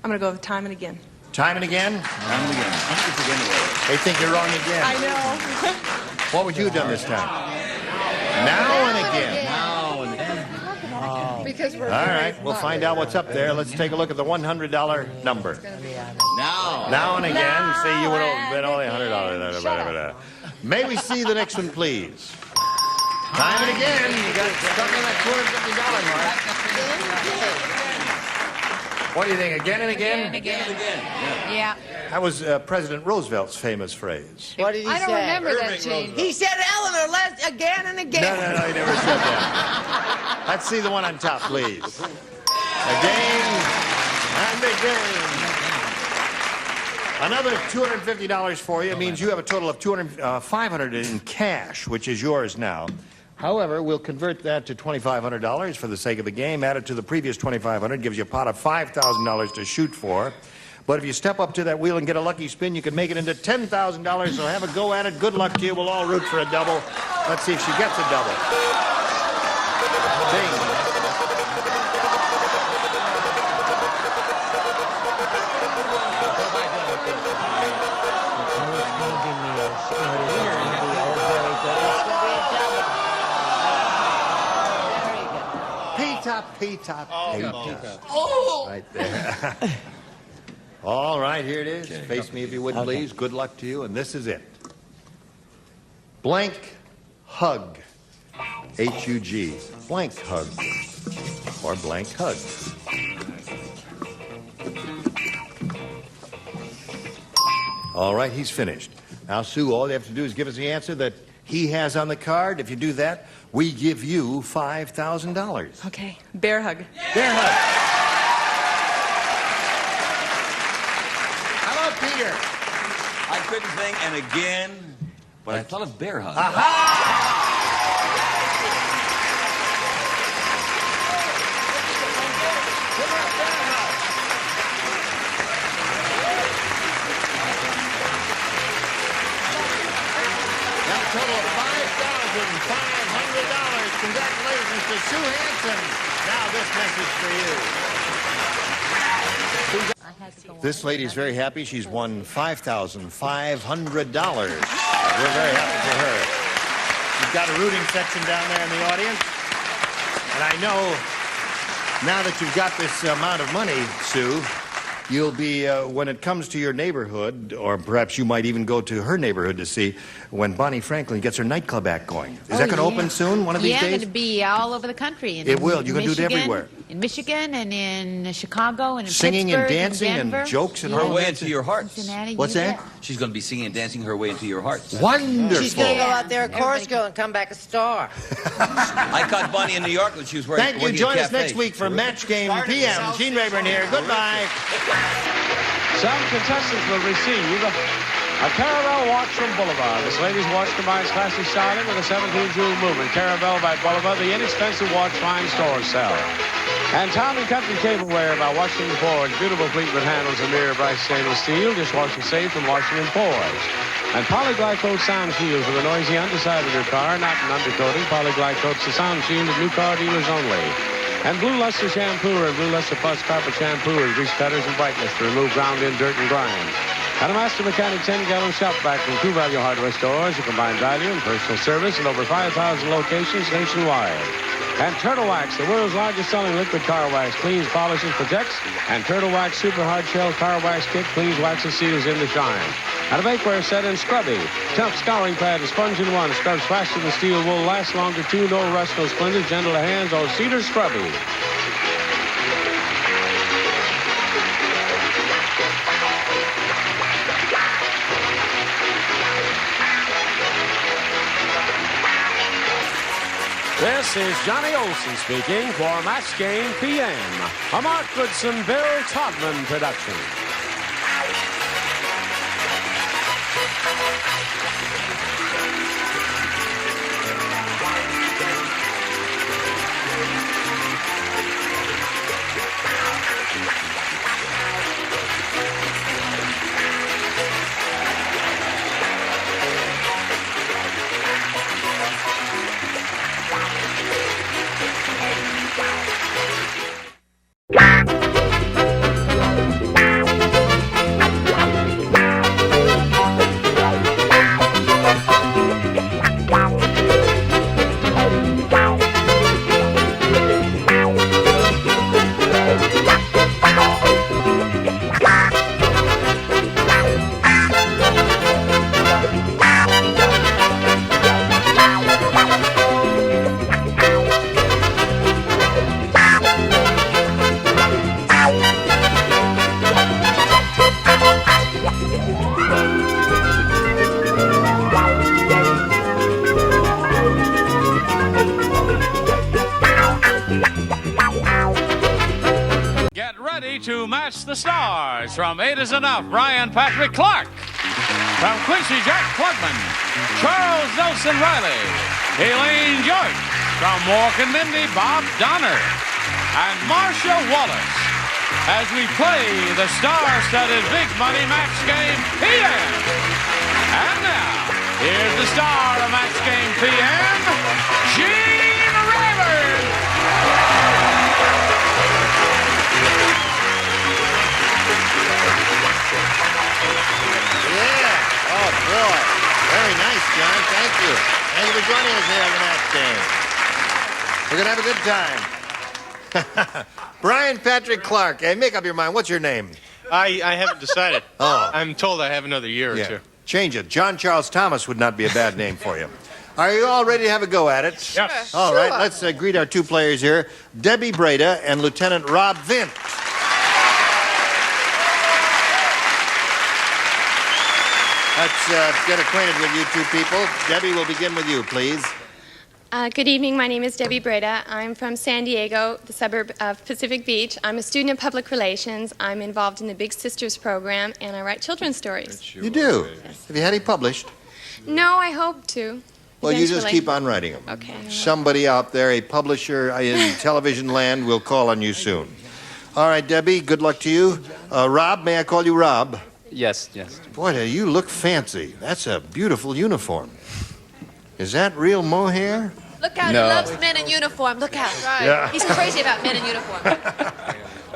I'm going to go with time and again. Time and again? Time and again. I think it's again anyway. They think you're wrong again. I know. What would you have done this time? Now and again. Now and again. Because we're All right, we'll find out what's up there. Let's take a look at the $100 number. Now. Now and again. See, you would have been only $100. May we see the next one, please? Time and again. You got stuck on that $250 mark. What do you think? Again and again? Again and again. Yeah. Yeah. That was President Roosevelt's famous phrase. What did he say? I don't remember that, Gene. He said, Eleanor, let's again and again. No, he never said that. Let's see the one on top, please. Again and again. Another $250 for you means you have a total of $500 in cash, which is yours now. However, we'll convert that to $2,500 for the sake of the game. Add it to the previous $2,500, gives you a pot of $5,000 to shoot for. But if you step up to that wheel and get a lucky spin, you can make it into $10,000. So have a go at it. Good luck to you. We'll all root for a double. Let's see if she gets a double. Bing. P-top, P-top, P-top. Oh! Right there. All right, here it is. Face me if you would, please. Good luck to you, and this is it. Blank hug. H-U-G. Blank hug. Or blank hug. All right, he's finished. Now, Sue, all you have to do is give us the answer that he has on the card. If you do that, we give you $5,000. Okay. Bear hug. Bear hug. How about Peter? I couldn't think and again, but I thought of bear hug. Total of $5,000. Congratulations to Sue Hansen. Now this message for you. This lady's very happy. She's won $5,500. We're very happy for her. You've got a rooting section down there in the audience. And I know now that you've got this amount of money, Sue, you'll be, when it comes to your neighborhood, or perhaps you might even go to her neighborhood to see when Bonnie Franklin gets her nightclub act going. Is that going to open soon, one of these days? Yeah, going to be all over the country. It will. You're going to do it everywhere. In Michigan and in Chicago and in Singing Pittsburgh and dancing and jokes and her all way that. into your hearts. Cincinnati. What's that? She's going to be singing and dancing her way into your hearts. Wonderful. She's going to go out there a chorus girl and come back a star. I caught Bonnie in New York when she was working. Thank you. Join us next week for Match Game PM. Gene Rayburn here. Goodbye. Some contestants will receive a Caravelle watch from Boulevard. This lady's watch combines classy styling with a 17-jewel movement. Caravelle by Boulevard, the inexpensive watch fine stores sell. And Town & Country Tableware by Washington Forge. Beautiful Fleetwood handles and mirror bright stainless steel. Dishwashing safe from Washington Forge. And Polyglycoat sound shields with a noisy underside of your car, not an undercoating. Polyglycoat's the sound shield of new car dealers only. And Blue Luster Shampoo and Blue Luster Plus Carpet Shampoo and grease cutters and brightness to remove ground-in dirt and grime. And a Master Mechanic 10-gallon shop vac from True Value Hardware stores. You combine value and personal service in over 5,000 locations nationwide. And Turtle Wax, the world's largest selling liquid car wax, cleans, polishes, protects. And Turtle Wax Super Hard Shell Car Wax Kit cleans, waxes, seals in the shine. And a bakeware set and Scrubby. Tough scouring pad and sponge in one. Scrubs faster than steel wool, lasts longer too. No rust, no splinters, gentle to hands. Oh, Cedar Scrubby. This is Johnny Olson speaking for Match Game PM, a Mark Goodson, Bill Todman production. To match the stars. From 8 is Enough, Brian Patrick Clark. From Quincy Jack Plugman, Charles Nelson Riley, Elaine George. From Mork and Mindy, Bob Donner, and Marcia Wallace. As we play the star-studded Big Money Match Game PM. And now, here's the star of Match Game PM, Gene Rayburn. Yeah. Oh, boy. Very nice, John. Thank you. Thank you for joining us here on the Match Game. We're going to have a good time. Brian Patrick Clark. Hey, make up your mind. What's your name? I haven't decided. Oh. I'm told I have another year or two. Change it. John Charles Thomas would not be a bad name for you. Are you all ready to have a go at it? Yes. All right. Let's greet our two players here, Debbie Breda and Lieutenant Rob Vint. Let's get acquainted with you two people. Debbie, we'll begin with you, please. Good evening. My name is Debbie Breda. I'm from San Diego, the suburb of Pacific Beach. I'm a student of public relations. I'm involved in the Big Sisters program, and I write children's stories. You do? Yes. Have you had any published? No, I hope to. Well, you just keep on writing them. Okay. Somebody out there, a publisher in television land, will call on you soon. All right, Debbie, good luck to you. Rob, may I call you Rob? Yes, yes. Boy, you look fancy. That's a beautiful uniform. Is that real mohair? Look out, No. he loves men in uniform. Look out. Yeah. He's crazy about men in uniform.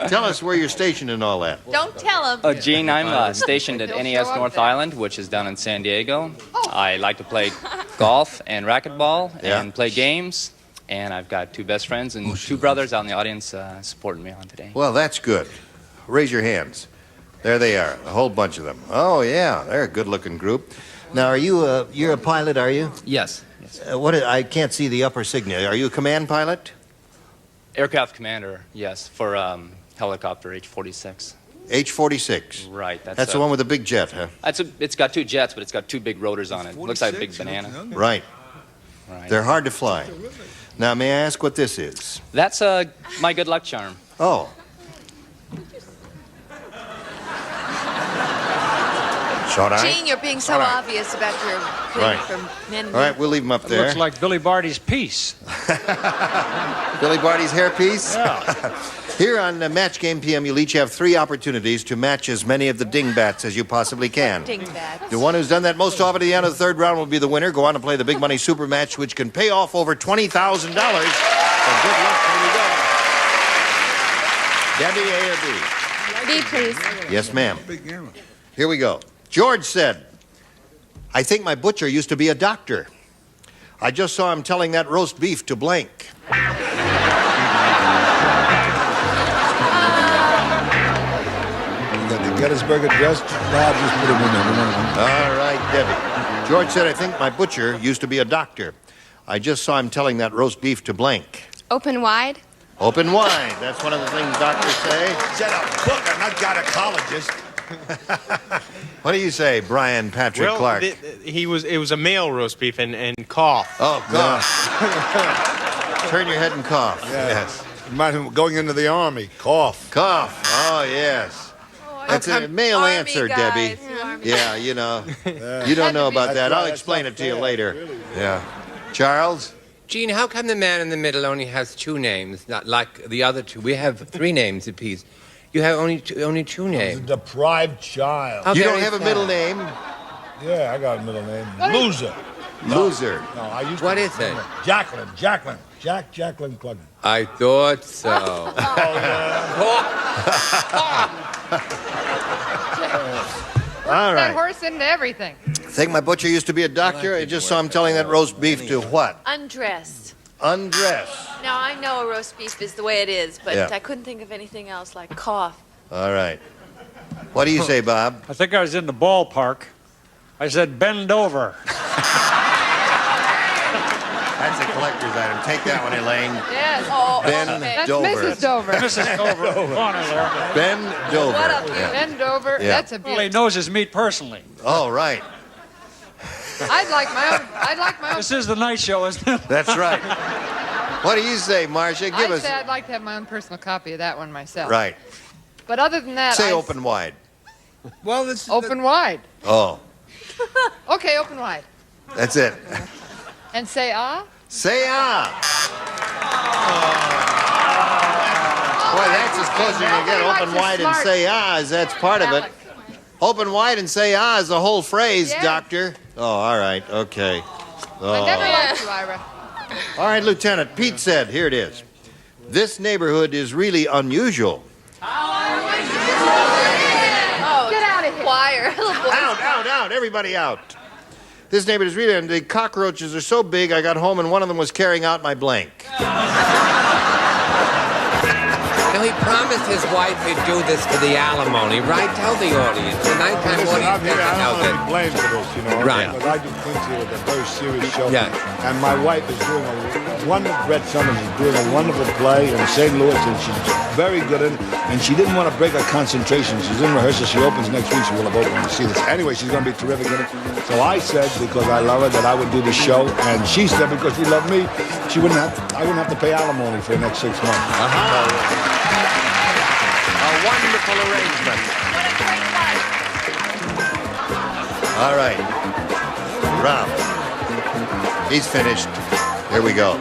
Tell us where you're stationed and all that. Don't tell him. Gene, I'm stationed at He'll NES show up North there. Island, which is down in San Diego. I like to play golf and racquetball Yeah. and play games. And I've got two best friends and two brothers out in the audience supporting me on today. Well, that's good. Raise your hands. There they are, a whole bunch of them. Oh, yeah, they're a good-looking group. Now, are you, you're a pilot, are you? Yes. I can't see the upper signal. Are you a command pilot? Aircraft commander, yes, for helicopter H-46. H-46. Right. That's the one with the big jet, huh? It's got two jets, but it's got two big rotors on it. Looks like a big banana. Right. Right. They're hard to fly. Now, may I ask what this is? That's my good luck charm. Oh. Short eye? Gene, you're being so All right. obvious about your Right. thing from men in All right, we'll leave them up there. Looks like Billy Barty's piece. Billy Barty's hairpiece? Yeah. Here on Match Game PM, you'll each have 3 opportunities to match as many of the dingbats as you possibly can. Dingbats. The one who's done that most often at the end of the 3rd round will be the winner. Go on to play the Big Money Super Match, which can pay off over $20,000. So good luck. Here we go. Debbie, A or B? B, please. Yes, ma'am. Here we go. George said, I think my butcher used to be a doctor. I just saw him telling that roast beef to blank. Got the Gettysburg Address. Bob just put him in there. All right, Debbie. George said, I think my butcher used to be a doctor. I just saw him telling that roast beef to blank. Open wide. Open wide. That's one of the things doctors say. Shut up, cook. I'm not gynecologist. What do you say, Brian Patrick Clark? It was a male roast beef and cough. Oh, God. Turn your head and cough. Yes. Imagine going into the army. Cough. Cough. Oh, yes. That's a male answer, Debbie. Yeah, you know. You don't know about that. I'll explain it to you later. Yeah. Charles? Gene, how come the man in the middle only has 2 names, not like the other 2? We have 3 names apiece. You have only two names. A deprived child. How You don't very have a sad. middle name? Yeah, I got a middle name. Loser. Loser. No, I used What to. is it? Jacqueline. Jacqueline Clugman. I thought so. All That right. horse into everything. Think my butcher used to be a doctor? I just saw him telling that roast beef to what? Undressed. Undress. Now, I know a roast beef is the way it is, but Yeah. I couldn't think of anything else like cough. All right. What do you say, Bob? I think I was in the ballpark. I said, bend over. That's a collector's item. Take that one, Elaine. Yes. Ben That's Dover. Mrs. Dover. Mrs. Dover. Corner there. Ben Dover. What up, Yeah. Bend over. Yeah. That's a Well, he beauty. knows his meat personally. Oh, right. I'd like my own. This is the night show, isn't it? That's right. What do you say, Marcia? Give I'd us. say I'd like to have my own personal copy of that one myself. Right. But other than that, Say open wide. Well, this Open wide. Oh, Okay, open wide. that's it. And say ah. Say ah. Boy, that's as close as you can get. Open wide and say ah, as that's part of it. Open wide and say ah is the whole phrase, Yeah. Doctor. Oh, all right. Okay. I never Oh. liked you, Ira. All right, Lieutenant. Pete said, here it is. This neighborhood is really unusual. Oh, Get out of here. choir. Out. Everybody out. This neighborhood is really, and the cockroaches are so big, I got home and one of them was carrying out my blank. Now, he promised his wife he'd do this for the alimony, right? Tell the audience. The nighttime Listen, I'm audience here. doesn't I know don't want to be that. blamed for this, you know. Right. But I do Quincy with a very serious show. Yeah. And my wife is doing a wonderful, Brett Summers is doing a wonderful play in St. Louis, and she's very good in it. And she didn't want to break her concentration. She's in rehearsal. She opens next week. She will have opened to see this. Anyway, she's going to be terrific in it. So I said, because I love her, that I would do the show. And she said, because she loved me, I wouldn't have to pay alimony for the next 6 months. A wonderful arrangement. All right. Rob. He's finished. Here we go.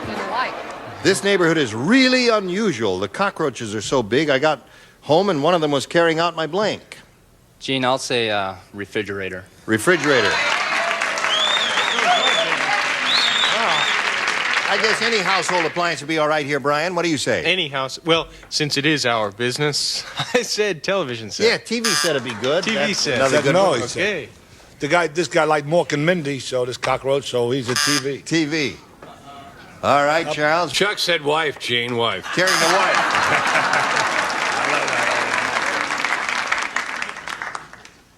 This neighborhood is really unusual. The cockroaches are so big, I got home and one of them was carrying out my blank. Gene, I'll say refrigerator. Refrigerator. I guess any household appliance would be all right here, Brian. What do you say? Any house. Well, since it is our business, I said television set. Yeah, TV set would be good. TV That's set. another good No, one. he said. Okay. This guy liked Mork and Mindy, so this cockroach, so he's a TV. TV. All right, Charles. Chuck said wife, Gene, wife. Carrying the wife.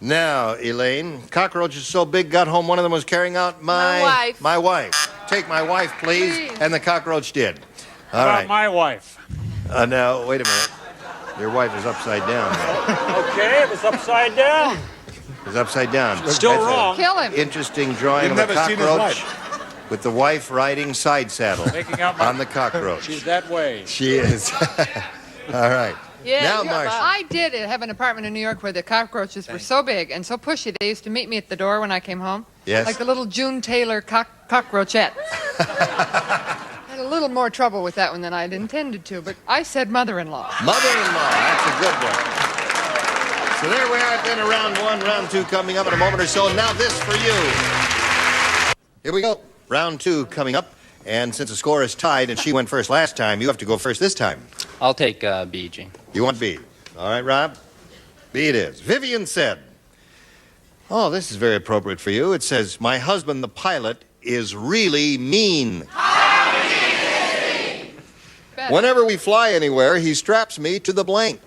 Now, Elaine, cockroaches so big got home, one of them was carrying out My wife. My wife. Take my wife, please. And the cockroach did. All About right. my wife. Now, wait a minute. Your wife is upside down. Okay, it was upside down. It's upside down. Still That's a wrong. Kill him. Interesting drawing You've of a never seen his cockroach wife. with the wife riding side saddle Making out my- on the cockroach. She's that way. She is. All right. Yeah, Now, you're Marcia. I did have an apartment in New York where the cockroaches were so big and so pushy, they used to meet me at the door when I came home. Yes. Like the little June Taylor cockroachette. I had a little more trouble with that one than I'd intended to, but I said mother-in-law. Mother-in-law. That's a good one. So there we are then, round one, round two coming up in a moment or so. Now this for you. Here we go. Round two coming up. And since the score is tied and she went first last time, you have to go first this time. I'll take B, Gene. You want B. All right, Rob? B it is. Vivian said, oh, this is very appropriate for you. It says, my husband, the pilot, is really mean. Whenever we fly anywhere, he straps me to the blank.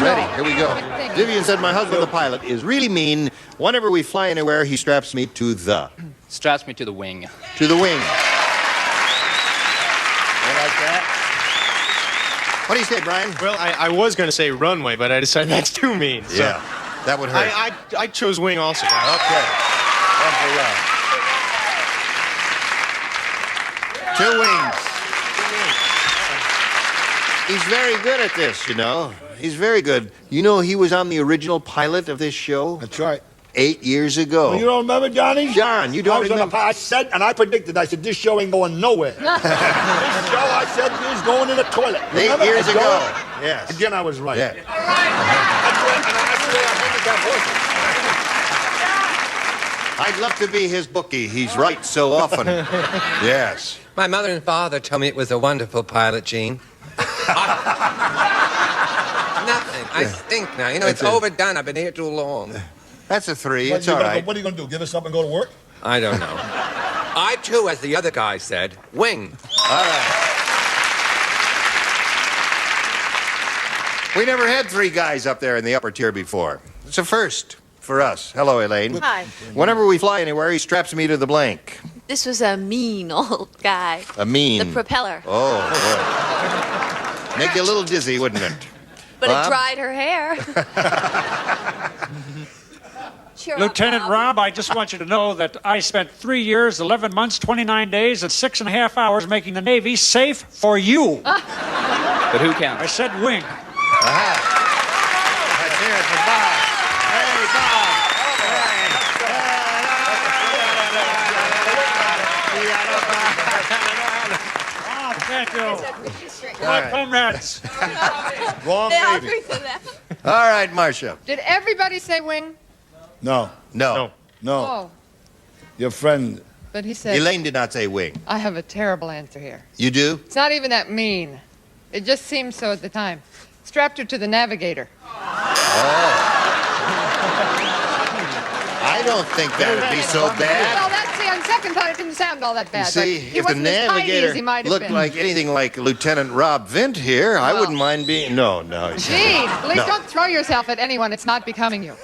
Ready, here we go. Vivian said, my husband, the pilot, is really mean. Whenever we fly anywhere, he straps me to the... Straps me to the wing. To the wing. You like that? What do you say, Brian? Well, I was going to say runway, but I decided that's too mean. So Yeah, that would hurt. I chose wing also, guys. Okay. One for Rob. 2 wings. He's very good at this, you know. He's very good. You know, he was on the original pilot of this show That's right. 8 years ago. You don't remember, Johnny? John, you I don't was on the remember? I said, and I predicted, I said, this show ain't going nowhere. This show, I said, is going in the toilet. 8 Remember? years It's ago. going- Yes. Again, I was right. Yeah. I'd love to be his bookie. He's right so often. Yes. My mother and father told me it was a wonderful pilot, Gene. Nothing. I stink now. You know, That's it's it. overdone. I've been here too long. That's a 3. What, It's all right. what are you going to do? Give us up and go to work? I don't know. I, too, as the other guy said, wing. All right. We never had 3 guys up there in the upper tier before. It's a first for us. Hello, Elaine. Hi. Whenever we fly anywhere, he straps me to the blank. This was a mean old guy. A mean. The propeller. Oh, boy. Make you a little dizzy, wouldn't it? But Bob? it dried her hair. Cheer up, Lieutenant Bob. Rob, I just want you to know that I spent 3 years, 11 months, 29 days, and 6.5 hours making the Navy safe for you. But who I counts? said wing. Let's hear it for Bob. Hey, Bob. Oh, thank you. All My right. comrades. Wrong They all Navy. agree to that. All right, Marcia. Did everybody say wing? No, No. no. Oh, Your friend, but he said, Elaine did not say wing. I have a terrible answer here. You do? It's not even that mean. It just seemed so at the time. Strapped her to the navigator. I don't think that would be so Well, bad. that's see, on second thought, it didn't sound all that You bad. see, but he if the wasn't as tidy navigator as he might have looked been. like anything like Lieutenant Rob Vint here, I Well. wouldn't mind being... No, no. Gene, please No. don't throw yourself at anyone. It's not becoming you.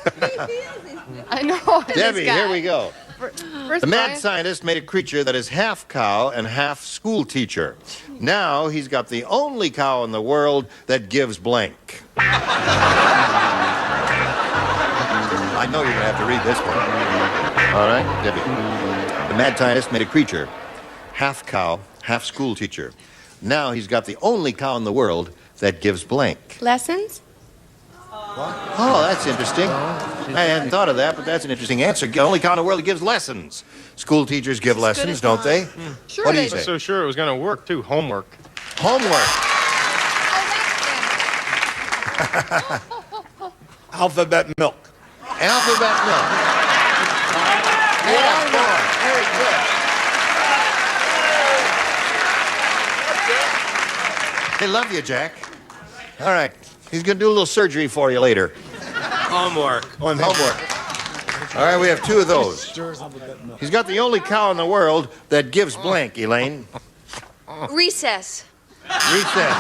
I know. this Debbie, guy. here we go. First, The mad Brian. scientist made a creature that is half cow and half school teacher. Now he's got the only cow in the world that gives blank. I know you're going to have to read this one. All right, Debbie. The mad scientist made a creature, half cow, half school teacher. Now he's got the only cow in the world that gives blank. Lessons? Oh, that's interesting. I hadn't thought of that, but that's an interesting answer. The only cow in the world that gives lessons. School teachers give lessons, don't they? Sure What do they you do. say? So sure it was going to work, too. Homework. Homework. alphabet milk. Alphabet milk. One more. Very good. They love you, Jack. All right. He's going to do a little surgery for you later. Homework. Homework. All right, we have two of those. He's got the only cow in the world that gives blank, Elaine. Recess. Recess.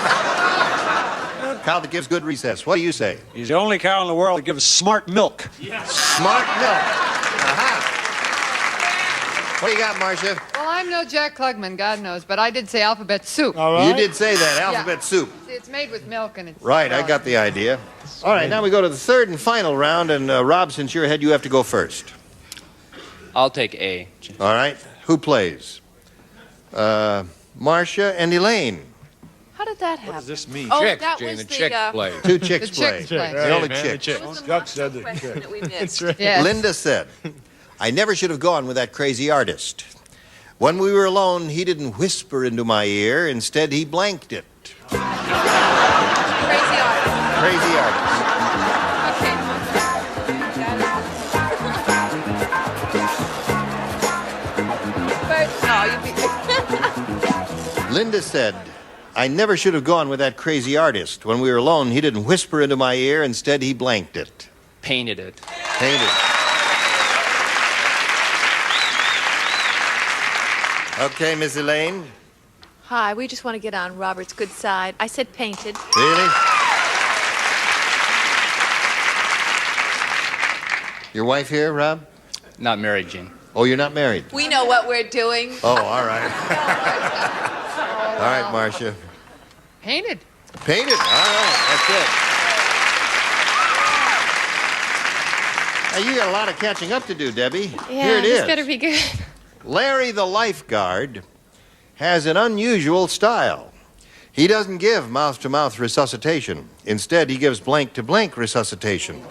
Cow that gives good recess. What do you say? He's the only cow in the world that gives smart milk. Smart milk. Aha. What do you got, Marcia? Well, I'm no Jack Klugman, God knows, but I did say alphabet soup. All right. You did say that, alphabet soup. It's made with milk and it's... Right, I got the idea. All right, now we go to the third and final round, and Rob, since you're ahead, you have to go first. I'll take A. All right, who plays? Marcia and Elaine. How did that happen? What does this mean? Oh, Chicks, that Jane, was the the, chicks play. Two chicks The play. chicks play. The only man, the chicks. chicks. Chuck said question that we missed. Yes. Linda said, I never should have gone with that crazy artist. When we were alone, he didn't whisper into my ear. Instead, he blanked it. Crazy artist. Crazy artist. Linda said, I never should have gone with that crazy artist. When we were alone, he didn't whisper into my ear. Instead, he blanked it. Painted it. Painted. Okay, Miss Elaine. Hi, we just want to get on Robert's good side. I said painted. Really? Your wife here, Rob? Not married, Gene. Oh, you're not married? We know what we're doing. Oh, all right. All right, Marcia. Painted. Painted. All right, that's it. Now, you got a lot of catching up to do, Debbie. Yeah, Here it this is. better be good. Larry the lifeguard has an unusual style. He doesn't give mouth-to-mouth resuscitation. Instead, he gives blank-to-blank resuscitation.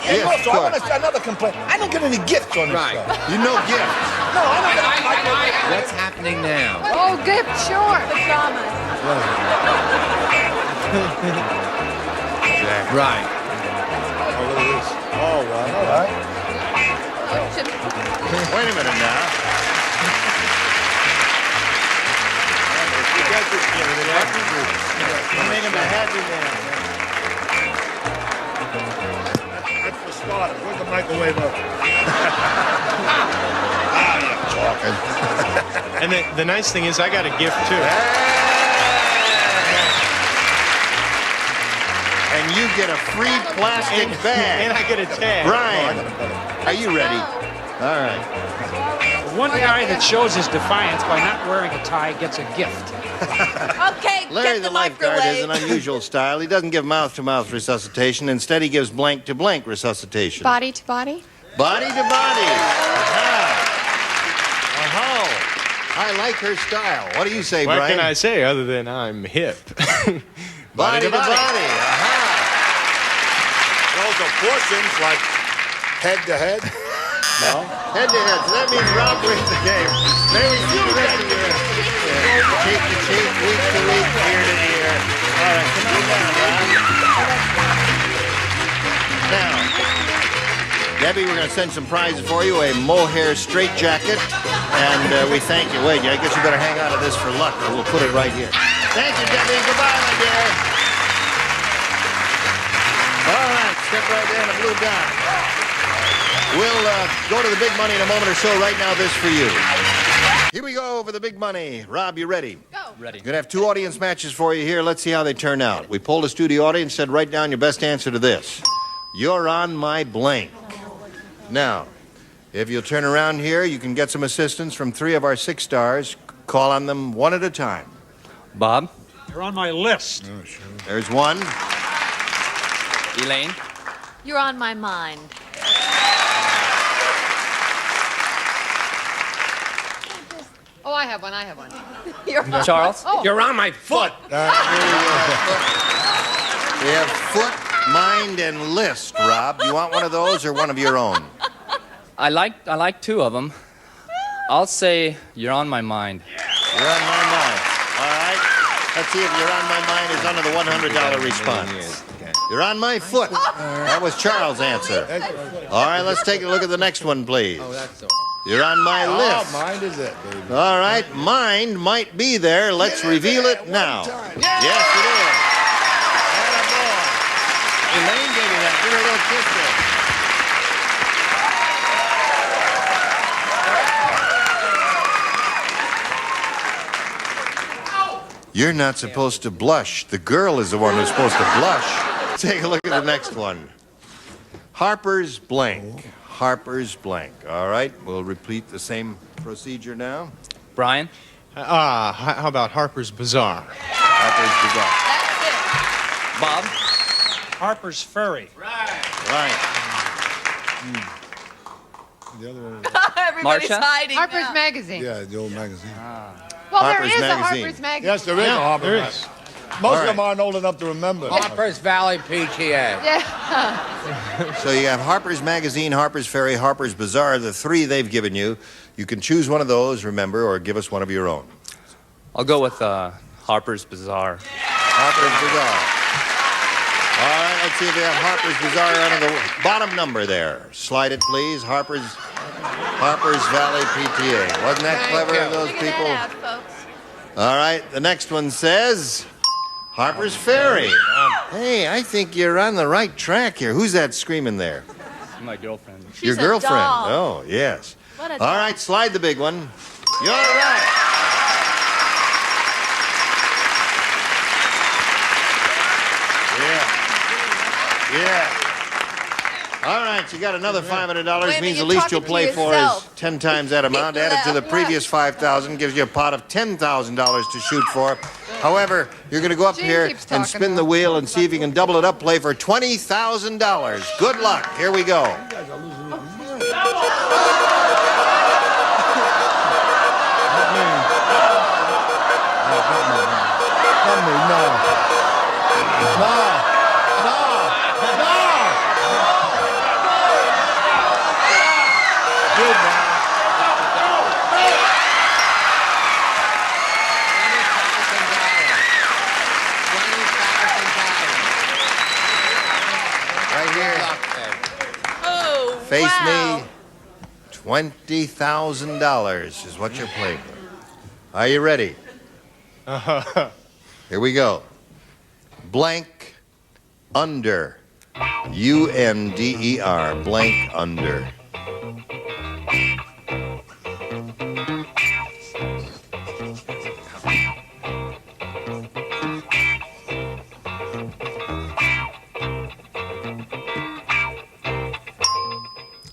Hey, Yes, also, I what? want to another complaint. I don't get any gifts on this Right. stuff. You know gift. No, I don't get What's happening now? Oh, gift, sure. Pajamas. Right. Oh, look at this. Oh, well, all right. Wait a minute now. You got this gift. You made him a happy man. That's for starters. Where's the microwave oven? You're talking. And the nice thing is I got a gift, too. And you get a free plastic bag. And I get a tag. Brian, are you ready? All right. One guy that shows his defiance by not wearing a tie gets a gift. Okay, Larry get the the lifeguard has an microwave. unusual style. He doesn't give mouth-to-mouth resuscitation. Instead, he gives blank-to-blank resuscitation. Body to body. Body to body. Aha. Aha. I like her style. What do you say, What Brian? can I say other than I'm hip? Body to body. Aha. Those are portions like head to head. No. Head to head. So that means Rob wins the game. Very good. Cheek to cheek, week to week, ear to ear. All right, come on down, Rob. Now, Debbie, we're going to send some prizes for you, a mohair straight jacket, and we thank you. Wait, I guess you better hang on to this for luck, or we'll put it right here. Thank you, Debbie. Goodbye, my dear. All right, step right there in the blue dot. We'll go to the big money in a moment or so. Right now, this for you. Here we go for the big money. Rob, you ready? Go. Ready. Going to have two audience matches for you here. Let's see how they turn out. We polled a studio audience, said write down your best answer to this. You're on my blank. Now, if you'll turn around here, you can get some assistance from 3 of our 6 stars. Call on them one at a time. Bob. You're on my list. There's one. Elaine. You're on my mind. Oh, I have one. I have one. Charles. Oh. You're on my foot. We have foot, mind, and list, Rob. You want one of those or one of your own? I like 2 of them. I'll say you're on my mind. You're on my mind. All right. Let's see if you're on my mind is under the $100 response. You're on my foot. That was Charles' answer. All right, let's take a look at the next one, please. Oh, that's all. You're on my list. Mind is it, baby. All right, mind might be there. Let's reveal it now. Yes, it is. Attaboy. Elaine gave you that. Give her a little kiss there. You're not supposed to blush. The girl is the one who's supposed to blush. Take a look at the next one. Harper's blank. Harper's blank. All right, we'll repeat the same procedure now. Brian? How about Harper's Bazaar? Harper's Bazaar. Bob? Harper's Ferry. Right. The other one. Everybody's Marsha? hiding Harper's now. Magazine. Yeah, the old magazine. Well, Harper's there is Magazine. a Harper's Magazine. Yes, there is a Harper's there Magazine. is. Most of them aren't old enough to remember. Harper's Valley PTA. Yeah. So you have Harper's Magazine, Harper's Ferry, Harper's Bazaar, the three they've given you. You can choose one of those, remember, or give us one of your own. I'll go with Harper's Bazaar. Harper's Bazaar. All right, let's see if we have Harper's Bazaar under the bottom number there. Slide it, please. Harper's Valley PTA. Wasn't that clever of those Figure people? that out, folks. All right, the next one says Harper's Ferry. Hey, I think you're on the right track here. Who's that screaming there? My girlfriend. Your She's a girlfriend. doll. Oh, yes. What a All doll. right, slide the big one. You're right. Yeah. All right, you got another $500. Wait, Means you're the least you'll talking to play for yourself. is 10 times that amount. Added to the previous 5,000 gives you a pot of $10,000 to shoot for. However, you're going to go up Gene here keeps and talking spin to the him. wheel and see if you can double it up. Play for $20,000. Good luck. Here we go. Not me, no. Good, man. Right here. Oh, Face wow. me. $20,000 is what you're playing with. Are you ready? Here we go. Blank under. UNDER. Blank under.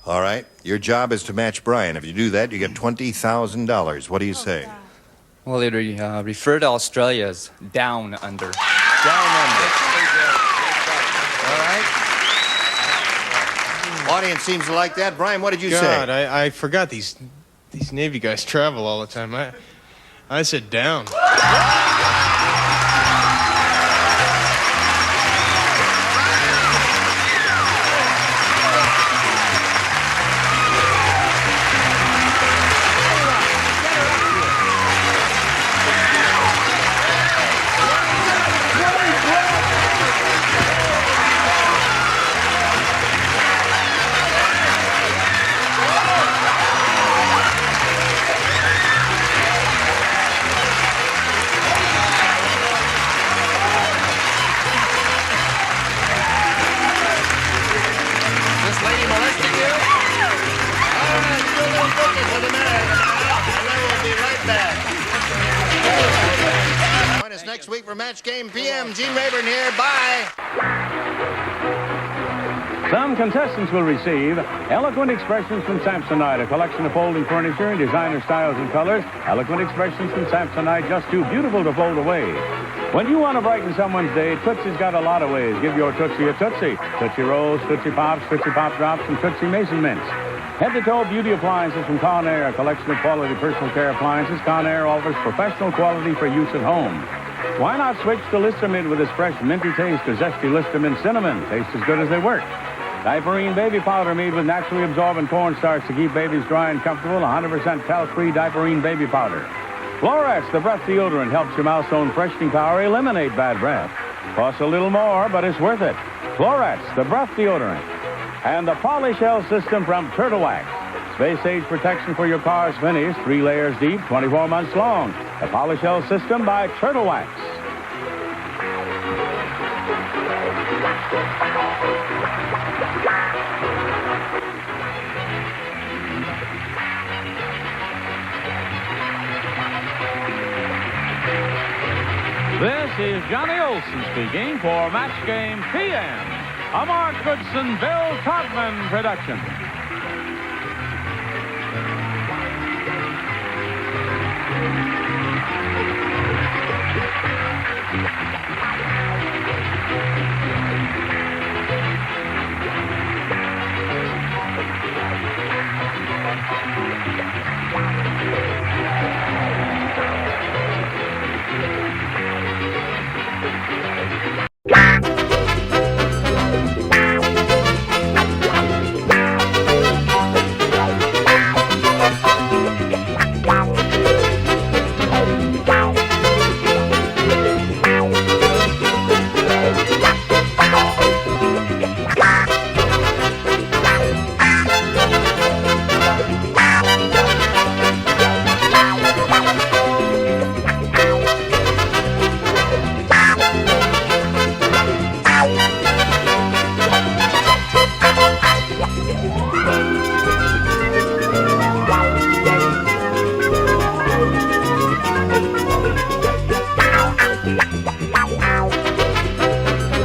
All right. Your job is to match Brian. If you do that, you get $20,000. What do you say? Well, they refer to Australia as down under. Down under. All right. Audience seems to like that. Brian, what did you God, say? I forgot these Navy guys travel all the time. I said down. This lady molesting you? All right, do a little booking for the minute. And then we'll be right back. Join us next week for Match Game PM. Gene Rayburn here. Bye. Some contestants will receive Eloquent Expressions from Samsonite, a collection of folding furniture in designer styles and colors. Eloquent Expressions from Samsonite, just too beautiful to fold away. When you want to brighten someone's day, Tootsie's got a lot of ways. Give your Tootsie a Tootsie. Tootsie Rolls, Tootsie Pops, Tootsie Pop Drops, and Tootsie Mason Mints. Head-to-toe beauty appliances from Conair, a collection of quality personal care appliances. Conair offers professional quality for use at home. Why not switch to Listamint with its fresh minty taste or zesty Listamint cinnamon? Tastes as good as they work. Diaperine baby powder made with naturally absorbent cornstarch to keep babies dry and comfortable. 100% talc-free Diaperine baby powder. Florex, the breath deodorant, helps your mouth's own freshening power eliminate bad breath. Costs a little more, but it's worth it. Clorets, the breath deodorant, and the Polyshell system from Turtle Wax. Space age protection for your car's finish, 3 layers deep, 24 months long. The Polyshell system by Turtle Wax. This is Johnny Olson speaking for Match Game PM, a Mark Goodson, Bill Todman production.